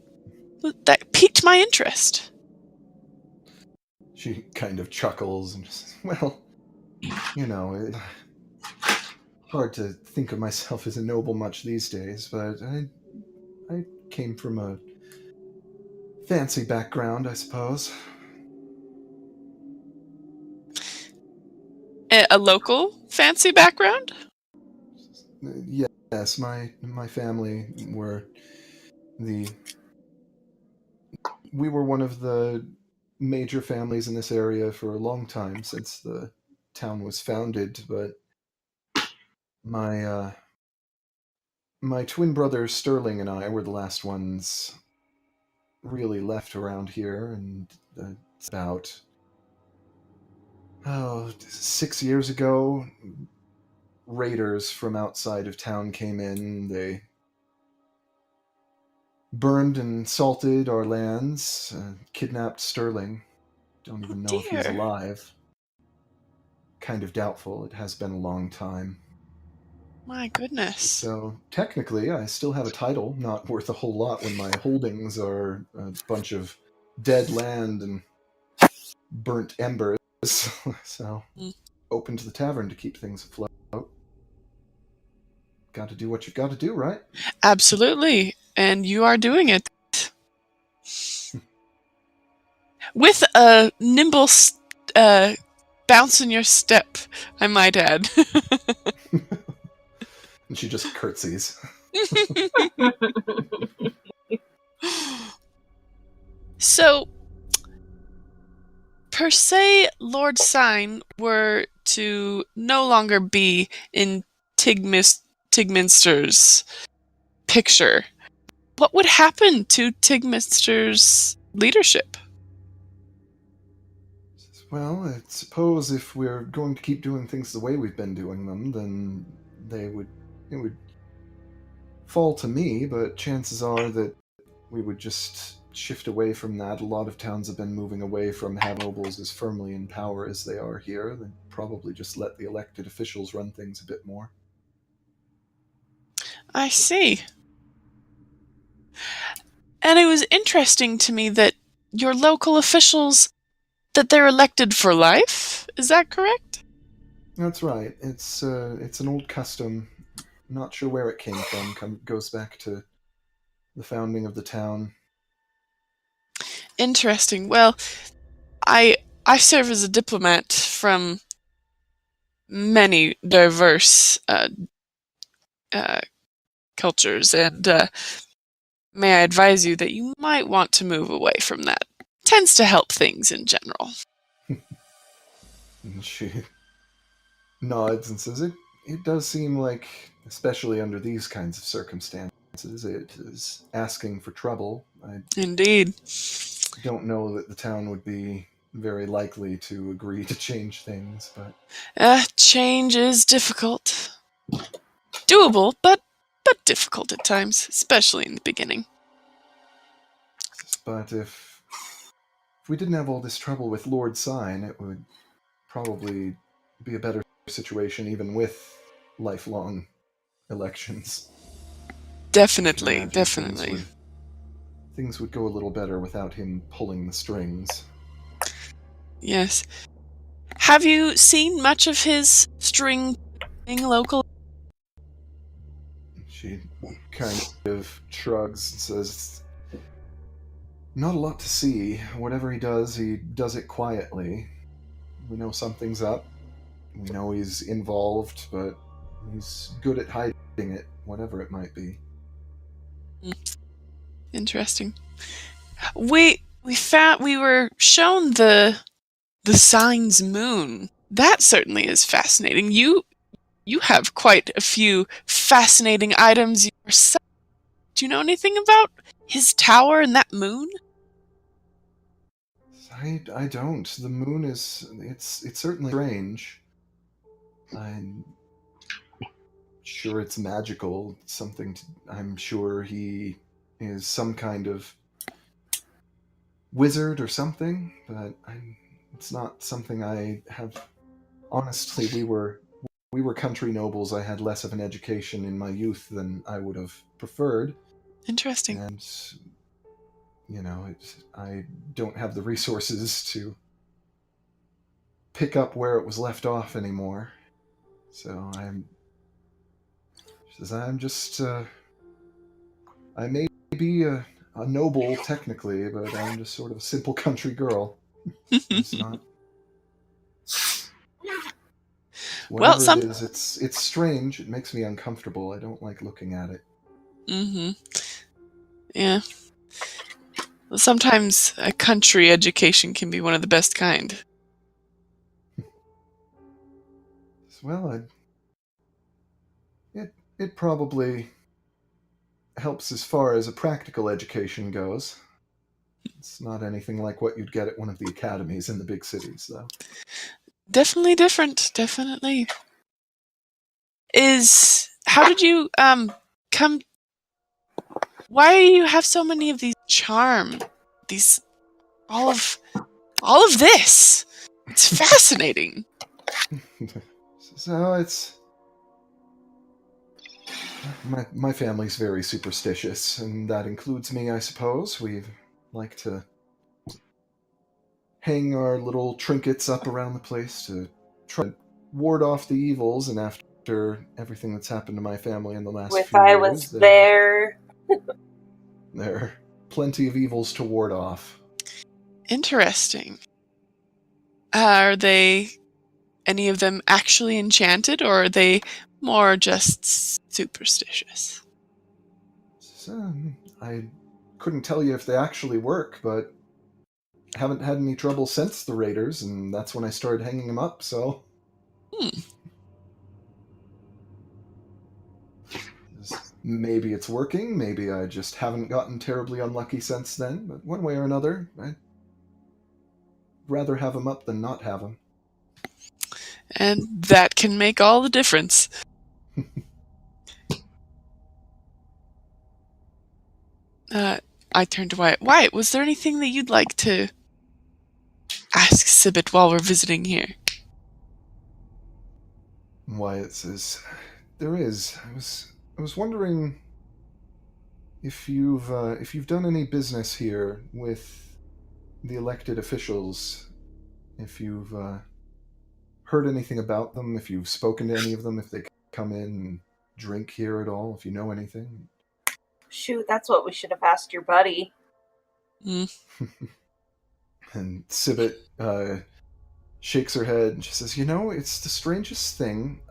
that piqued my interest. She kind of chuckles and just, well, it's hard to think of myself as a noble much these days, but I came from a fancy background, I suppose. A local fancy background? Yes, my family we were one of the major families in this area for a long time since the town was founded, but my twin brother Sterling and I were the last ones really left around here, and it's about 6 years ago, raiders from outside of town came in. They burned and salted our lands, kidnapped Sterling. Don't even know if he's Dear. alive. Kind of doubtful. It has been a long time. My goodness. So technically, I still have a title, not worth a whole lot when my holdings are a bunch of dead land and burnt embers. So open to the tavern to keep things afloat. Got to do what you've got to do, right? Absolutely, and you are doing it with a nimble bounce in your step, I might add. And she just curtsies. So, per se, Lord Sign were to no longer be in Tigminster's picture, what would happen to Tigminster's leadership? Well, I suppose if we're going to keep doing things the way we've been doing them, then it would fall to me, but chances are that we would just shift away from that. A lot of towns have been moving away from having nobles as firmly in power as they are here. They'd probably just let the elected officials run things a bit more. I see. And it was interesting to me that your local officials, that they're elected for life? Is that correct? That's right. It's an old custom. Not sure where it came from. Goes back to the founding of the town. Interesting. Well, I serve as a diplomat from many diverse cultures, and may I advise you that you might want to move away from that. Tends to help things in general. And she nods and says, it does seem like, especially under these kinds of circumstances, It is asking for trouble. I Indeed. don't know that the town would be very likely to agree to change things, but Change is difficult. Doable, but difficult at times, especially in the beginning. if we didn't have all this trouble with Lord Sign, it would probably be a better situation even with lifelong elections. Definitely, Imagine definitely. Things would go a little better without him pulling the strings. Yes. Have you seen much of his string local? She kind of shrugs and says, "Not a lot to see. Whatever he does it quietly. We know something's up. We know he's involved, but he's good at hiding it, whatever it might be." Interesting. We were shown the Sign's moon. That certainly is fascinating. You have quite a few fascinating items yourself. Do you know anything about his tower and that moon? I don't. The moon is it's certainly strange. I'm sure it's magical. I'm sure he is some kind of wizard or something, but it's not something I have. Honestly, we were country nobles. I had less of an education in my youth than I would have preferred. Interesting. And I don't have the resources to pick up where it was left off anymore. So I'm just I may be a noble technically, but I'm just sort of a simple country girl. It's not. Whatever it is, it's strange. It makes me uncomfortable. I don't like looking at it. Mm-hmm. Yeah. Well, sometimes a country education can be one of the best kind. Well, it probably helps as far as a practical education goes. It's not anything like what you'd get at one of the academies in the big cities, though. Definitely different. Definitely. How did you come? Why do you have so many of these charm? All of this. It's fascinating. So it's my family's very superstitious, and that includes me, I suppose. We like to hang our little trinkets up around the place to try to ward off the evils, and after everything that's happened to my family in the last few I years, was there. There are plenty of evils to ward off. Interesting. Are they any of them actually enchanted, or are they more just superstitious? So, I couldn't tell you if they actually work, but haven't had any trouble since the raiders, and that's when I started hanging them up, so... Maybe it's working, maybe I just haven't gotten terribly unlucky since then, but one way or another, I'd rather have them up than not have them. And that can make all the difference. I turned to Wyatt. Wyatt, was there anything that you'd like to ask Sibbet while we're visiting here? Wyatt says, "There is. I was wondering if you've done any business here with the elected officials, if you've heard anything about them, if you've spoken to any of them, if they come in and drink here at all, if you know anything." Shoot, that's what we should have asked your buddy. And Sibbet shakes her head and she says, "It's the strangest thing.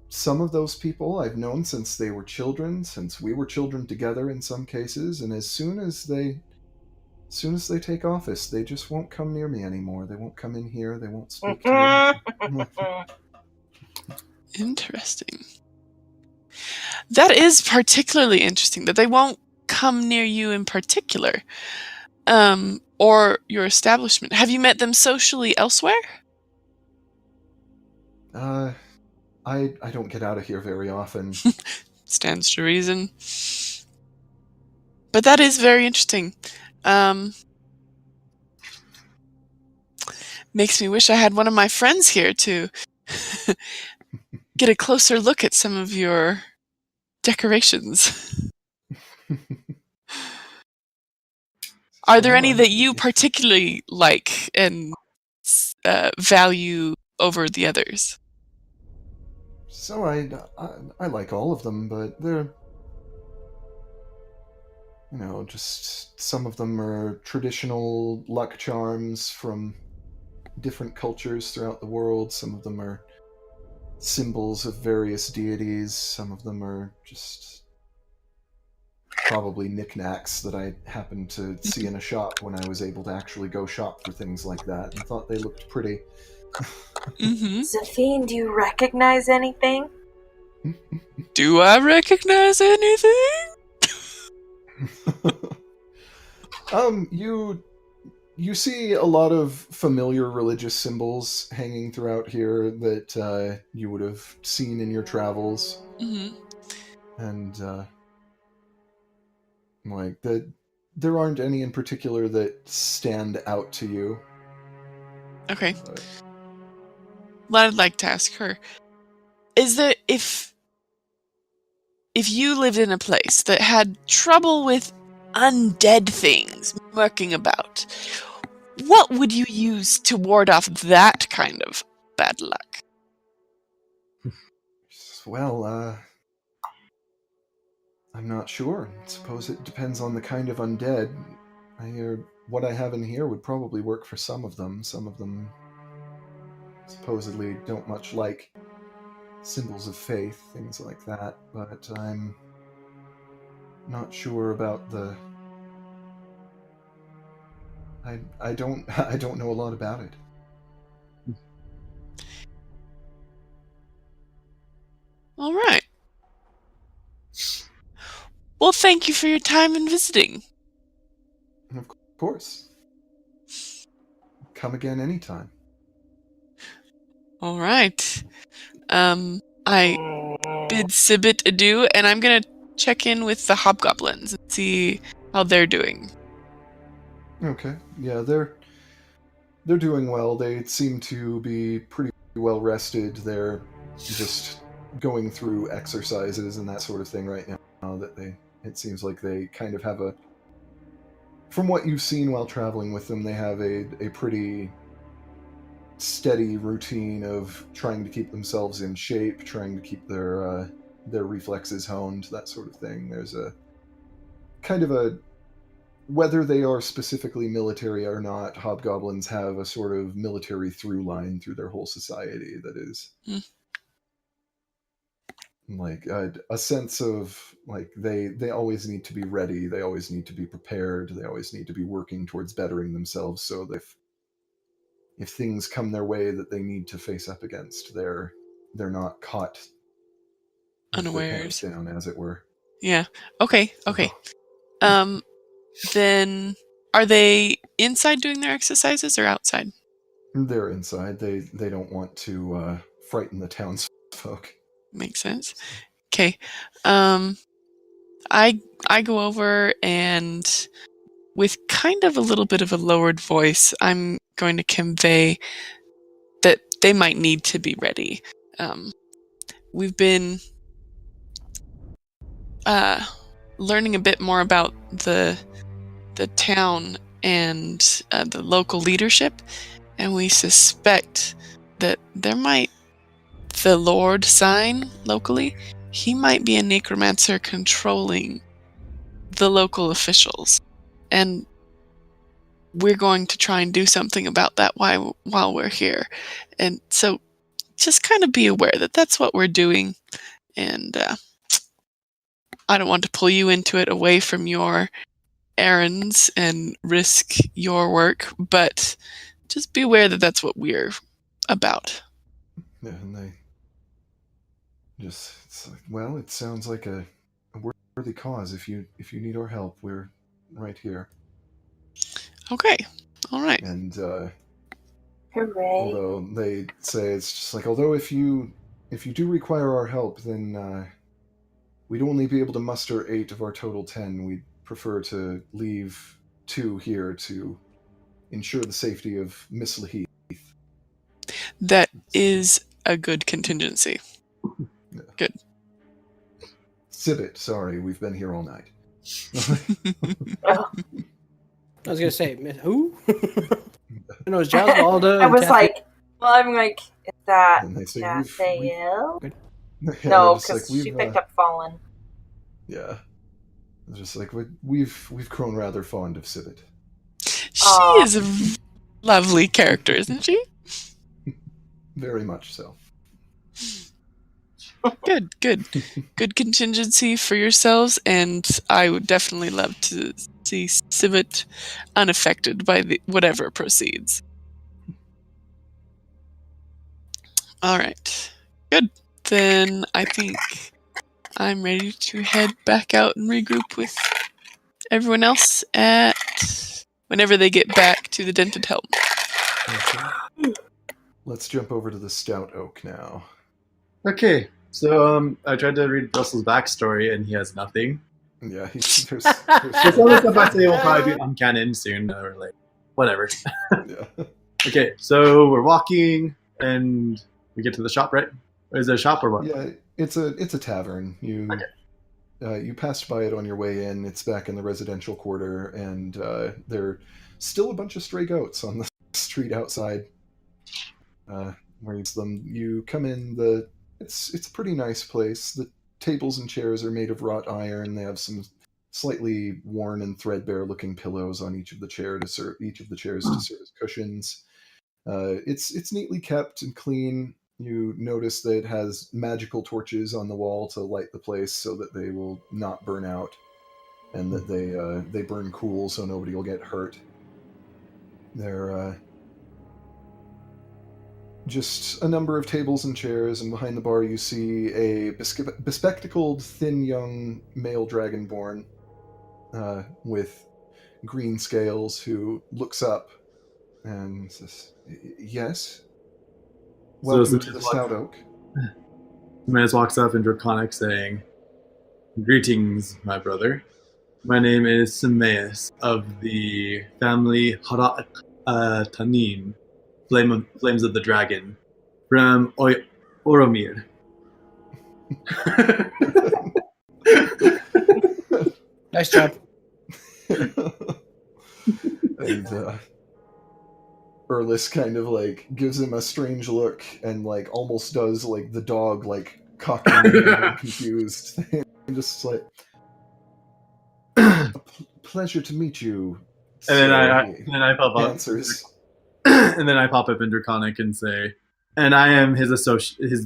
Some of those people I've known since they were children, since we were children together in some cases, and as soon as they take office, they just won't come near me anymore. They won't come in here. They won't speak to me." Interesting. That is particularly interesting, that they won't come near you in particular, or your establishment. Have you met them socially elsewhere? I don't get out of here very often. Stands to reason. But that is very interesting. Makes me wish I had one of my friends here to get a closer look at some of your decorations. Are there any that you particularly like and value over the others? So I like all of them, but they're, just some of them are traditional luck charms from different cultures throughout the world. Some of them are symbols of various deities. Some of them are just probably knickknacks that I happened to see in a shop when I was able to actually go shop for things like that and thought they looked pretty. Mm-hmm. Zafine, do you recognize anything? Do I recognize anything? You see a lot of familiar religious symbols hanging throughout here that you would have seen in your travels. Mm-hmm. And there aren't any in particular that stand out to you. Okay. Well, I'd like to ask her, is there, if you lived in a place that had trouble with undead things lurking about, what would you use to ward off that kind of bad luck? Well, I'm not sure. I suppose it depends on the kind of undead. I hear what I have in here would probably work for some of them. Some of them supposedly don't much like symbols of faith, things like that, but I'm not sure about the... I don't know a lot about it. All right. Well, thank you for your time in visiting. Of course. Come again anytime. All right. I bid Sibbit adieu, and I'm gonna check in with the hobgoblins and see how they're doing. Okay. Yeah, they're doing well. They seem to be pretty well rested. They're just going through exercises and that sort of thing right now. It seems like they kind of have a... From what you've seen while traveling with them, they have a pretty steady routine of trying to keep themselves in shape, trying to keep their reflexes honed, that sort of thing. There's a kind of a... Whether they are specifically military or not, hobgoblins have a sort of military through line through their whole society that is like a sense of like they always need to be ready, they always need to be prepared, they always need to be working towards bettering themselves, so that if things come their way that they need to face up against, they're not caught with their pants Unawares. down, as it were. Yeah. Okay. Then are they inside doing their exercises or outside? They're inside. They don't want to frighten the townsfolk. Makes sense. Okay. I go over and with kind of a little bit of a lowered voice, I'm going to convey that they might need to be ready. We've been learning a bit more about the town and the local leadership, and we suspect that the Lord sign locally, he might be a necromancer controlling the local officials, and we're going to try and do something about that while we're here. And so just kind of be aware that that's what we're doing, and I don't want to pull you into it away from your errands and risk your work, but just be aware that that's what we're about. Yeah, and Just it's like, well, it sounds like a worthy cause. If you need our help, we're right here. Okay. All right. And Hooray. although they say it's just like, although if you do require our help, then we'd only be able to muster 8 of our total 10. We'd prefer to leave 2 here to ensure the safety of Miss Laheath. That is a good contingency. Yeah. Good. Sibbit, sorry, we've been here all night. Oh, I was gonna say, who? No, it's Giles Waldo. I was Kathy. like, well, I'm like, is that And they say, Raphael? Yeah, No, they're just because like, she picked up Fallen. Yeah. It's just like we've grown rather fond of Sibbit. She is a lovely character, isn't she? Very much so. Good. Good contingency for yourselves, and I would definitely love to see Civet unaffected by whatever proceeds. All right. Good. Then I think I'm ready to head back out and regroup with everyone else at whenever they get back to the Dented Helm. Okay. Let's jump over to the Stout Oak now. Okay, so I tried to read Russell's backstory, and he has nothing. Yeah, there's So some of the stuff I say will probably be uncanon soon, or like whatever. yeah. Okay, so we're walking, and we get to the shop, right? Is it a shop or what? Yeah, it's a tavern. You you passed by it on your way in. It's back in the residential quarter, and there are still a bunch of stray goats on the street outside. Where you come in, it's a pretty nice place. The tables and chairs are made of wrought iron. They have some slightly worn and threadbare looking pillows on each of the chairs to serve as cushions. It's neatly kept and clean. You notice that it has magical torches on the wall to light the place so that they will not burn out, and that they burn cool so nobody will get hurt. They're just a number of tables and chairs, and behind the bar you see a bespectacled, thin young male dragonborn with green scales who looks up and says, "Yes? Welcome to the Stout Oak." Jimenez walks up in Draconic saying, "Greetings, my brother. My name is Simaeus of the family Harat Tanin, Flames of the Dragon, from Oromir." Nice job. And Erlis kind of like gives him a strange look and like almost does like the dog like cocking and confused thing. Just like, pleasure to meet you. And then I pop up. Answers. And then I pop up in Draconic and say, "And I am his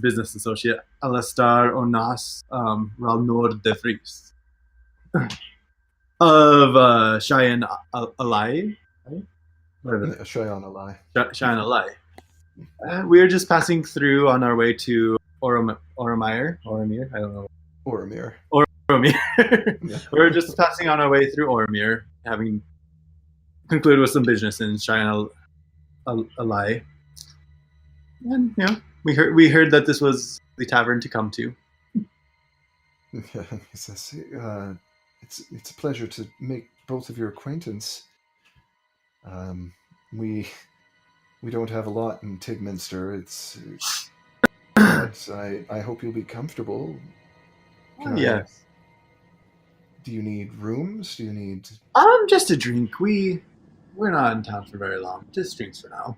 business associate, Alastar Onas Ralnor de Vries of Cheyenne Alai." Cheyenne Alai. Cheyenne Alai. We're just passing through on our way to Oromir. I don't know. Oromir. Yeah. We're just passing on our way through Oromir, having concluded with some business in Cheyenne Alai. And we heard that this was the tavern to come to. Yeah, he says, it's a pleasure to make both of your acquaintance. We don't have a lot in Tigminster. But I hope you'll be comfortable. Yes. Do you need rooms? Do you need... Just a drink. We're not in town for very long. Just drinks for now.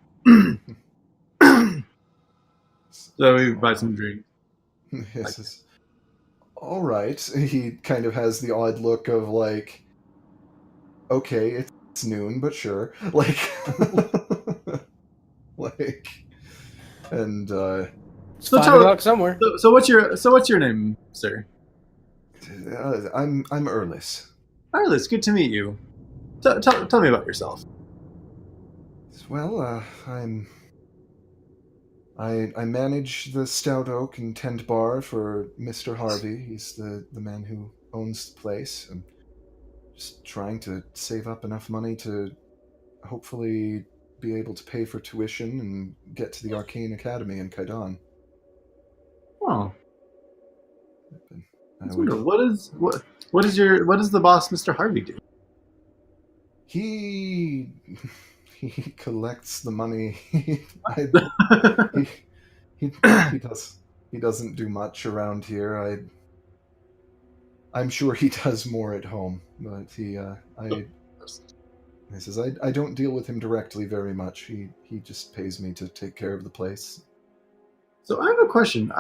So we buy some drink. Yes. All right. He kind of has the odd look of like, okay, it's noon, but sure. Like, and It's 5 o'clock somewhere. So what's your name, sir? I'm Erlis. Erlis, good to meet you. Tell me about yourself. Well, I'm I manage the Stout Oak and Tent Bar for Mr. Harvey. He's the man who owns the place. I'm just trying to save up enough money to hopefully be able to pay for tuition and get to the Arcane Academy in Kaidan. Oh, I I would. wonder what does the boss, Mr. Harvey, do? He collects the money. He doesn't do much around here. I'm sure he does more at home, but he says I don't deal with him directly very much. He just pays me to take care of the place. So I have a question.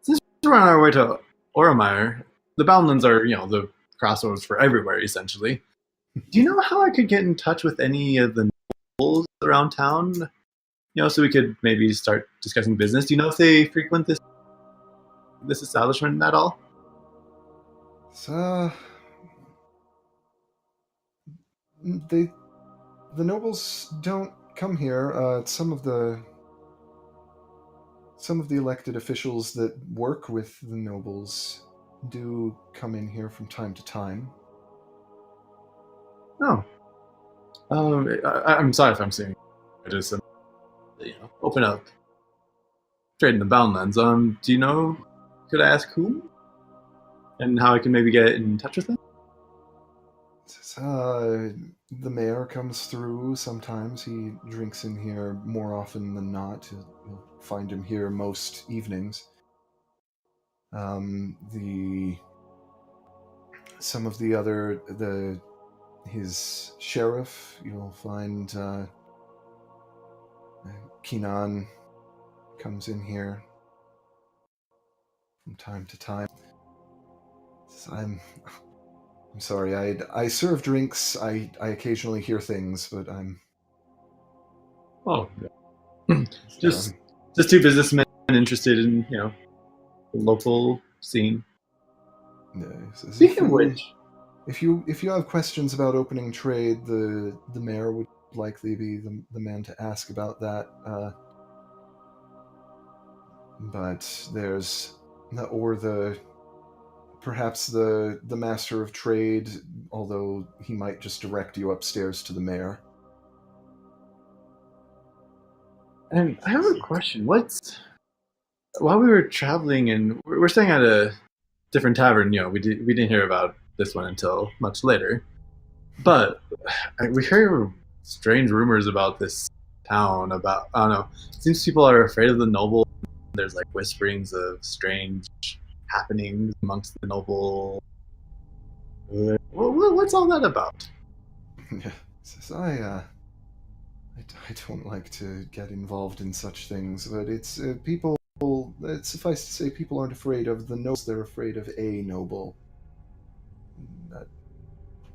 Since we're on our way to Oromire, the Boundlands are, the crossroads for everywhere, essentially. Do you know how I could get in touch with any of the nobles around town? So we could maybe start discussing business. Do you know if they frequent this establishment at all? So, the nobles don't come here. Some of the elected officials that work with the nobles do come in here from time to time. Oh. I'm sorry if I'm saying. I just open up trade in the Boundlands. Do you know? Could I ask who? And how I can maybe get in touch with them? The mayor comes through sometimes. He drinks in here more often than not. You'll find him here most evenings. His sheriff, you'll find Keenan comes in here from time to time. I'm sorry. I serve drinks. I occasionally hear things, but I'm. Oh, yeah. just two businessmen interested in the local scene. Speaking of which, if you have questions about opening trade, the mayor would likely be the man to ask about that. But there's perhaps the master of trade, although he might just direct you upstairs to the mayor. And I have a question. While we were traveling and we're staying at a different tavern, we didn't hear about this one until much later. But we hear strange rumors about this town. About, I don't know. It seems people are afraid of the noble. There's like whisperings of strange happenings amongst the noble. What's all that about? I don't like to get involved in such things, but it's people. It's suffice to say, people aren't afraid of the nobles; they're afraid of a noble.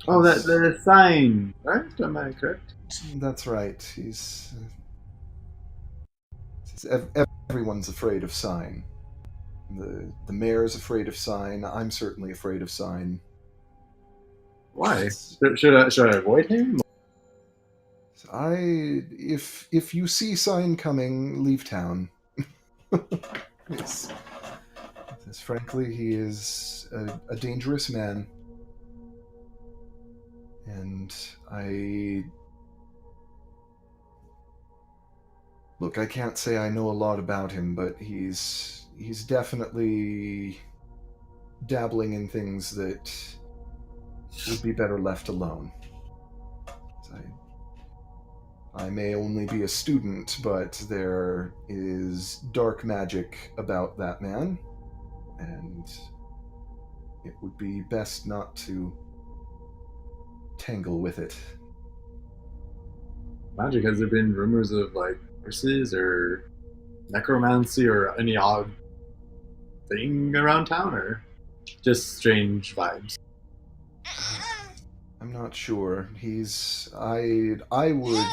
The sign, right? Am I correct? That's right. Everyone's afraid of Sign. The mayor's afraid of Sign. I'm certainly afraid of Sign. Why? Should I avoid him? If you see Sign coming, leave town. Yes. Frankly, he is a dangerous man. And Look, I can't say I know a lot about him, but he's definitely dabbling in things that would be better left alone. I may only be a student, but there is dark magic about that man, and it would be best not to tangle with it. Magic, has there been rumors of like curses or necromancy or any odd thing around town, or just strange vibes? I'm not sure. I would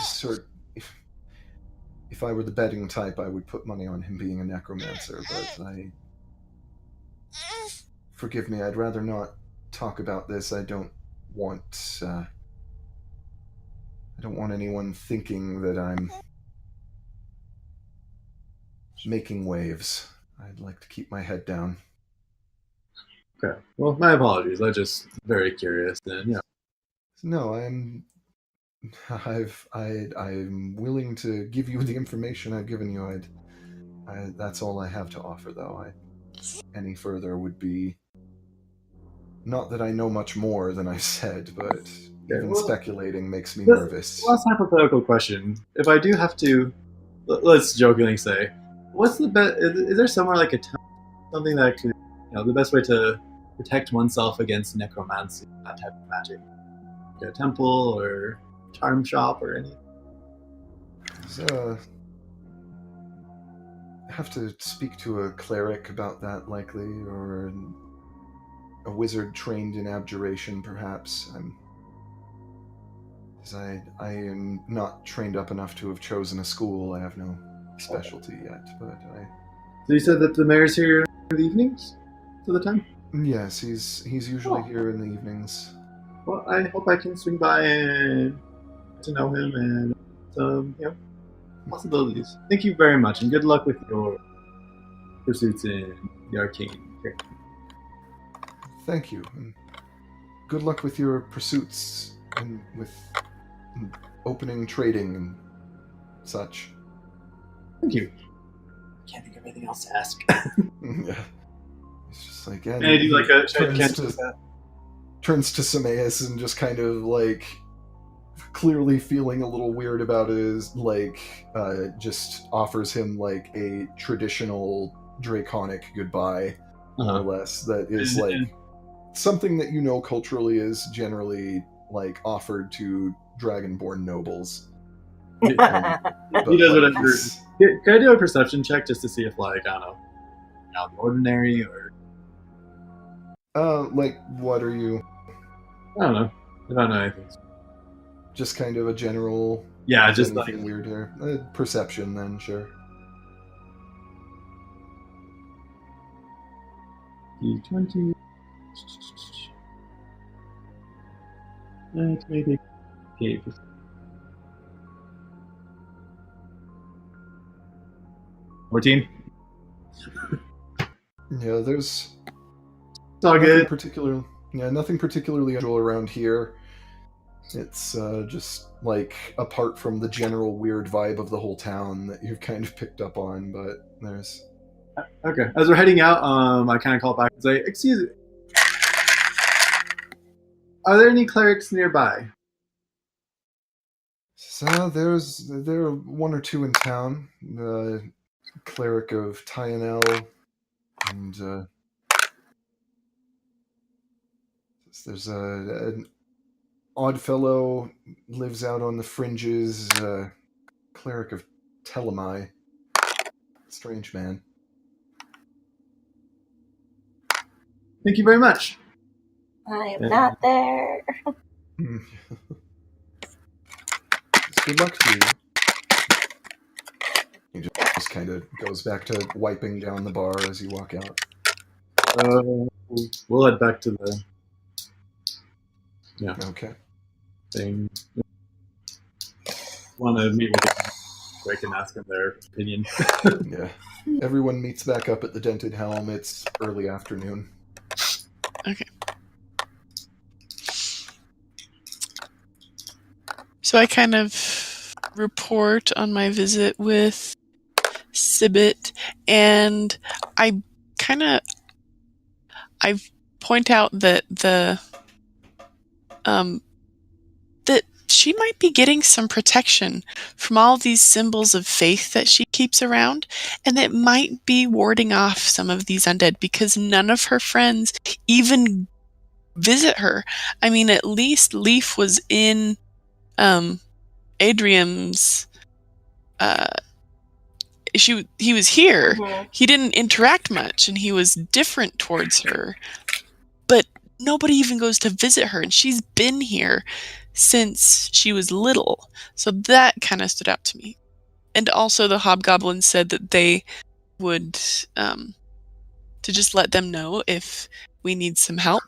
if I were the betting type, I would put money on him being a necromancer, but forgive me, I'd rather not talk about this. I don't want anyone thinking that I'm making waves. I'd like to keep my head down. Okay. Well, my apologies. I'm just very curious. And No, I'm willing to give you the information I've given you. That's all I have to offer, though. Any further would be not that I know much more than I said, but even speculating makes me nervous. Last hypothetical question: if I do have to, let's jokingly say, what's the best? Is there somewhere like something that could, the best way to protect oneself against necromancy, that type of magic? Like a temple or charm shop or anything? Have to speak to a cleric about that, likely, or a wizard trained in abjuration, perhaps. I am not trained up enough to have chosen a school. I have no specialty yet, but So you said that the mayor's here in the evenings, to the time? Yes, he's usually here in the evenings. Well, I hope I can swing by and get to know him and some, possibilities. Thank you very much, and good luck with your pursuits in the arcane. Here. Thank you, and good luck with your pursuits and with opening trading and such. Thank you. I can't think of anything else to ask. Yeah. It's just like, yeah. And I do like a turns to Samaeus and just kind of like clearly feeling a little weird about it, is like just offers him like a traditional draconic goodbye, more or less, that is like something that culturally is generally like offered to dragonborn nobles. He does whatever. Can I do a perception check just to see if, like, I don't know, out of the ordinary or? Like, what are you? I don't know. If I know anything. Just kind of a general. Yeah, just anything like weird here. Perception, then, sure. D20. Maybe. Okay. 14. Yeah, there's It's all good. nothing particularly unusual around here. It's just like apart from the general weird vibe of the whole town that you've kind of picked up on, but there's. Okay. As we're heading out, I kind of call back and say, "Excuse me, are there any clerics nearby?" So there are one or two in town. The cleric of Tynel, and there's an odd fellow lives out on the fringes. Cleric of Telemai. Strange man. Thank you very much. I am not there. Good luck to you. He just kind of goes back to wiping down the bar as you walk out. We'll head back to the Okay. thing. Want to meet with them so I can ask them their opinion. Yeah. Everyone meets back up at the Dented Helm. It's early afternoon. Okay. So I kind of report on my visit with Sibbit, and I point out that that she might be getting some protection from all these symbols of faith that she keeps around, and it might be warding off some of these undead because none of her friends even visit her. I mean, at least Leaf was in Adrian's he was here. Mm-hmm. He didn't interact much and he was different towards her. But nobody even goes to visit her, and she's been here since she was little. So that kind of stood out to me. And also the hobgoblins said that they would to just let them know if we need some help,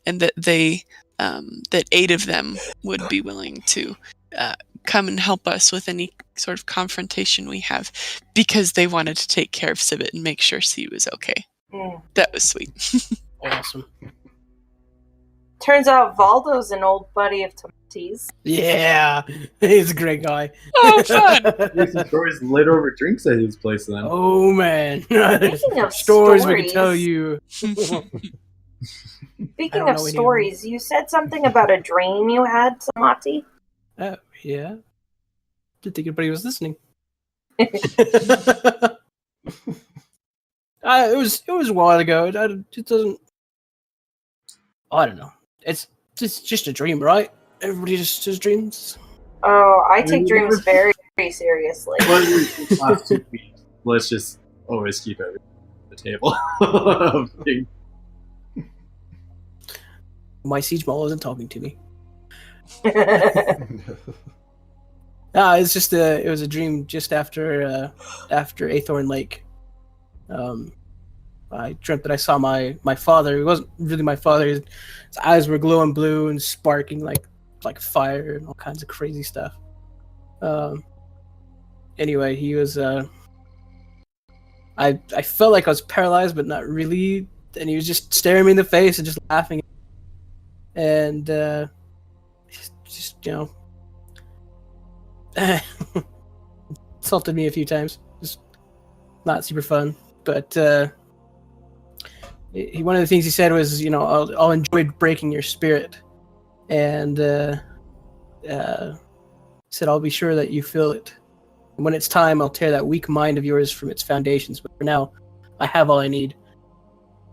and that they that 8 of them would be willing to come and help us with any sort of confrontation we have because they wanted to take care of Sibit and make sure C was okay. Mm. That was sweet. Awesome. Turns out Valdo's an old buddy of Tomati's. Yeah, he's a great guy. Oh, fun! There's some stories later over drinks at his place then. Oh man, Speaking of stories we stories, can tell you. Speaking of stories, you said something about a dream you had, Tomati. Oh yeah, didn't think anybody was listening. It was a while ago. It doesn't. I don't know. It's just a dream, right? Everybody just has dreams. Oh, I take dreams very, very seriously. Last 2 weeks, let's just always keep everything at the table. My siege mall isn't talking to me. It's just it was a dream just after Athorn Lake. I dreamt that I saw my father. He wasn't really my father. His eyes were glowing blue and sparking like fire and all kinds of crazy stuff. Anyway, he was. I felt like I was paralyzed, but not really. And he was just staring me in the face and just laughing. And just insulted me a few times. Just not super fun, but. One of the things he said was, I'll enjoy breaking your spirit, and said I'll be sure that you feel it. And when it's time, I'll tear that weak mind of yours from its foundations. But for now, I have all I need.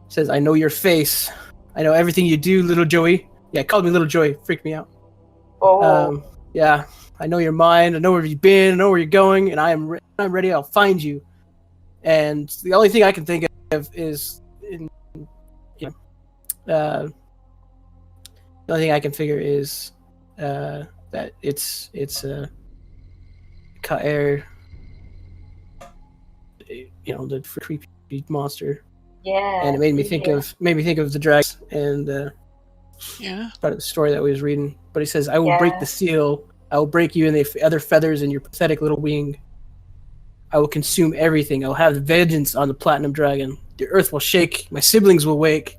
Says, I know your face. I know everything you do, little Joey. Yeah, called me little Joey. Freaked me out. Oh. Yeah, I know your mind. I know where you've been. I know where you're going, and I'm ready. I'll find you. And the only thing I can think of is. The only thing I can figure is that it's Kaer, the creepy monster. Yeah. And it made me think of the dragons and part of the story that we was reading. But he says, "I will break the seal. I will break you and the other feathers in your pathetic little wing. I will consume everything. I will have vengeance on the platinum dragon. The earth will shake. My siblings will wake.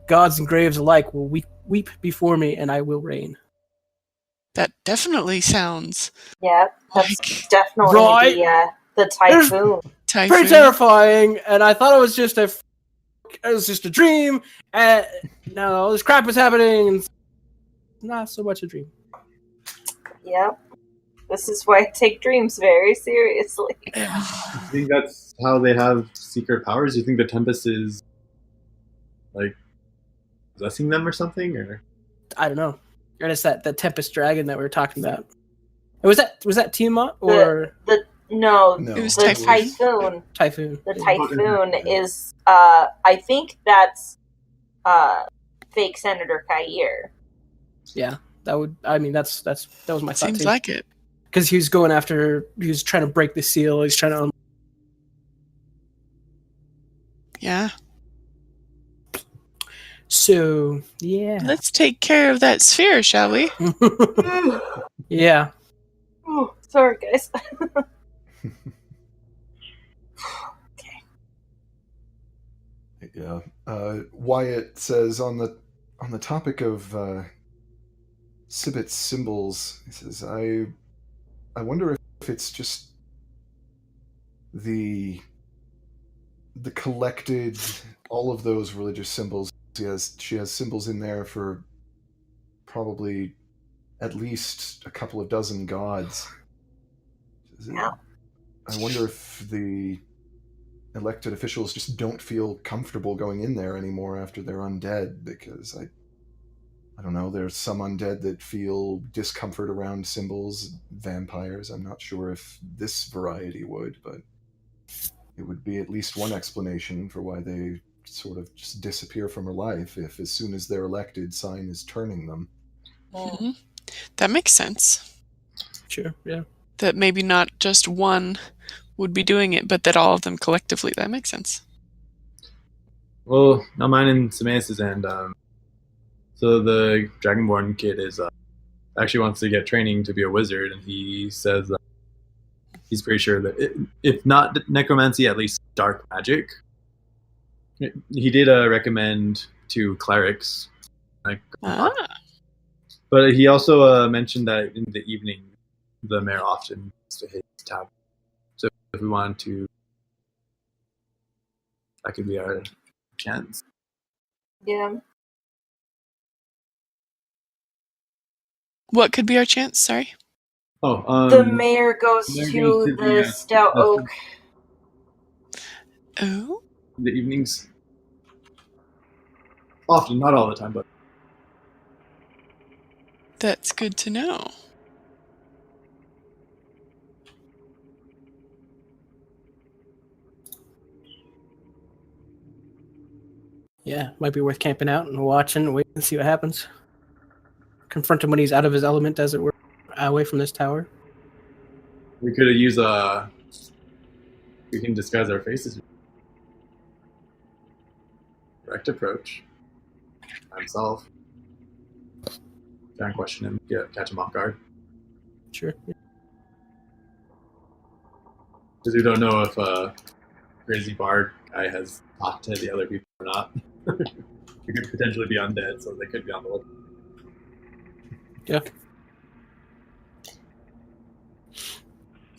Gods and graves alike will weep before me, and I will reign." That definitely sounds. Yeah, that's like, definitely right? The typhoon. Pretty terrifying, and I thought it was just a dream. And no, all this crap is happening, and not so much a dream. Yep. This is why I take dreams very seriously. You think that's how they have secret powers? You think the Tempest is like possessing them or something, or I don't know. And it's that Tempest dragon that we were talking about. Was that Tiamat or no? It was the Typhoon. Typhoon. The Yeah. Typhoon is I think that's fake Senator Kair. Yeah, that was my thought. Seems too. like it. Because he was trying to break the seal. He's trying to. Yeah. So yeah, Let's take care of that sphere, shall we? yeah. Oh, sorry, guys. Yeah. Wyatt says on the topic of Sibit's symbols, he says, I wonder if it's just the collected, all of those religious symbols. She has symbols in there for probably at least a couple of dozen gods. Yeah. I wonder if the elected officials just don't feel comfortable going in there anymore after they're undead, because I don't know, there's some undead that feel discomfort around symbols, vampires. I'm not sure if this variety would, but it would be at least one explanation for why they sort of just disappear from her life if as soon as they're elected, sign is turning them. Mm-hmm. That makes sense. Sure, yeah. That maybe not just one would be doing it, but that all of them collectively. That makes sense. Well, now mine and Samais's end. So the Dragonborn kid is actually wants to get training to be a wizard, and he says he's pretty sure that if not necromancy, at least dark magic. He did recommend to clerics, like, but he also mentioned that in the evening, the mayor often goes to his tavern. So if we wanted to, that could be our chance. Yeah. What could be our chance? Sorry. Oh, The mayor goes mayor to goes to the the, Stout Oak. Oh. in the evenings. Often, not all the time, but That's good to know. Yeah, might be worth camping out and watching and waiting and see what happens. Confront him when he's out of his element, as it were, away from this tower. we could have used we can disguise our faces. Direct approach. Himself. Try and question him, catch him off guard. Sure. Because we don't know if Crazy Bard guy has talked to the other people or not. We could potentially be undead, so they could be on the look. Yeah.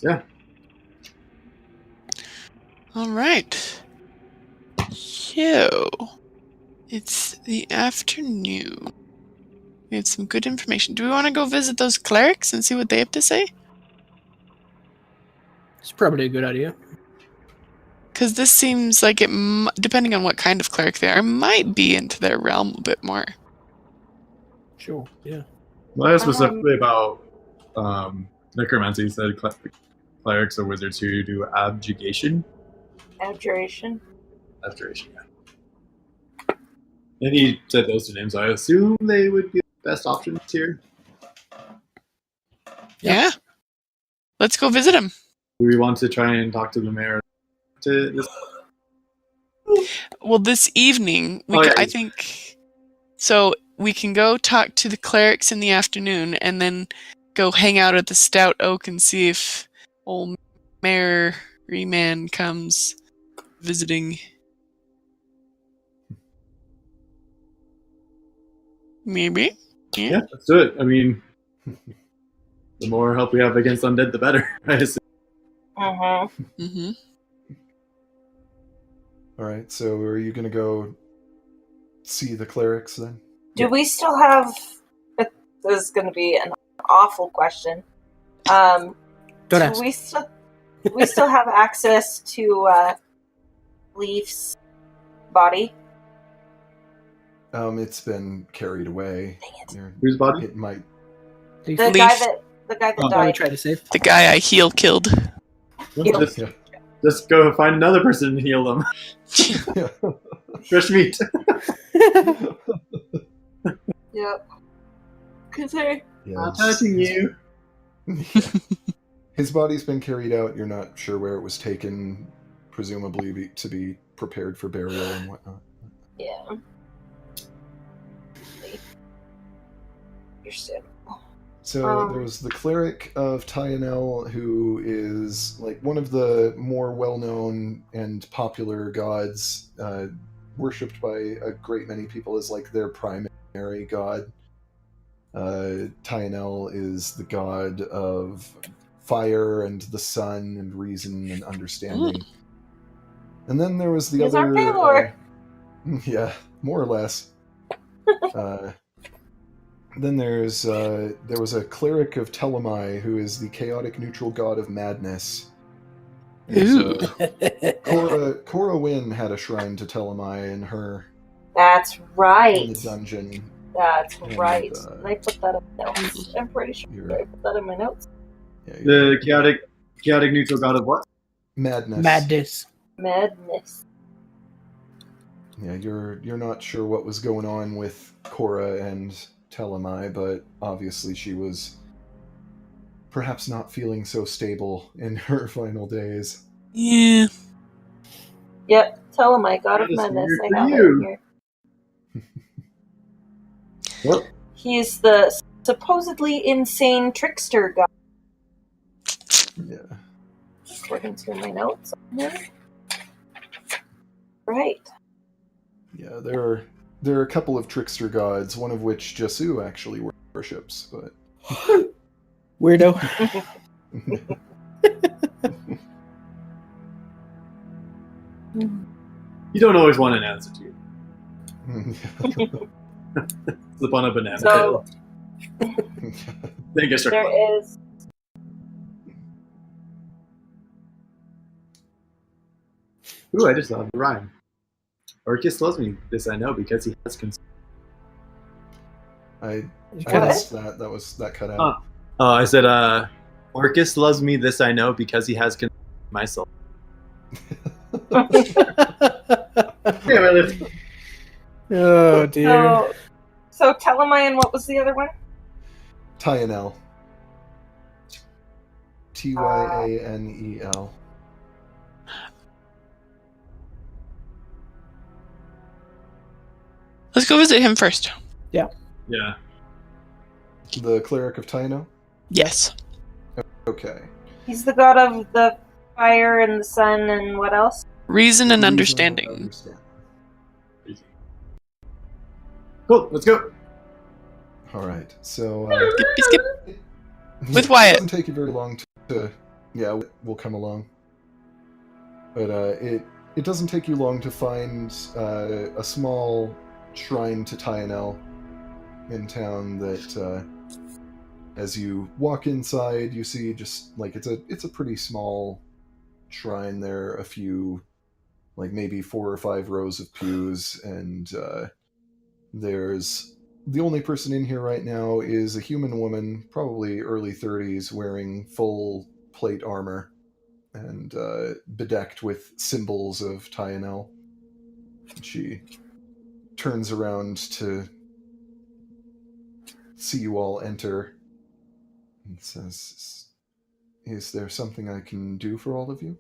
Yeah. All right. So, it's the afternoon. We have some good information. Do we want to go visit those clerics and see what they have to say? It's probably a good idea. Because this seems like it, depending on what kind of cleric they are, might be into their realm a bit more. Sure, yeah. Well, specifically about necromancy, he said clerics or wizards who do abjuration. Abjuration. Abjuration, yeah. And he said those two names. I assume they would be the best options here. Yeah. Let's go visit him. Do we want to try and talk to the mayor to this? Well, this evening, I think, so we can go talk to the clerics in the afternoon and then go hang out at the Stout Oak and see if old Mayor Reman comes visiting. Maybe. Yeah, let's do it. I mean, the more help we have against undead, the better. I assume. Mm-hmm. All right, so are you going to go see the clerics then? Do we still have... This is going to be an awful question. Don't ask. We still have access to Leaf's body? It's been carried away. Dang it. Whose body? It might. The Leaf. guy that Oh, we died. tried to save. The guy I killed. Yeah. Just go find another person and heal them. Yeah. Fresh meat. Yep. Cause I... I'm touching you. His body's been carried out. You're not sure where it was taken, presumably to be prepared for burial and whatnot. Yeah. Understand. So there was the cleric of Tynel, who is like one of the more well-known and popular gods, worshipped by a great many people as like their primary god. Tynel is the god of fire and the sun and reason and understanding. And then there was the He's other... our Paylor. Yeah, more or less. Then there was a cleric of Telemai who is the chaotic neutral god of madness. Ooh. Cora Wynn had a shrine to Telemai in her That's in right. the dungeon. That's And, right. Did I put that in my notes? I'm pretty sure I put that in my notes. Yeah, The chaotic neutral god of what? madness. Madness. Yeah, you're not sure what was going on with Cora and Telemai, but obviously she was perhaps not feeling so stable in her final days. Yeah. Yep. Tell him I god of That is madness. weird I for have it you. in here. What? He's the supposedly insane trickster god. Yeah. according to my notes on here. Right. Yeah, there are a couple of trickster gods, one of which Jasu actually worships, but Weirdo. You don't always want an answer to slip on a banana. So Then get started. there is. Ooh, I just thought of the rhyme. Orcus loves me, this I know, because he has I cut it? missed that. That cut out. I said, Orcus loves me, this I know, because he has myself. Yeah, really. Oh dear. So Telemine, what was the other one? Tyanel. Tyanel. Let's go visit him first. Yeah. The cleric of Tyno? Yes. Okay. He's the god of the fire and the sun and what else? Reason and Reason understanding. and understanding. Cool, let's go. All right. So Skip. With Wyatt. It doesn't take you very long to yeah, we'll come along. But it doesn't take you long to find a small shrine to Tyanel in town that as you walk inside you see just like it's a pretty small shrine. There are a few, like maybe 4 or 5 rows of pews, and there's the only person in here right now is a human woman, probably early 30s, wearing full plate armor and bedecked with symbols of Tyanel. She turns around to see you all enter and says, "Is there something I can do for all of you?"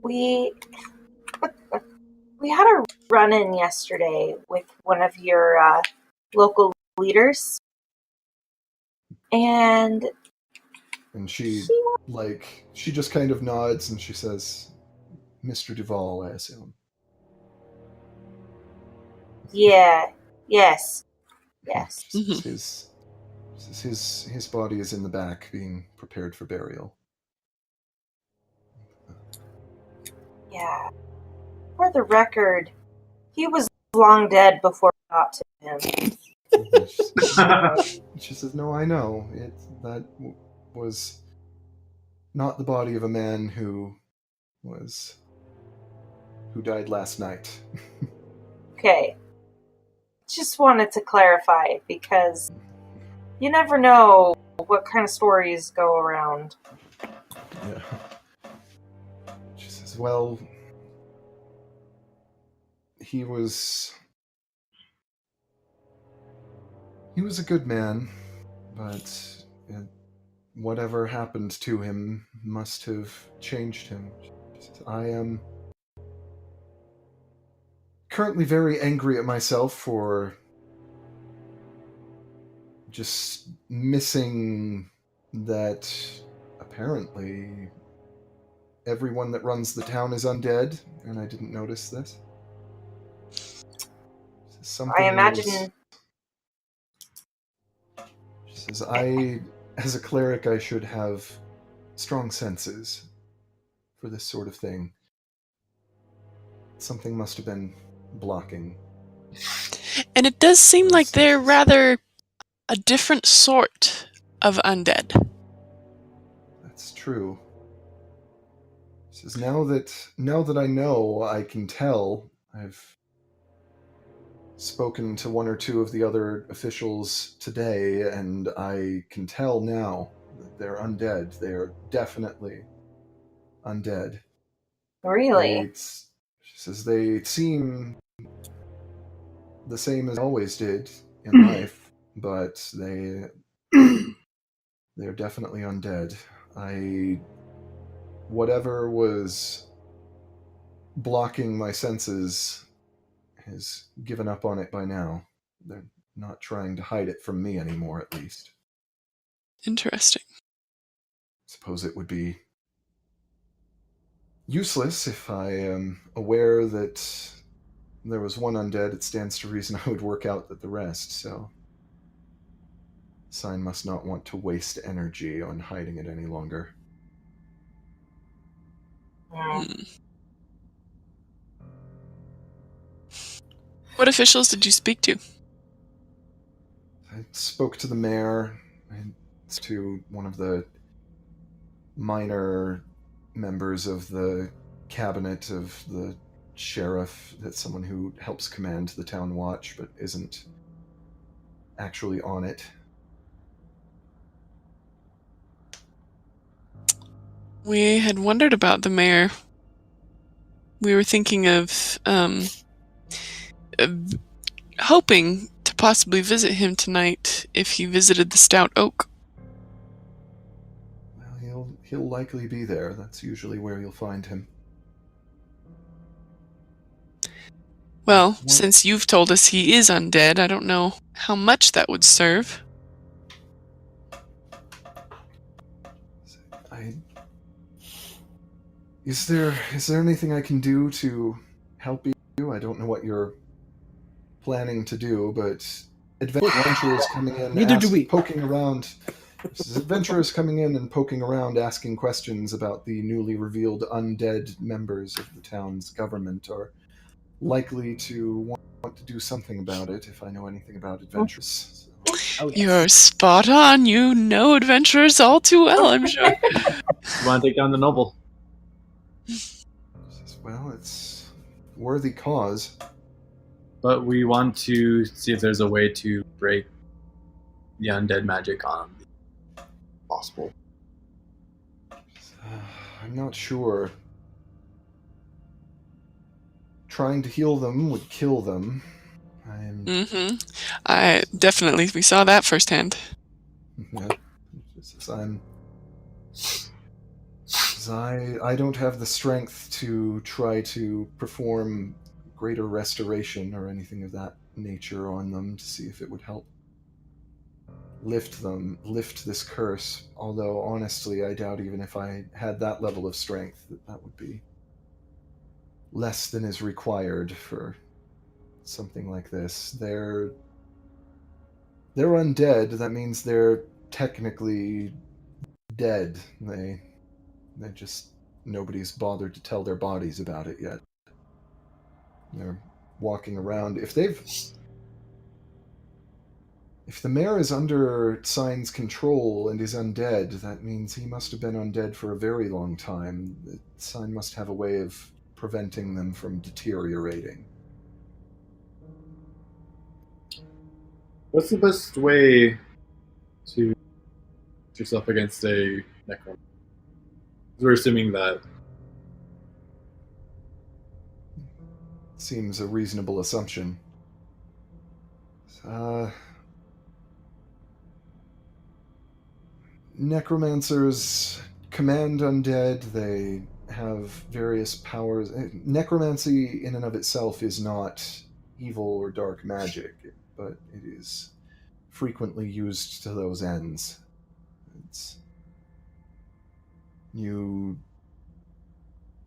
We had a run-in yesterday with one of your local leaders, and she just kind of nods and she says, "Mr. Duval, I assume." yes. His body is in the back being prepared for burial. Yeah. For the record, he was long dead before we got to him. She says, "No, I know. That was not the body of a man who died last night." Okay. Just wanted to clarify, because you never know what kind of stories go around. Yeah. She says, "Well, he was a good man, but whatever happened to him must have changed him. I am currently very angry at myself for just missing that apparently everyone that runs the town is undead, and I didn't notice this. I imagine... She says, as a cleric, I should have strong senses for this sort of thing. Something must have been blocking." And it does seem like they're rather a different sort of undead. That's true. She says, now that I know, I can tell. I've spoken to 1 or 2 of the other officials today, and I can tell now that they're undead. They are definitely undead. Really? She says they seem the same as they always did in life, but they're definitely undead. Whatever was blocking my senses has given up on it by now. They're not trying to hide it from me anymore, at least. Interesting. Suppose it would be useless if I am aware that there was one undead. It stands to reason I would work out that the rest, so Sign must not want to waste energy on hiding it any longer. Hmm. What officials did you speak to? I spoke to the mayor and to one of the minor members of the cabinet of the sheriff. That's someone who helps command the town watch but isn't actually on it. We had wondered about the mayor. We were thinking of hoping to possibly visit him tonight if he visited the Stout Oak. Well, he'll likely be there. That's usually where you'll find him. Well, since you've told us he is undead, I don't know how much that would serve. Is there anything I can do to help you? I don't know what you're planning to do, but adventurers coming in, Neither do we. poking around. Adventurers coming in and poking around, asking questions about the newly revealed undead members of the town's government are likely to want to do something about it if I know anything about adventurers. Oh, yes. You're spot on. You know adventurers all too well, I'm sure. You want to take down the noble? Well, it's a worthy cause. But we want to see if there's a way to break the undead magic on the possible. I'm not sure. Trying to heal them would kill them. We saw that firsthand. Yeah, I don't have the strength to try to perform greater restoration or anything of that nature on them to see if it would help lift this curse. Although, honestly, I doubt even if I had that level of strength that would be less than is required for something like this. They're undead. That means they're technically dead. They just, nobody's bothered to tell their bodies about it yet. They're walking around. If the mayor is under Sign's control and is undead, that means he must have been undead for a very long time. The Sign must have a way of preventing them from deteriorating. What's the best way to put yourself against a necromancer? We're assuming that. Seems a reasonable assumption. Necromancers command undead. They have various powers. Necromancy in and of itself is not evil or dark magic, but it is frequently used to those ends.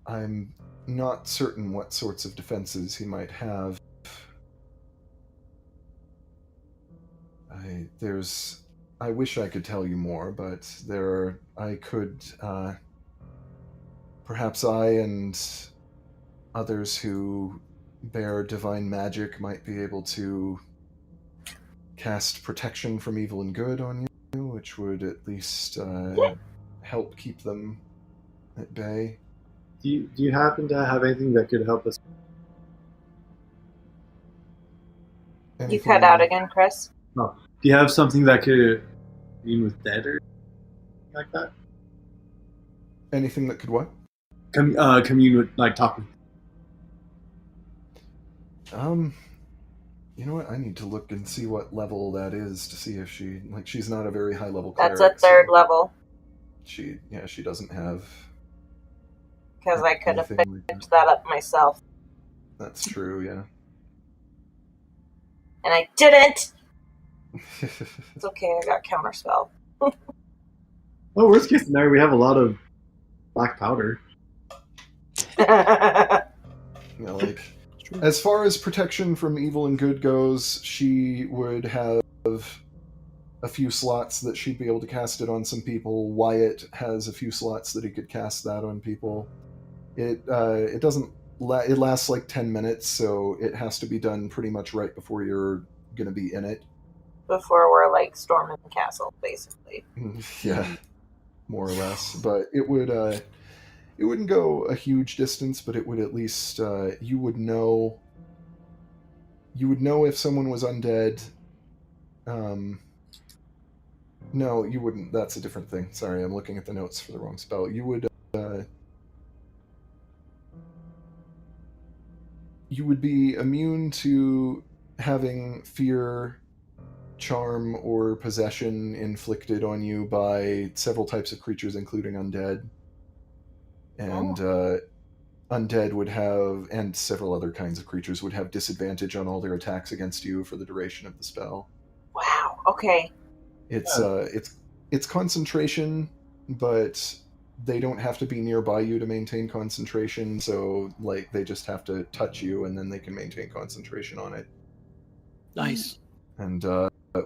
I'm not certain what sorts of defenses he might have. I wish I could tell you more, but perhaps I and others who bear divine magic might be able to cast protection from evil and good on you, which would at least help keep them at bay. Do you happen to have anything that could help us? You cut out again, Chris. No. Do you have something that could commune with dead or anything like that? Anything that could what? Commune with, like, talk with. You know what? I need to look and see what level that is to see if she's not a very high level cleric. That's a third level. She doesn't have because I could have anything like picked that up myself. That's true, yeah. And I didn't! It's okay, I got counterspell. Oh, worst case scenario, we have a lot of black powder. You know, like, as far as protection from evil and good goes, she would have a few slots that she'd be able to cast it on some people. Wyatt has a few slots that he could cast that on people. It doesn't. It lasts like 10 minutes, so it has to be done pretty much right before you're going to be in it. Before we're like storming the castle, basically. Yeah, more or less. But it wouldn't go a huge distance, but it would at least you would know if someone was undead. No, you wouldn't. That's a different thing. Sorry, I'm looking at the notes for the wrong spell. You would be immune to having fear, charm, or possession inflicted on you by several types of creatures, including undead. And undead would have, and several other kinds of creatures would have disadvantage on all their attacks against you for the duration of the spell. Wow, okay. It's concentration, but they don't have to be nearby you to maintain concentration, so like they just have to touch you and then they can maintain concentration on it. Nice. And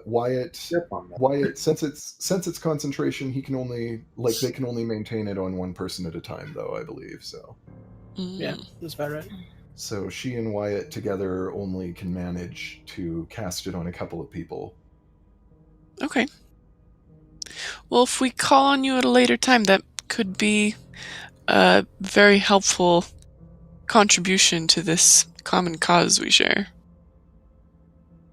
Wyatt, since it's concentration, he can only they can only maintain it on one person at a time, though, I believe. So Yeah, that's about right. so she and Wyatt together only can manage to cast it on a couple of people. Okay. Well, if we call on you at a later time, that could be a very helpful contribution to this common cause we share.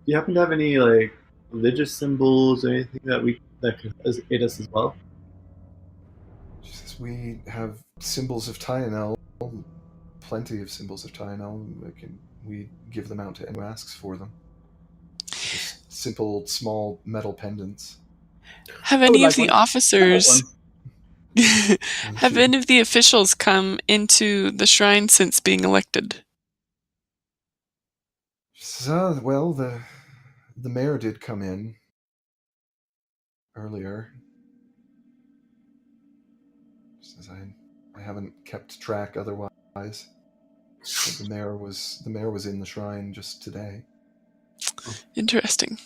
Do you happen to have any like religious symbols or anything that could aid us as well? She says, we have symbols of Tynel, plenty of symbols of Tynel. We give them out to anyone who asks for them. Just simple, small metal pendants. Have any of the officers, have any of the officials come into the shrine since being elected? She says, well, the mayor did come in earlier. She says, I haven't kept track otherwise. But the mayor was in the shrine just today. Interesting.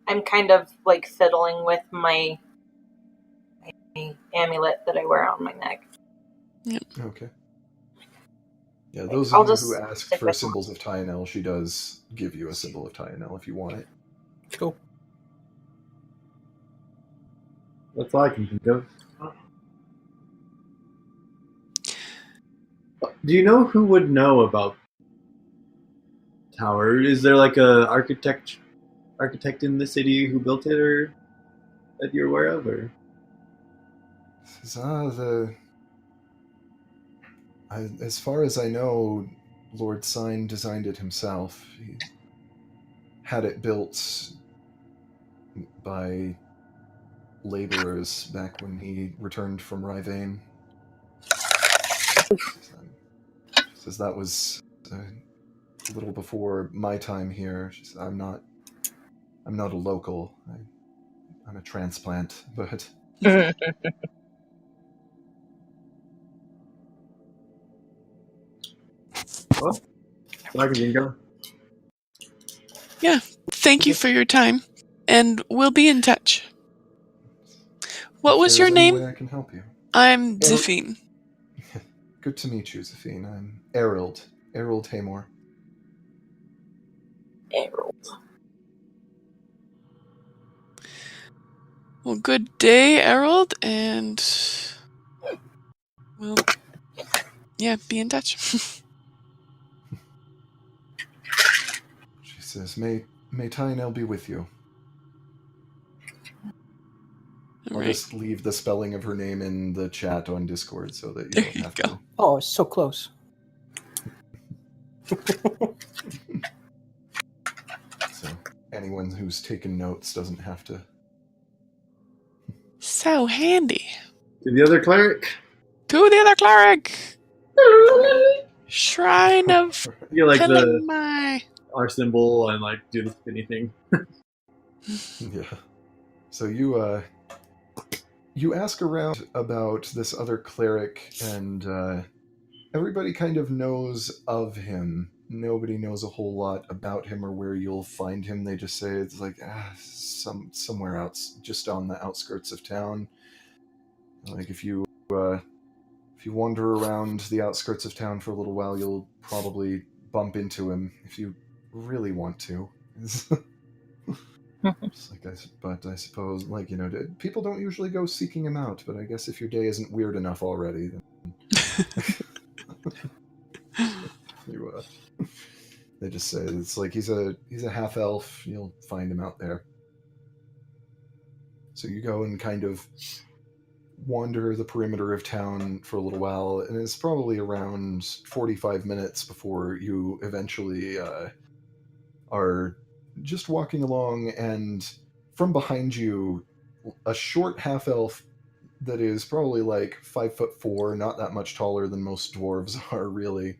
I'm kind of like fiddling with my amulet that I wear on my neck. Yep. Okay. Yeah, those I'll of you just who ask stick for with symbols of Tynel, she does give you a symbol of Tynel if you want it. Cool. That's all I can think of. Do you know who would know about tower? Is there like a architect in the city who built it, or that you're aware of, or? Says, as far as I know, Lord Sign designed it himself. He had it built by laborers back when he returned from Ryvane. Says that was a little before my time here. She said, I'm not a local. I'm a transplant, but Well, I can think of. Yeah. Thank you for your time, and we'll be in touch. What was your Any way name? I can help you. I'm Zafine. Good to meet you, Zafine. I'm Errol Tamor. Emerald. Well, good day, Errol, and we'll, be in touch. She says, May Tynel be with you. I'll Right. just leave the spelling of her name in the chat on Discord so that you don't have to. Oh, it's so close. So anyone who's taken notes doesn't have to So handy. To the other cleric. To the other cleric. Shrine of You like our symbol and like do the spinny thing. Yeah. So you ask around about this other cleric, and everybody kind of knows of him. Nobody knows a whole lot about him or where you'll find him. They just say it's like somewhere out, just on the outskirts of town. Like if you wander around the outskirts of town for a little while, you'll probably bump into him if you really want to. But I suppose, like, you know, people don't usually go seeking him out. But I guess if your day isn't weird enough already, then they just say it's like he's a half elf. You'll find him out there. So you go and kind of wander the perimeter of town for a little while, and it's probably around 45 minutes before you eventually are just walking along, and from behind you, a short half elf that is probably like 5'4", not that much taller than most dwarves are really,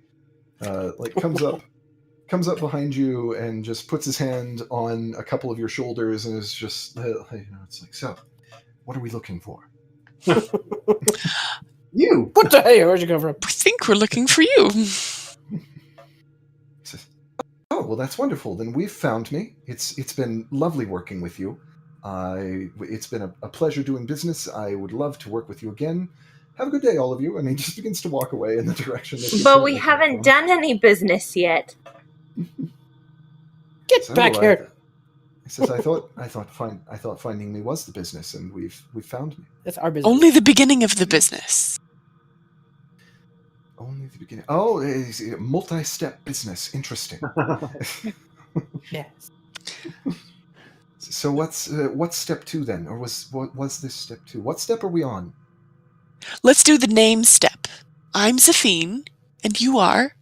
like comes up behind you and just puts his hand on a couple of your shoulders and is just, it's like, so, what are we looking for? You. What the hey? Where'd you come from? I think we're looking for you. He says, oh, well, that's wonderful. Then we've found me. It's been lovely working with you. It's been a pleasure doing business. I would love to work with you again. Have a good day, all of you. And he just begins to walk away in the direction that But we haven't done any business yet. Get back here. He says, I thought finding me was the business, and we've found me. That's our business. Only the beginning of the business. Only the beginning. Oh, it's a multi-step business. Interesting. Yes. So what's step 2 then, or what was this step 2? What step are we on? Let's do the name step. I'm Zafine, and you are?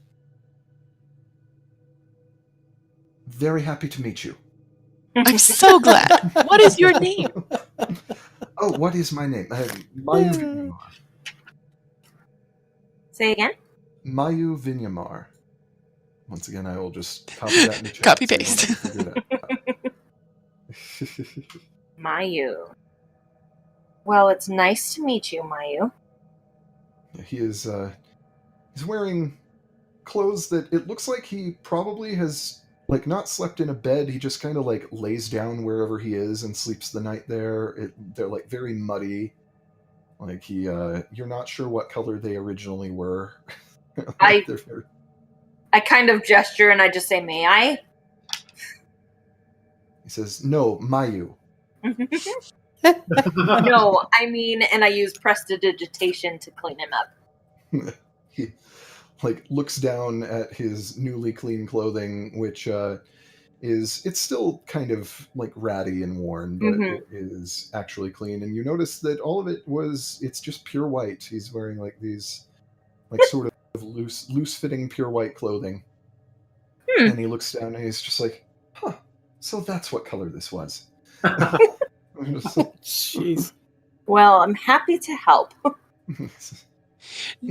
Very happy to meet you. I'm so glad. What is your name? Oh, what is my name? Mayu Vinyamar. Say again? Mayu Vinyamar. Once again, I will just copy that in the chat. Copy so you paste. don't have to figure it out. Mayu. Well, it's nice to meet you, Mayu. Yeah, he is he's wearing clothes that it looks like he probably has like not slept in a bed. He just kind of like lays down wherever he is and sleeps the night there. They're like very muddy. Like you're not sure what color they originally were. I kind of gesture and I just say, may I? He says, no, Mayu. No, I mean, and I use prestidigitation to clean him up. He like looks down at his newly clean clothing, which it's still kind of like ratty and worn, but it is actually clean. And you notice that all of it's just pure white. He's wearing like these like sort of loose fitting pure white clothing. And he looks down and he's just like, huh, so that's what color this was. Jeez. Well, I'm happy to help.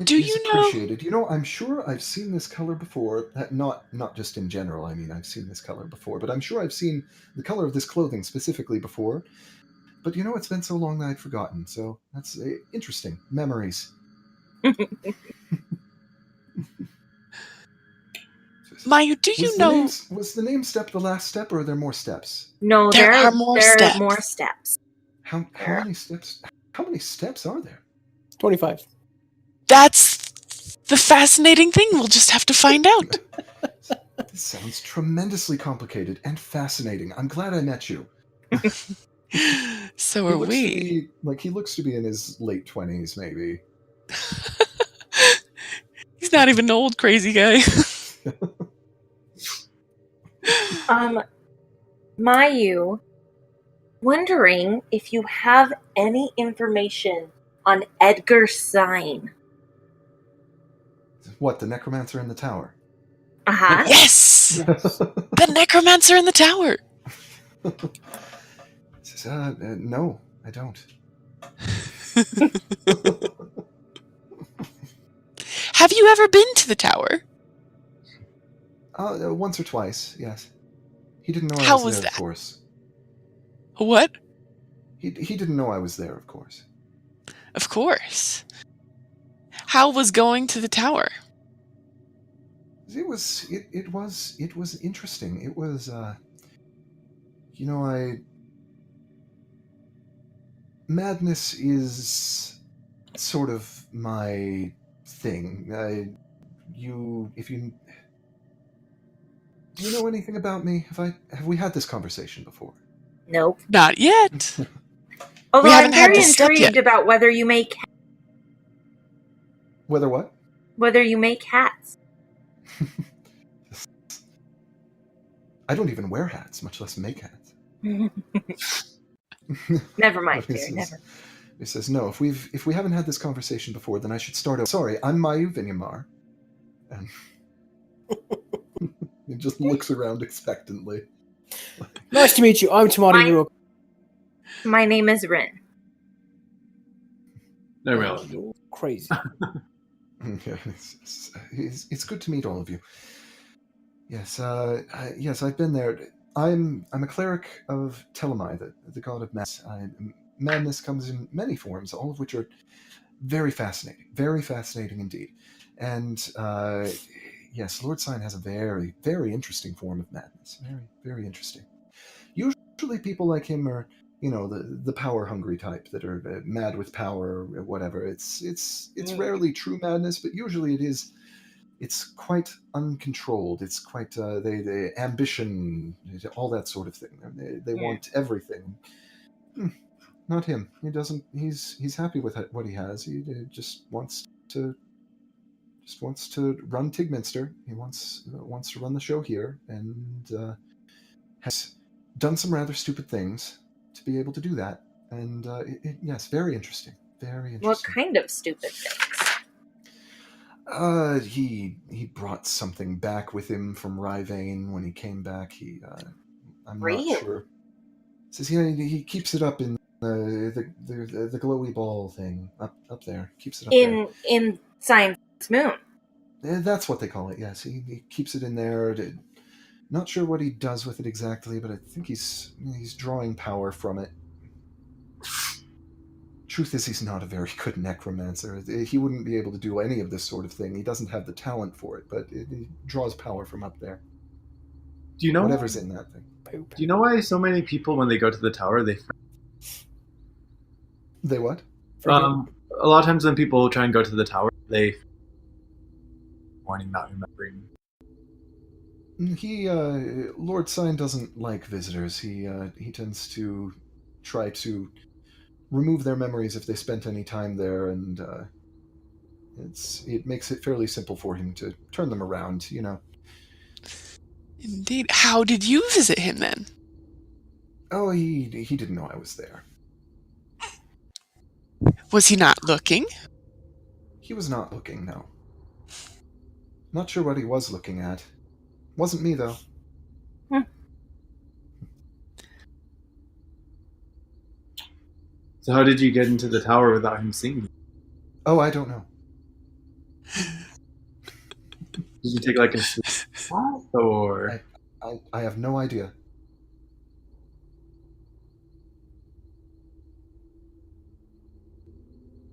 Do you know? Appreciated. You know, I'm sure I've seen this color before. Not just in general. I mean, I've seen this color before, but I'm sure I've seen the color of this clothing specifically before. But you know, it's been so long that I'd forgotten. So that's interesting memories. Mayu, do you know? Was the name step the last step, or are there more steps? No, There are more steps. more steps. How many steps? How many steps are there? 25. That's the fascinating thing. We'll just have to find out. This sounds tremendously complicated and fascinating. I'm glad I met you. So are we. He looks to be in his late 20s, maybe. He's not even an old crazy guy. Mayu, wondering if you have any information on Edgar's sign. What, the necromancer in the tower? Uh-huh. Yes! The necromancer in the tower. He says, no, I don't. Have you ever been to the tower? Once or twice, yes. He didn't know I How was was there, that? of course. What? He didn't know I was there, of course. Of course. How was going to the tower? It was interesting. It was madness is sort of my thing. Do you know anything about me? Have we had this conversation before? Nope. Not yet. Although We I'm haven't had very to step intrigued yet. about whether you make Whether what? hats. I don't even wear hats, much less make hats. Never mind, He dear. says- Never. He says, "No. If we haven't had this conversation before, then I should start over. Sorry, I'm Mayu Vinyamar." And he just looks around expectantly. Nice to meet you. I'm Tamari Hiro. My name is Rin. There we go. You're crazy. Yeah, it's good to meet all of you. Yes, yes, I've been there. I'm a cleric of Telemai, the god of madness. Madness comes in many forms, all of which are very fascinating indeed. And yes, Lord Sign has a very, very interesting form of madness. Very, very interesting. Usually, people like him are, the power-hungry type that are mad with power or whatever. It's rarely true madness, but usually it is. It's quite uncontrolled. It's quite they ambition, all that sort of thing. They want everything. Not him. He doesn't. He's happy with what he has. He just wants to run Tigminster. He wants to run the show here, and has done some rather stupid things to be able to do that. And yes, very interesting. Very interesting. What kind of stupid things? He brought something back with him from Ryvane when he came back. I'm Really? not sure. Says he keeps it up in the glowy ball thing up there. Keeps it up there. In Science Moon. That's what they call it. Yes, he keeps it in there. Not sure what he does with it exactly, but I think he's drawing power from it. Truth is, he's not a very good necromancer. He wouldn't be able to do any of this sort of thing. He doesn't have the talent for it, but he draws power from up there. Do you know Whatever's in that thing. Do you know why so many people, when they go to the tower, they What? a lot of times when people try and go to the tower, they morning not remembering. Lord Sign doesn't like visitors. He tends to try to remove their memories if they spent any time there, and it makes it fairly simple for him to turn them around. Indeed. How did you visit him then? Oh, he didn't know I was there. Was he not looking? He was not looking, no. Not sure what he was looking at. Wasn't me, though. So how did you get into the tower without him seeing you? Oh, I don't know. Did you take like a spot or? I have no idea.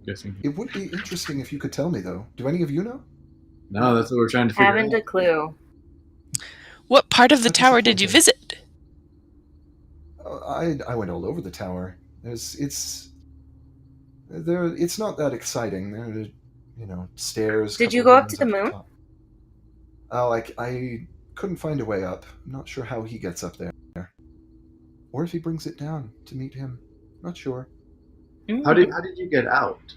Guessing. It would be interesting if you could tell me, though. Do any of you know? No, that's what we're trying to figure Haven't out. a clue. What part of the That's tower did you disappointing. visit? I went all over the tower. It's not that exciting. There are, stairs. Did you couple go of up to rooms the moon? top. Oh, I couldn't find a way up. I'm not sure how he gets up there, or if he brings it down to meet him. Not sure. How did you get out?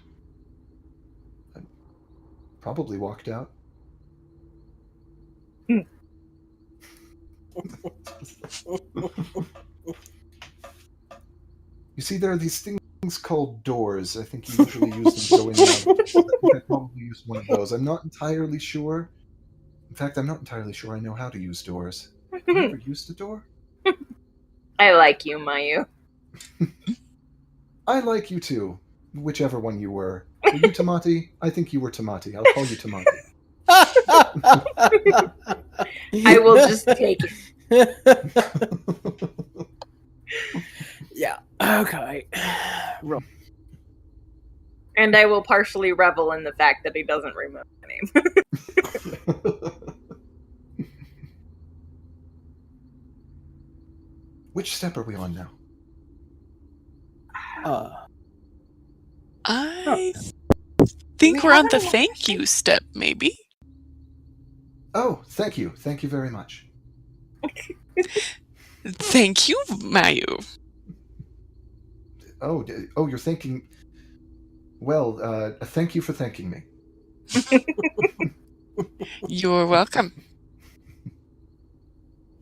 Probably walked out. You see, there are these things called doors. I think you usually use them going out. I think I probably used one of those. I'm not entirely sure. In fact, I'm not entirely sure I know how to use doors. Have you ever used a door? I like you, Mayu. I like you too, whichever one you were. Were you Tamati? I think you were Tamati. I'll call you Tamati. I will just take it. Yeah. Okay. Roll. And I will partially revel in the fact that he doesn't remember my name. Which step are we on now? I think We we're on the haven't- thank you step, maybe. Oh, thank you. Thank you very much. Thank you, Mayu. Oh, you're thanking... Well, thank you for thanking me. You're welcome.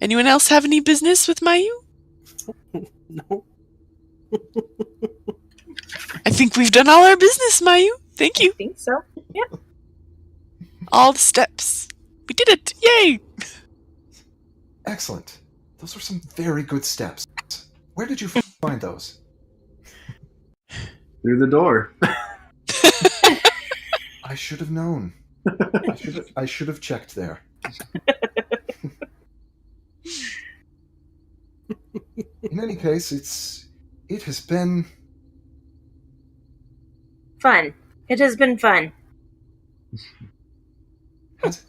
Anyone else have any business with Mayu? No. I think we've done all our business, Mayu. Thank you. I think so. All the steps. We did it. Yay! Excellent. Those are some very good steps. Where did you find those? Through the door. I should have known. I should have checked there. In any case, it has been Fun. It has been fun. Is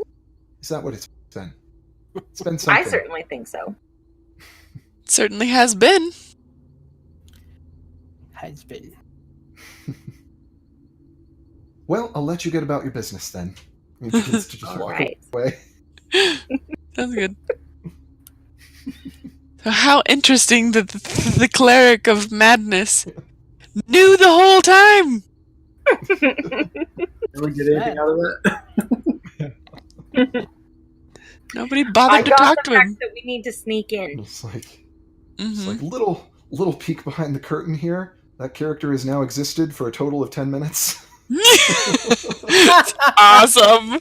that what it's been? It's been something. I certainly think so. Certainly has been. Has been. Well, I'll let you get about your business then. He begins to just walk Alright. away. That's good. So how interesting that the cleric of madness knew the whole time. Anyone get anything out of that? Nobody I bothered to got talk the to fact him. that we need to sneak in. It's like Mhm. little peek behind the curtain here. That character has now existed for a total of 10 minutes. It's awesome.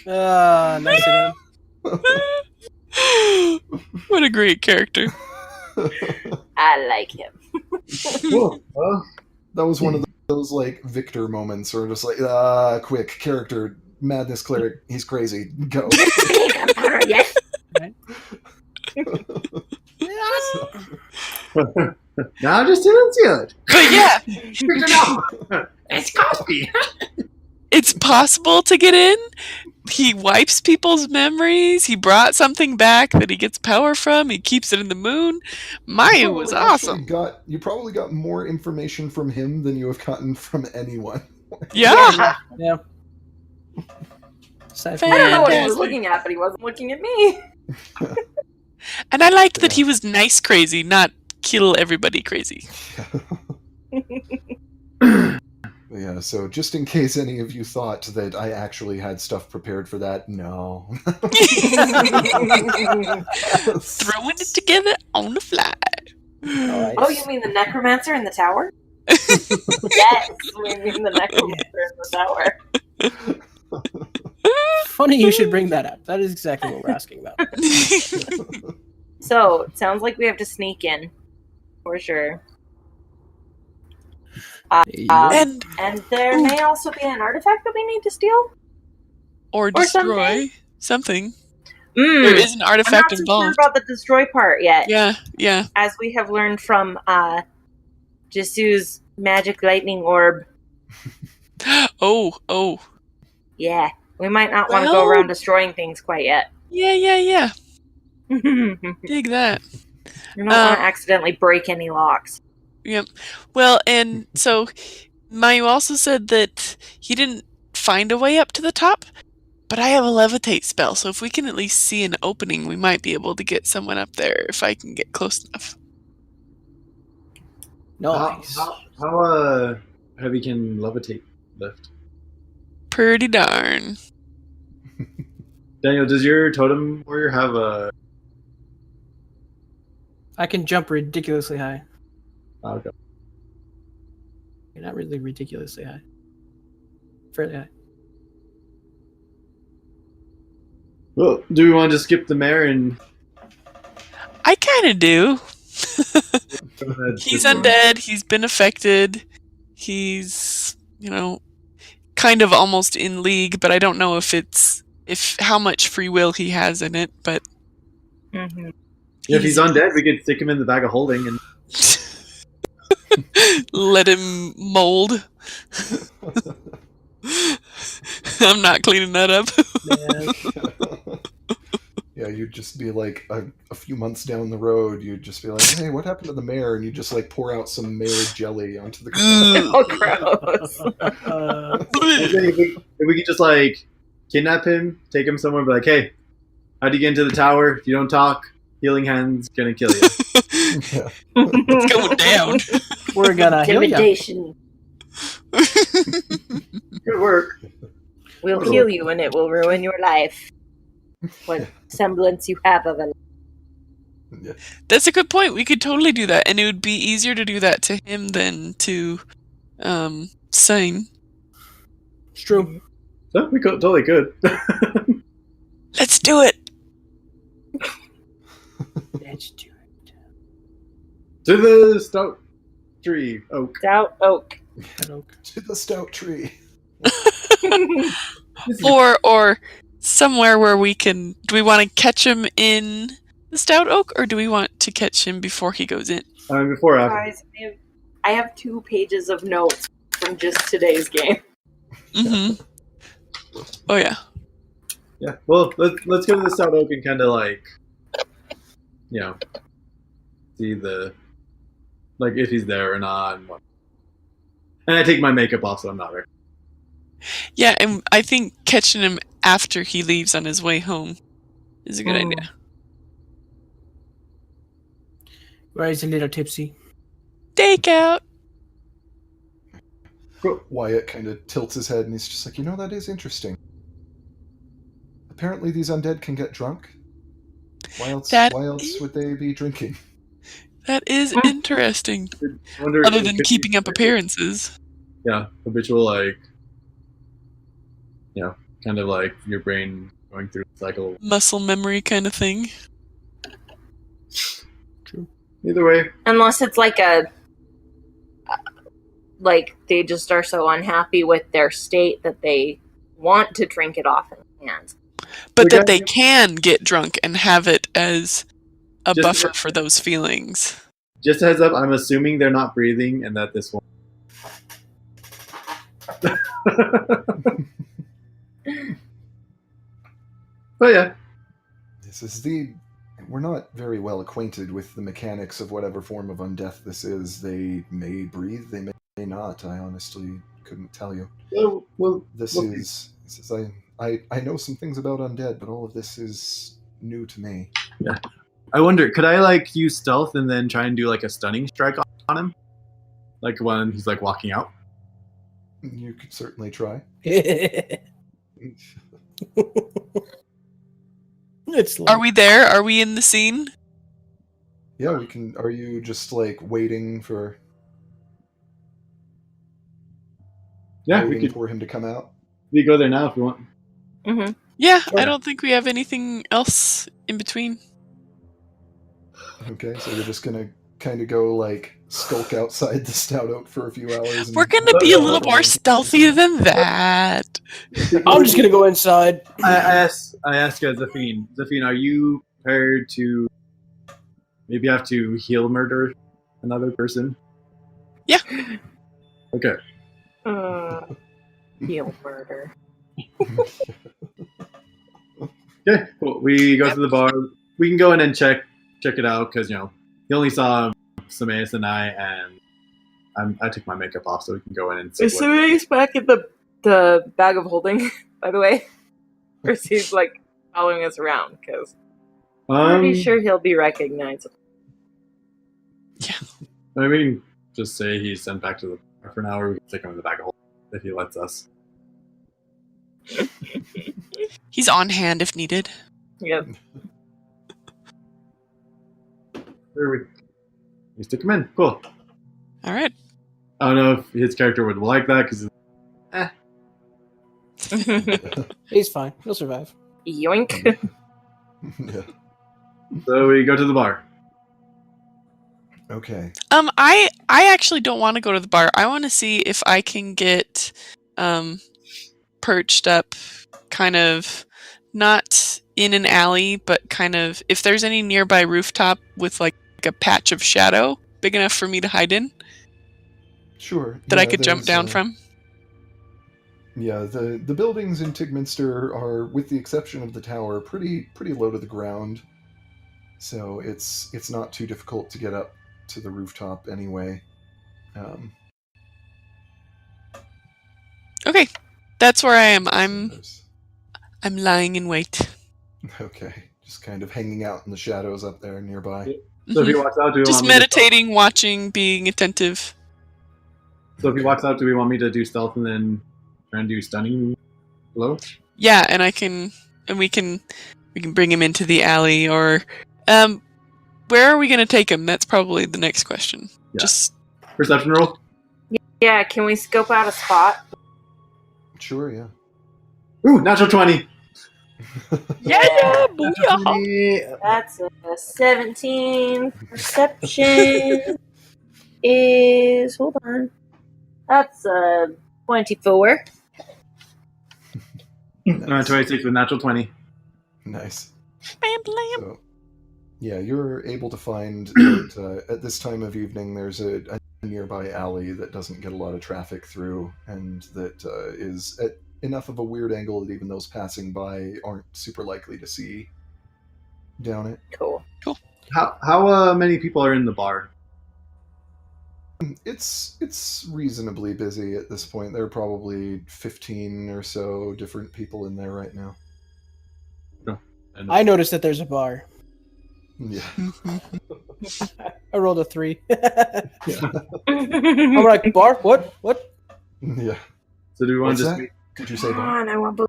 Nice of him. What a great character. I like him. Cool. Well, That was one of those like Victor moments, or just like quick character madness cleric. He's crazy. Go. Yes. now I just didn't see it. But yeah, It's coffee. it's possible to get in. He wipes people's memories. He brought something back that he gets power from. He keeps it in the moon. Mayu was awesome. You probably got more information from him than you have gotten from anyone. Yeah. Yeah. Aside from I don't know what he was Fantastic. looking at, but he wasn't looking at me. And I liked that he was nice crazy, not kill everybody crazy. Yeah, so just in case any of you thought that I actually had stuff prepared for that, no. Throwing it together on the fly. Alright. Oh, you mean the necromancer in the tower? Yes, we mean the necromancer in the tower. Funny you should bring that up. That is exactly what we're asking about. So, it sounds like we have to sneak in. For sure. And And there may also be an artifact that we need to steal? or destroy something. Mm. There is an I'm artifact not so sure involved. about the destroy part yet. Yeah. As we have learned from Jisu's magic lightning orb. Oh. Yeah, we might not want to go Well- around destroying things quite yet. Yeah. We don't Dig that. want to accidentally break any locks. Yep. Well, and so Mayu also said that he didn't find a way up to the top, but I have a levitate spell, so if we can at least see an opening, we might be able to get someone up there if I can get close enough. Nice. How heavy can levitate lift? Pretty darn. Daniel, does your totem warrior have a? I can jump ridiculously high. Okay. Not really ridiculously high. Fairly high. Well, do we want to skip the mare and? I kind of do. He's undead. He's been affected. He's, kind of almost in league, but I don't know if how much free will he has in it. But Mm-hmm. If he's undead, we could stick him in the bag of holding and let him mold. I'm not cleaning that up. Yeah, you'd just be like a few months down the road, you'd just be like, hey, what happened to the mayor? And you just like pour out some mayor jelly onto the ground. Oh, gross. if we could just like kidnap him, take him somewhere, and be like, hey, how do you get into the tower? If you don't talk, healing hand's gonna kill you. Yeah. It's going down. We're gonna heal you. Intimidation. Good work. We'll heal you and it will ruin your life. What semblance you have of it. Yeah. That's a good point. We could totally do that, and it would be easier to do that to him than to Sane. It's true. So we totally could. Let's do it. Let's do it. To the stout tree oak. Stout oak. To the stout tree. Or somewhere where we can. Do we want to catch him in the stout oak, or do we want to catch him before he goes in? Before or after. Guys, I have 2 pages of notes from just today's game. Mm-hmm. Oh yeah. Yeah. Well, let's go to the stout oak and kind of like, see if he's there or not. And I take my makeup off, so I'm not there. Yeah, and I think catching him after he leaves on his way home is a good idea. Where he's a little tipsy. Take out. Wyatt kind of tilts his head and he's just like, that is interesting. Apparently these undead can get drunk. Why else would they be drinking? That is interesting. Other than keeping up appearances. Yeah, habitual, kind of like your brain going through the cycle. Muscle memory kind of thing. True. Either way. Unless it's like they just are so unhappy with their state that they want to drink it off in hands. But that they can get drunk and have it as a buffer for those feelings. Just a heads up, I'm assuming they're not breathing and that this one. But yeah. We're not very well acquainted with the mechanics of whatever form of undeath this is. They may breathe, they may not. I honestly couldn't tell you. I know some things about undead, but all of this is new to me. Yeah. I wonder, could I use stealth and then try and do a stunning strike on him? Like when he's walking out? You could certainly try. Are we there? Are we in the scene? Yeah, we can. Are you just waiting for? Yeah, waiting for him to come out. We go there now if you want. Mm-hmm. Yeah, I don't think we have anything else in between. Okay, so you're just gonna kind of go skulk outside the stout oak for a few hours. We're gonna be a little more stealthy than that. I'm just gonna go inside. I asked Zafine. Zafine, are you prepared to maybe have to heal murder another person? Yeah. Okay. Heal murder. Okay, cool. We go to the bar. We can go in and check it out because he only saw Samaeus and I, and I took my makeup off, so we can go in and see. Is Samaeus back in the bag of holding, by the way? Or is he following us around? Because I'm pretty sure he'll be recognized. Yeah. I mean, just say he's sent back to the bar for now, or we can take him in the bag of holding if he lets us. He's on hand if needed. Yep. You stick him in. Cool. All right. I don't know if his character would like that because. He's fine. He'll survive. Yoink. Yeah. So we go to the bar. Okay. I actually don't want to go to the bar. I want to see if I can get perched up, kind of not in an alley, but kind of if there's any nearby rooftop with like a patch of shadow big enough for me to hide in Sure. that I yeah, could jump there's, down from. Yeah, the buildings in Tigminster are, with the exception of the tower, pretty low to the ground. So it's not too difficult to get up to the rooftop anyway. Okay, that's where I am. so I'm there's- lying in wait. okay, just kind of hanging out in the shadows up there nearby. So if he walks out, do we Just want me to meditating, watching, being attentive. So if he walks out, do we want me to do stealth and then try and do stunning blow? Yeah, and we can bring him into the alley, or where are we going to take him? That's probably the next question. Yeah. Just Perception roll? Yeah, can we scope out a spot? Sure, yeah. Ooh, natural 20. yeah, booyah. That's a 17. Perception is, hold on. That's a 24. 26 with natural 20. Nice. Bam, blam. So, yeah, you're able to find that at this time of evening there's a nearby alley that doesn't get a lot of traffic through, and that is at enough of a weird angle that even those passing by aren't super likely to see down it. Cool. How many people are in the bar? It's reasonably busy at this point. There are probably 15 or so different people in there right now. I noticed that there's a bar. Yeah. I rolled a 3. Yeah. I'm like, bar? What? Yeah. So do we want What's to just that? wait, Did you say Come bar? on, I want do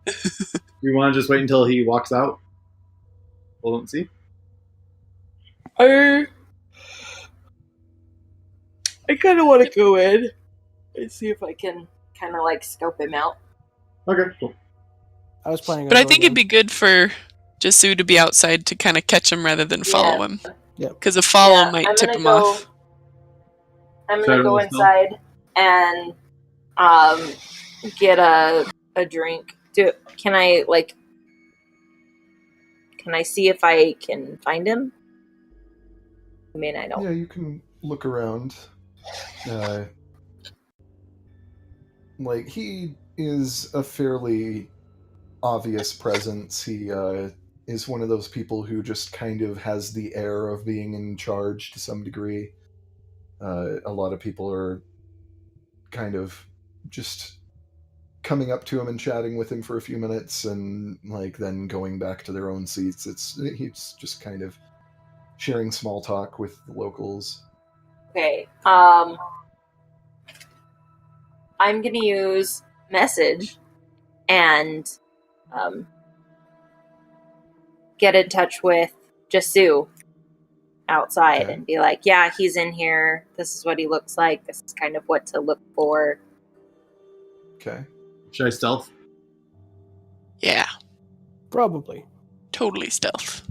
we want to just wait until he walks out? Hold on, see. I kind of want to go in and see if I can kind of like scope him out. Okay, cool. I was planning on But I going think in. it'd be good for Jasu to be outside to kind of catch him rather than follow him. Yeah. Because a follow Yeah, might I'm tip gonna him go- off. I'm Sorry, gonna go what's that? inside and get a drink. Can I see if I can find him? I mean, I don't. Yeah, you can look around. Like, he is a fairly obvious presence. He is one of those people who just kind of has the air of being in charge to some degree. A lot of people are kind of just coming up to him and chatting with him for a few minutes and like then going back to their own seats. He's just kind of sharing small talk with the locals. Okay. I'm gonna use message and get in touch with Jasu outside Okay. and be like, yeah, he's in here. This is what he looks like. This is kind of what to look for. Okay. Should I stealth? Yeah, Probably. totally stealth.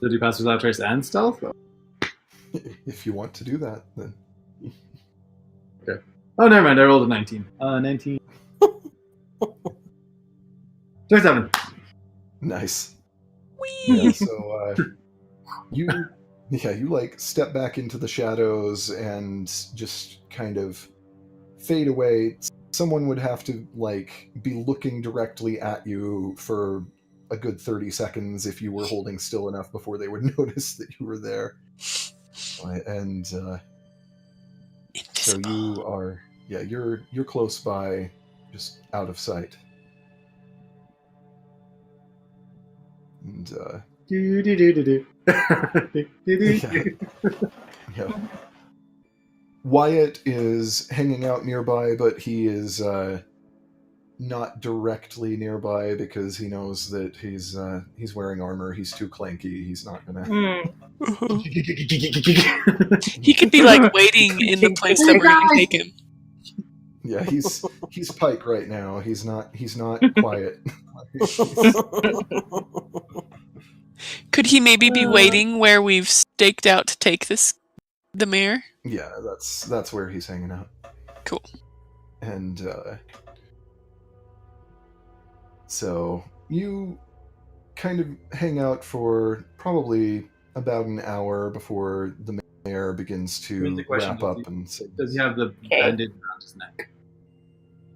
So do pass without trace and stealth? If you want to do that, then Oh, never mind. I rolled a 19. 19. 27. nice. Whee! Yeah, so you like step back into the shadows and just kind of fade away. Someone would have to like be looking directly at you for a good 30 seconds if you were holding still enough before they would notice that you were there. And so Invisible. you are, yeah, you're close by, just out of sight. And Do-do-do-do-do. Do-do-do. yeah. Wyatt is hanging out nearby, but he is not directly nearby because he knows that he's wearing armor. He's too clanky. He's not gonna. He could be like waiting in the place that we're gonna take him. Yeah, he's Pike right now. He's not quiet. Could he maybe be waiting where we've staked out to take this The mayor? Yeah, that's where he's hanging out. Cool. And so you kind of hang out for probably about an hour before the mayor begins Here's the to question, wrap up and say, Does he have the Okay. bandage around his neck?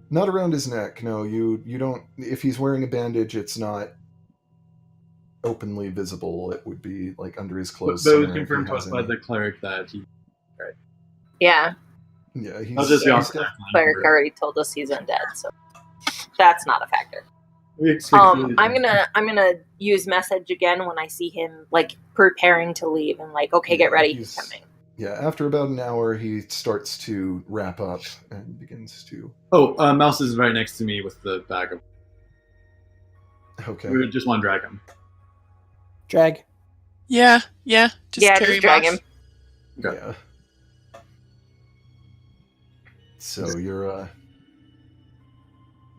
not around his neck. No, you don't. If he's wearing a bandage, it's not openly visible. It would be like under his But clothes. it was somewhere if he confirmed to has us by any. the cleric that he. Yeah, Yeah, he's. I'll just be he's honest. def- cleric already told us he's undead, so that's not a factor. We expect I'm gonna use message again when I see him like preparing to leave and like, okay, get ready, he's coming. Yeah, after about an hour, he starts to wrap up and begins to. Oh, Mouse is right next to me with the bag of. Okay. We would just want to drag him. Drag. Yeah. Just carry just drag him. off. Okay. Yeah. So you're.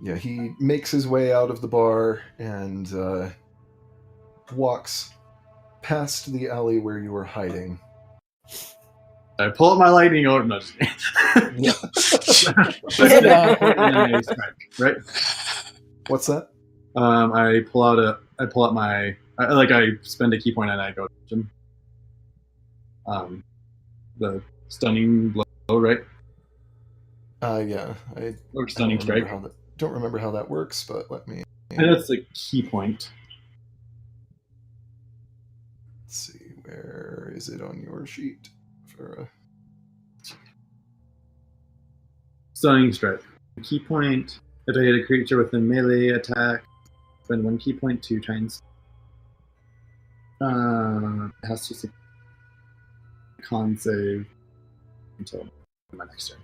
Yeah, he makes his way out of the bar and walks past the alley where you were hiding. I pull up my lightning orb. No, just kidding. Yeah. Right. What's that? I pull out my. I spend a key point and I go to him. The stunning blow, right? Yeah. I Or stunning strike. don't remember how that works, but let me. And that's the key point. Let's see, where is it on your sheet? For Stunning strike. Key point. If I hit a creature with a melee attack, spend 1 key point 2 times. It has to succeed. Con save until my next turn.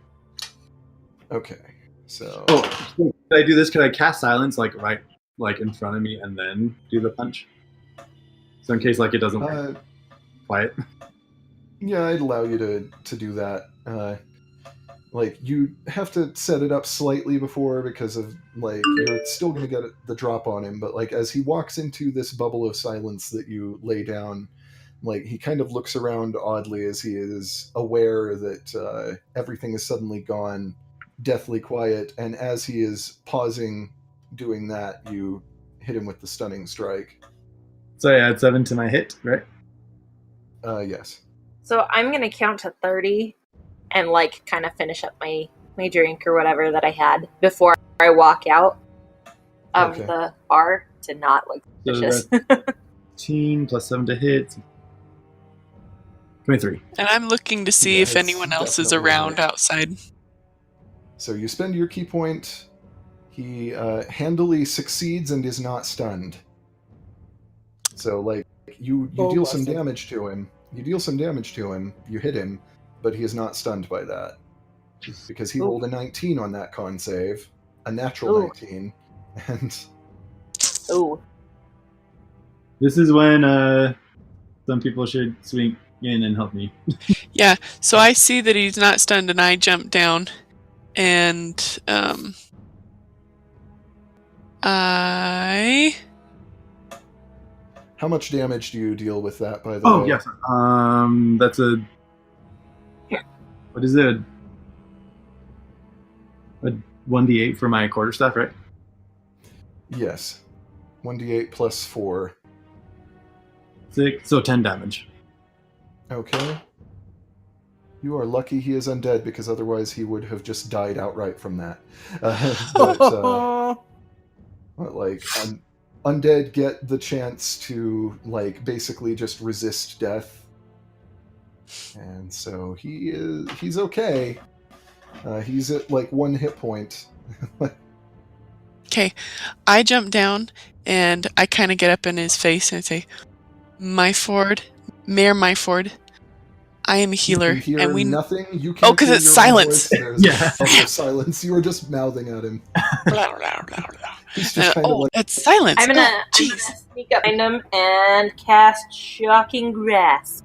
Okay, so Oh, could I do this? Could I cast silence right in front of me and then do the punch? So in case it doesn't work, quiet. yeah, I'd allow you to do that. You have to set it up slightly before because of you're still going to get the drop on him, but as he walks into this bubble of silence that you lay down, he kind of looks around oddly as he is aware that everything has suddenly gone deathly quiet, and as he is pausing doing that, you hit him with the stunning strike. So I add 7 to my hit, right? Yes. So I'm gonna count to 30 and kind of finish up my drink or whatever that I had before I walk out of Okay. the bar to not look So suspicious. that's 15 plus 7 to hit. 23. And I'm looking to see Yeah, if it's anyone else is definitely around right. outside. So you spend your key point. He handily succeeds and is not stunned. So you Oh, deal some bless him. damage to him. You hit him, but he is not stunned by that because he Ooh. rolled a 19 on that con save, a natural Ooh. 19, and Ooh. This is when some people should swing in and help me. Yeah, so I see that he's not stunned and I jump down and I how much damage do you deal with that? By the Oh way, yes. That's a. What is it? A 1d8 for my quarterstaff, right? Yes, 1d8 plus 4. 6, so 10 damage. Okay. You are lucky he is undead because otherwise he would have just died outright from that. Undead get the chance to basically just resist death, and so he's okay. He's at 1 hit point. Okay, I jump down and I kind of get up in his face and I say, Mayor Myford, I am a healer, You hear and we nothing. You Oh, can't 'cause hear it's your own silence. voice. There's Yeah. a silence. You were just mouthing at him. blah, blah, blah, blah. He's just kind of That's silence. I'm gonna Jeez. sneak up behind him and cast Shocking Grasp.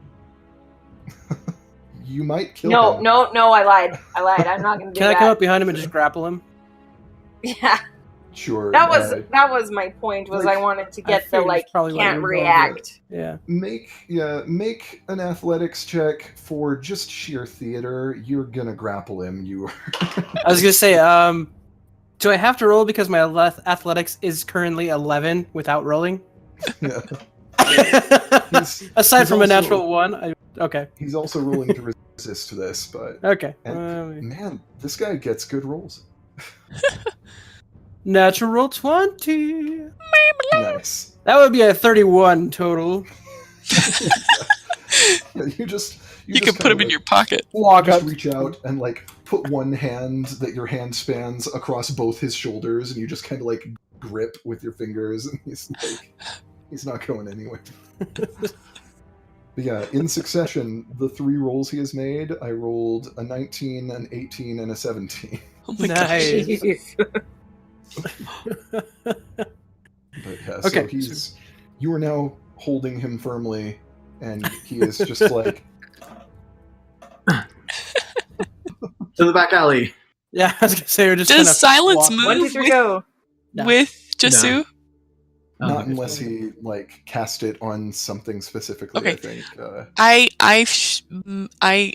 You might kill him. No, I lied. I'm not gonna do Can I that. come up behind him and just grapple him? Yeah. Sure. That was my point. Was like, I wanted to I get the figured like it's probably what can't you were going react. Yeah. make an athletics check for just sheer theater. You're gonna grapple him. You. I was gonna say, do I have to roll because my athletics is currently 11 without rolling? Yeah. Aside he's from a also- natural one, okay. He's also rolling to resist this, but Okay. man, this guy gets good rolls. Natural 20. Nice. That would be a 31 total. Yeah, you You can put him in your pocket. Walk just up. reach out and like put one hand that your hand spans across both his shoulders, and you just kind of like grip with your fingers, and he's not going anywhere. But yeah, in succession, the 3 rolls he has made, I rolled a 19, an 18, and a 17. Oh my gosh. Nice. But yeah, Okay, so you are now holding him firmly, and he is just like, To the back alley. Yeah, I was gonna say we're just Does gonna silence walk- move? 1, 2, 3, go. No. With Jasu? not Okay. unless he like cast it on something specifically. Okay. I think. I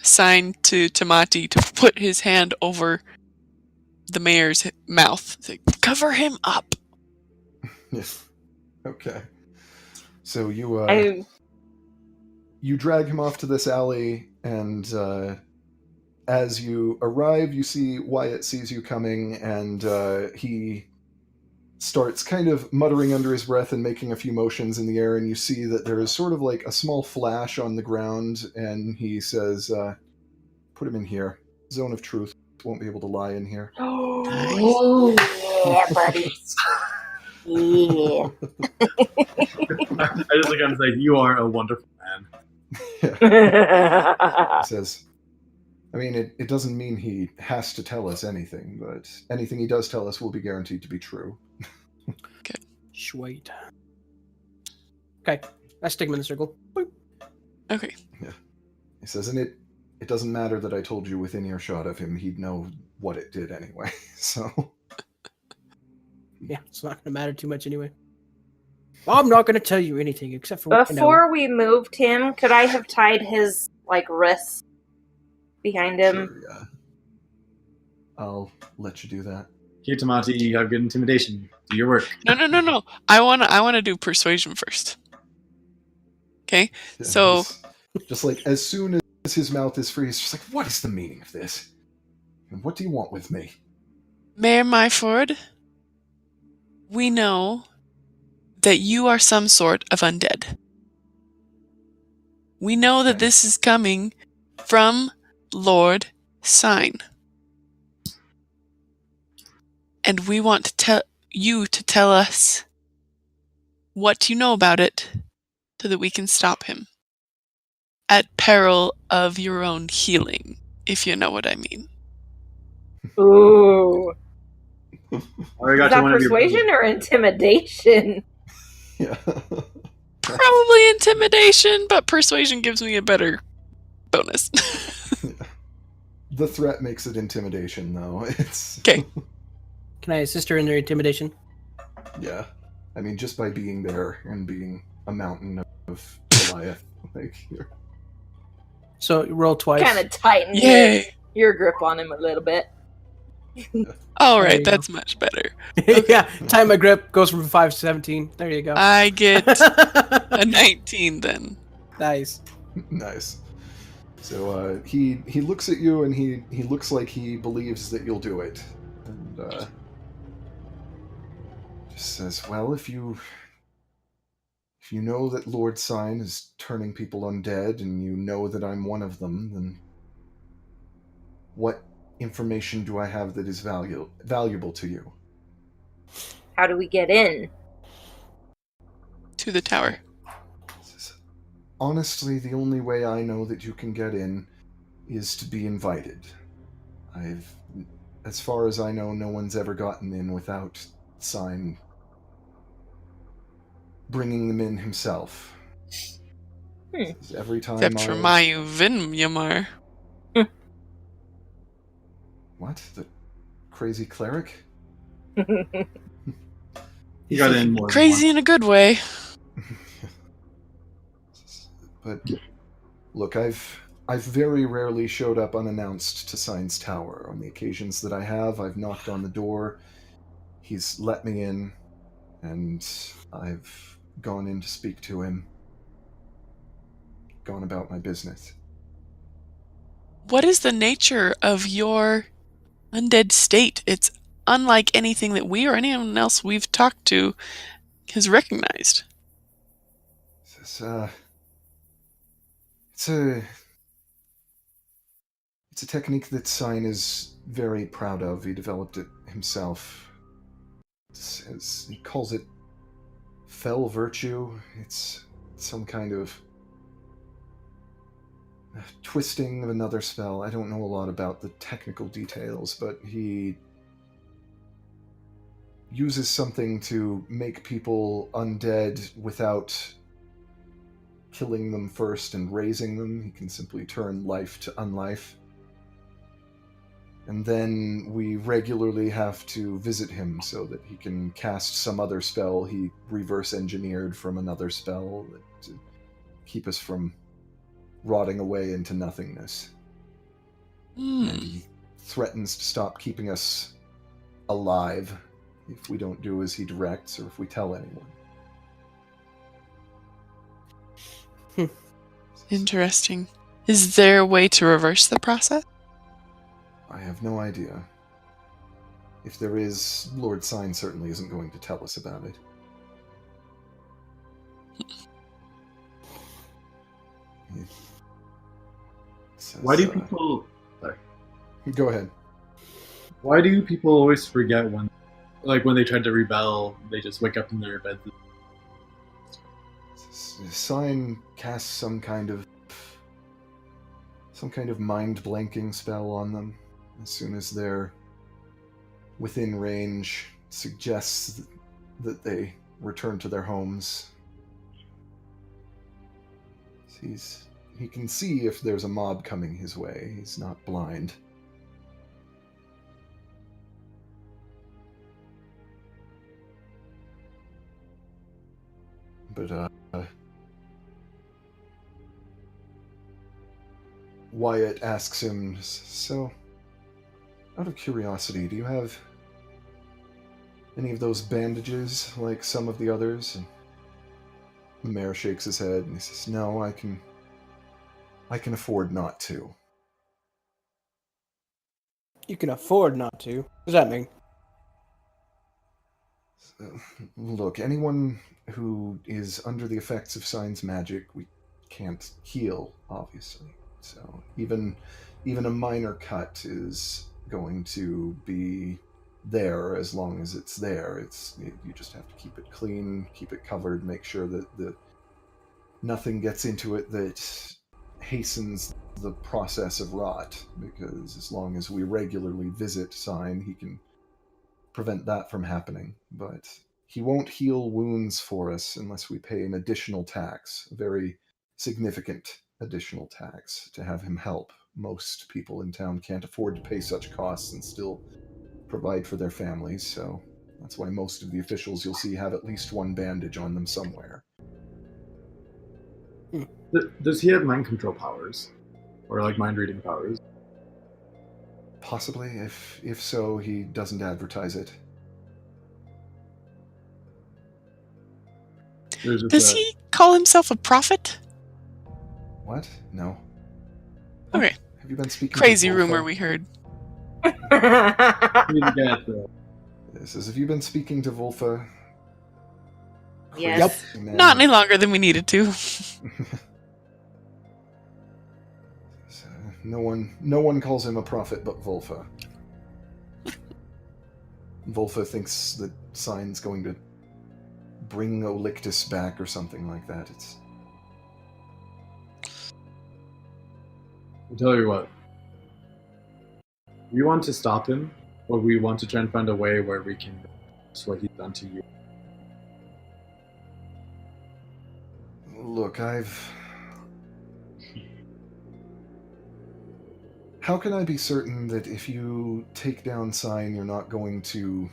signed to Tamati to put his hand over the mayor's mouth. It's like, cover him up. Yes. Okay. So you I you drag him off to this alley, and as you arrive, you see Wyatt sees you coming, and he starts kind of muttering under his breath and making a few motions in the air, and you see that there is sort of like a small flash on the ground, and he says, put him in here. Zone of truth. Won't be able to lie in here. Oh, yeah, buddy. Yeah. I just look at him and say, "You are a wonderful man." He says, I mean, it doesn't mean he has to tell us anything, but anything he does tell us will be guaranteed to be true. Sweet. Okay, I stick him in the circle. Boop. Okay. He says, and it doesn't matter that I told you within earshot of him, he'd know what it did anyway, so... Yeah, it's not gonna matter too much anyway. I'm not gonna tell you anything except for what I know. Before we moved him, could I have tied his like wrists behind him? Sure, yeah. I'll let you do that. Here, Tamati, you have good intimidation. Do your work. No. I wanna do persuasion first. Okay? Yeah, So- he's just like, as soon as his mouth is free, he's just like, what is the meaning of this? And what do you want with me? Mayor Myford, we know that you are some sort of undead. We know that this is coming from Lord Sign. And we want to tell you to tell us what you know about it so that we can stop him. At peril of your own healing, if you know what I mean. Ooh. I already Is got you that one of your- persuasion or intimidation? Yeah. Probably intimidation, but persuasion gives me a better bonus. The threat makes it intimidation, though. It's... Okay. Can I assist her in their intimidation? Yeah. I mean, just by being there and being a mountain of Goliath. Like, you're... So roll twice. Kind of tighten Yay! your grip on him a little bit. All There right, you that's much better. Yeah, time my grip goes from 5 to 17. There you go. I get a 19 then. Nice. Nice. So he looks at you, and he looks like he believes that you'll do it, and just says, "Well, if you know that Lord Sign is turning people undead, and you know that I'm one of them, then what information do I have that is valuable to you?" How do we get in? To the tower. Honestly, the only way I know that you can get in is to be invited. As far as I know, no one's ever gotten in without Sign bringing them in himself. Every time Except for Mayu Vinmyamar. What? The crazy cleric? He got in more. Crazy in a good way. But look, I've very rarely showed up unannounced to Sign's Tower. On the occasions that I have, I've knocked on the door. He's let me in, and I've gone in to speak to him. Gone about my business. What is the nature of your undead state? It's unlike anything that we or anyone else we've talked to has recognized. It's a technique that Sign is very proud of. He developed it himself. He calls it fell virtue. It's some kind of twisting of another spell. I don't know a lot about the technical details, but he uses something to make people undead without killing them first and raising them. He can simply turn life to unlife. And then we regularly have to visit him so that he can cast some other spell he reverse engineered from another spell to keep us from rotting away into nothingness. And he threatens to stop keeping us alive if we don't do as he directs or if we tell anyone. Interesting. Is there a way to reverse the process? I have no idea. If there is, Lord Sign certainly isn't going to tell us about it. He says, Why do people? Sorry. Go ahead. Why do people always forget when they try to rebel? They just wake up in their bed. Sign casts some kind of mind blanking spell on them. As soon as they're within range, suggests that they return to their homes. He can see if there's a mob coming his way. He's not blind. But Wyatt asks him, so, out of curiosity, do you have any of those bandages like some of the others? And the mayor shakes his head and he says, no, I can afford not to. You can afford not to. What does that mean? Look, anyone who is under the effects of Sign's magic, we can't heal, obviously. So even a minor cut is going to be there as long as it's there. You just have to keep it clean, keep it covered, make sure that nothing gets into it that hastens the process of rot, because as long as we regularly visit Sign, he can prevent that from happening. But he won't heal wounds for us unless we pay an additional tax, a very significant additional tax, to have him help. Most people in town can't afford to pay such costs and still provide for their families, so that's why most of the officials you'll see have at least one bandage on them somewhere. Does he have mind control powers? Or like mind reading powers? Possibly. If so, he doesn't advertise it. Does he call himself a prophet? What? No. Okay. Have you been speaking Crazy to Volfa? rumor we heard. This is, have you been speaking to Volfa? Yes. Yep. Not any longer than we needed to. No one calls him a prophet but Volfa. Volfa thinks that Sign's going to bring Olictus back or something like that. I'll tell you what. We want to stop him, or we want to try and find a way where we can do what he's done to you. Look, How can I be certain that if you take down Sign, you're not going to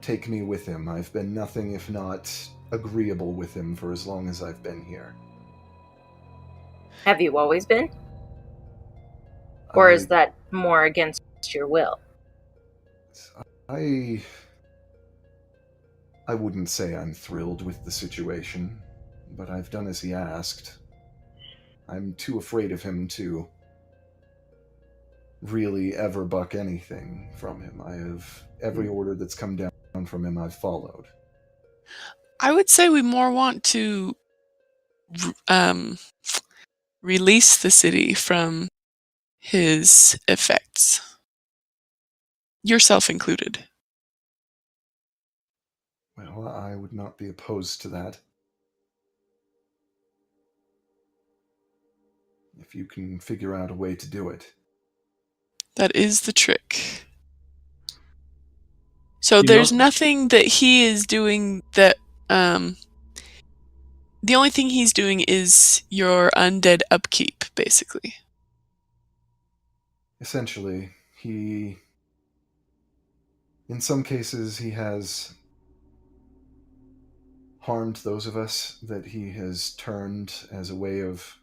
take me with him. I've been nothing if not agreeable with him for as long as I've been here. Have you always been? Or is I- that more against your will? I wouldn't say I'm thrilled with the situation, but I've done as he asked. I'm too afraid of him to really ever buck anything from him. I have every order that's come down from him I've followed. I would say we more want to release the city from his effects. Yourself included. Well, I would not be opposed to that. If you can figure out a way to do it. That is the trick. So You there's know- nothing that he is doing that the only thing he's doing is your undead upkeep, basically. Essentially, in some cases, he has harmed those of us that he has turned as a way of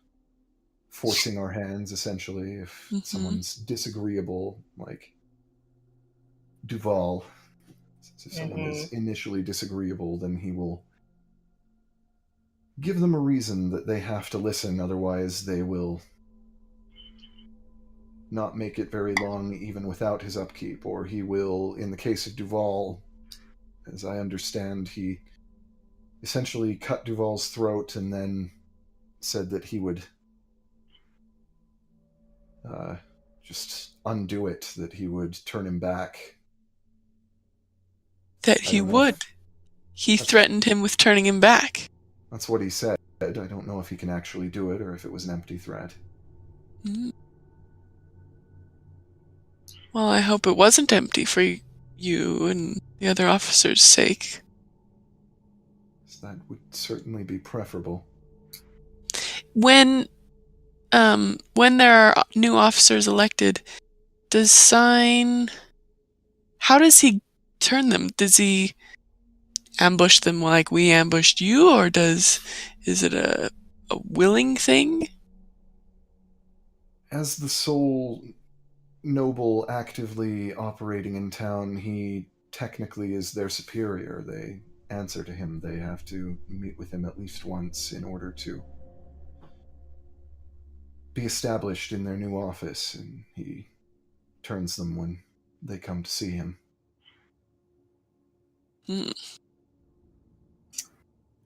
forcing our hands, essentially. If someone's disagreeable, like Duval, if someone is initially disagreeable, then he will give them a reason that they have to listen, otherwise they will not make it very long even without his upkeep. Or he will, in the case of Duval, as I understand, he essentially cut Duval's throat and then said that he would just undo it, that he would turn him back. That I he don't know would. if- He threatened him with turning him back. That's what he said. I don't know if he can actually do it or if it was an empty threat. Mm. Well, I hope it wasn't empty for you and the other officers' sake. So that would certainly be preferable. When there are new officers elected, how does he turn them? Does he ambush them like we ambushed you, or is it a willing thing? As the sole noble actively operating in town, he technically is their superior. They answer to him. They have to meet with him at least once in order to be established in their new office, and he turns them when they come to see him. Hmm.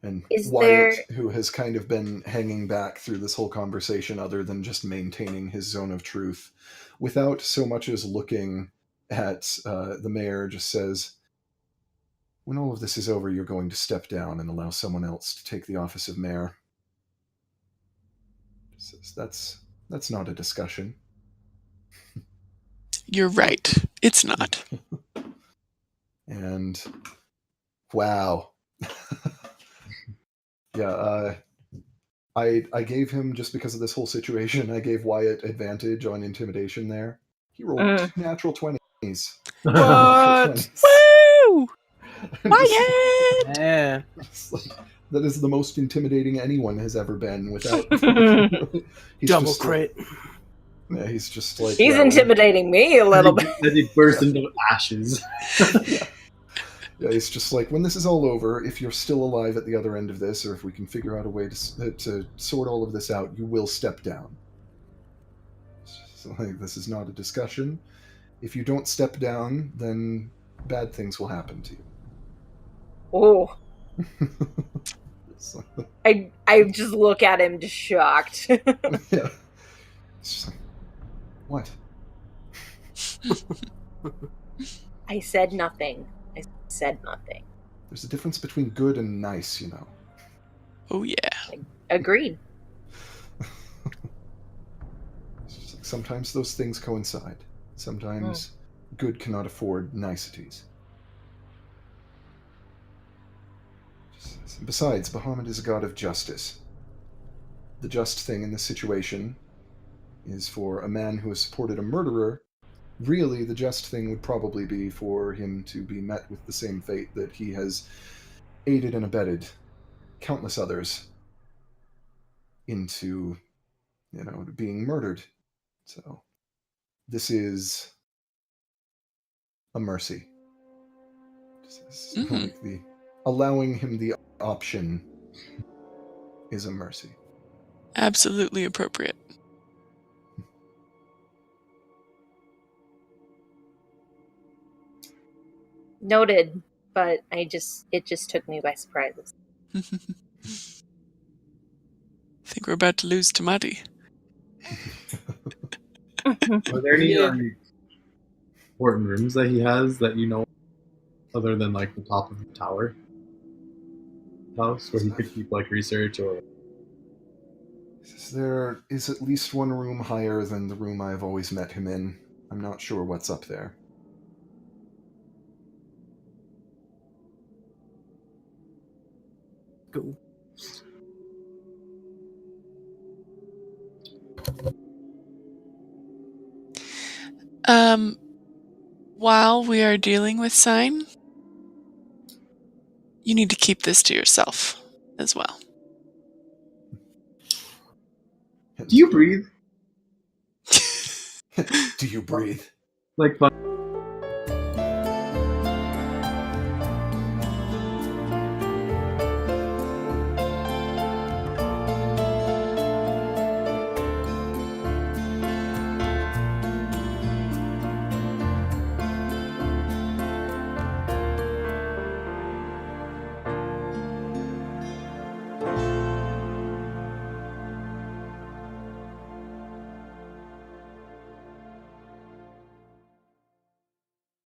And Is Wyatt, there- who has kind of been hanging back through this whole conversation other than just maintaining his zone of truth, without so much as looking at the mayor, just says, when all of this is over, you're going to step down and allow someone else to take the office of mayor. Says, that's not a discussion. You're right. It's not. And wow. Yeah, I gave him, just because of this whole situation, I gave Wyatt advantage on intimidation there. He rolled 2 natural 20s. What? Woo! I'm just- Wyatt! Yeah. it's like, that is the most intimidating anyone has ever been without... He's Double just crit. Yeah, he's just like... He's yeah, intimidating me a little bit. As he bursts into ashes. Yeah, it's just like, when this is all over, if you're still alive at the other end of this, or if we can figure out a way to sort all of this out, you will step down. So, like, this is not a discussion. If you don't step down, then bad things will happen to you. Oh, It's like- I just look at him just shocked. yeah. It's just like, what? I said nothing. I said nothing. There's a difference between good and nice, you know. Oh yeah. Agreed. It's just like, sometimes those things coincide. Sometimes good cannot afford niceties. Besides, Bahamut is a god of justice. The just thing in this situation is for a man who has supported a murderer really, the just thing would probably be for him to be met with the same fate that he has aided and abetted countless others into, being murdered. So, this is a mercy. Mhm. Like allowing him the option is a mercy. Absolutely appropriate. Noted, but it just took me by surprise. I think we're about to lose Tamati. Are there any Yeah. important rooms that he has that you know, other than like the top of the tower house, where he could keep like research or? There is at least one room higher than the room I've always met him in. I'm not sure what's up there. Cool. While we are dealing with Sign, you need to keep this to yourself as well. Do you breathe? Do you breathe? Like